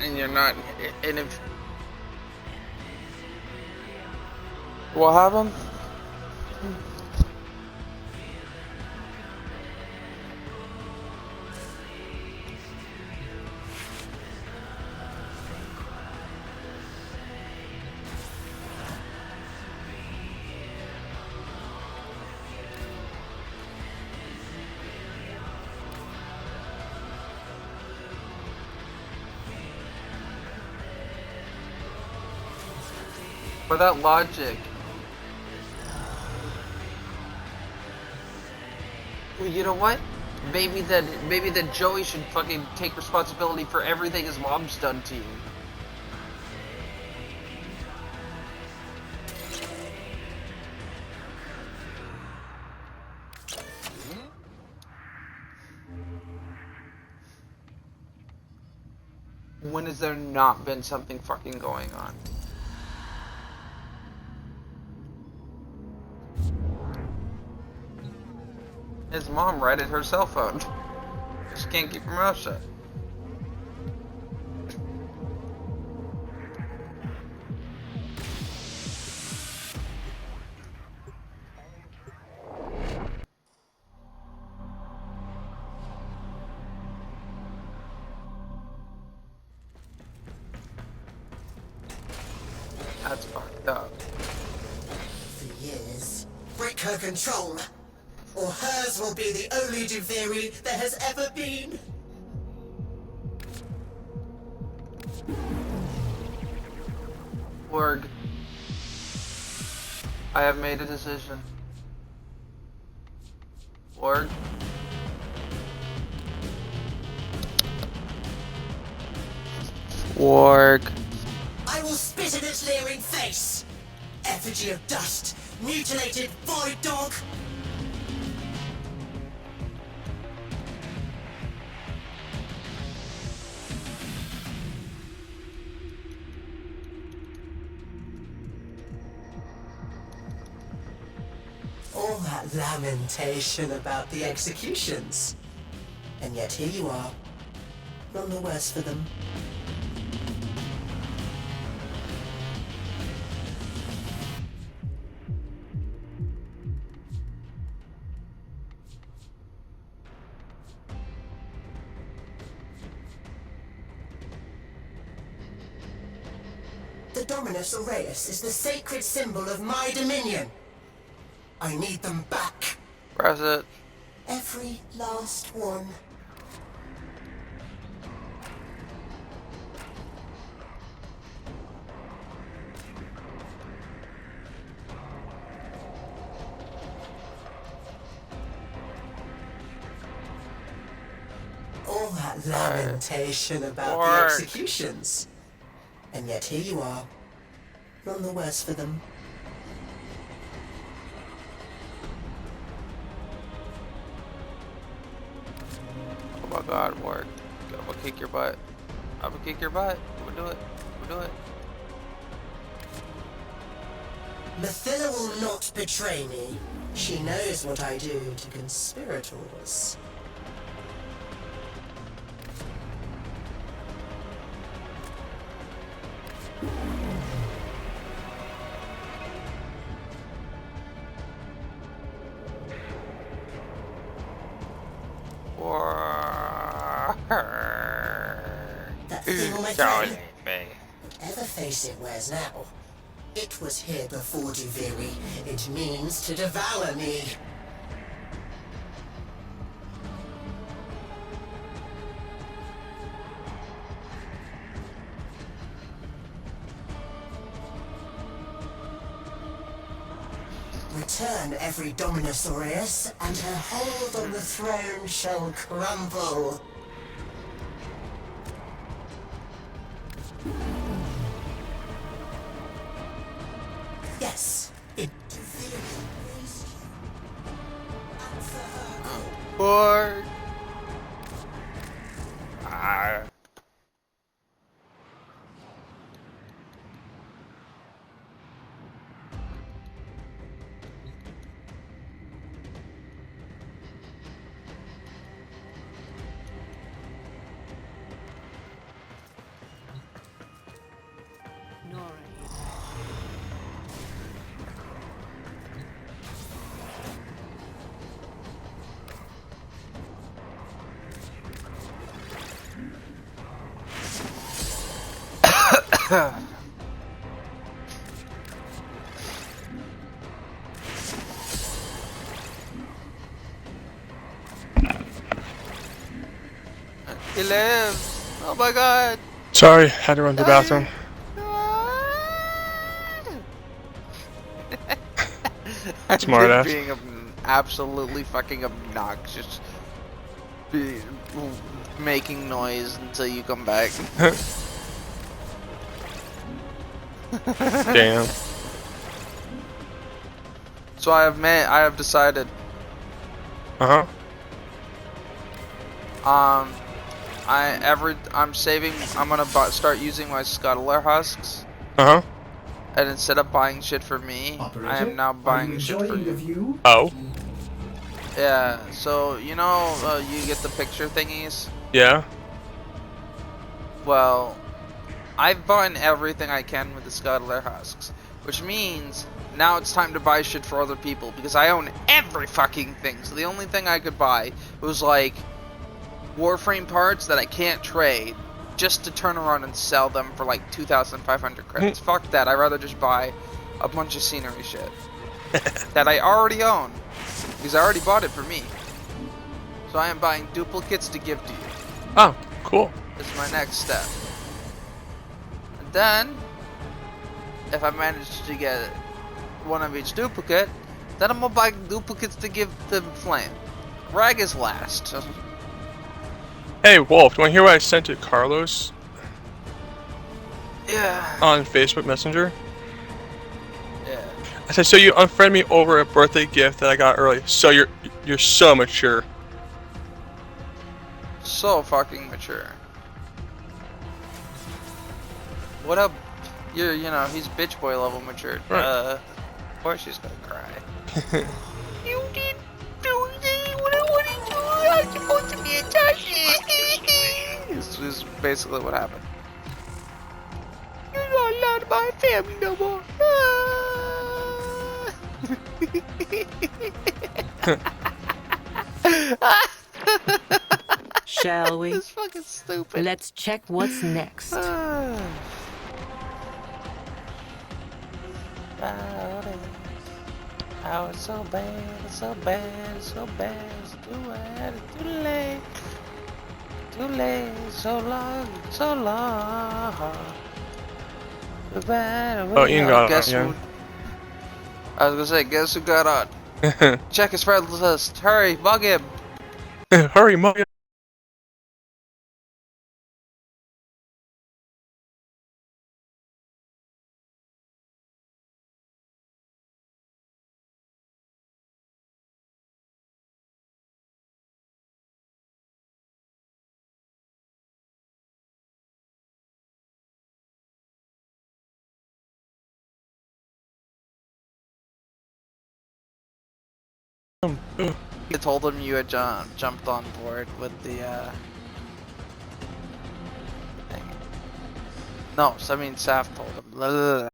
And you're not, and if what happened? For that logic. You know what? Maybe that Joey should fucking take responsibility for everything his mom's done to you. When has there not been something fucking going on? His mom righted her cell phone. Just can't keep her mouth shut. That's fucked up. For years, break her control, or hers will be the only Duviri there has ever been. Org. I have made a decision. Org. Org. I will spit in its leering face. Effigy of dust, mutilated void dog. All that lamentation about the executions. And yet here you are. None the worse for them. The Dominus Aureus is the sacred symbol of my dominion. I need them back. Press it. Every last one. All that lamentation about the executions. And yet here you are. None the worse for them. Oh my god, Ward. I'm gonna kick your butt. I'm gonna kick your butt. I'm gonna do it. I'm gonna do it. Mithila will not betray me. She knows what I do to conspirators. That thing on my throat. Whatever face it wears now, it was here before Duviri. It means to devour me. Return every Dominus Aureus, and her hold on the throne shall crumble. Yes, it raised you. Answer her call. Or he lives. Oh my god. Sorry, had to run to the bathroom. Smart ass. Being absolutely fucking obnoxious. Making noise until you come back. Damn. So I have decided. Uh huh. I'm saving. I'm gonna start using my scuttler husks. Uh huh. And instead of buying shit for me, I am now buying shit for you. View? Oh. Yeah. So you know, you get the picture thingies. Yeah. Well, I've bought everything I can with the scuttler husks, which means now it's time to buy shit for other people because I own every fucking thing. So the only thing I could buy was like Warframe parts that I can't trade, just to turn around and sell them for like 2,500 credits. Fuck that. I'd rather just buy a bunch of scenery shit that I already own because I already bought it for me. So I am buying duplicates to give to you. Oh, cool. This is my next step. And then, if I manage to get one of each duplicate, then I'm gonna buy duplicates to give to Flame. Rag is last. Hey, Wolf, do you want to hear what I sent to Carlos? Yeah. On Facebook Messenger? Yeah. I said, so you unfriended me over a birthday gift that I got early. So you're so mature. So fucking mature. What up? You know, he's bitch boy level mature. Right. Of course she's gonna cry. You did do what I wanted to. I was supposed to be a Tashi. This is basically what happened. You're not allowed to buy a family no more. Shall we? This is fucking stupid. Let's check what's next. Oh, it's so bad, it's so bad, it's so bad, it's too bad, it's too late. Too late, so long, so long. Too bad. Oh, Ian got on, yeah. I was gonna say, guess who got on? Check his friend list. Hurry, mug him. Hurry, mug him. You told him you had jumped on board with the thing. No, I mean Saf told him. Blah, blah, blah.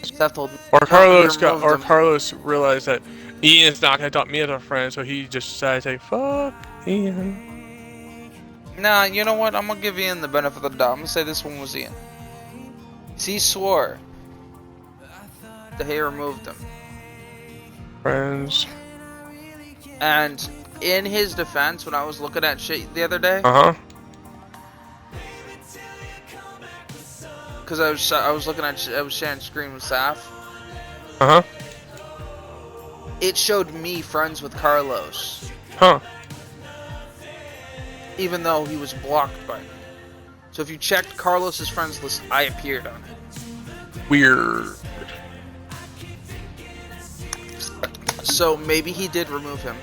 Saf told me. Or Carlos realized that Ian's not gonna adopt me as a friend, so he just decided to say, "Fuck Ian." Nah, you know what? I'm gonna give Ian the benefit of the doubt. I'm gonna say this one was Ian. He swore that he removed him. Friends. And in his defense, when I was looking at shit the other day, because I was looking at I was sharing screen with Saf. It showed me friends with Carlos. Even though he was blocked by me. So if you checked Carlos's friends list, I appeared on it. Weird. So maybe he did remove him.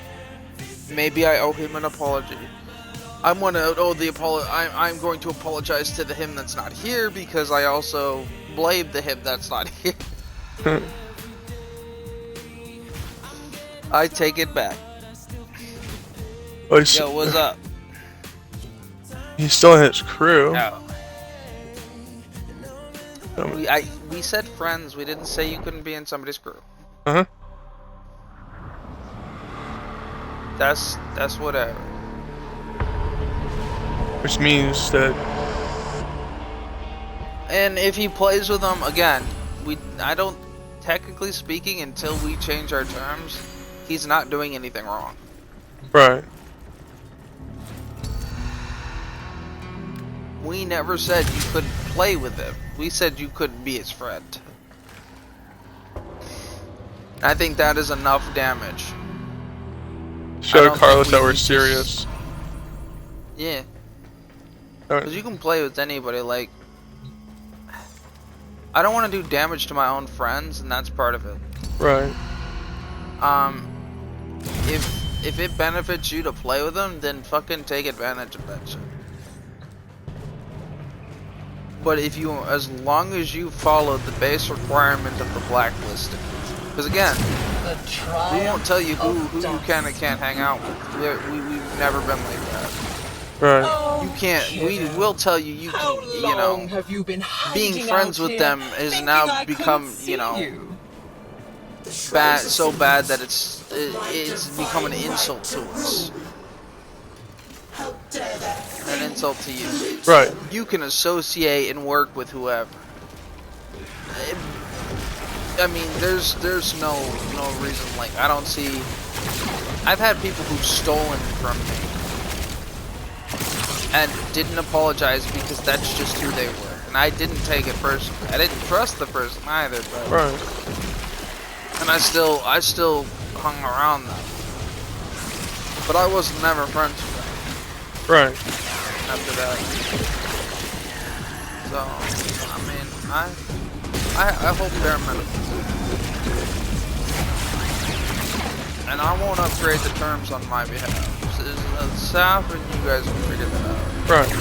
Maybe I owe him an apology. I'm going to apologize to the him that's not here because I also blame the him that's not here. I take it back. Yo, what's up? He's still in his crew. No. We said friends. We didn't say you couldn't be in somebody's crew. That's whatever. Which means that And if he plays with them again, I don't, technically speaking, until we change our terms, he's not doing anything wrong. Right. We never said you couldn't play with him. We said you couldn't be his friend. I think that is enough damage. Show Carlos that we're serious. Yeah. Because you can play with anybody, like... I don't want to do damage to my own friends, and that's part of it. Right. If it benefits you to play with them, then fucking take advantage of that shit. But if you, as long as you follow the base requirement of the blacklisting, because again, we won't tell you who you can and can't hang out with. We've never been like that. Right. You can't. We will tell you. You know, being friends with them has now become, you know, bad. So bad that it's become an insult to us. An insult to you. Right. You can associate and work with whoever. I mean, there's no reason. Like, I don't see. I've had people who've stolen from me and didn't apologize because that's just who they were, and I didn't take it personally. I didn't trust the person either, but right. And I still hung around them, but I was never friends with them. Right. After that, so I mean, I hope they're medical, and I won't upgrade the terms on my behalf. Saf and you guys will figure that out. Right.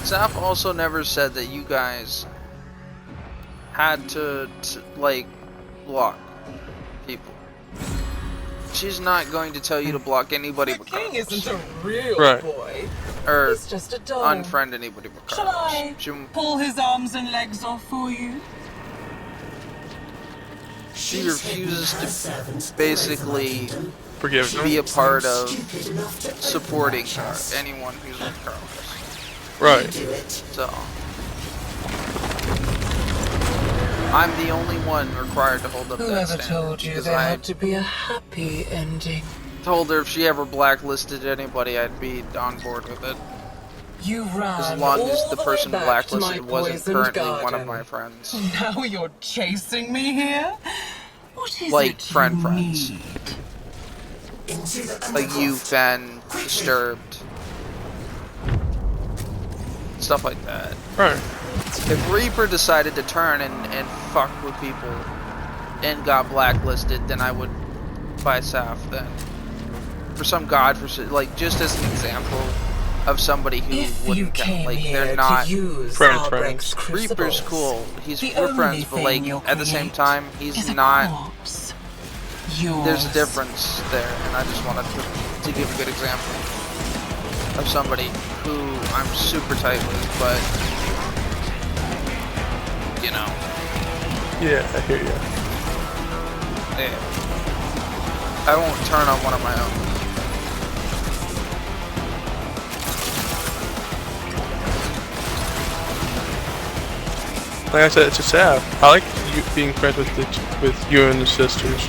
Saf also never said that you guys had to like block people. She's not going to tell you to block anybody but Carlos. King isn't a real right. boy. Or He's just a doll. unfriend anybody but Carlos. Shall I pull his arms and legs off for you? She refuses to basically forgive be a part of supporting her, anyone who's with Carlos. Right. So I'm the only one required to hold up that Whoever standard. told you there had to be a happy ending? Told her if she ever blacklisted anybody, I'd be on board with it. You ran as long as the all person way back to blacklisted my wasn't poisoned currently garden. one of my friends. Now you're chasing me here? What is Like it friends. need? Like you've been disturbed. Stuff like that. Right. If Reaper decided to turn and fuck with people and got blacklisted, then I would buy Saf then. For some like just as an example of somebody who wouldn't count. Like they're not friends. Reaper's cool. We're friends, but like at the same time he's not. There's a difference there, and I just wanted to give a good example of somebody who I'm super tight with, but you know. Yeah, I hear you. Yeah. I won't turn on one of my own. Like I said, it's just sad. I like you being friends with you and the sisters.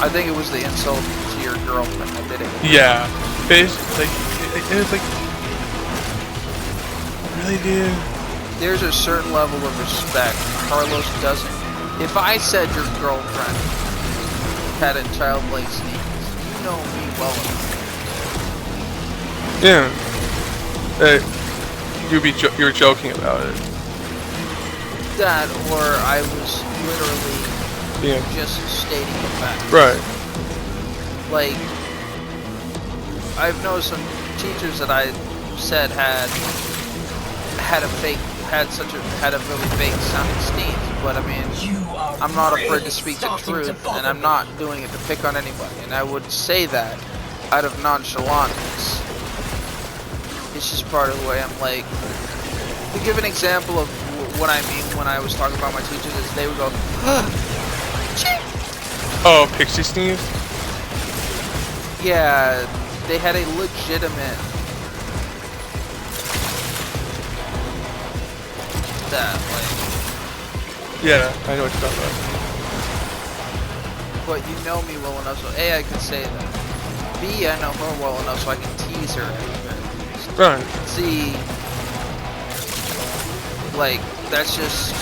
I think it was the insult to your girlfriend that did it. Yeah, it's like, really, dude. There's a certain level of respect Carlos doesn't. If I said your girlfriend had a childlike sneeze, you know me well enough. Yeah. You're joking about it. That, or I was literally just stating the fact. Right. Like, I've known some teachers that I said had a really fake sounding sneeze, but I mean, I'm not afraid to speak the truth, and I'm not doing it to pick on anybody, and I would say that out of nonchalantness. It's just part of the way I'm like. To give an example of what I mean when I was talking about my teachers, is they would go, oh, pixie sneeze? Yeah, they had a legitimate that like. Yeah, I know what you're talking about. But you know me well enough, so A, I can say that. B, I know her well enough, so I can tease her. Right. C, like that's just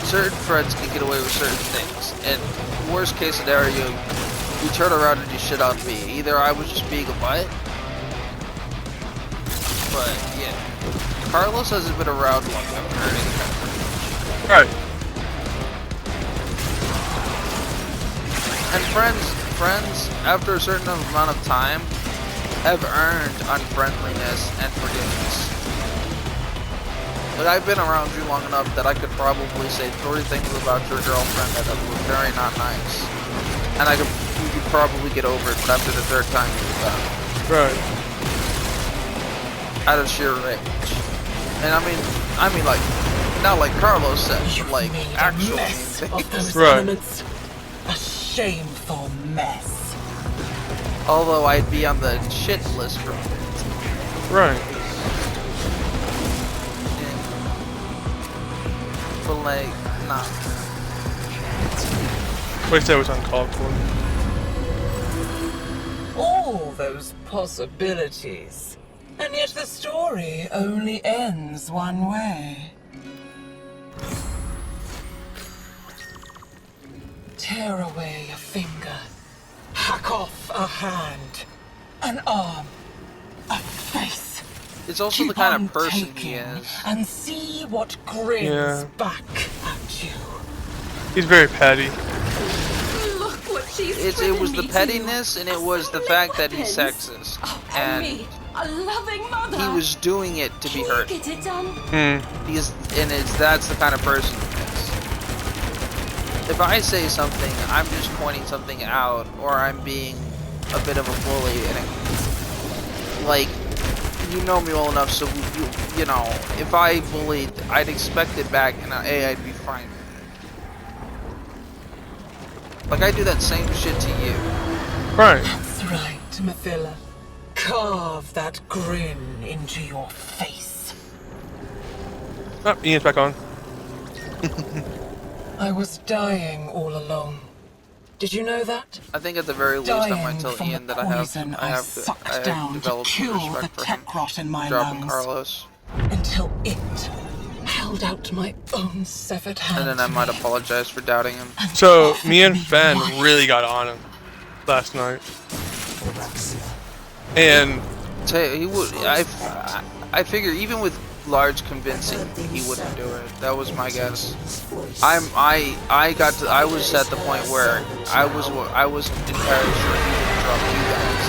certain friends can get away with certain things. And worst case scenario, you turn around and you shit on me. Either I was just being a butt, but yeah, Carlos hasn't been around long enough for anything. Right. And friends, after a certain amount of time, have earned unfriendliness and forgiveness. But I've been around you long enough that I could probably say 3 things about your girlfriend that were very not nice. And you could probably get over it, but after the 3rd time you were done. Right. Out of sheer rage. And I mean like, not like Carlos said, like actual things. Right. A shameful mess. Although I'd be on the shit list for it. Right. But like, nah. What I said was uncalled for. All those possibilities. And yet the story only ends one way. Tear away a finger, hack off a hand, an arm, a face. It's also the kind of person he is. And see what grins back at you. He's very petty. Look what she's It was the pettiness, and it was the fact that he's sexist. And me, a loving mother. he was doing it to be hurt. Get it done. That's the kind of person he is. If I say something, I'm just pointing something out, or I'm being a bit of a bully, and it, like, you know me well enough, so you know, if I bullied, I'd expect it back, and I'd be fine with it. Like, I do that same shit to you. Right. That's right, Mathila. Carve that grin into your face. Oh, Ian's back on. I was dying all along. Did you know that? I think at the very least I might tell Ian that I have developed some respect for him. In my dropping lungs, Carlos. until it held out my own severed hand. And then I might apologize for doubting him. So, me and Ben really got on him last night. And he would. I figure even with large convincing, he wouldn't do it. That was my guess. I was at the point where I was entirely sure he would drop you guys.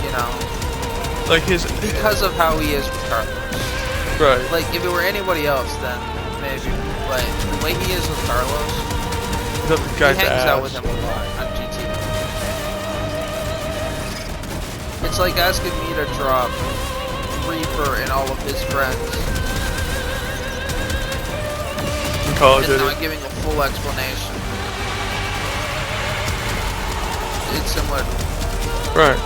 You know, like because of how he is with Carlos. Right. Like if it were anybody else, then maybe. But the way he is with Carlos, he hangs out with him a lot on GT. It's like asking me to drop Reaper and all of his friends. And not giving a full explanation. It's similar. Right.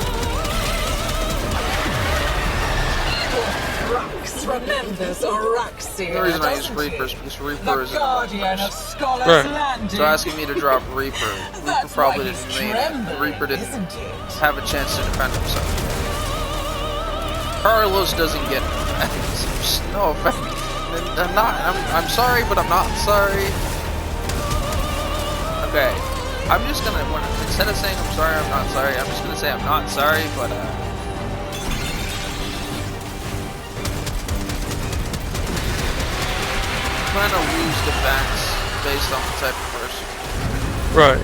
Rax remembers Araxia. The reason I use Reaper is because Reaper is guardian of Scholar's Right. Landing. So asking me to drop Reaper, Reaper probably didn't mean it. Reaper didn't have a chance to defend himself. Carlos doesn't get it. No offense. I'm sorry, but I'm not sorry. Okay. I'm just gonna, instead of saying I'm sorry, I'm not sorry, I'm just gonna say I'm not sorry, but kind of lose defense based on the type of person. Right.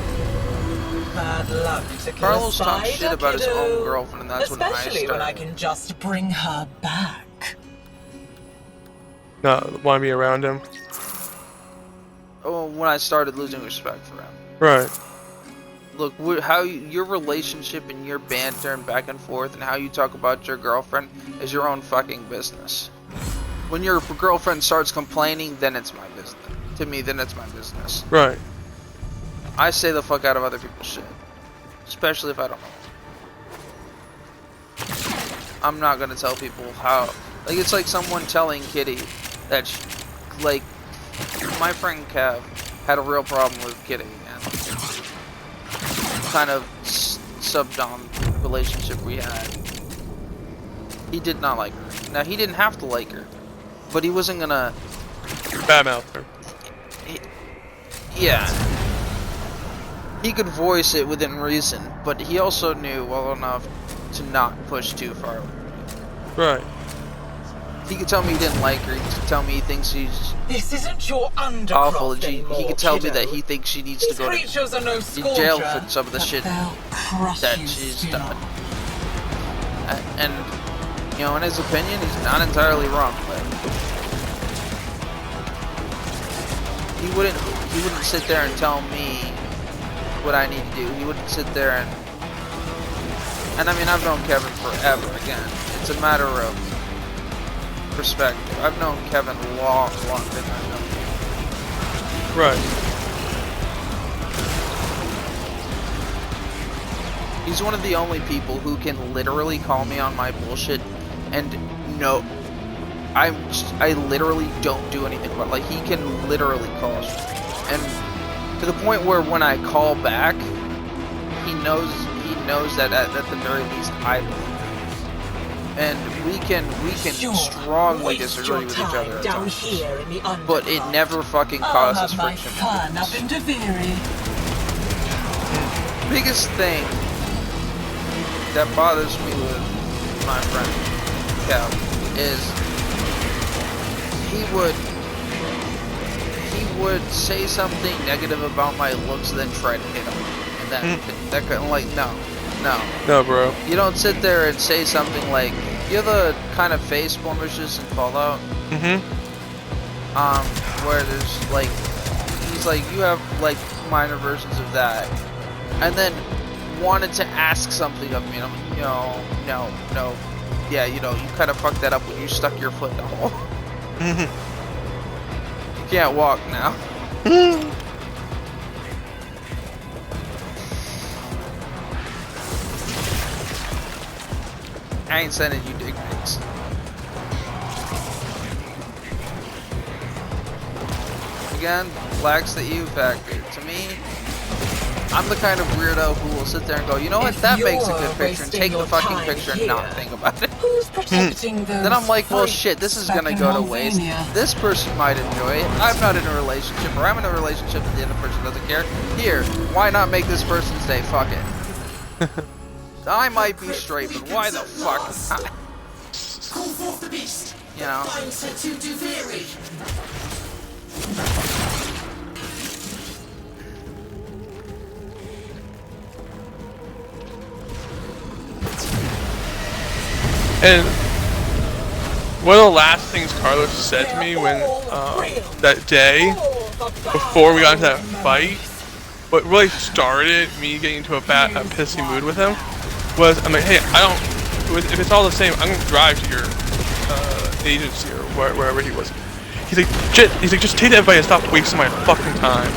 Bad luck to kill Carlos a talks spider, shit about his kiddo. own girlfriend, and that's Especially when when I started. can just bring her back. Not want to be around him. Oh, when I started losing respect for him. Right. Look, how your relationship and your banter and back and forth and how you talk about your girlfriend is your own fucking business. When your girlfriend starts complaining, then it's my business. to me, then it's my business. Right. I say the fuck out of other people's shit. Especially if I don't know. I'm not gonna tell people how. Like, it's like someone telling Kitty that, like, my friend Kev had a real problem with Kitty and kind of sub-dom relationship we had. He did not like her. Now, he didn't have to like her, but he wasn't gonna badmouth her. Yeah. He could voice it within reason, but he also knew well enough to not push too far. Right. He could tell me he didn't like her. He could tell me he thinks she's This isn't your awful. And anymore, he could tell kiddo. me that he thinks she needs These to go creatures are no to jail scorcher, for some of the but shit they'll crush that you she's still. done. And, you know, in his opinion, he's not entirely wrong, but he wouldn't sit there and tell me what I need to do. He wouldn't sit there and I mean, I've known Kevin forever. Again, it's a matter of perspective. I've known Kevin longer than I've known him. Right. He's one of the only people who can literally call me on my bullshit and no, I literally don't do anything about it. Like, he can literally call me. And to the point where when I call back, he knows that at the very least I believe him. And we can strongly disagree with each other at down times. here in the But it never fucking I'll causes have my friction. fun up in Deviri. Biggest thing that bothers me with my friend Cal is he would say something negative about my looks, then try to hit him, and that kind of like no, bro. You don't sit there and say something like, you're the kind of face blemishes in Fallout. Where there's like, he's like, you have like minor versions of that, and then wanted to ask something of me, and I'm like, no. Yeah, you know, you kind of fucked that up when you stuck your foot in the hole. You can't walk now. I ain't sending you dick pics. Again, lacks the EU factor. To me, I'm the kind of weirdo who will sit there and go, you know what, that makes a good picture, and take the fucking picture and not think about it. Who's protecting those Then I'm like, well, freaks shit, this is back gonna in go to waste. Albania? This person might enjoy it. I'm not in a relationship, or I'm in a relationship and the other person doesn't care. Here, why not make this person's day? Fuck it. I might be straight, but why the fuck not? Call forth the beast. You know. Binds her to Deviri. And one of the last things Carlos said to me when that day before we got into that fight, what really started me getting into a pissy mood with him was, I'm like, hey, if it's all the same, I'm gonna drive to your agency or wherever he was. He's like, just take the advice and stop wasting my fucking time.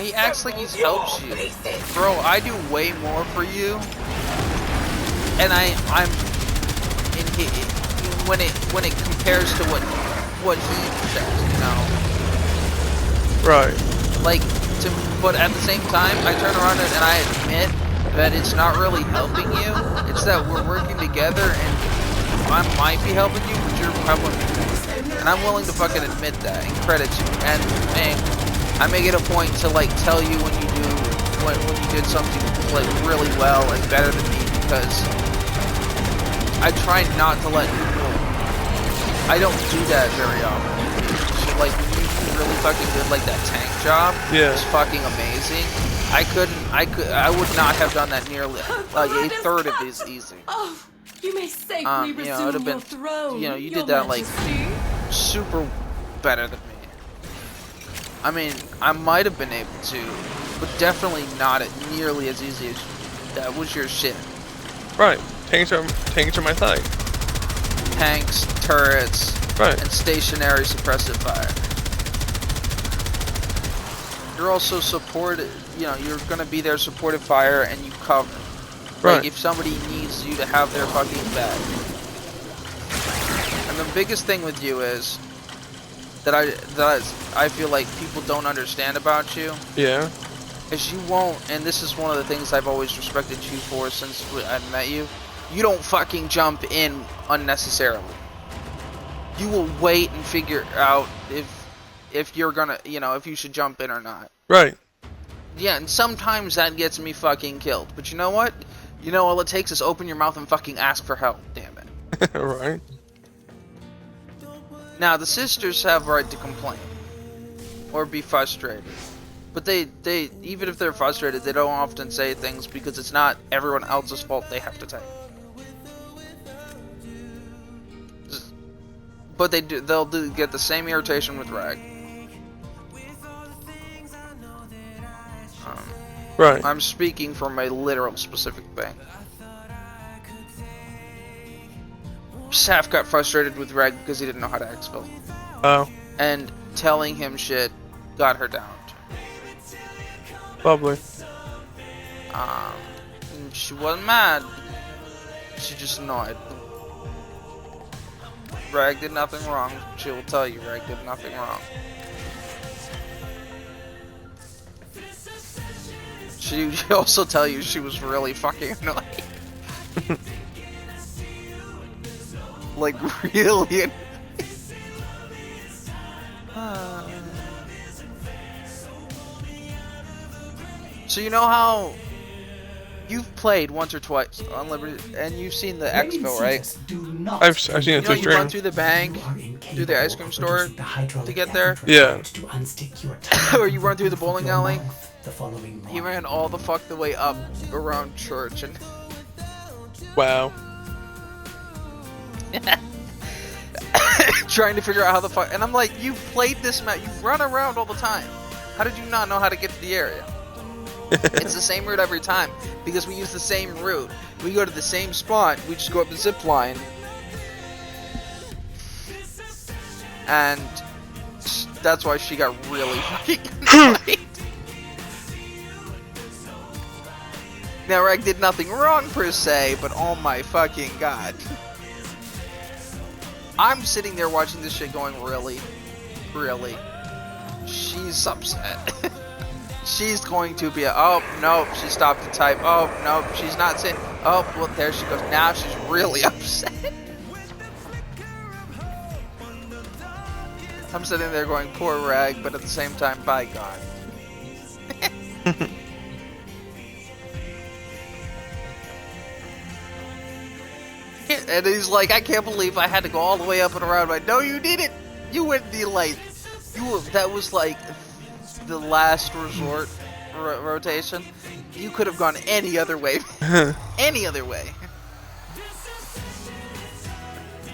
He acts like he helps you. Bro, I do way more for you. And I'm in when it compares to what he says, you know. Right. Like, but at the same time, I turn around and I admit that it's not really helping you. It's that we're working together, and I might be helping you, but you're helping me. And I'm willing to fucking admit that and credit you. And I make it a point to like tell you when you did something like really well and better than me, because I try not to let people. I don't do that very often. So like when you do really fucking good, like that tank job, it's fucking amazing. I would not have done that nearly like a third of these easy. Oh, you may safely You know, resume it'd have been, your throne, you know, you Your did that Majesty. like super better than me. I mean, I might have been able to, but definitely not nearly as easy as that was your shit. Right. Tanks are my thing. tanks, turrets, right, and stationary suppressive fire. You're also supported, you know, you're gonna be their supportive fire and you cover. Right. Like if somebody needs you to have their fucking back. And the biggest thing with you is that I feel like people don't understand about you. Yeah. Is you won't, and this is one of the things I've always respected you for since I met you. You don't fucking jump in unnecessarily. You will wait and figure out if you're gonna, you know, if you should jump in or not. Right. Yeah, and sometimes that gets me fucking killed. But you know what? You know, all it takes is open your mouth and fucking ask for help. Damn it. Right. Now, the sisters have a right to complain. Or be frustrated. But they even if they're frustrated, they don't often say things because it's not everyone else's fault they have to take. But they'll get the same irritation with Rag. Right. I'm speaking from a literal specific thing. Saf got frustrated with Reg because he didn't know how to exfil. Oh. And telling him shit got her down. Lovely. And she wasn't mad. She just annoyed. Rag did nothing wrong. She will tell you Rag did nothing wrong. She also tell you she was really fucking annoying. Like, really annoying. So you know how you've played once or twice on Liberty, and you've seen the expo, right? I've seen it You know, through you run stream. through the bank, through the ice cream store to get there. Yeah. Or you run through the bowling alley. He ran all the fuck the way up around church and. Wow. Trying to figure out how the fuck, and I'm like, you've played this map, you run around all the time. How did you not know how to get to the area? It's the same route every time because we use the same route. We go to the same spot. We just go up the zip line, and that's why she got really fucking annoyed. Now, Reg did nothing wrong per se, but oh my fucking god. I'm sitting there watching this shit going, really? Really? She's upset. She's going to be, oh, nope, she stopped to type. Oh, nope, she's not saying, oh, well, there she goes. Now she's really upset. I'm sitting there going, poor Rag, but at the same time, by God. And he's like, I can't believe I had to go all the way up and around. Like, no, you didn't. You went the like, that was like the last resort rotation. You could have gone any other way. Any other way.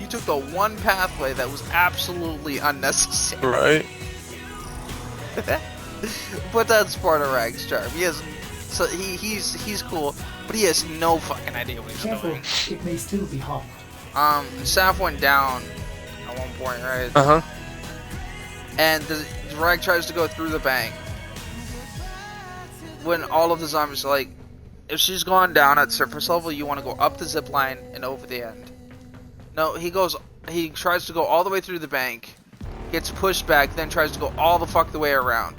You took the one pathway that was absolutely unnecessary. Right. But that's part of Rag's charm. He has, so he's cool, but he has no fucking idea what he's doing. It may still be hot. Saf went down at one point, right? Uh-huh. And the Rag tries to go through the bank. When all of the zombies are like, if she's gone down at surface level, you want to go up the zip line and over the end. No, he tries to go all the way through the bank, gets pushed back, then tries to go all the fuck the way around.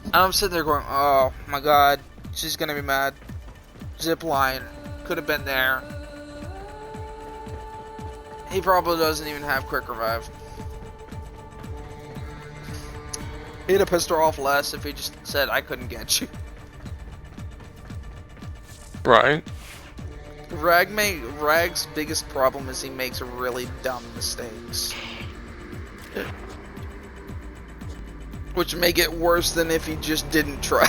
And I'm sitting there going, oh my god, she's gonna be mad. Zip line, could have been there. He probably doesn't even have quick revive. He'd have pissed her off less if he just said, I couldn't get you. Right. Rag's biggest problem is he makes really dumb mistakes. Which make it worse than if he just didn't try.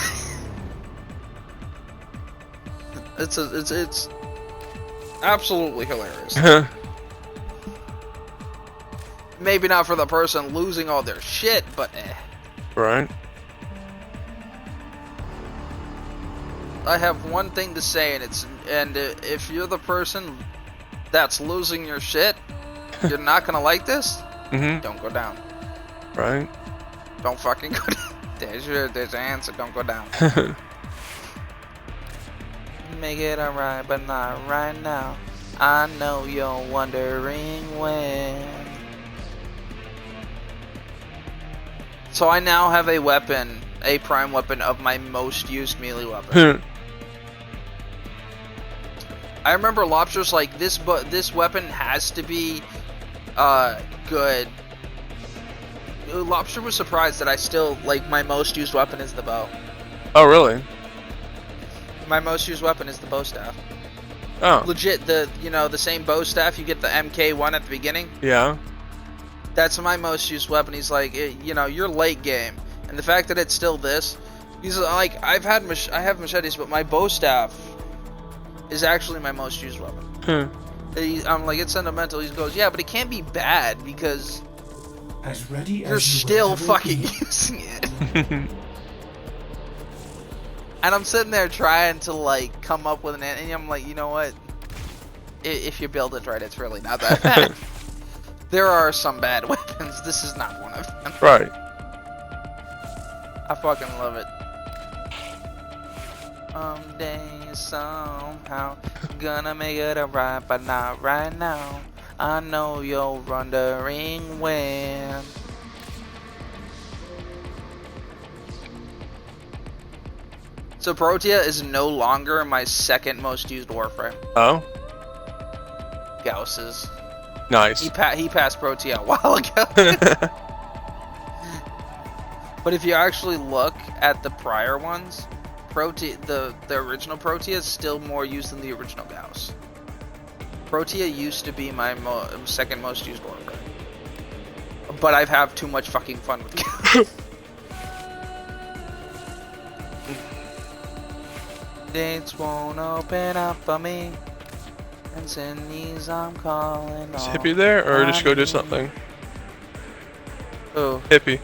It's absolutely hilarious. Maybe not for the person losing all their shit, but Right. I have one thing to say, and if you're the person that's losing your shit, You're not gonna like this? Mm-hmm. Don't go down. Right. Don't fucking go down. There's your answer. Don't go down. Make it alright, but not right now. I know you're wondering when. So I now have a weapon, a prime weapon of my most used melee weapon. I remember Lobster's like, this weapon has to be good. Lobster was surprised that I still, like, my most used weapon is the bow. Oh, really? My most used weapon is the bow staff. Oh. Legit, the same bow staff, you get the MK1 at the beginning. Yeah. That's my most used weapon. He's like, you're late game. And the fact that it's still this, he's like, I have machetes, but my bow staff is actually my most used weapon. I'm like, it's sentimental. He goes, yeah, but it can't be bad because as ready as you're still fucking using it. And I'm sitting there trying to like come up with and I'm like, you know what? If you build it right, it's really not that bad. There are some bad weapons. This is not one of them. Right. I fucking love it. Someday, somehow, gonna make it alright, but not right now. I know you're wondering when. So Protea is no longer my second most used Warframe. Oh? Gauss's. Nice. He passed Protea a while ago. But if you actually look at the prior ones, Protea, the original Protea is still more used than the original Gauss. Protea used to be my second most used Warframe. But I've had too much fucking fun with Gauss. Dates won't open up for me. And Sydney's I'm calling. Is Hippie there, or just go do something? Who? Hippie.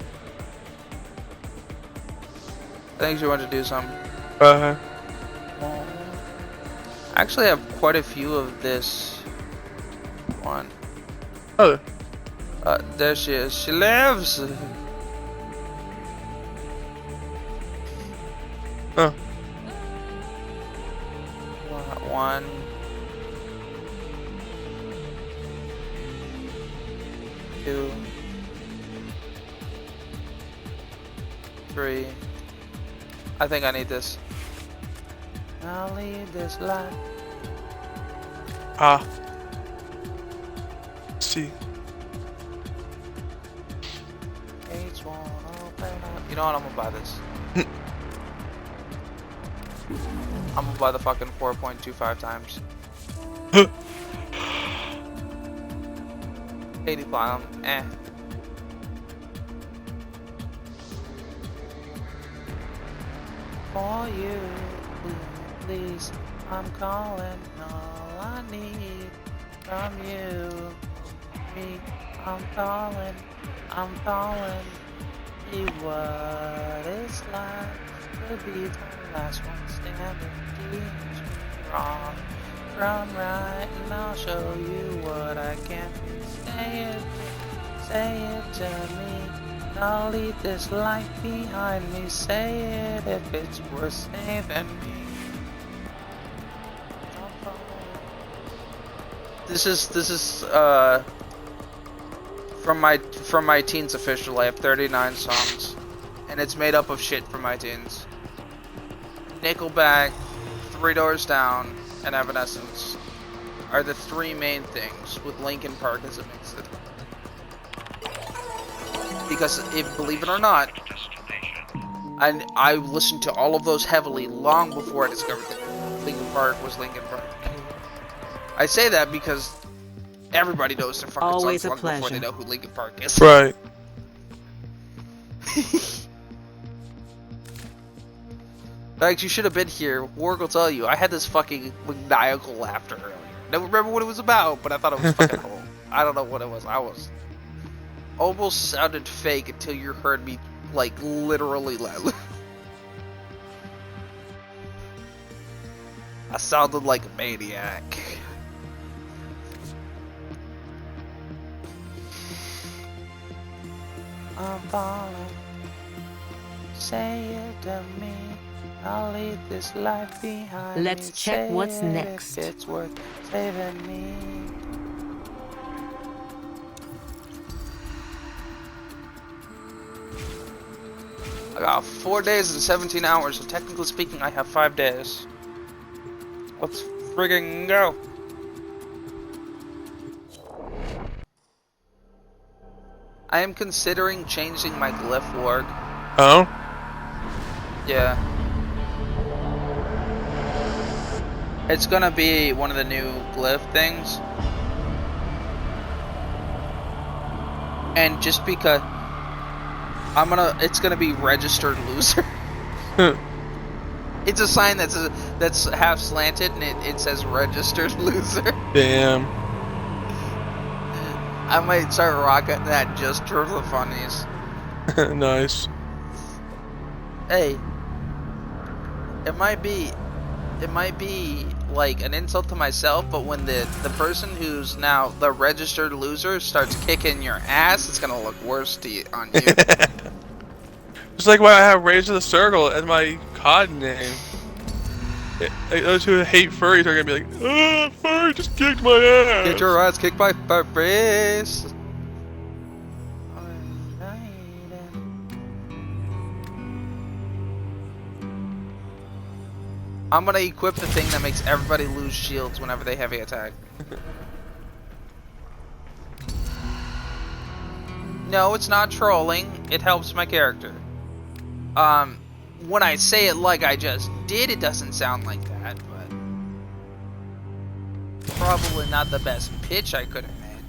I think she wanted to do something. I actually have quite a few of this one. Oh. There she is. She lives! Huh. One. Two. Three. I think I need this. I'll leave this life. Ah. See. H1 open up. You know what? I'm gonna buy this. I'm gonna buy the fucking 4.25 times. 80 platinum. For you, please, I'm calling. All I need from you, me, I'm calling. See what it's like to be the last one standing. Teach me wrong from right, and I'll show you what I can. Say it to me. I'll leave this life behind me. Say it if it's worth saving me. This is from my teens official. I have 39 songs, and it's made up of shit from my teens. Nickelback, Three Doors Down, and Evanescence are the three main things, with Linkin Park as a mix. Because, believe it or not, I listened to all of those heavily long before I discovered that Linkin Park was Linkin Park. I say that because everybody knows their fucking Always songs a long before pleasure. they know who Linkin Park is. Right. Fact, you should have been here. Warg will tell you. I had this fucking maniacal laughter earlier. Never remember what it was about, but I thought it was fucking cool. I don't know what it was. I was almost sounded fake until you heard me, like, literally loud. I sounded like a maniac. I'm falling. Say it to me. I'll leave this life behind Let's me. check Say what's it next. If it's worth saving me. I got 4 days and 17 hours, so technically speaking, I have 5 days. Let's friggin' go. I am considering changing my glyph work. Oh? Yeah. It's gonna be one of the new glyph things. And just because it's gonna be registered loser. It's a sign that's half slanted and it says registered loser. Damn. I might start rocking that just for the funnies. Nice. Hey, it might be like an insult to myself, but when the person who's now the registered loser starts kicking your ass, it's gonna look worse on you. Just like why I have Rage of the Circle as my COD name. Those who hate furries are gonna be like, "Oh, furry just kicked my ass." Get your ass kicked by furries. I'm gonna equip the thing that makes everybody lose shields whenever they heavy attack. No, it's not trolling. It helps my character. When I say it like I just did, it doesn't sound like that, but probably not the best pitch I could have made.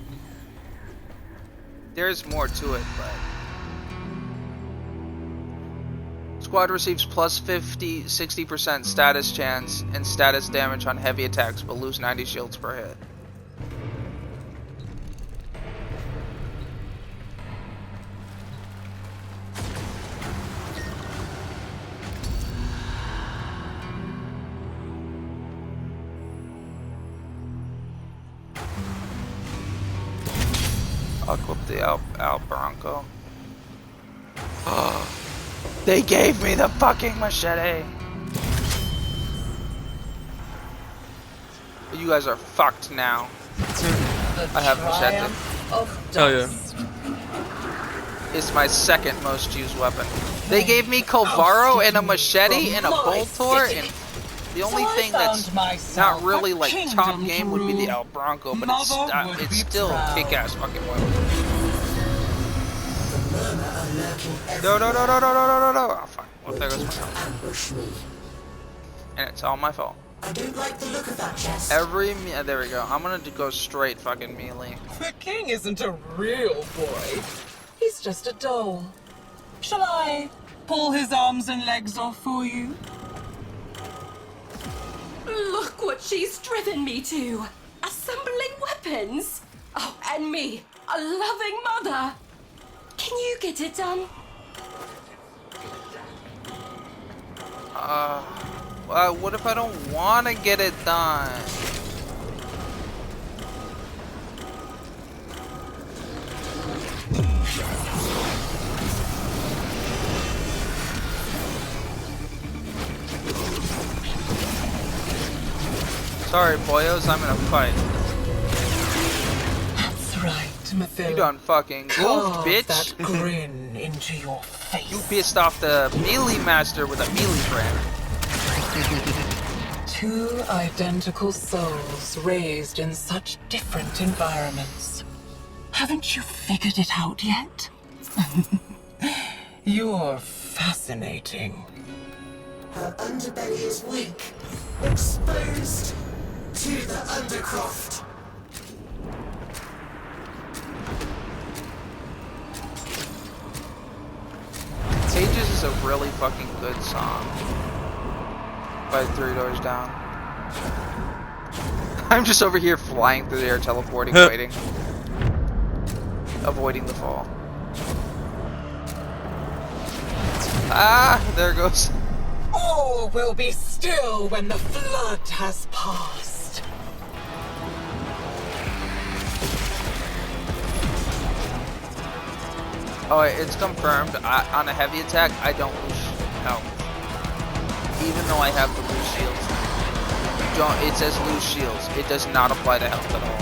There's more to it, but squad receives plus 60% status chance and status damage on heavy attacks, but lose 90 shields per hit. I'll equip the Al Bronco. They gave me the fucking machete! You guys are fucked now. I have machete. Oh yeah. It's my second most used weapon. They gave me Colvaro and a machete and a Boltor, and the only thing that's not really like top game would be the El Bronco, but it's still a kick-ass fucking weapon. No. Oh fuck. Well, there goes my health. And it's all my fault. I don't like the look of that chest. There we go. I'm gonna go straight fucking melee. The king isn't a real boy. He's just a doll. Shall I pull his arms and legs off for you? Look what she's driven me to! Assembling weapons! Oh, and me, a loving mother! Can you get it done? What if I don't want to get it done? Sorry, boyos, I'm in a fight. That's right, Mathilda. You done fucking goofed, bitch. That grin into your face. You pissed off the melee master with a melee brand. Two identical souls raised in such different environments. Haven't you figured it out yet? You're fascinating. Her underbelly is weak, exposed to the undercroft. Cages is a really fucking good song. By 3 Doors Down. I'm just over here flying through the air, teleporting, waiting. Avoiding the fall. Ah, there it goes. All will be still when the flood has passed. Oh, it's confirmed. On a heavy attack, I don't lose health. Even though I have the loose shields. It says loose shields. It does not apply to health at all.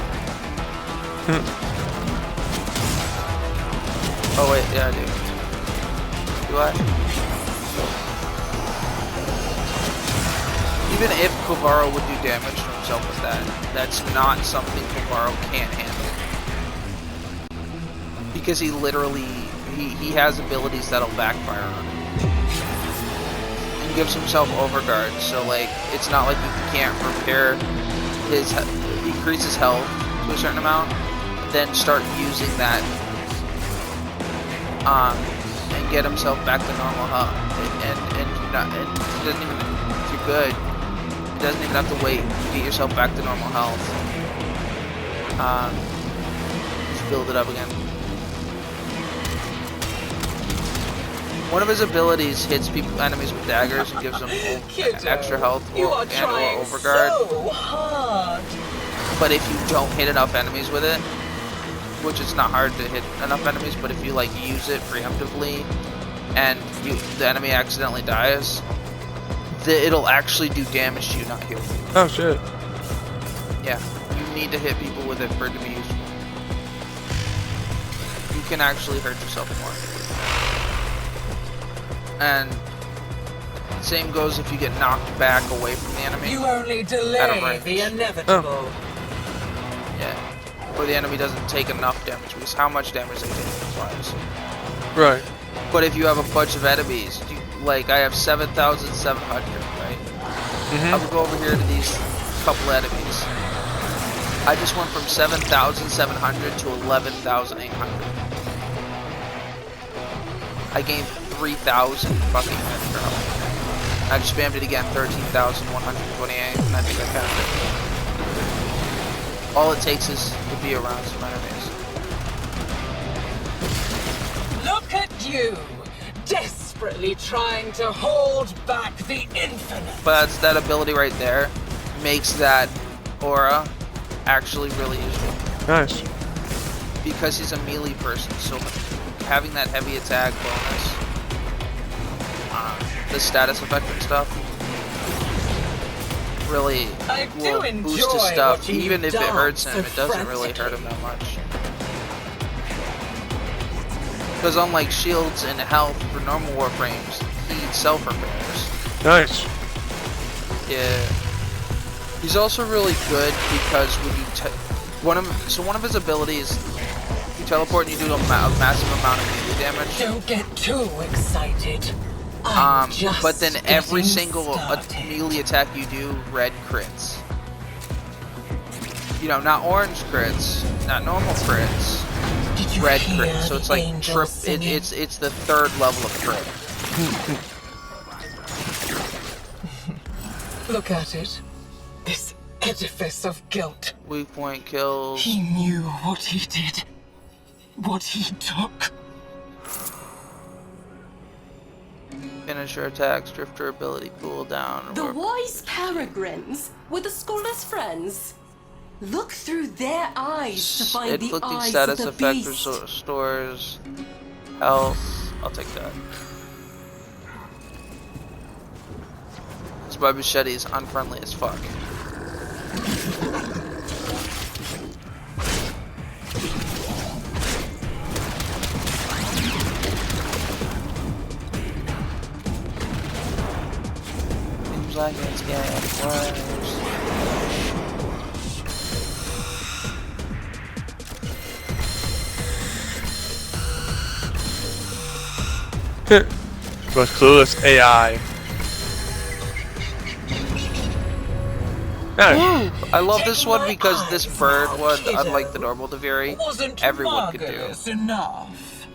Oh wait, yeah I do. Do I? Even if Kovaro would do damage to himself with that, that's not something Kovaro can't handle. Because he literally, he has abilities that'll backfire on him. He gives himself overguard, so like, it's not like he can't repair his, increase his health to a certain amount, then start using that, and get himself back to normal health. And he doesn't even, if you're good, he doesn't even have to wait to get yourself back to normal health. Just build it up again. One of his abilities hits enemies with daggers and gives them extra health or overguard. So hard. But if you don't hit enough enemies with it, which it's not hard to hit enough enemies, but if you like use it preemptively and the enemy accidentally dies, it'll actually do damage to you, not heal you. Oh shit. Yeah, you need to hit people with it for it to be useful. You can actually hurt yourself more. And same goes if you get knocked back away from the enemy. You only delay the inevitable. Oh. Yeah. Or the enemy doesn't take enough damage, because how much damage they take applies. Right. But if you have a bunch of enemies, like I have 7,700, right? I would go over here to these couple enemies. I just went from 7,700 to 11,800. I gained 3,000 fucking extra health. I just spammed it again, 13,128, and I think I got it. All it takes is to be around some enemies. Look at you, desperately trying to hold back the infinite. But that ability right there makes that aura actually really useful. Nice. Because he's a melee person, so having that heavy attack bonus, the status effect and stuff, really will boost his stuff. Even if it hurts him, it doesn't really hurt him that much. Because unlike shields and health for normal warframes, he self-repairs. Nice. Yeah. He's also really good because when you one of his abilities, you teleport and you do a massive amount of melee damage. Don't get too excited. But then every single melee attack you do, red crits. You know, not orange crits, not normal crits, red crits. So it's like it's the third level of crit. Look at it. This edifice of guilt. Weak point kills. He knew what he did. What he took. Finisher attacks, drifter ability cooldown. The wise peregrines were the scholar's friends. Look through their eyes to find the inflicting eyes status of the effect beast. restores health. I'll take that. This my machete is unfriendly as fuck. Seems like it's getting worse. Most clueless AI. Ooh, I love this one because this bird one, unlike the normal Deviri, everyone could do. Enough.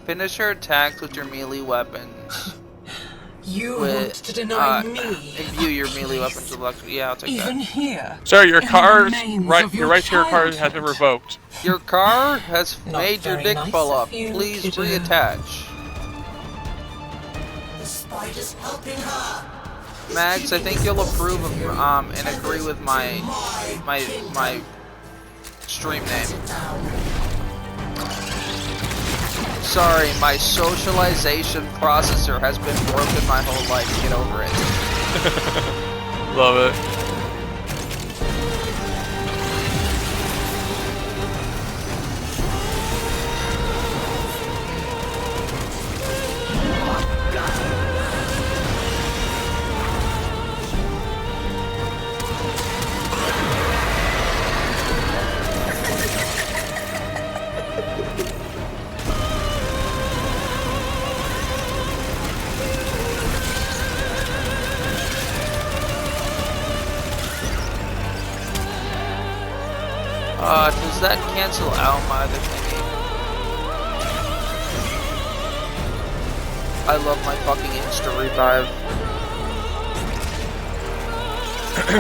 Finish your attacks with your melee weapons. You want to deny me. Imbue your melee weapons with luck. Yeah, I'll take Even that. here. Sir, your car's right. Your right to your car has been revoked. Your car has made your dick nice fall of off. you, Please kiddo. reattach. The spider's helping her. Max, I think you'll approve of and agree with my stream name. sorry, my socialization processor has been broken my whole life. Get over it. Love it. Does that cancel out my other thingy? I love my fucking insta revive.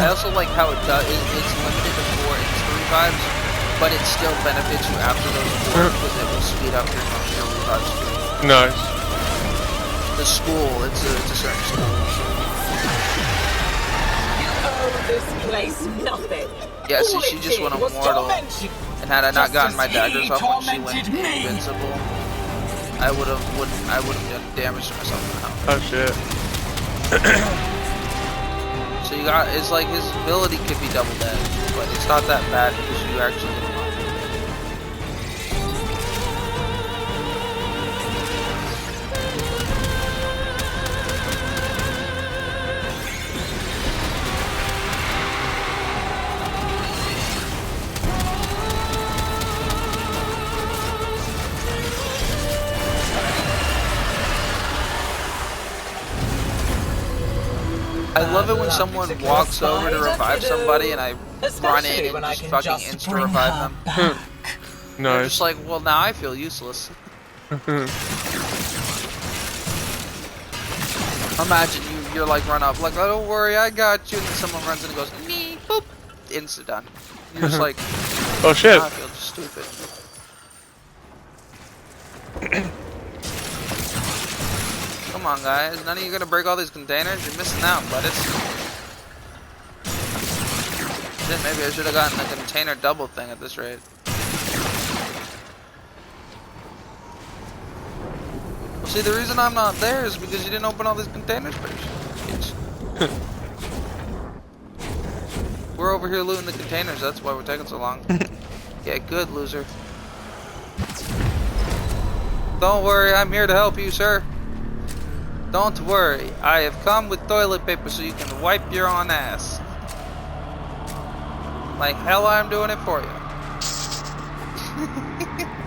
I also like how it does. It's limited to 4 insta revives, but it still benefits you after those 4 because it will speed up your revive speed. Nice. The school, it's a certain school. You owe this place nothing. Yeah, see, she just went immortal, and had I not gotten my daggers off when she went invincible, I would have done damage to myself now. Oh shit. So you got, it's like his ability could be double edged, but it's not that bad because you actually get him off. I love it when someone walks over to revive somebody and I run in and just fucking insta-revive them. They're just like, well, now I feel useless. Imagine you're like run up, like, oh, don't worry, I got you, and then someone runs in and goes, me, boop, insta done. You're just like, oh shit. now I feel just stupid. Come on, guys. None of you gonna break all these containers? You're missing out, buddies. Shit, maybe I should have gotten the container double thing at this rate. Well, see, the reason I'm not there is because you didn't open all these containers first. We're over here looting the containers. That's why we're taking so long. Yeah, good, loser. Don't worry, I'm here to help you, sir. Don't worry, I have come with toilet paper so you can wipe your own ass. Like hell, I'm doing it for you.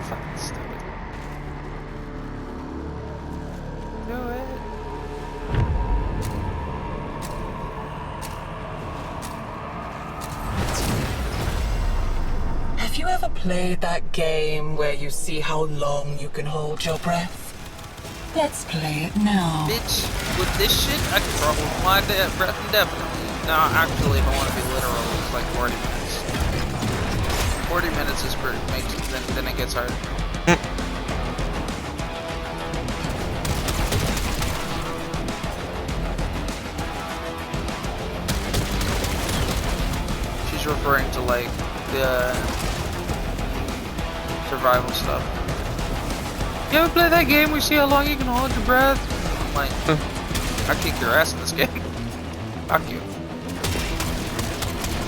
Fucking stupid. Do it. Have you ever played that game where you see how long you can hold your breath? Let's play it now. Bitch, with this shit, I can probably fly breath indefinitely. No, actually, if I want to be literal, it's like 40 minutes. 40 minutes is pretty, then it gets hard. She's referring to like the survival stuff. You ever play that game where you see how long you can hold your breath? I'm like, I'll kick your ass in this game. Fuck you.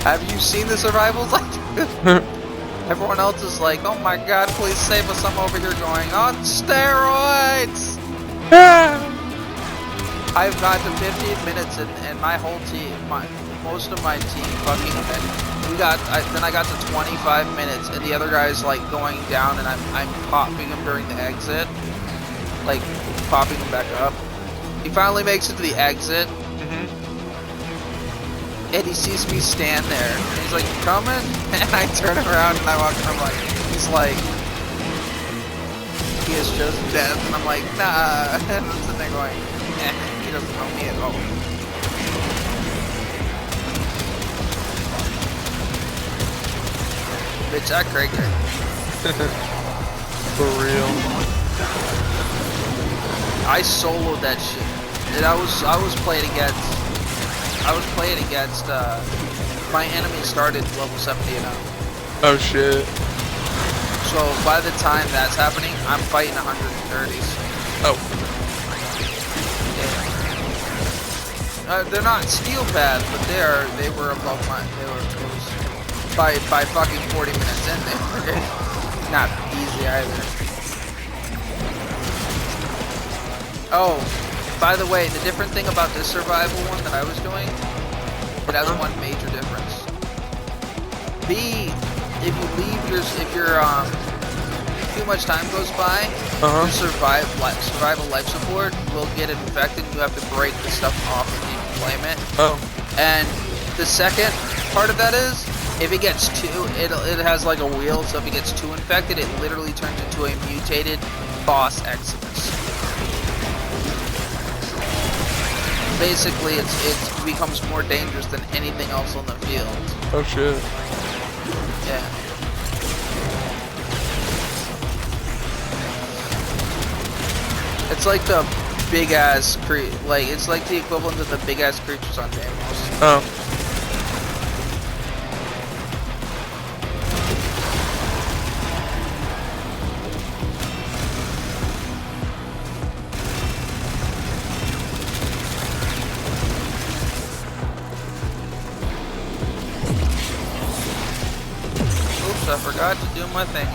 Have you seen the survivals like this? Everyone else is like, oh my god, please save us. I'm over here going, on steroids! I've got to 15 minutes and my whole team, most of my team fucking went. Then I got to 25 minutes and the other guy's like going down and I'm popping him during the exit. Like, popping him back up. He finally makes it to the exit. And he sees me stand there. And he's like, you coming? And I turn around and I walk and I'm like, he's like, he is just dead. And I'm like, nah. And I'm sitting there going, he doesn't know me at all. Bitch, I cracked her. For real. I soloed that shit. And I was playing against my enemy started level 70 and up. Oh shit. So by the time that's happening, I'm fighting 130s. Oh. Yeah. They're not steel bad, but they were above mine. It was by fucking 40 minutes in, they were not easy either. Oh, by the way, the different thing about this survival one that I was doing, it has one major difference. If too much time goes by, your survival life support will get infected. You have to break the stuff off and reclaim it. Oh. And the second part of that is, if it gets it has like a wheel, so if it gets too infected, it literally turns into a mutated boss Exodus. Basically, it becomes more dangerous than anything else on the field. Oh shit. Yeah. It's like the big ass it's like the equivalent of the big ass creatures on Deimos. Oh. Oops, I forgot to do my thing.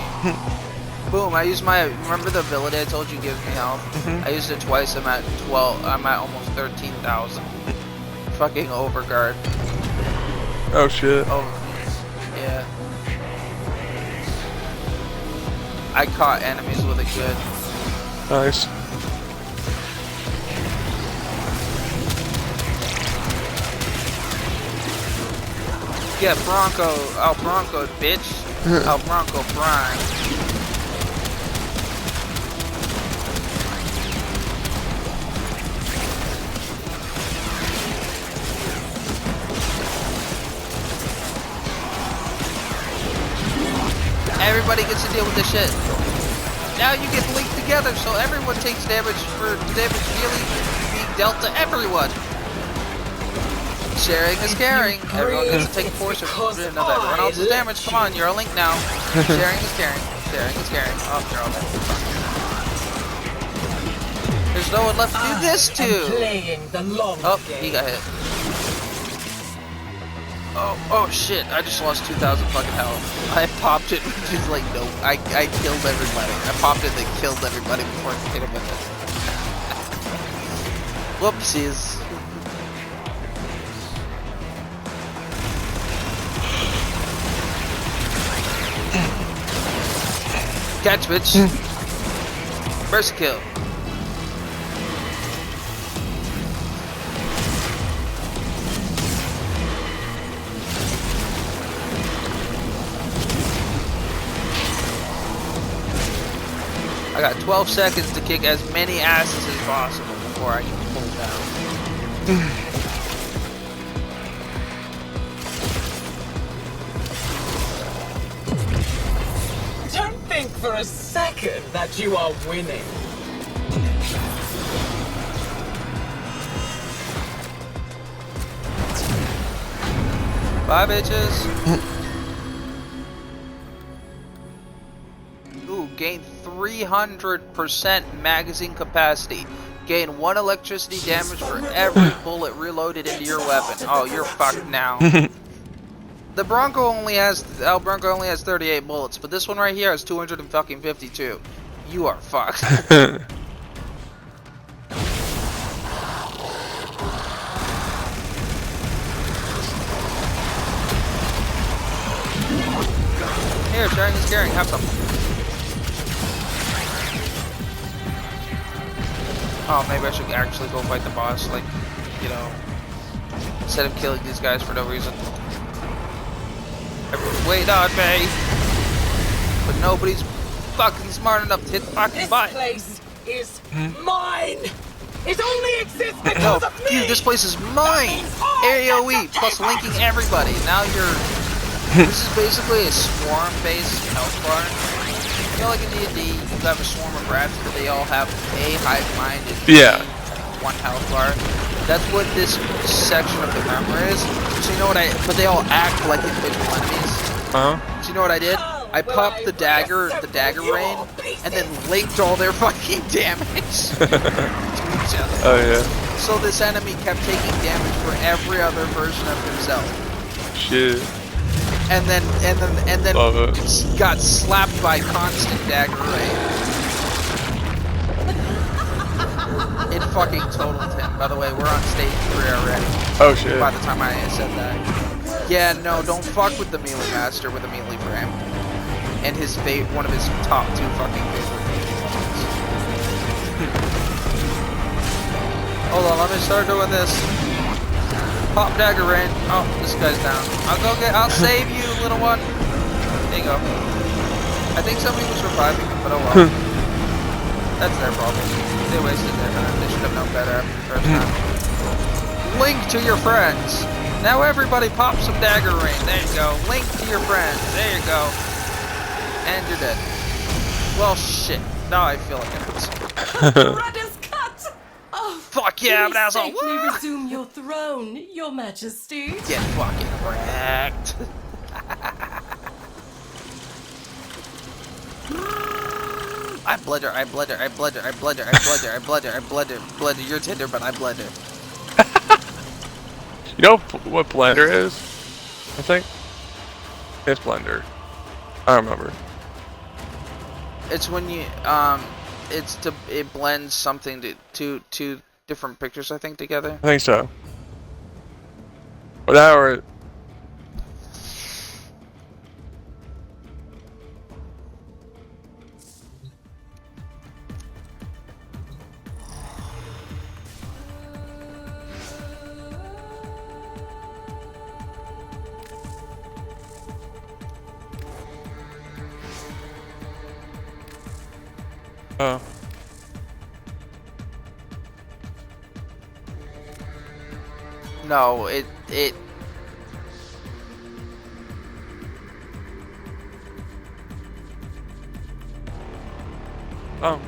Boom, I used remember the ability I told you gives me health? I used it twice, I'm at almost 13,000. Fucking overguard. Oh shit. Oh, yeah. I caught enemies with it good. Nice. Get out Broncoed, bitch. Out Bronco Prime. Everybody gets to deal with this shit. Now you get linked together, so everyone takes damage for damage really being dealt to everyone. Sharing is caring. Everyone gets to take a portion of everyone else's damage. Come on, you're a link now. Sharing is caring. Sharing is caring. Oh, you're all dead. There's no one left to do this to. Oh, he got hit. Oh shit, I just lost 2,000 fucking health. I popped it, which is like, no, I killed everybody. I popped it and killed everybody before I hit him with it. Whoopsies. Catch, bitch. First kill. I got 12 seconds to kick as many asses as possible before I get pulled down. Don't think for a second that you are winning. Bye, bitches. Ooh, gain 300% magazine capacity. Gain 1 electricity damage for every bullet reloaded into your weapon. Oh, you're fucked now. The Bronco only has 38 bullets, but this one right here has 252. You are fucked. Here, sharing is caring. Have some. Oh, maybe I should actually go fight the boss, like, you know, instead of killing these guys for no reason. Everyone's waiting on me, but nobody's fucking smart enough to hit the fucking button. This place is mine. It only exists because of me. Dude, this place is mine. AOE plus linking everybody. Now you're. This is basically a swarm-based health bar. You know, like in D&D, you have a swarm of rats, but they all have a hive-minded one health bar. That's what this section of the armor is. So you know what but they all act like individual enemies. So you know what I did? I popped the dagger rain, and then linked all their fucking damage to each other. Oh yeah. So this enemy kept taking damage for every other version of himself. Shit. And then Love it. got slapped by constant dagger rain. It fucking totaled him. By the way, we're on stage 3 already. Oh shit. By the time I said that. Yeah, no, don't fuck with the melee master with a melee frame. And one of his top 2 fucking favorite melee weapons. Hold on, let me start doing this. Pop dagger rain. Oh, this guy's down. I'll save you, little one. There you go. I think somebody was reviving him, but oh well. That's their problem. They wasted their time. They should have known better after the first time. Link to your friends. Now everybody pop some dagger rain. There you go. Link to your friends. There you go. And you're dead. Well, shit. Now I feel like an asshole. Thread is cut! Oh, fuck yeah, I'm an asshole. Safely resume your throne, Your Majesty. Get fucking wrecked. I blender. You're tender, but I blender. You know what blender is? I think it's blender. I don't remember. It's when you it blends something to two different pictures, I think, together. I think so. Or that, or oh. No, it Oh.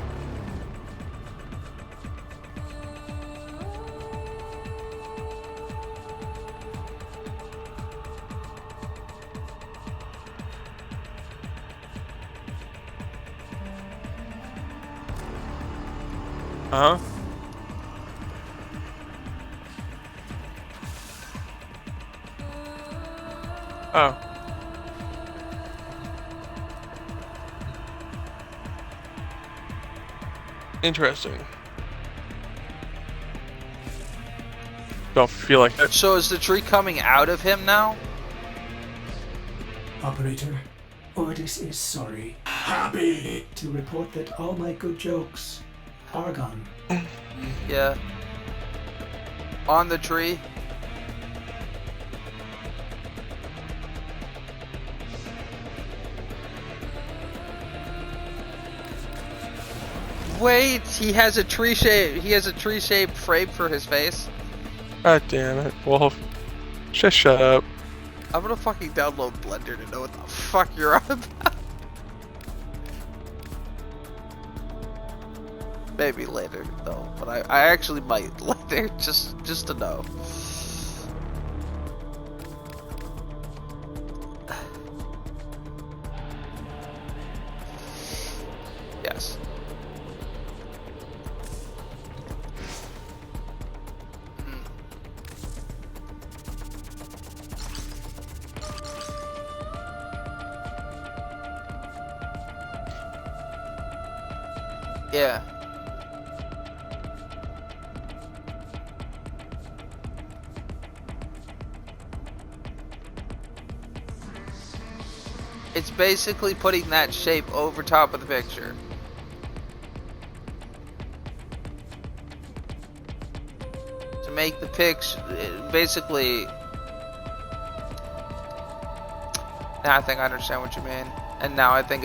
Uh-huh. Oh. Interesting. Don't feel like that. So is the tree coming out of him now? Operator, Ordis is sorry. Happy to report that all my good jokes are gone. Yeah. On the tree. Wait, he has a tree shape. He has a tree-shaped frame for his face. God damn it, Wolf. Just shut up. I'm gonna fucking download Blender to know what the fuck you're on about. Maybe later though, but I actually might later just to know. Yes. Yeah. It's basically putting that shape over top of the picture. To make the picture, basically... Now I think I understand what you mean. And now I think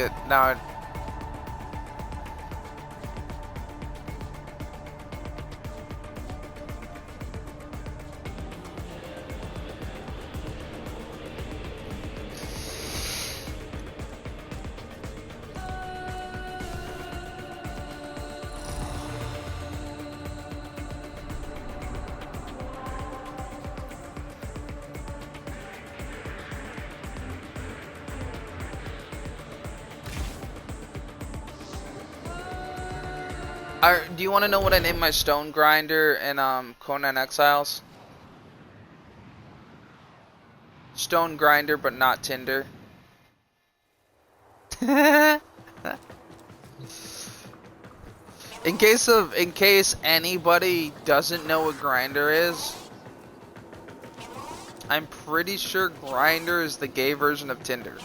Do you want to know what I named my stone grinder in Conan Exiles? Stone grinder, but not Tinder. In case anybody doesn't know what Grindr is, I'm pretty sure Grindr is the gay version of Tinder.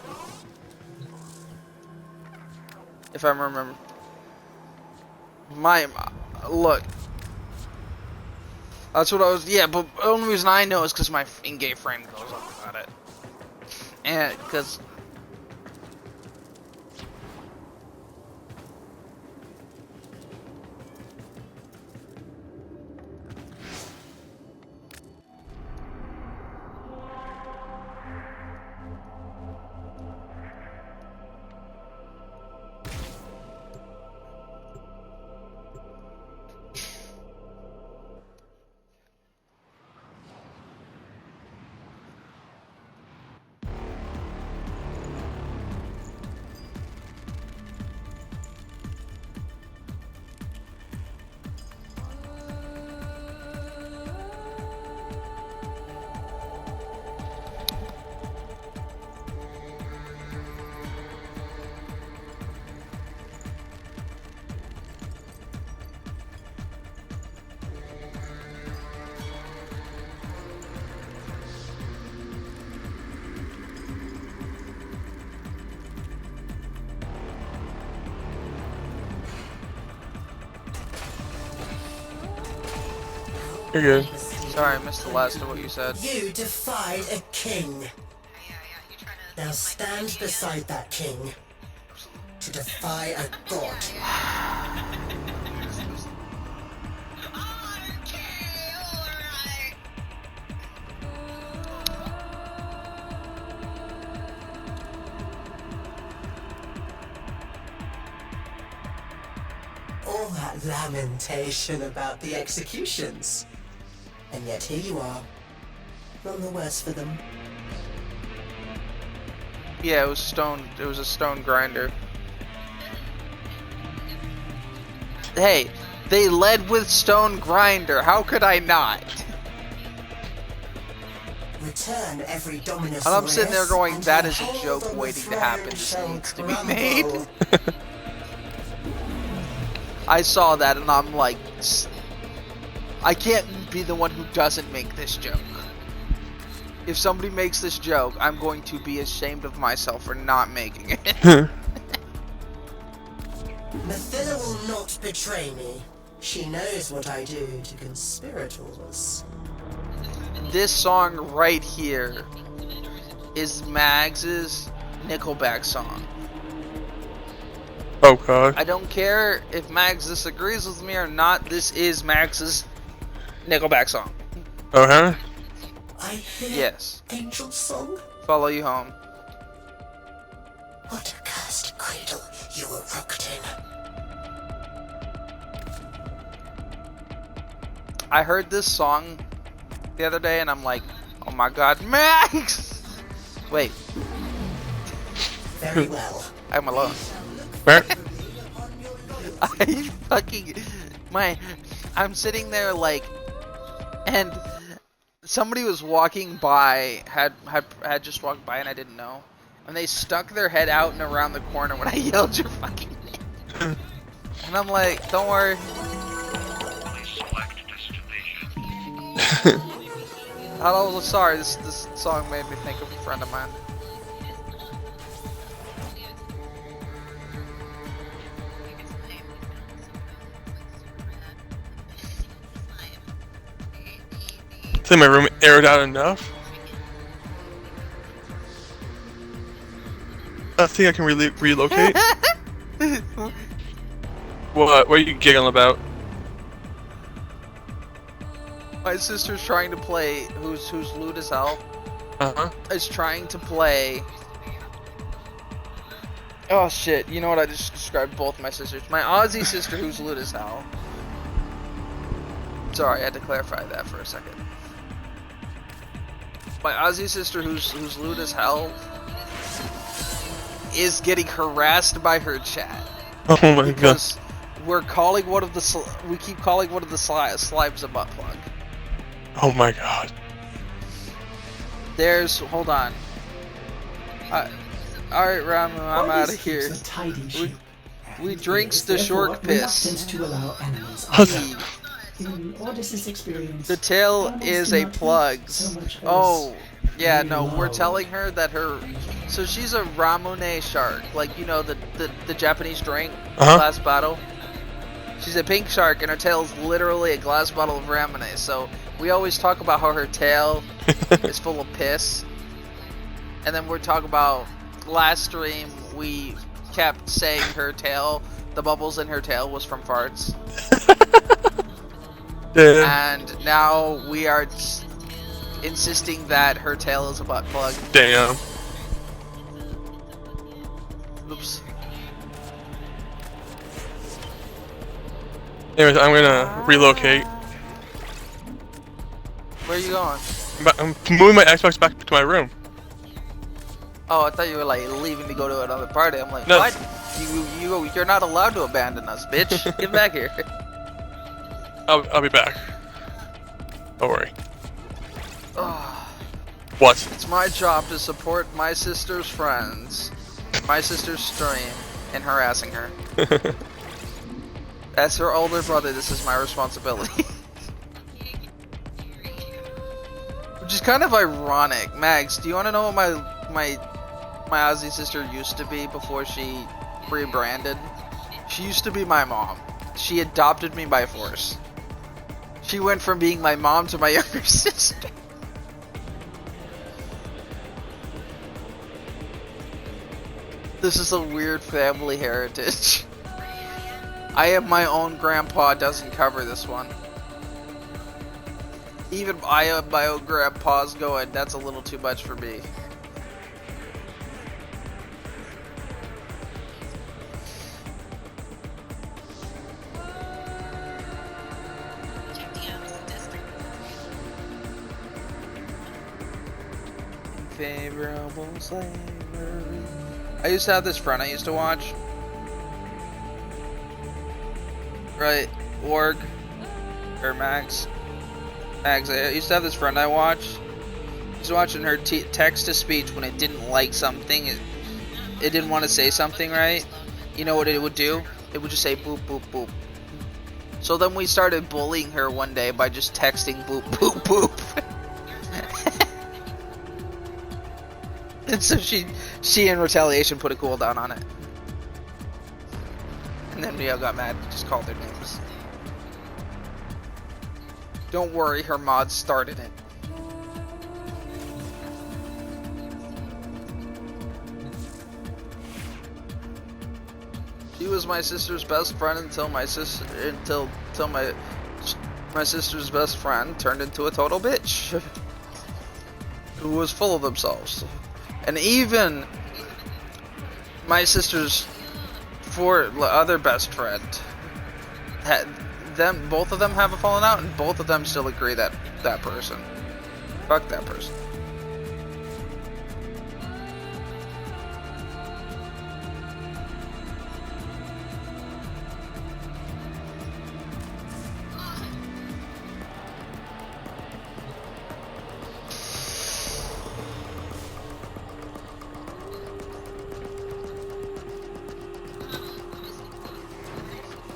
If I remember. Look. That's what I was, yeah, but the only reason I know is because my in-game friend goes on about it. And, because... You're good. Sorry, I missed the last of what you said. You defied a king. Now stand beside that king to defy a god. All that lamentation about the executions. And yet here you are. None the worse for them. Yeah, it was a stone grinder. Hey, they led with stone grinder. How could I not? Return every Dominus. And I'm sitting there going, that is a joke waiting to happen. This needs to be made. I saw that and I'm like, I can't be the one who doesn't make this joke. If somebody makes this joke, I'm going to be ashamed of myself for not making it. Mithila will not betray me. She knows what I do to conspirators. This song right here is Mags's Nickelback song. Oh god. I don't care if Mags disagrees with me or not, this is Mags's Nickelback song. Oh, huh? I hear yes. Angel song? Follow you home. What a cursed cradle you were rocked in. I heard this song the other day and I'm like, oh my god, Mags! Wait. Very well. I'm alone. Where? I'm sitting there like, and somebody was walking by, had just walked by and I didn't know, and they stuck their head out and around the corner when I yelled your fucking name. And I'm like, don't worry. I was sorry, this song made me think of a friend of mine. I think my room aired out enough. I think I can relocate. What are you giggling about? My sister's trying to play, who's lewd as hell, is trying to play... Oh shit, you know what, I just described both my sisters. My Aussie sister who's lewd as hell. Sorry, I had to clarify that for a second. My Aussie sister who's lewd as hell is getting harassed by her chat. Oh my because we're calling one of the we keep calling one of the slimes a butt plug. Oh my god. Hold on. Alright, Ram, I'm out of here. We drinks the short piss. To allow animals on in Ordis's experience, the tail animals is do a not eat plugs. so much as Oh, yeah, no, we're reload. telling her that so she's a Ramune shark, like, you know, the Japanese drink, glass bottle. She's a pink shark, and her tail is literally a glass bottle of Ramune, so we always talk about how her tail is full of piss. And then we're talking about, last stream, we kept saying her tail, the bubbles in her tail was from farts. And now we are insisting that her tail is a butt plug. Damn. Oops. Anyways, I'm gonna relocate. Where are you going? I'm moving my Xbox back to my room. Oh, I thought you were like leaving to go to another party. I'm like, No. what? You're not allowed to abandon us, bitch. Get back here. I'll be back. Don't worry. What? It's my job to support my sister's friends, my sister's stream, and harassing her. As her older brother, this is my responsibility. Which is kind of ironic. Mags, do you want to know what my Aussie sister used to be before she rebranded? She used to be my mom. She adopted me by force. She went from being my mom to my younger sister. This is a weird family heritage. I am my own grandpa doesn't cover this one. Even I am my own grandpa's going, that's a little too much for me. Favorable slavery. I used to have this friend I used to watch. Right, Org or Max. I used to have this friend I watched. I was watching her text to speech when it didn't like something. It didn't want to say something right. You know what it would do? It would just say boop boop boop. So then we started bullying her one day by just texting boop boop boop. And so she in retaliation put a cooldown on it. And then we all got mad and just called their names. Don't worry, her mod started it. She was my sister's best friend until my sister's best friend turned into a total bitch. Who was full of themselves. And even my sister's other best friend had both of them have a falling out, and both of them still agree that that person, fuck that person.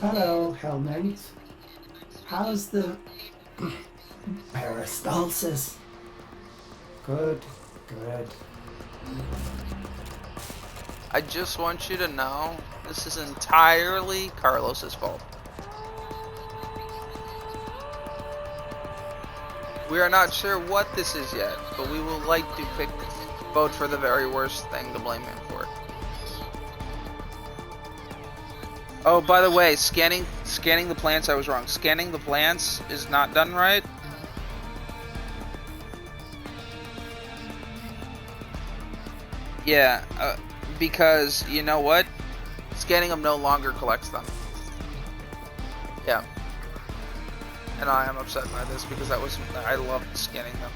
Hello, Hellknights. How's the peristalsis? Good, good. I just want you to know, this is entirely Carlos's fault. We are not sure what this is yet, but we will like to vote for the very worst thing to blame him for. Oh, by the way, scanning the plants, I was wrong. Scanning the plants is not done right. Yeah, because you know what? Scanning them no longer collects them. Yeah. And I am upset by this because I loved scanning them.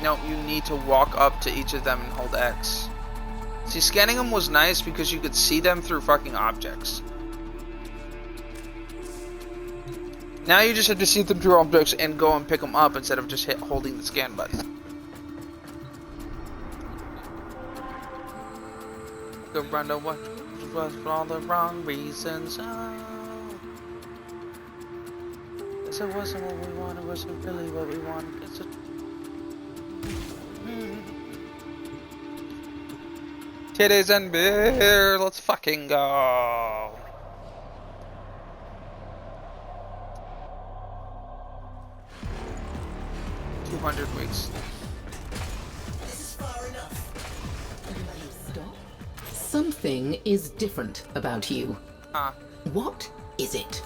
No, you need to walk up to each of them and hold X. See, scanning them was nice because you could see them through fucking objects. Now you just have to see them through objects and go and pick them up instead of just holding the scan button. Go run to what was for all the wrong reasons. Oh. Guess it wasn't what we wanted, wasn't really what we wanted. Guess it... Titties and beer, let's fucking go. $200 weeks. This is far enough. Stop. Something is different about you. Huh. What is it?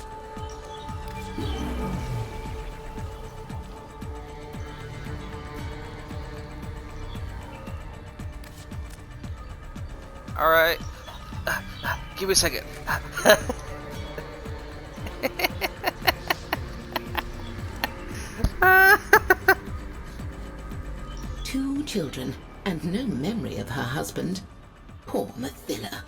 Alright. Give me a second. Two children and no memory of her husband. Poor Mathila.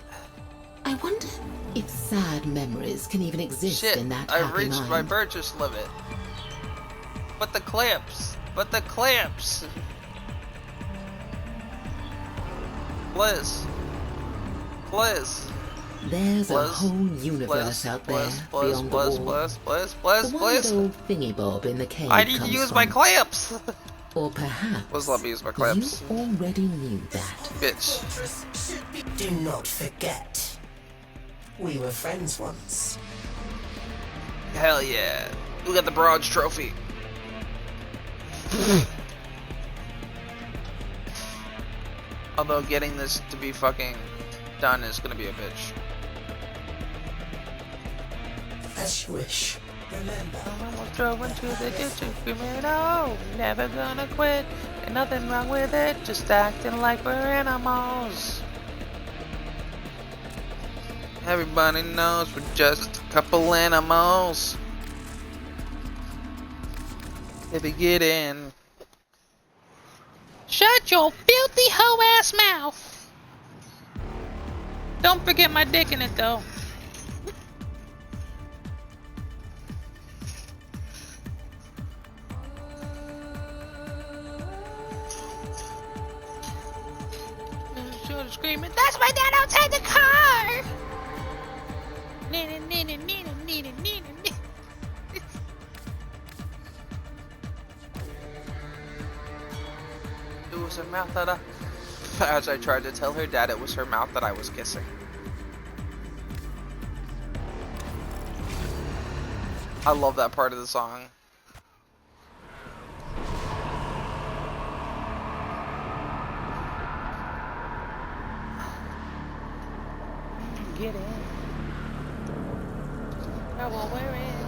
I wonder if sad memories can even exist Shit, in that I've happy reached mind. my purchase limit. But the clamps! But the clamps! Bliss. Bliss. There's a Bliss. whole universe Bliss. out there Bliss. Bliss. beyond Bliss. the wall. Bliss. Bliss. Bliss. The one Bliss. that old thingy bob in the cave I need to comes use from. my clamps! Or perhaps Was let me use my clamps. you already knew that. Bitch. Do not forget. We were friends once. Hell yeah. We got the bronze trophy. Although getting this to be fucking done is gonna be a bitch. As you wish. Remember. Someone was thrown into the ditch and screaming, oh, never gonna quit. Ain't nothing wrong with it, just acting like we're animals. Everybody knows we're just a couple animals. If we get in. Shut your filthy hoe ass mouth. Don't forget my dick in it though. Screaming, that's my dad outside the car! It was her mouth that as I tried to tell her dad it was her mouth that I was kissing. I love that part of the song. Get it. I won't wear it.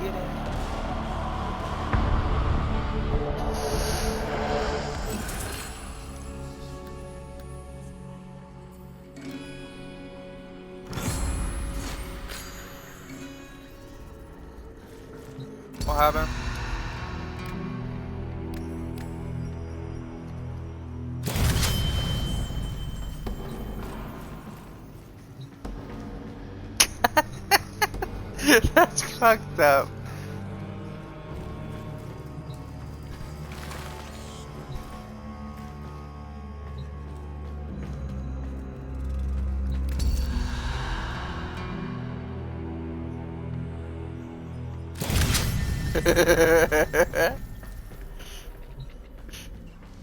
Get it. What happened? That's fucked up.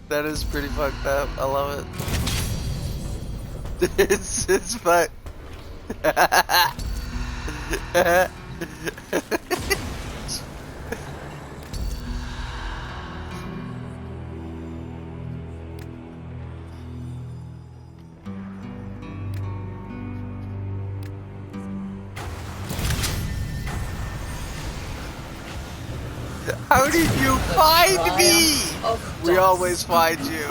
That is pretty fucked up. I love it. It's fucked. How did you find me? We always find you.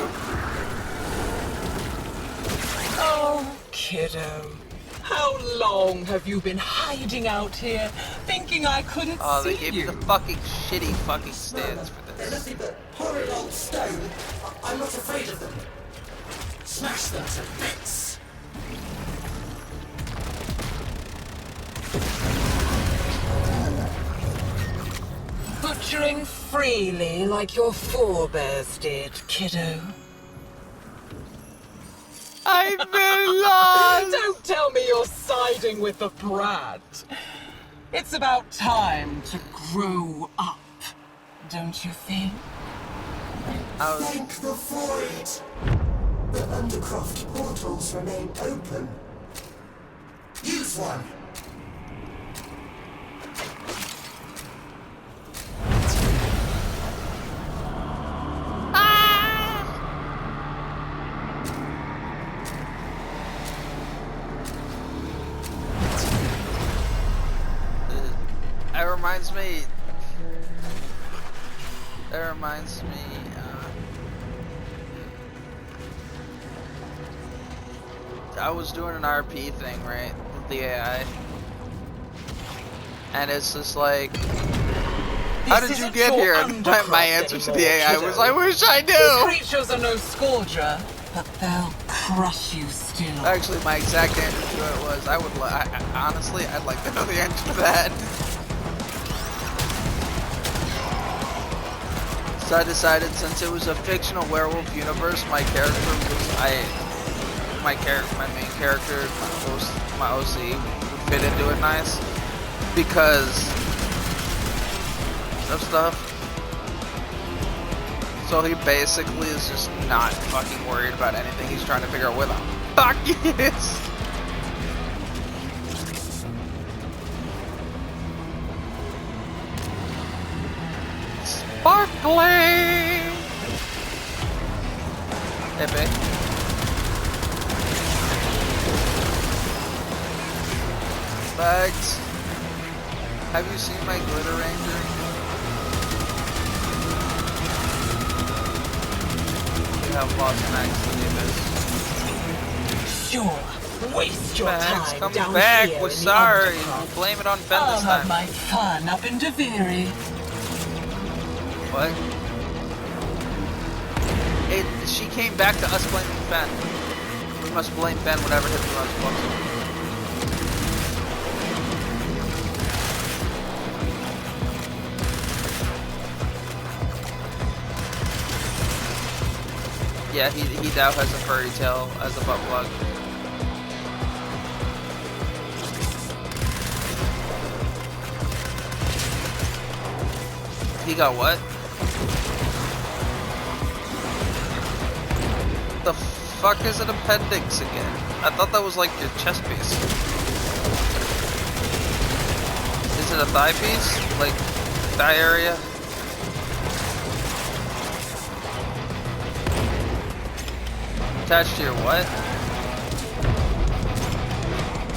Oh, kiddo. How long have you been hiding out here, thinking I couldn't Oh, see they gave you? me the fucking shitty fucking stands for They're this. nothing but horrid old stone. I'm not afraid of them. Smash them to bits! Butchering freely like your forebears did, kiddo. I've been lost! Don't tell me you're siding with the brat. It's about time to grow up, don't you think? Thank the void! The Undercroft portals remain open. Use one! That reminds me, I was doing an RP thing, right, with the AI, and it's just like, how did you get here? And my answer to the AI was, I wish I knew! These creatures are no scourger, but they'll crush you still. Actually, my exact answer to it was, honestly, I'd like to know the answer to that. So I decided, since it was a fictional werewolf universe, my character was, my main character, my OC, would fit into it nice, because of stuff. So he basically is just not fucking worried about anything. He's trying to figure out where the fuck he is. Sparkling! Epic. Bags. Have you seen my glitter ranger? You have lost Max to the abyss. Sure. Waste your Max, time come down back. here We're in the sorry. Undercroft. Blame it on Ben I'll this have time. my fun up in Deviri. What? She came back to us blaming Ben. We must blame Ben whenever his runs close. Yeah, he now has a furry tail as a butt plug. He got what? The fuck is an appendix again? I thought that was like your chest piece. Is it a thigh piece? Like, thigh area? Attached to your what?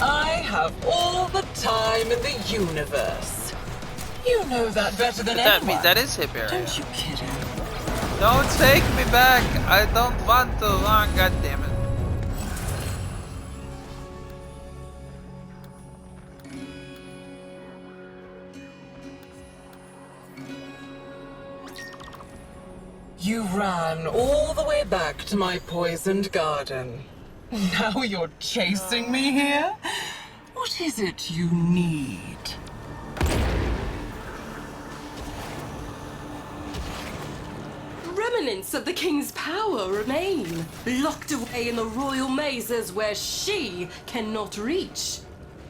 I have all the time in the universe. You know that better than anyone. That is hip area. Don't you, kiddo? Don't take me back. I don't want to. Oh, God damn it. You ran all the way back to my poisoned garden. Now you're chasing me here? What is it you need? Remnants of the king's power remain, locked away in the royal mazes where she cannot reach.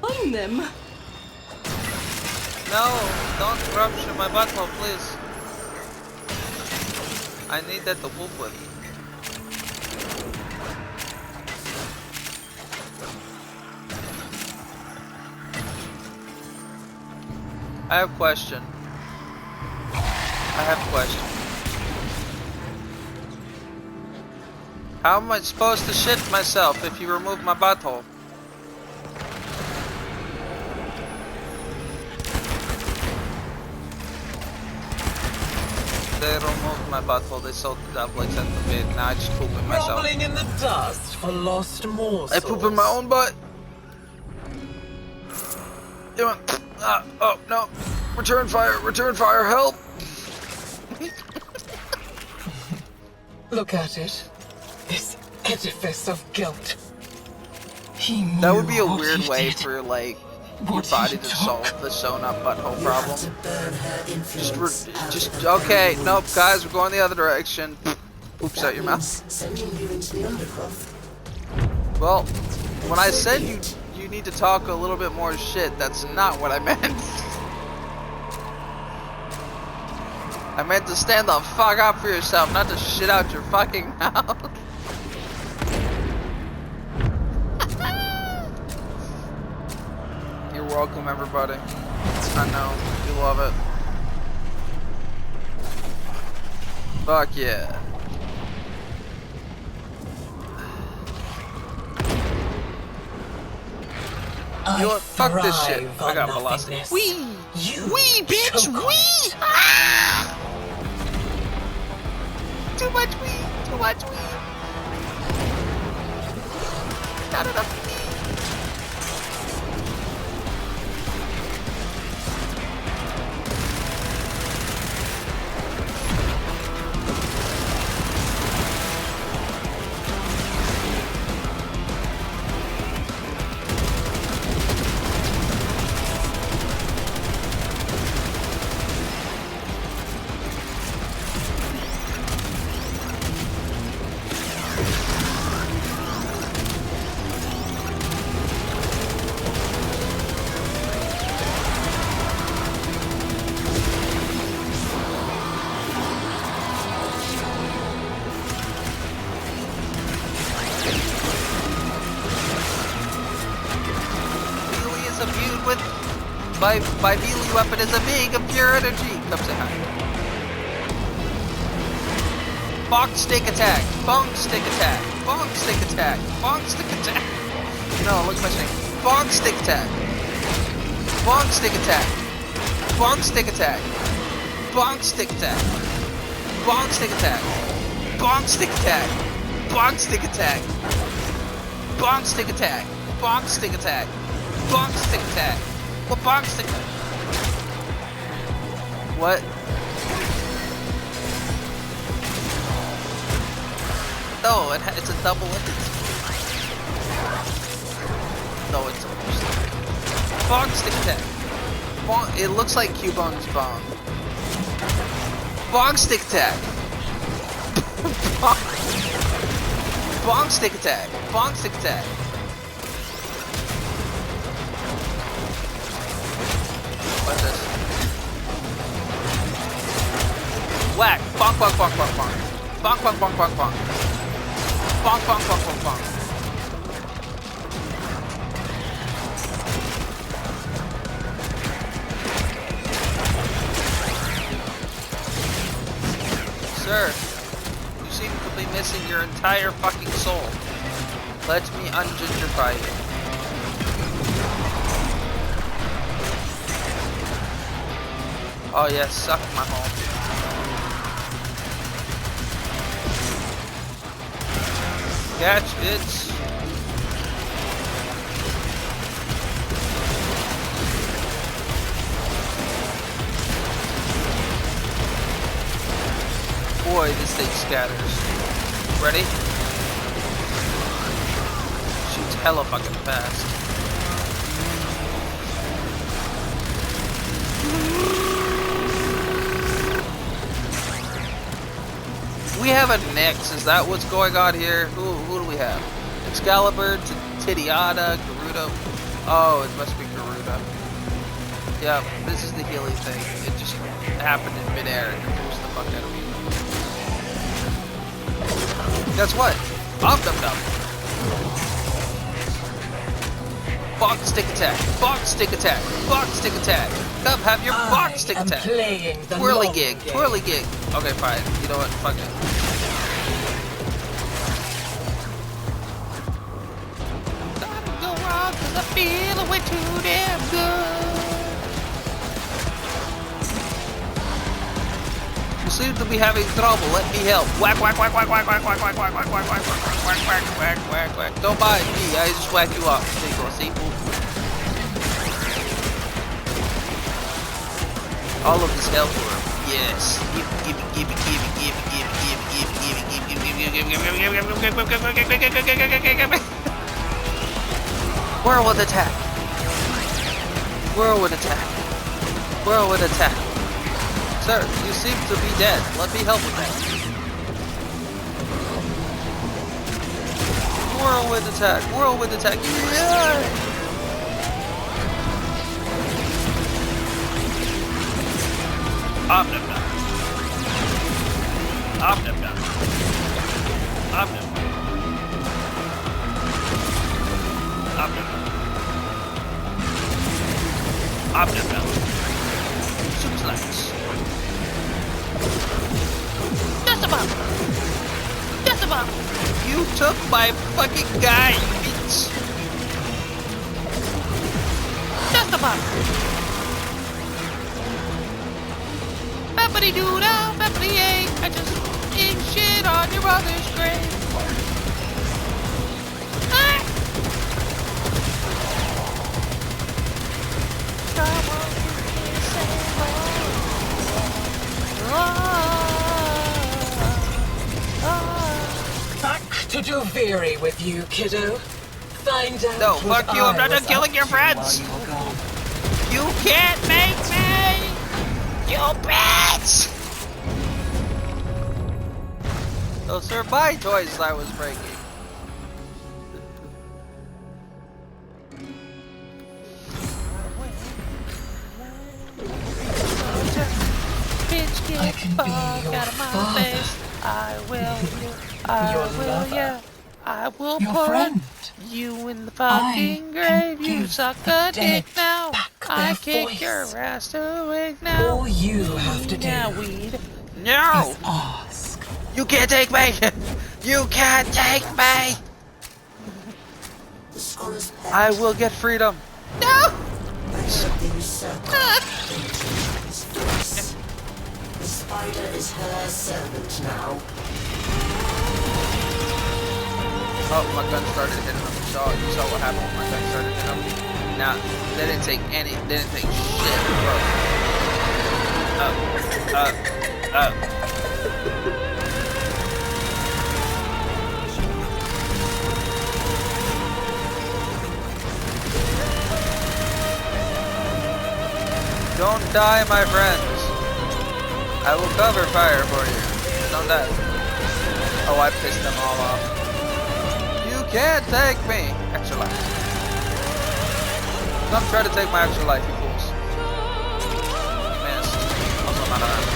Find them. No, don't rupture my butthole, please. I need that to poop with. I have a question. How am I supposed to shit myself if you remove my butthole? They removed my butthole, they sold the doublets at the bit, now I just poop in myself. Rolling in the dust for lost morsels. I poop in my own butt. Oh no. Return fire, help! Look at it. This edifice of guilt. That would be a weird way for, like, your body to solve the sewn up butthole problem. Just, okay, nope, guys, we're going the other direction. Oops, out your mouth. Sending you into the undercroft. Well, when I said you need to talk a little bit more shit, that's not what I meant. I meant to stand the fuck up for yourself, not to shit out your fucking mouth. You're welcome, everybody. I know, you love it. Fuck yeah. You know what? Fuck this shit. I got velocity. Wee! Wee, bitch! Wee! Ah! Too much wee! Too much wee! Not enough wee! My melee weapon is a being of pure energy. Come say hi. Bonk stick attack. Bonk stick attack. Bonk stick attack. Bonk stick attack. No, look at my thing. Bonk stick attack. Bonk stick attack. Bonk stick attack. Bonk stick attack. Bonk stick attack. Bonk stick attack. Bonk stick attack. Bonk stick attack. Bonk stick attack. Bonk stick attack. What bonk stick? What? No, it's a double ended. No, it's a bonk stick attack. Bonk, it looks like Cubone's bomb. Bonk stick attack. Bonk stick attack. Bonk stick attack. What's this? Whack! Bonk, bonk, bonk, bonk, bonk. Bonk, bonk, bonk, bonk, bonk. Bonk, bonk, bonk, bonk, bonk. Sir, you seem to be missing your entire fucking soul. Let me ungingerify you. Oh yeah, suck my hole. Catch, bitch. Boy, this thing scatters. Ready? Shoots hella fucking fast. We have a Nyx, is that what's going on here? Who do we have? Excalibur, Tidiana, Garuda. Oh, it must be Garuda. Yeah, this is the healing thing. It just happened in midair and confused the fuck out of me. Guess what? Off them up. Bonk stick attack. Bonk stick attack. Bonk stick attack. Come, have your bonk stick attack. Twirly gig. Twirly gig. Okay, fine. You know what? Fuck it. Gotta go on 'cause I feel way too damn good. You seem to be having trouble. Let me help. Whack, whack, whack, whack, whack, whack, whack, whack, whack, whack, whack, whack, whack, whack, whack, whack, whack, whack. Don't mind me. I just whack you up. There you go. See? All of this help for him. Yes. Give me. Whirlwind attack. Whirlwind attack. Whirlwind attack. Sir, you seem to be dead. Let me help with that. Whirlwind attack. Whirlwind attack. Yeah. Omnibus. Omnibus. Omnibus. Omnibus. Omnibus. Suplex. Just about. Just about. You took my fucking guy, you bitch. Just about. Beppity doo da, beppity yay. I just eat shit on your brother's grave. Ah! Back to Duviri with you, kiddo. Find out. No, what fuck you. I'm I not was done killing up your to friends. while you were gone. You can't make me! You bitch! Those are my toys I was breaking. Bitch, get I can be your out of my father. face. I will, Your lover. yeah. I will Your put friend. you in the fucking grave. You suck a dick now. I kick your ass to wig now. All you have to do now, weed. No! is ask. You can't take me! You can't take me! The scholar's pet. I will get freedom. No! I heard the usurper. His voice. The spider is her servant now. Oh, my gun started hitting him. You saw what happened when my gun started hitting him? Now, they didn't take shit, bro. Up. Don't die, my friends. I will cover fire for you. Don't die. Oh, I pissed them all off. You can't take me. Extra life. Don't try to take my extra life, you fools. You missed. Also not around.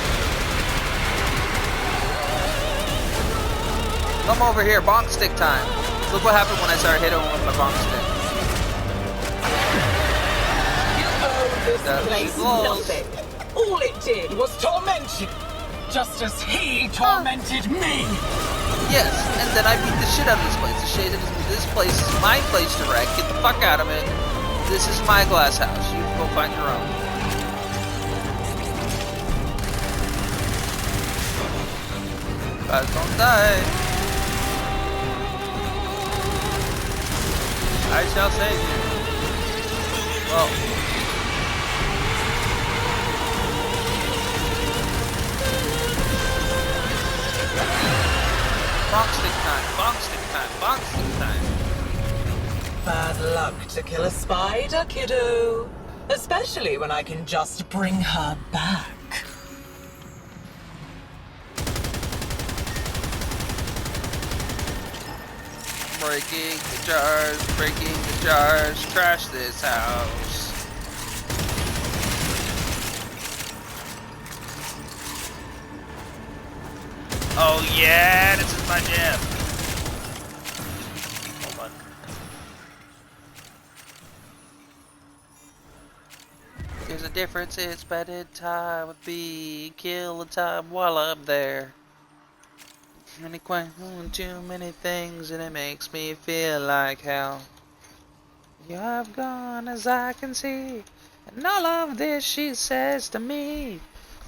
Come over here, bonk stick time. Look what happened when I started hitting him with my bonk stick. This place nothing. All it did was torment you, just as he tormented me. Yes, and then I beat the shit out of this place. This place is my place to wreck. Get the fuck out of it. This is my glass house. You go find your own. Guys, don't die. I shall save you. Well. Bonk stick time, bonk stick time, bonk stick time. Bad luck to kill a spider, kiddo. Especially when I can just bring her back. Breaking the jars, trash this house. Oh yeah, this is my jam. Hold on. There's a difference in spending time with me, killing time while I'm there. Too many things and it makes me feel like hell. You have gone as I can see, and all of this she says to me.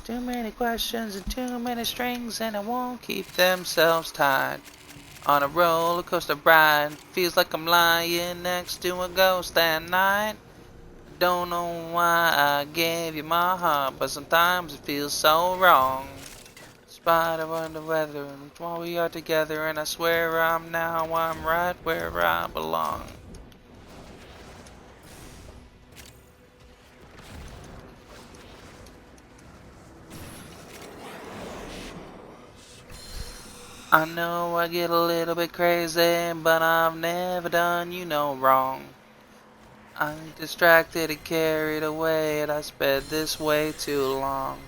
Too many questions and too many strings, and I won't keep themselves tied. On a roller coaster ride, feels like I'm lying next to a ghost at night. Don't know why I gave you my heart, but sometimes it feels so wrong. spite of under weather, and while we are together, and I swear I'm right where I belong. I know I get a little bit crazy, but I've never done you no wrong. I'm distracted and carried away, and I spent this way too long.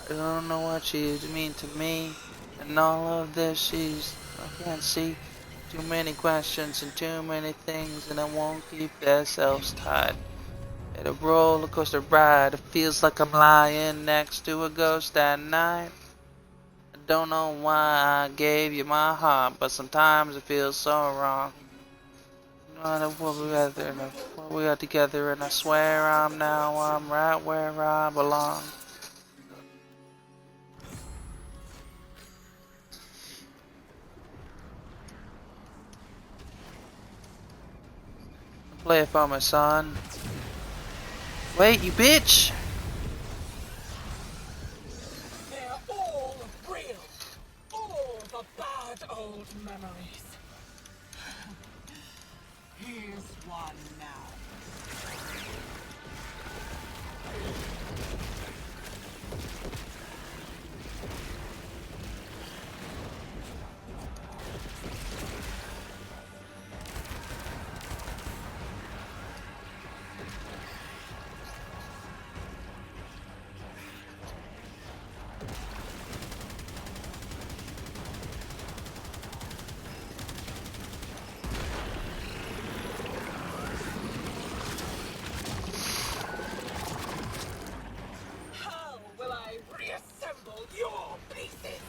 I don't know what she mean to me, and all of this I can't see. Too many questions and too many things, and I won't keep themselves tied. At a roller coaster ride, it feels like I'm lying next to a ghost at night. I don't know why I gave you my heart, but sometimes it feels so wrong. What we are together, and I swear I'm right where I belong. Play it for me, son. Wait, you bitch! They're all real. All the bad old memories. Here's one now. How will I reassemble your pieces?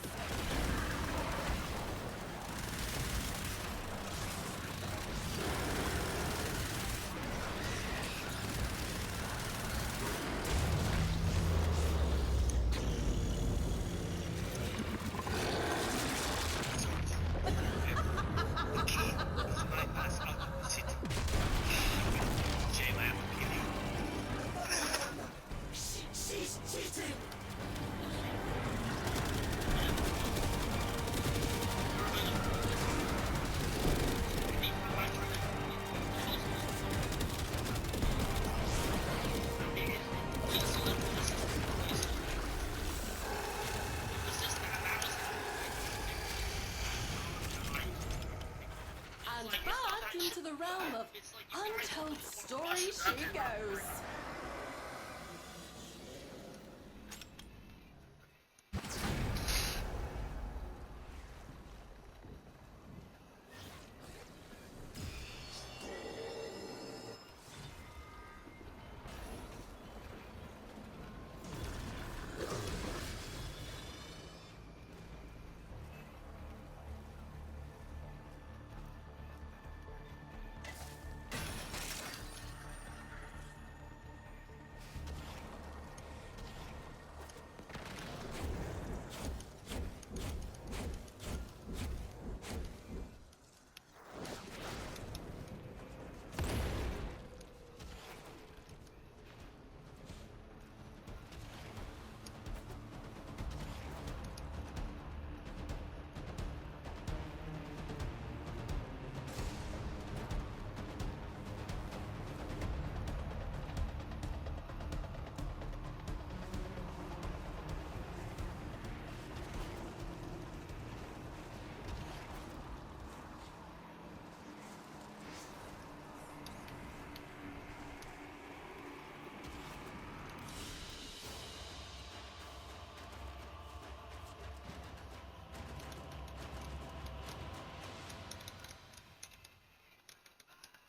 She's cheating! And back into the realm of untold stories she goes.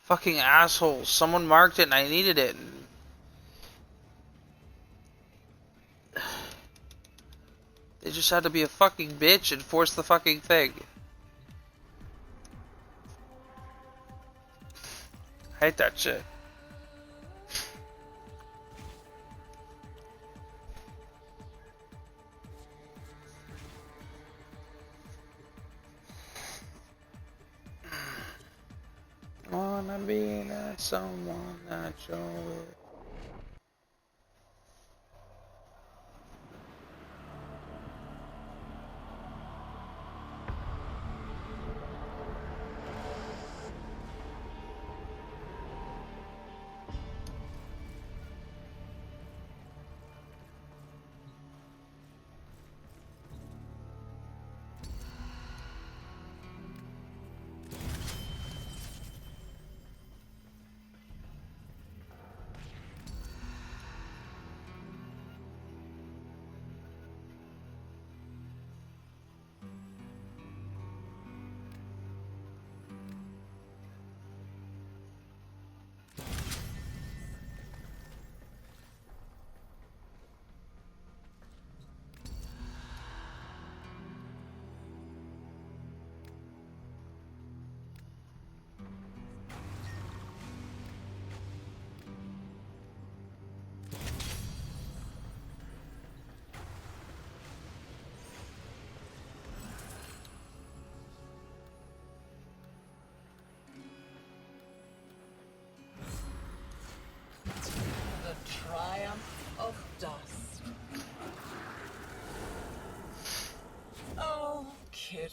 Fucking assholes. Someone marked it and I needed it. They just had to be a fucking bitch and force the fucking thing. I hate that shit. Wanna be that someone that you're with.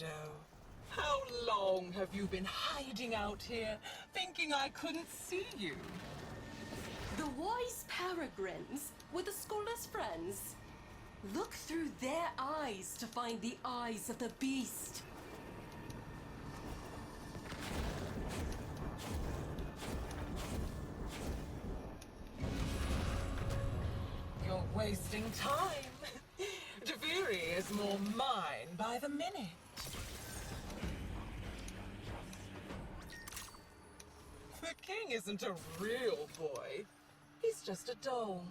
kiddo. How long have you been hiding out here, thinking I couldn't see you? The wise peregrines with the scholar's friends. Look through their eyes to find the eyes of the beast. You're wasting time. Javiri is more mine by the minute. The king isn't a real boy. He's just a doll.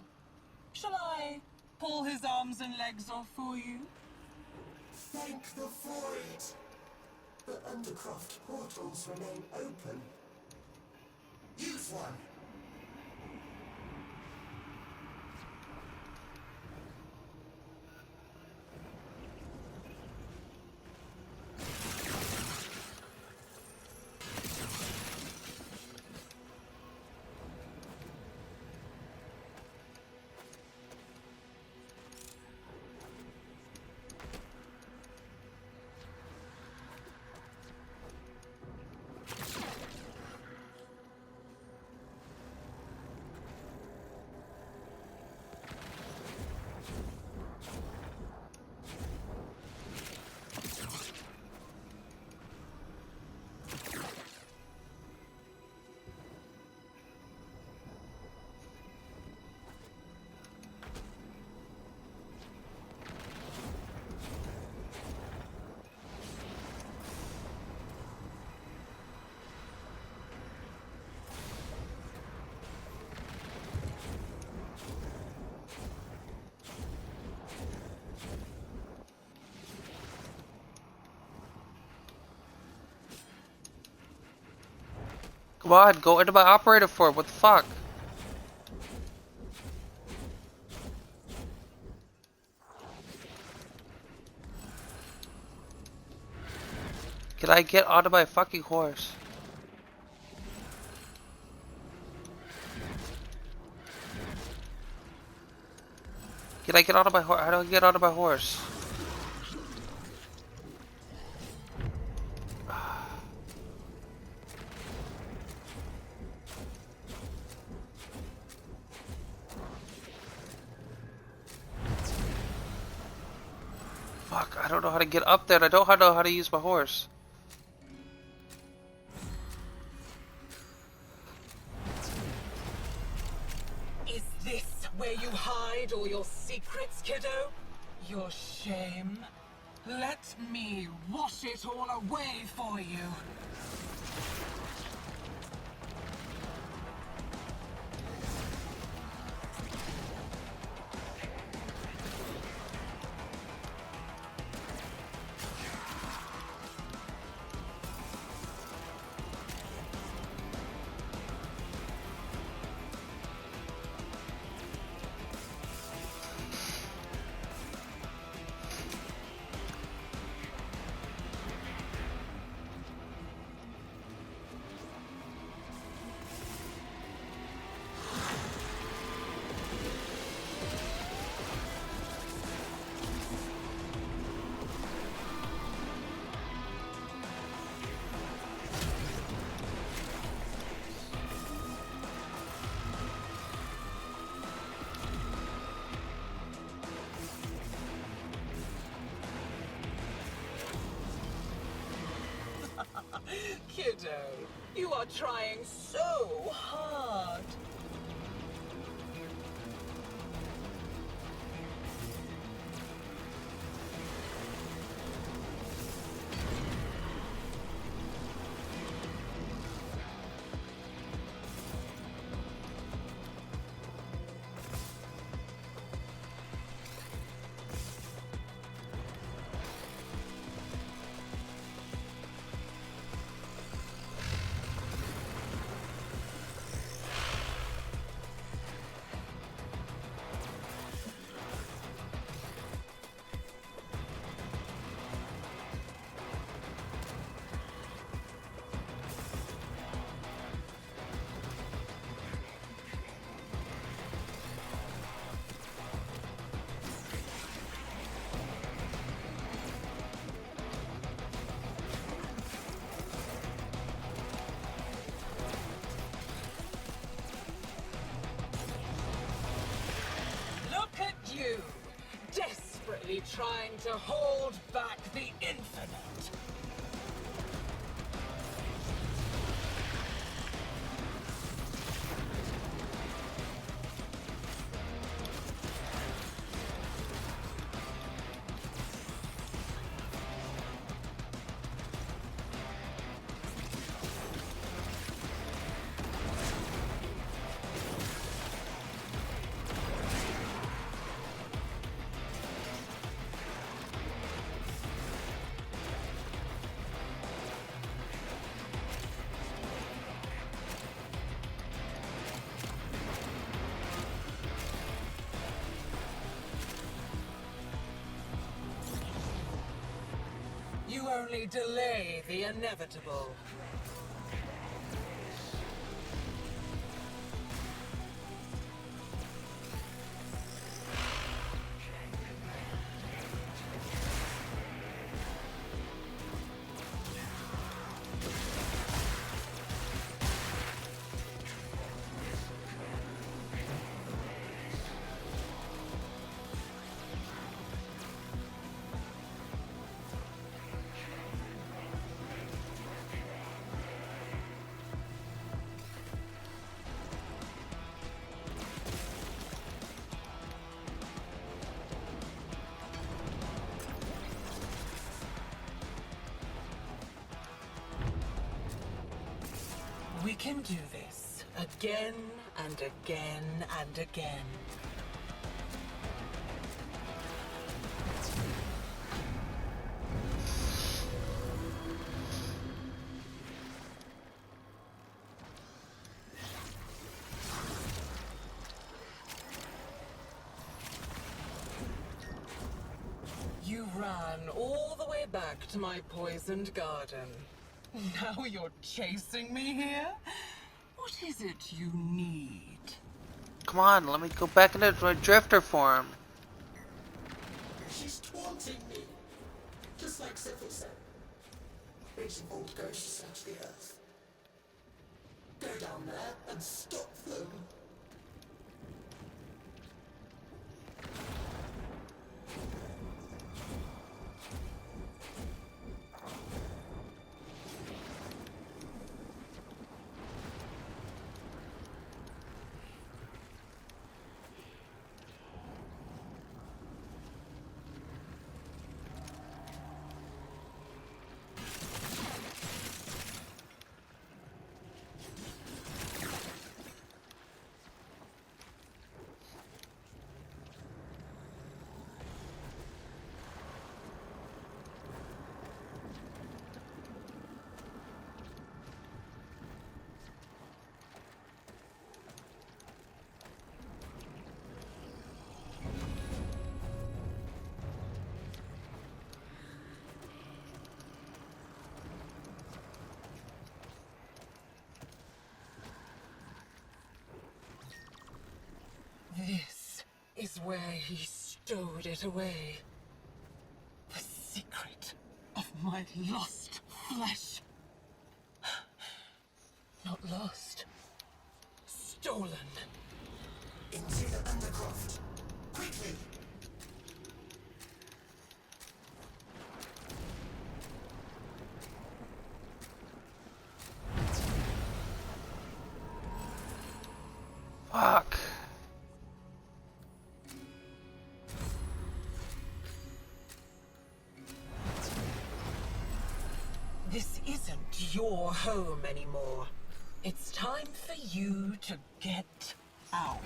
Shall I pull his arms and legs off for you? Thank the void. The Undercroft portals remain open. Use one. Come on, go into my operator form. What the fuck? Can I get onto my fucking horse? Can I get onto my horse? How do I get onto my horse? Fuck, I don't know how to get up there. I don't know how to use my horse. Is this where you hide all your secrets, kiddo? Your shame? Let me wash it all away for you. Kiddo, you are trying so hard. you, desperately trying to hold back the infinite. You only delay the inevitable. We can do this again and again and again. You ran all the way back to my poisoned garden. Now you're chasing me here? What is it you need? Come on, let me go back into my drifter form. She's taunting me, just like Sybil said. Raising old ghosts out of the earth. Go down there and stop them. This is where he stowed it away. The secret of my lost flesh. Not lost. Stolen. Into the undercroft. Quickly! Fuck. This isn't your home anymore. It's time for you to get out.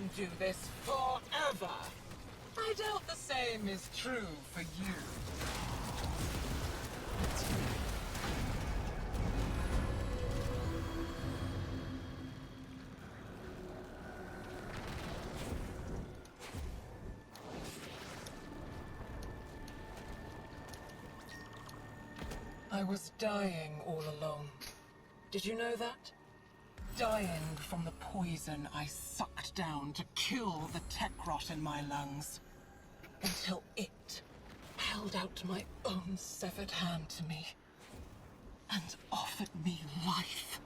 can do this forever. I doubt the same is true for you. I was dying all along. Did you know that? Dying from the poison I sucked down to kill the tech rot in my lungs. Until it held out my own severed hand to me and offered me life.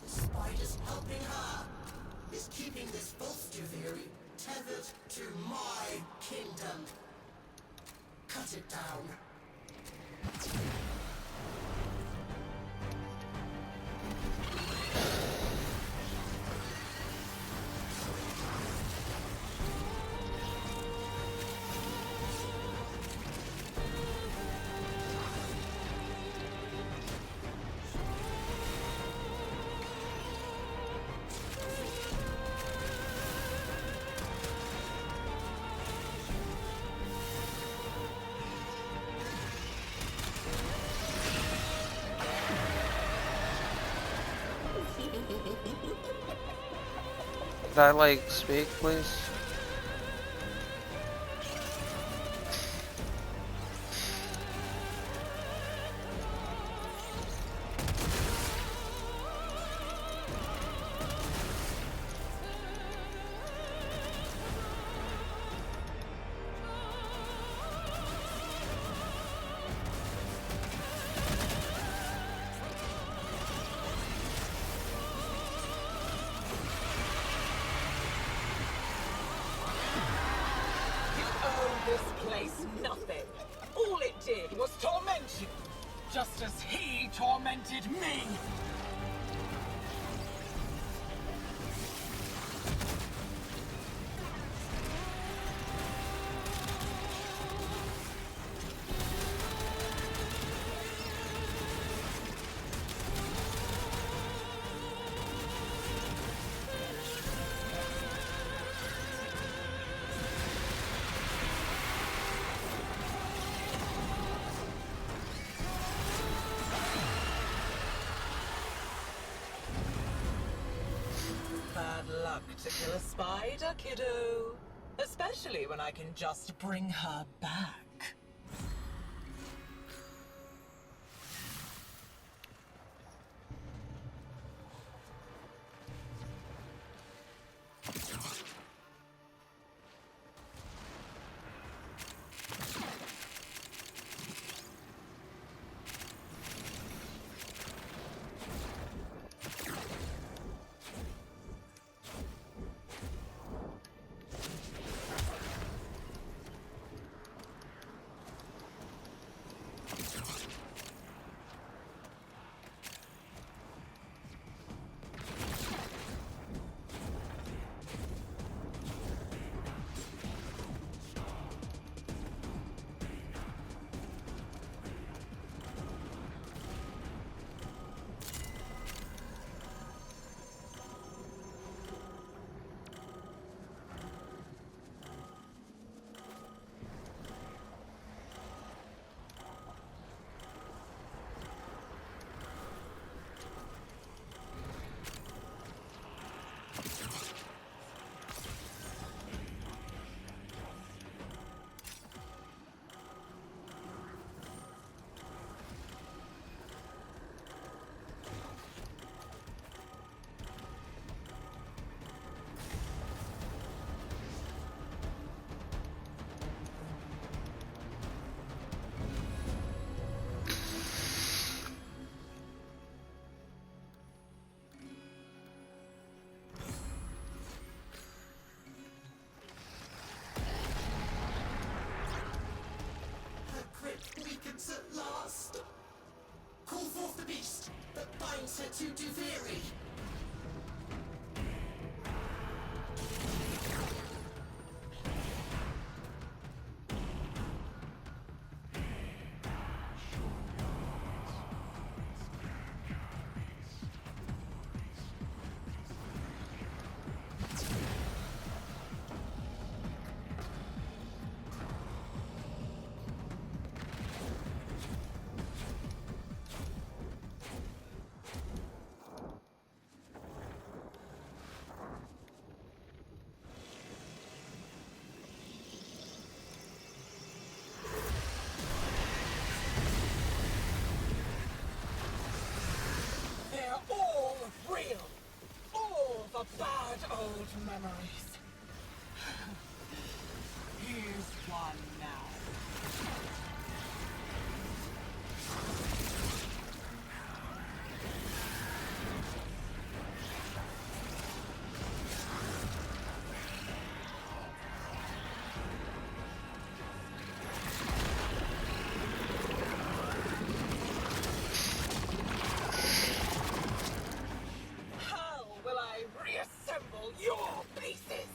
The spider's helping her. Is keeping this bolster theory tethered to my kingdom. Cut it down. Could I, like, speak, please? This place nothing. All it did was torment you, just as he tormented me. Bad luck to kill a spider, kiddo. Especially when I can just bring her back. Weakens at last. Call forth the beast that binds her to Duviri. bad old memories. Here's one now. How will I reassemble your pieces?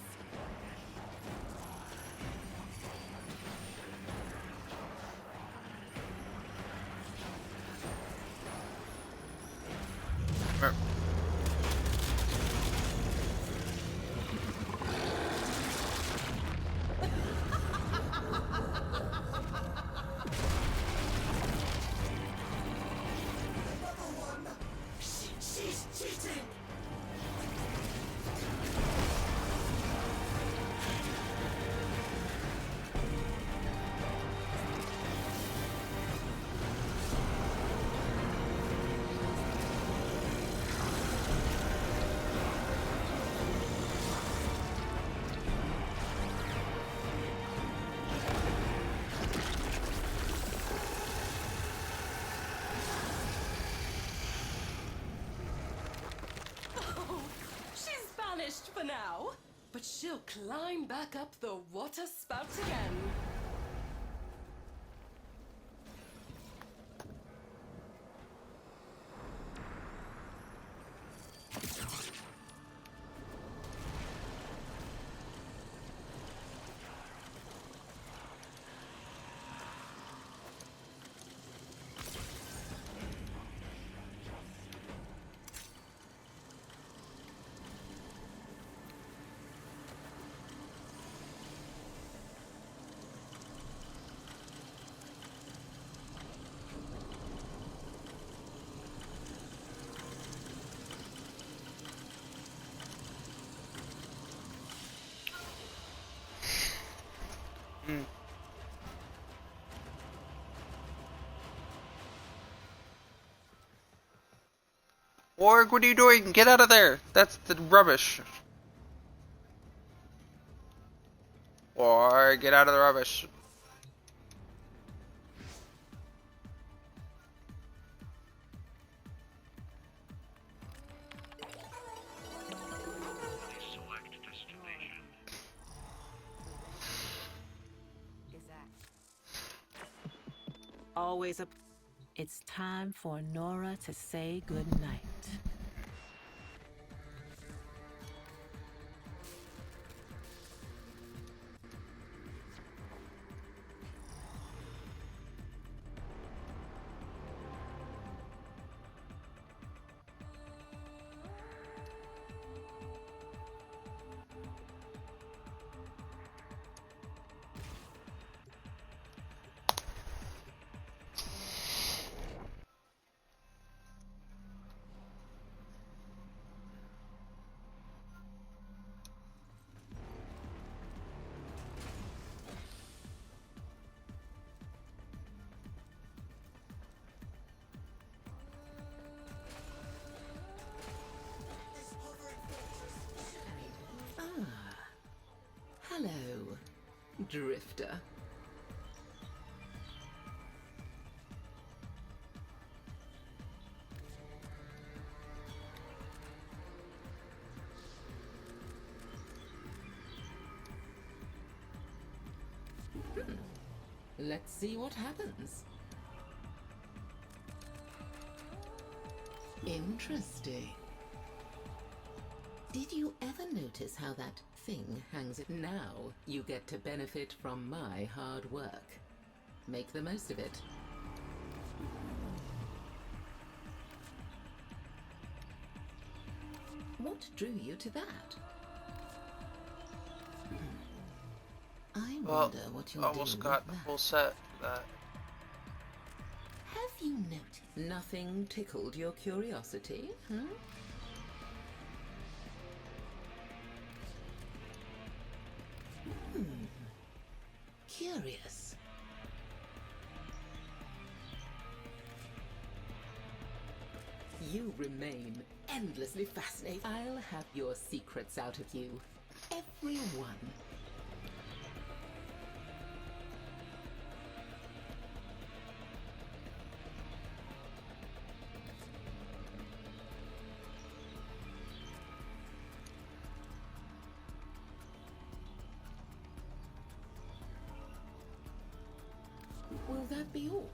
She's cheating! Oh, she's vanished for now. But she'll climb back up the water spout again. Warg, what are you doing? Get out of there! That's the rubbish. Warg, get out of the rubbish. Select destination. Is that always a... It's time for Nora to say goodnight. Hello, Drifter. Let's see what happens. Interesting. Did you ever notice how that thing hangs it? Now you get to benefit from my hard work. Make the most of it. What drew you to that? I wonder what you're almost doing got with the that. full set for that. Have you noticed nothing tickled your curiosity? Hmm? Curious. You remain endlessly fascinating. I'll have your secrets out of you. Every one. Will that be all?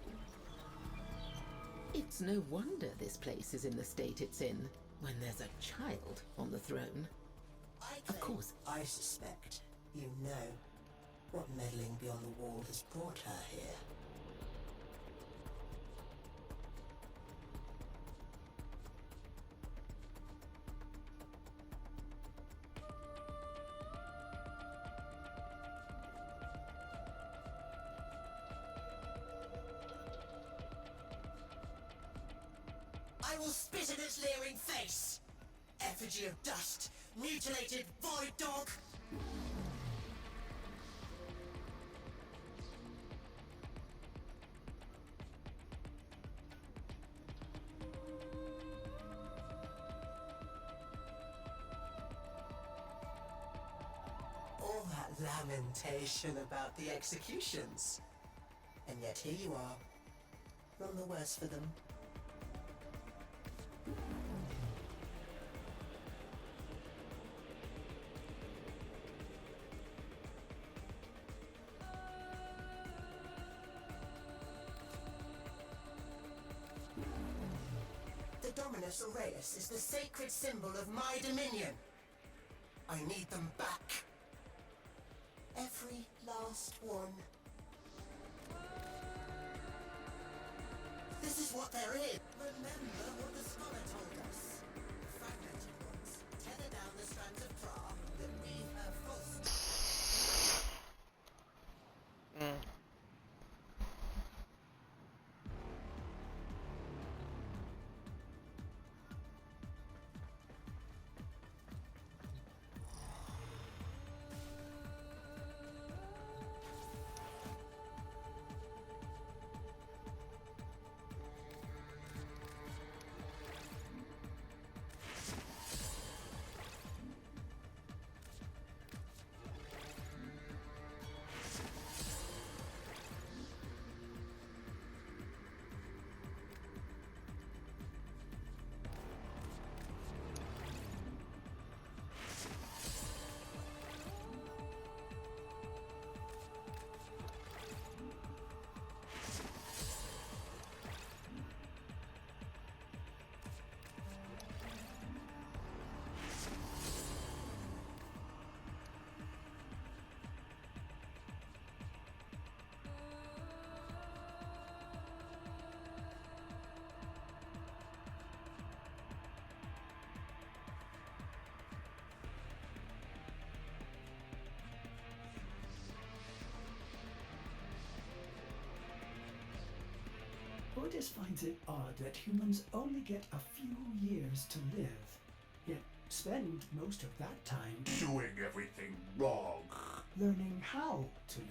It's no wonder this place is in the state it's in, when there's a child on the throne. Of course. I suspect you know what meddling beyond the wall has brought her here. I will spit in its leering face! Effigy of dust! Mutilated void dog! All that lamentation about the executions. And yet here you are. None the worse for them. The Dominus Aureus is the sacred symbol of my dominion. I need them back. Every last one. This is what there is. Remember what the scholar told us. Fragmented ones tether down the strands of Pra that weave her false. Buddhist finds it odd that humans only get a few years to live, yet spend most of that time Doing everything wrong. learning how to live.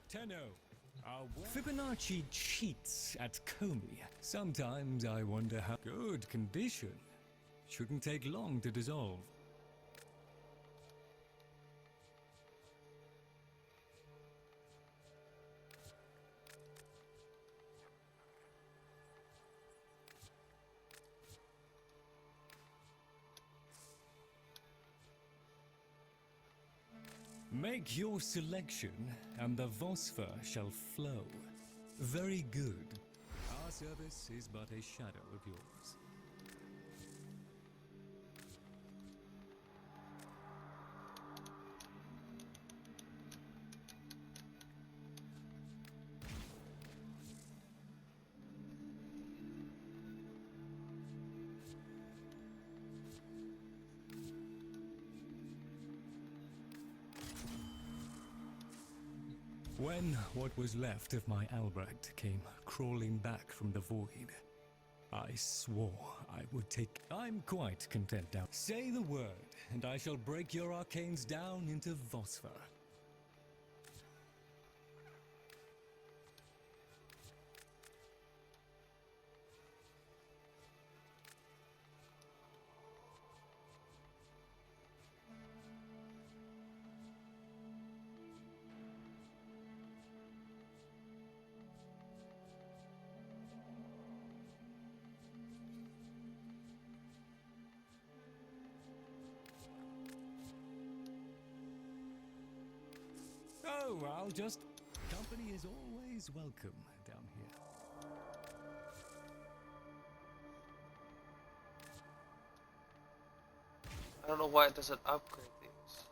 Tenno, Fibonacci cheats at Comey. Sometimes I wonder how good condition. Shouldn't take long to dissolve. Make your selection, and the Vosper shall flow. Very good. Our service is but a shadow of yours. When what was left of my Albrecht came crawling back from the void, I swore I would take... I'm quite content now. Say the word, and I shall break your arcanes down into Vosper. Oh, I'll just... Company is always welcome down here. I don't know why it doesn't upgrade these.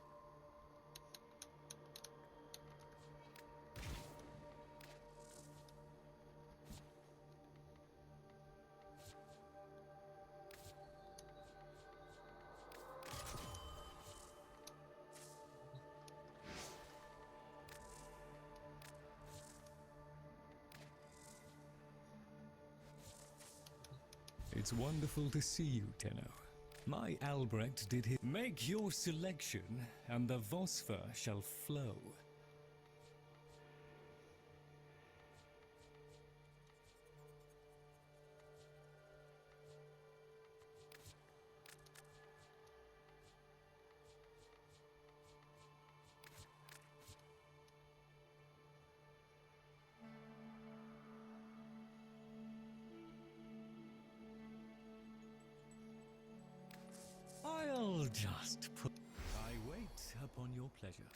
It's wonderful to see you, Tenno. My Albrecht did his... Make your selection, and the Vosper shall flow. I'll just put... I wait upon your pleasure.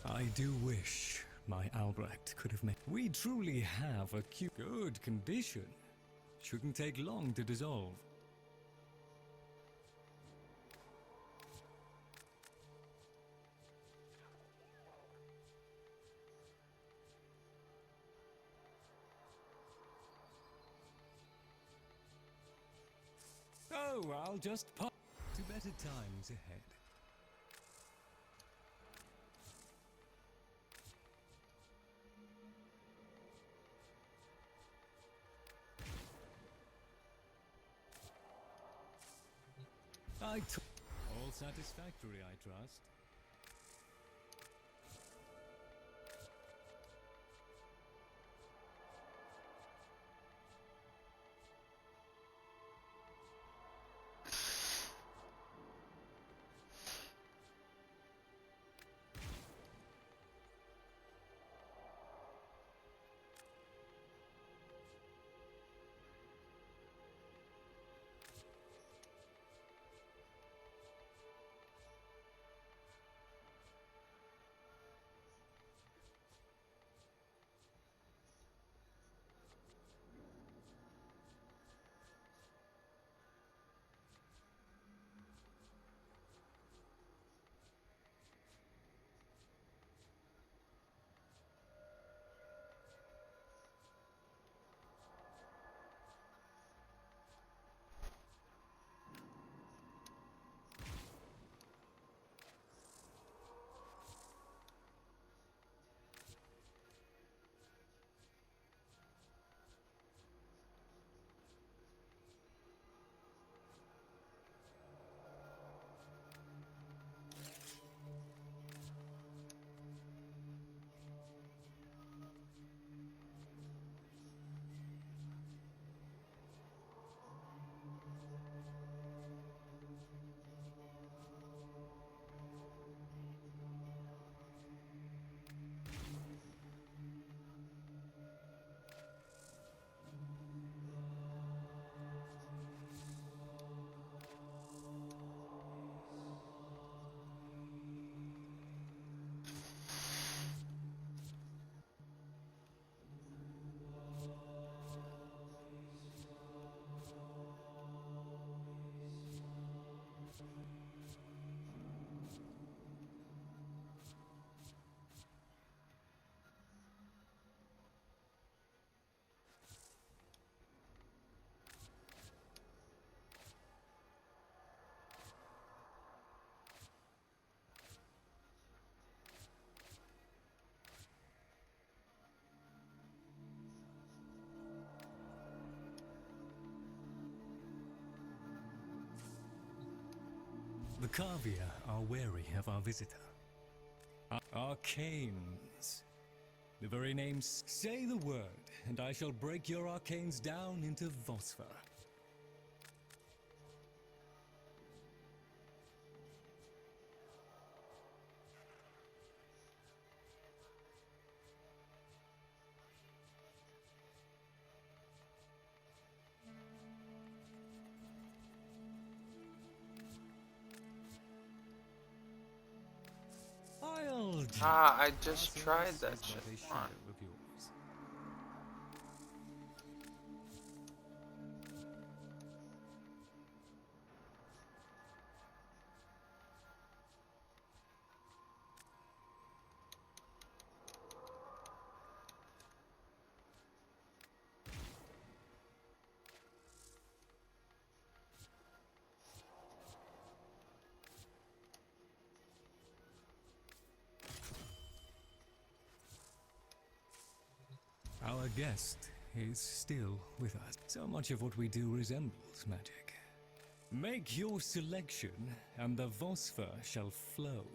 I do wish my Albrecht could have made... We truly have a good condition. Shouldn't take long to dissolve. Oh, I'll just pop to better times ahead. All satisfactory, I trust. The Cavia are wary of our visitor. Arcanes. The very names. Say the word, and I shall break your arcanes down into Vosper. I just tried that shit. Come on. Our guest is still with us. So much of what we do resembles magic. Make your selection, and the Vosper shall flow.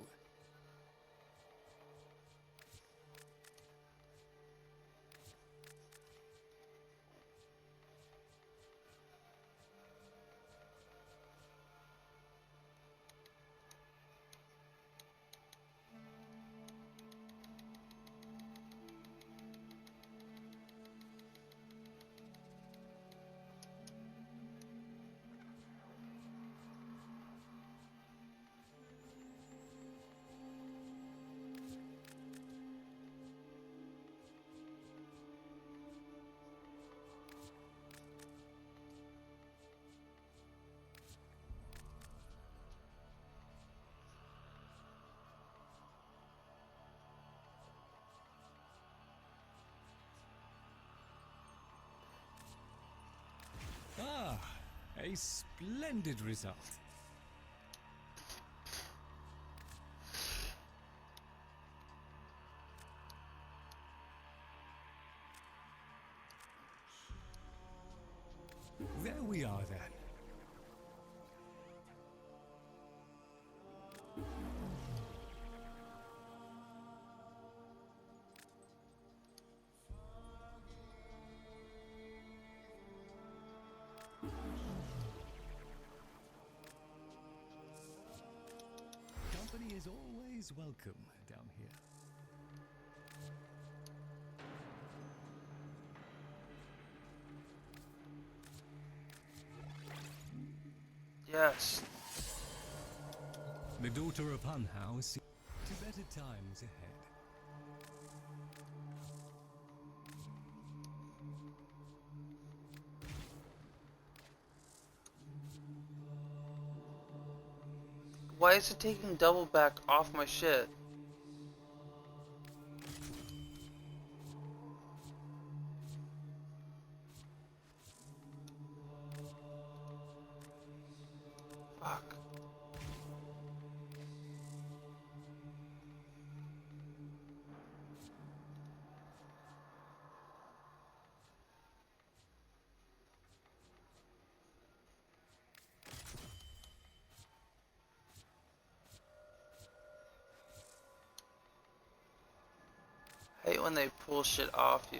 Ah, a splendid result. There we are then. Company is always welcome down here. Yes. The daughter of Hunhow sees to better times ahead. Why is it taking double back off my shit? Fuck. I hate when they pull shit off you.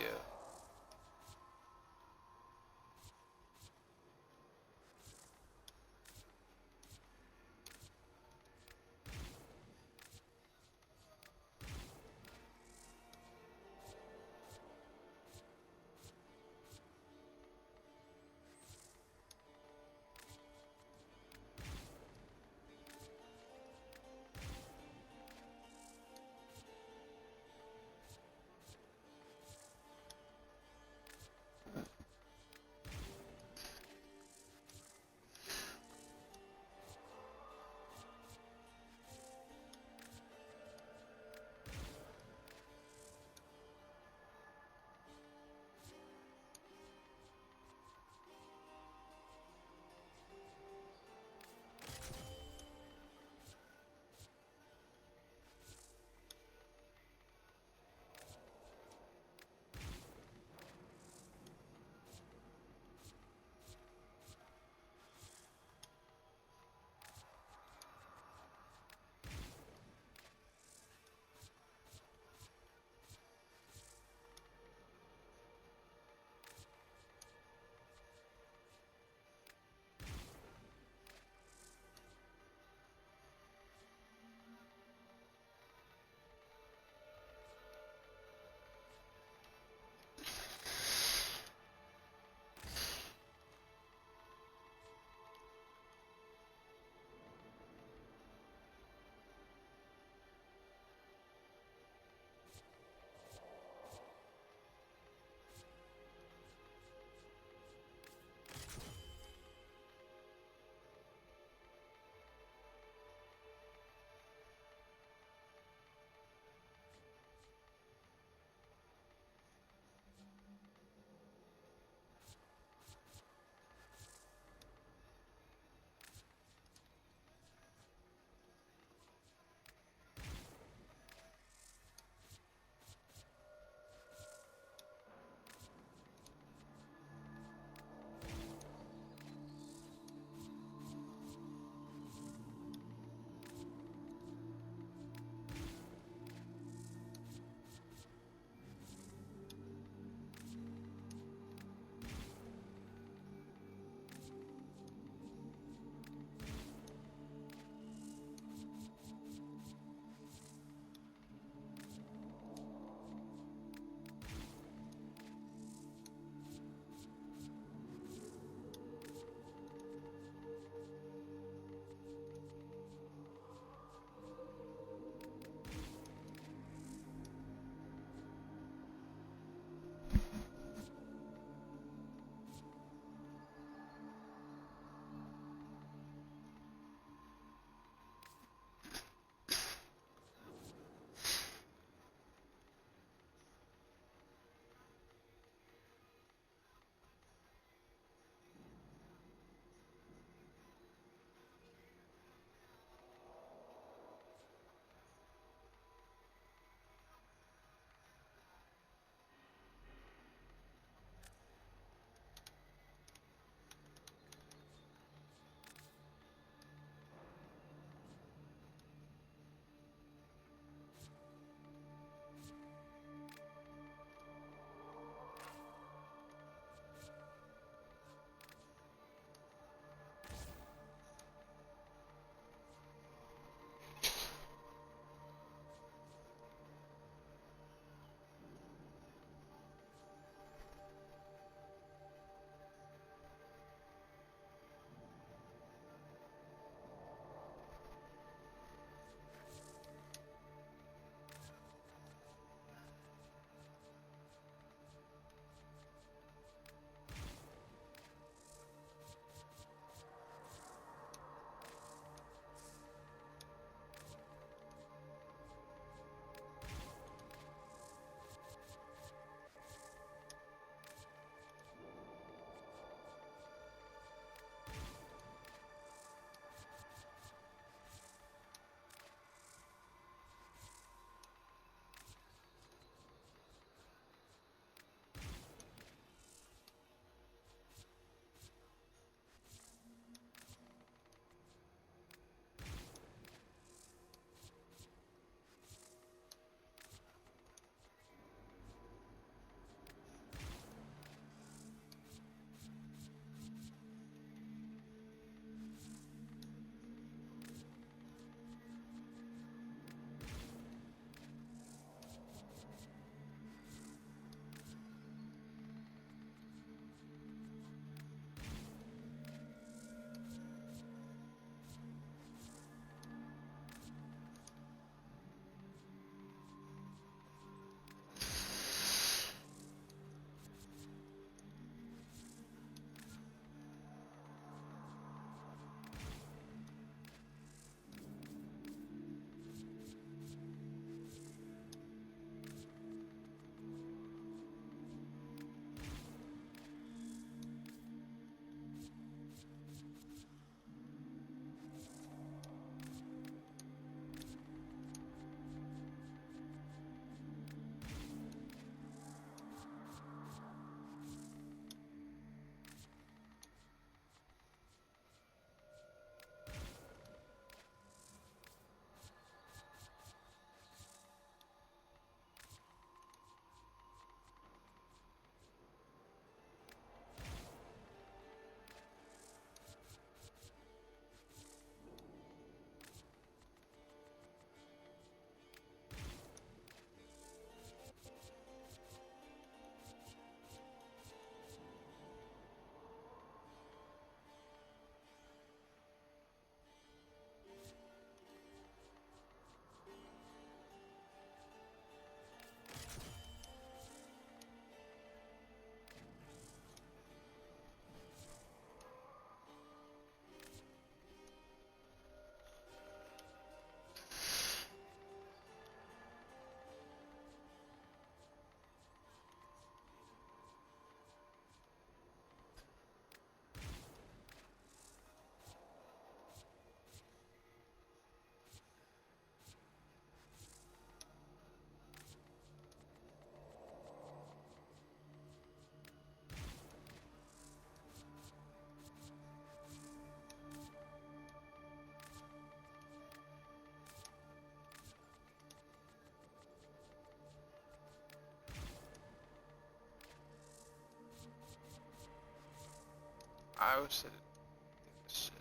I wish I didn't do this shit.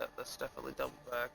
Yep, that's definitely double back.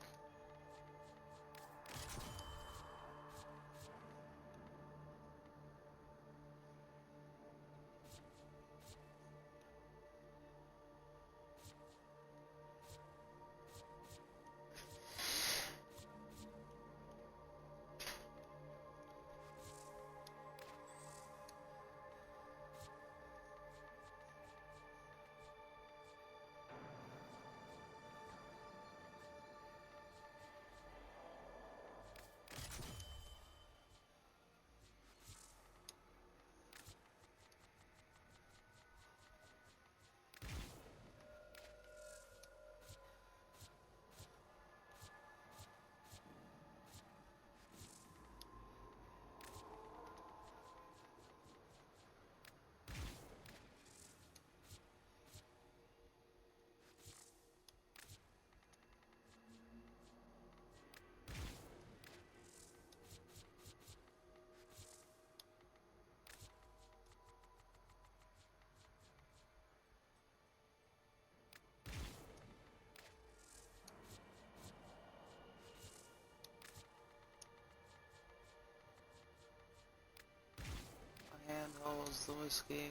One hand holds the whiskey,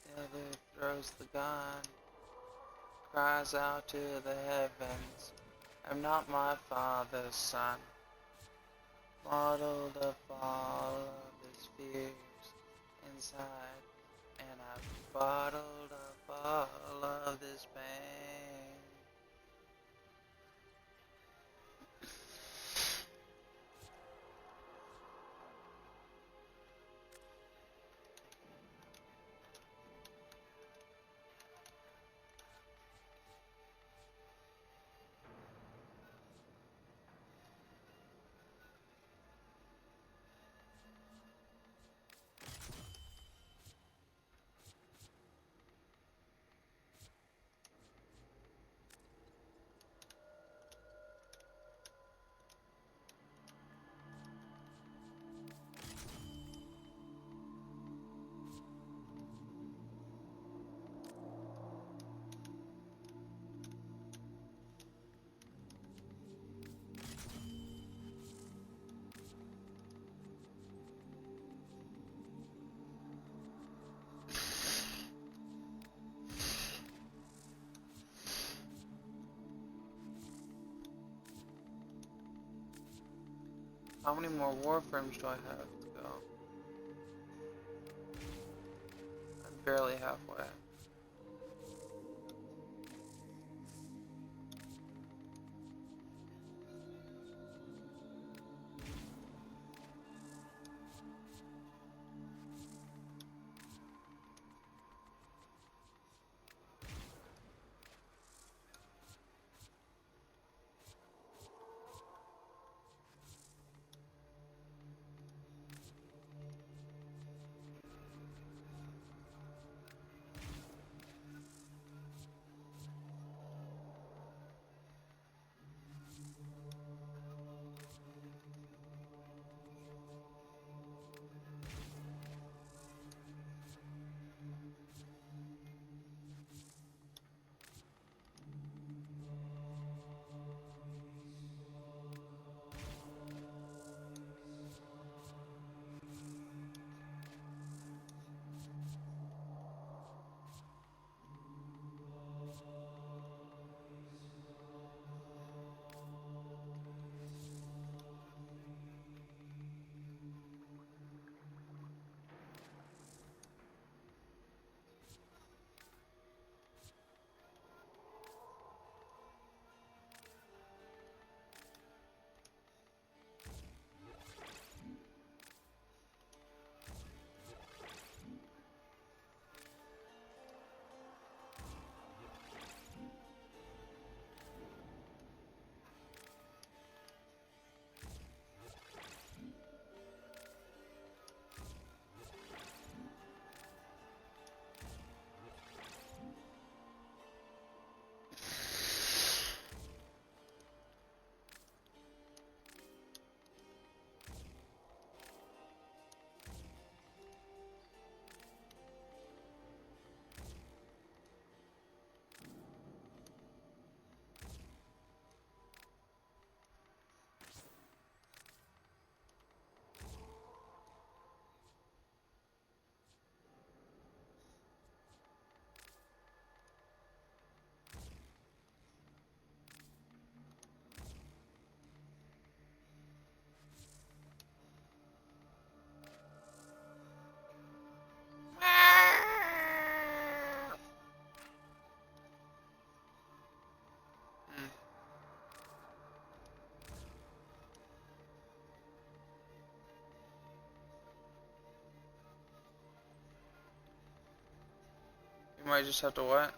the other throws the gun, cries out to the heavens, I'm not my father's son. Modeled up all of his fears inside, and I've bottled up all of this pain. How many more warframes do I have to go? I'm barely halfway. might just have to what?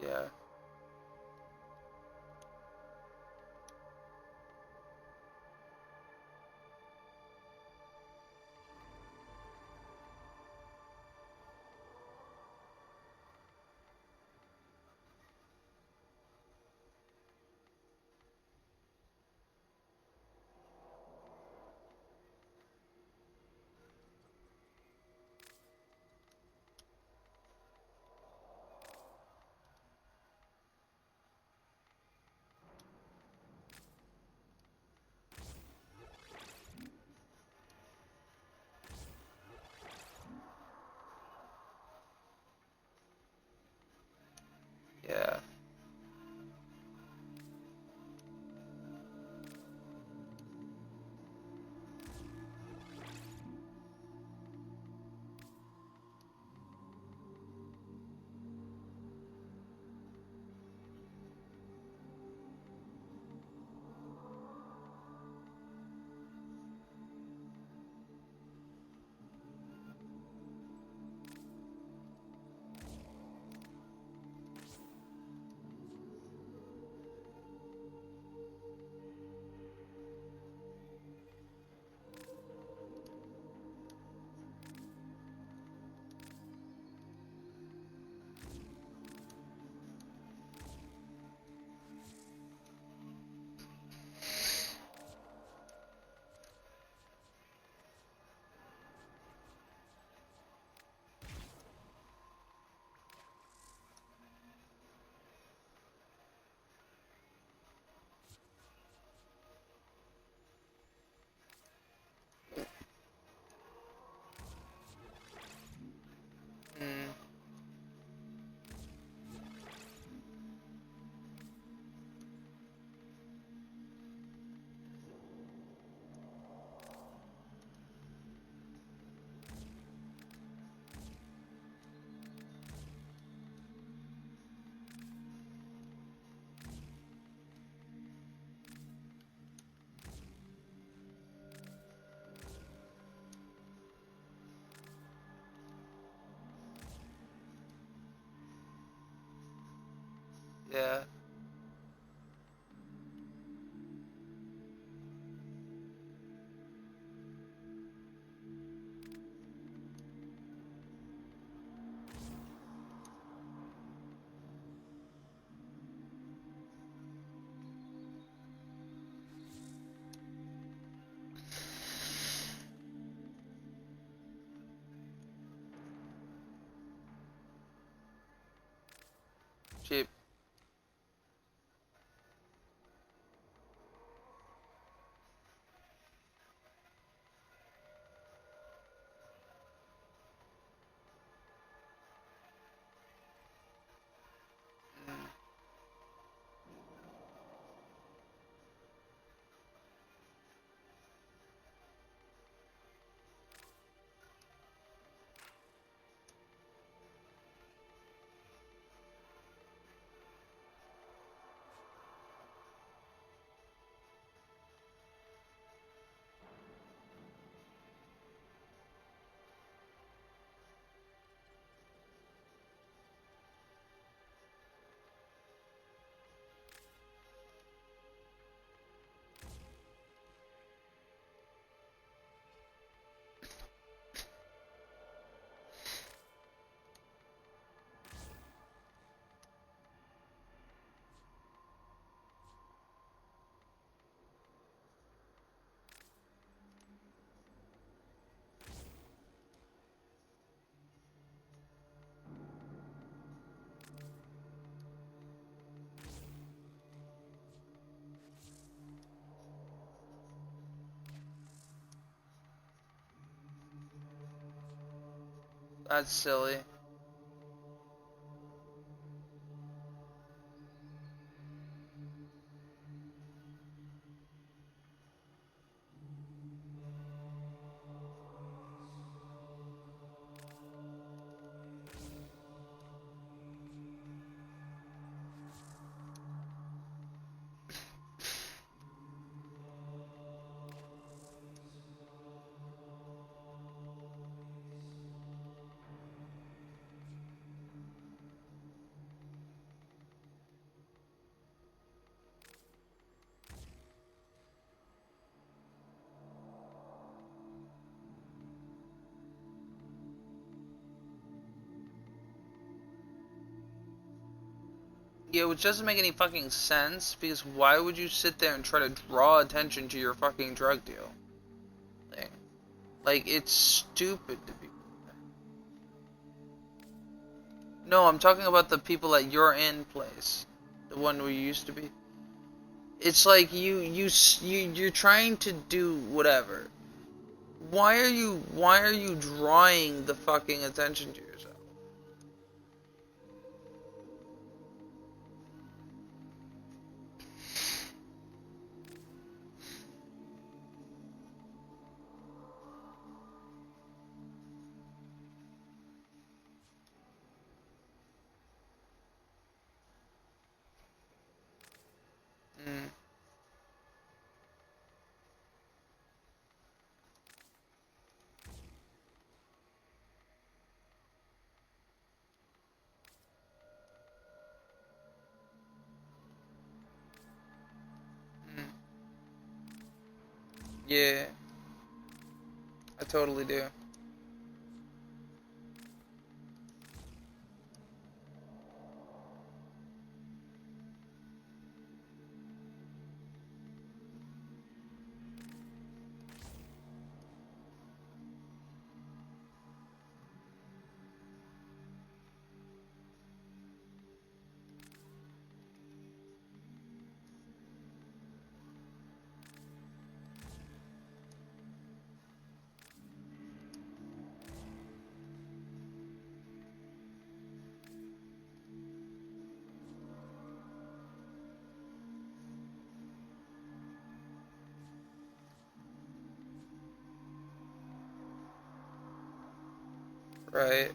Yeah. Yeah. Mm. Yeah. Cheap. That's silly. Yeah, which doesn't make any fucking sense, because why would you sit there and try to draw attention to your fucking drug deal thing? Like, it's stupid to be. No, I'm talking about the people at your inn place. The one where you used to be. It's like you're trying to do whatever. Why are you drawing the fucking attention to yourself? Mm. Mm. Yeah. I totally do. Right.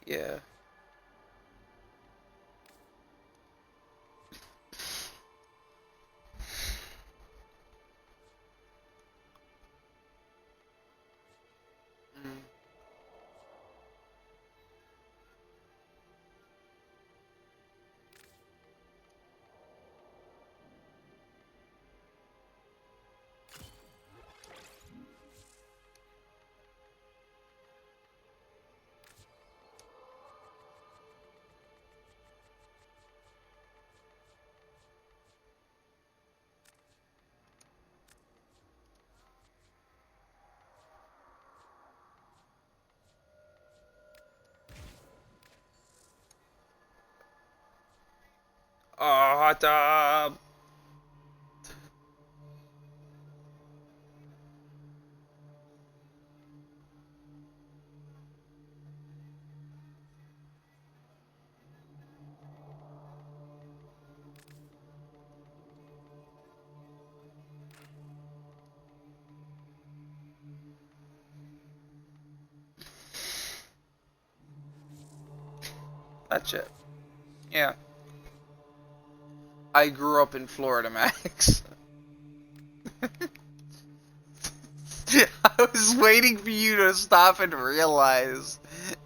Yeah. Mm. Oh, hot tub. That's it. Yeah. I grew up in Florida, Max. I was waiting for you to stop and realize.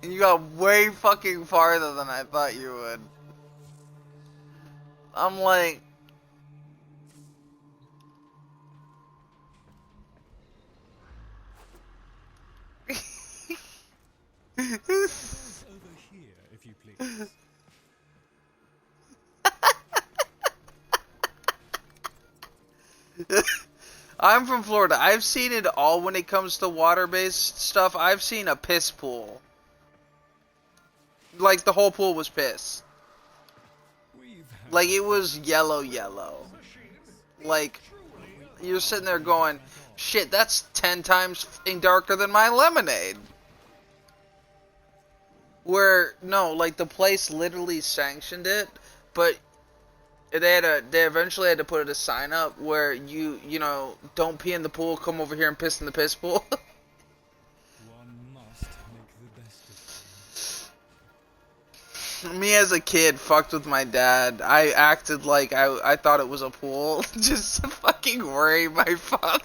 And you got way fucking farther than I thought you would. I'm like... Over here, if you please. I'm from Florida. I've seen it all when it comes to water-based stuff. I've seen a piss pool. Like, the whole pool was piss. Like, it was yellow. Like, you're sitting there going, shit, that's 10 times f***ing darker than my lemonade. Where, no, like, the place literally sanctioned it, but They eventually had to put a sign up where you know, don't pee in the pool, come over here and piss in the piss pool. One must make the best of Me as a kid fucked with my dad. I acted like I thought it was a pool just to fucking worry my father.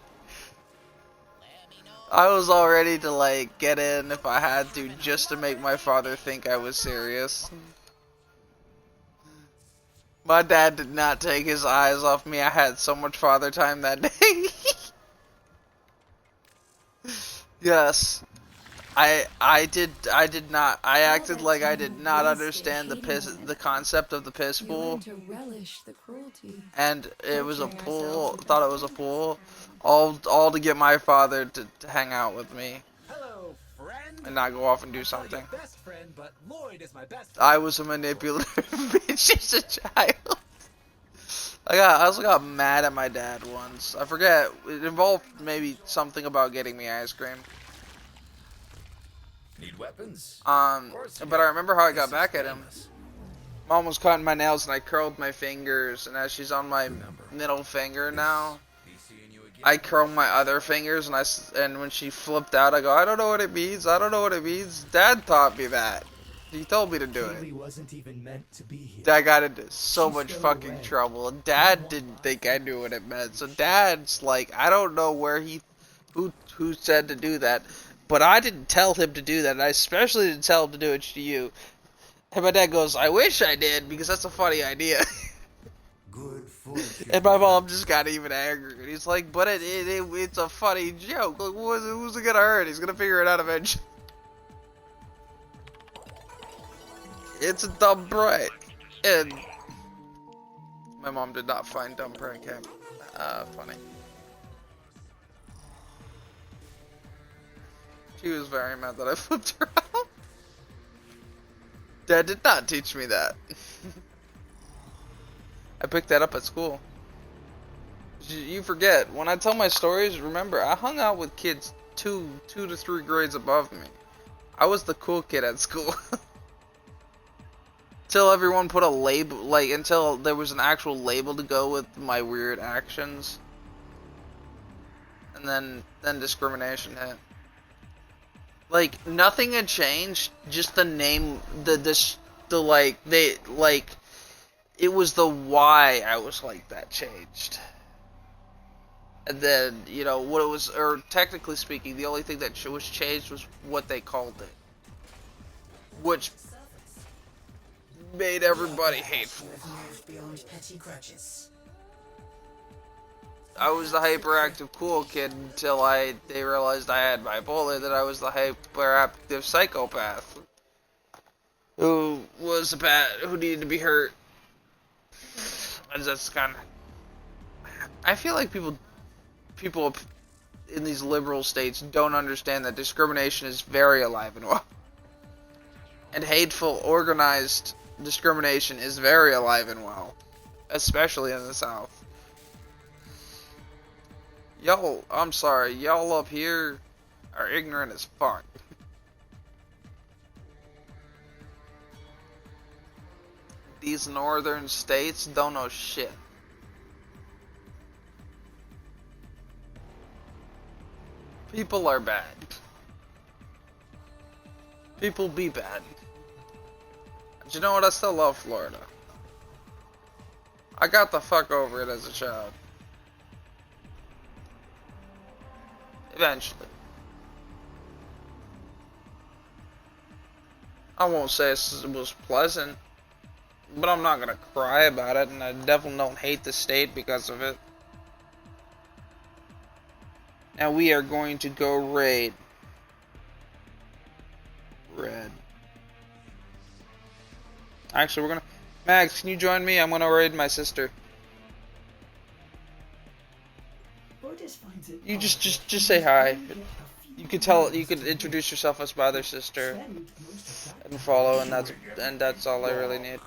I was all ready to like get in if I had to, just to make my father think I was serious. My dad did not take his eyes off me. I had so much father time that day. Yes. I did not. I acted like I did not understand the concept of the piss pool. And it was a pool. Thought it was a pool. All to get my father to hang out with me. Hello, friend. And not go off and do something. Best friend, but Lloyd is my best I was a manipulative bitch as a child. I also got mad at my dad once. I forget. It involved maybe something about getting me ice cream. Need weapons? But I remember how I got back at him. Mom was cutting my nails and I curled my fingers, and as she's on my middle finger now, I curl my other fingers, and when she flipped out, I go, I don't know what it means. I don't know what it means. Dad taught me that. He told me to do it. wasn't even meant to be here. I got into so much fucking trouble. Dad didn't think I knew what it meant. So Dad's like, I don't know who said to do that, but I didn't tell him to do that. And I especially didn't tell him to do it to you. And my dad goes, I wish I did, because that's a funny idea. Good fortune. And my mom just got even angry. And he's like, but it's a funny joke. Like, who's it gonna hurt? He's gonna figure it out eventually. It's a dumb prank. And my mom did not find dumb prank funny. She was very mad that I flipped her out. Dad did not teach me that. I picked that up at school. You forget, when I tell my stories, remember, I hung out with kids two to 3 grades above me. I was the cool kid at school. Till everyone put a label, like, until there was an actual label to go with my weird actions. And then discrimination hit. Like, nothing had changed, just the name, it was the why I was like that changed. And then, you know, what it was, or technically speaking, the only thing that was changed was what they called it. Which made everybody hateful. Beyond petty grudges. I was the hyperactive cool kid until they realized I had bipolar, that I was the hyperactive psychopath who needed to be hurt. And that's kind of, I feel like people in these liberal states don't understand that discrimination is very alive and well. And hateful, organized discrimination is very alive and well, especially in the South. Y'all, I'm sorry, y'all up here are ignorant as fuck. These northern states don't know shit. People are bad. People be bad. But you know what? I still love Florida. I got the fuck over it as a child. Eventually. I won't say it was pleasant, but I'm not gonna cry about it, and I definitely don't hate the state because of it. Now we are going to go raid Red. Actually, we're gonna... Max, can you join me? I'm gonna raid my sister. You just say hi. You could introduce yourself as my other sister and follow, and that's all I really need.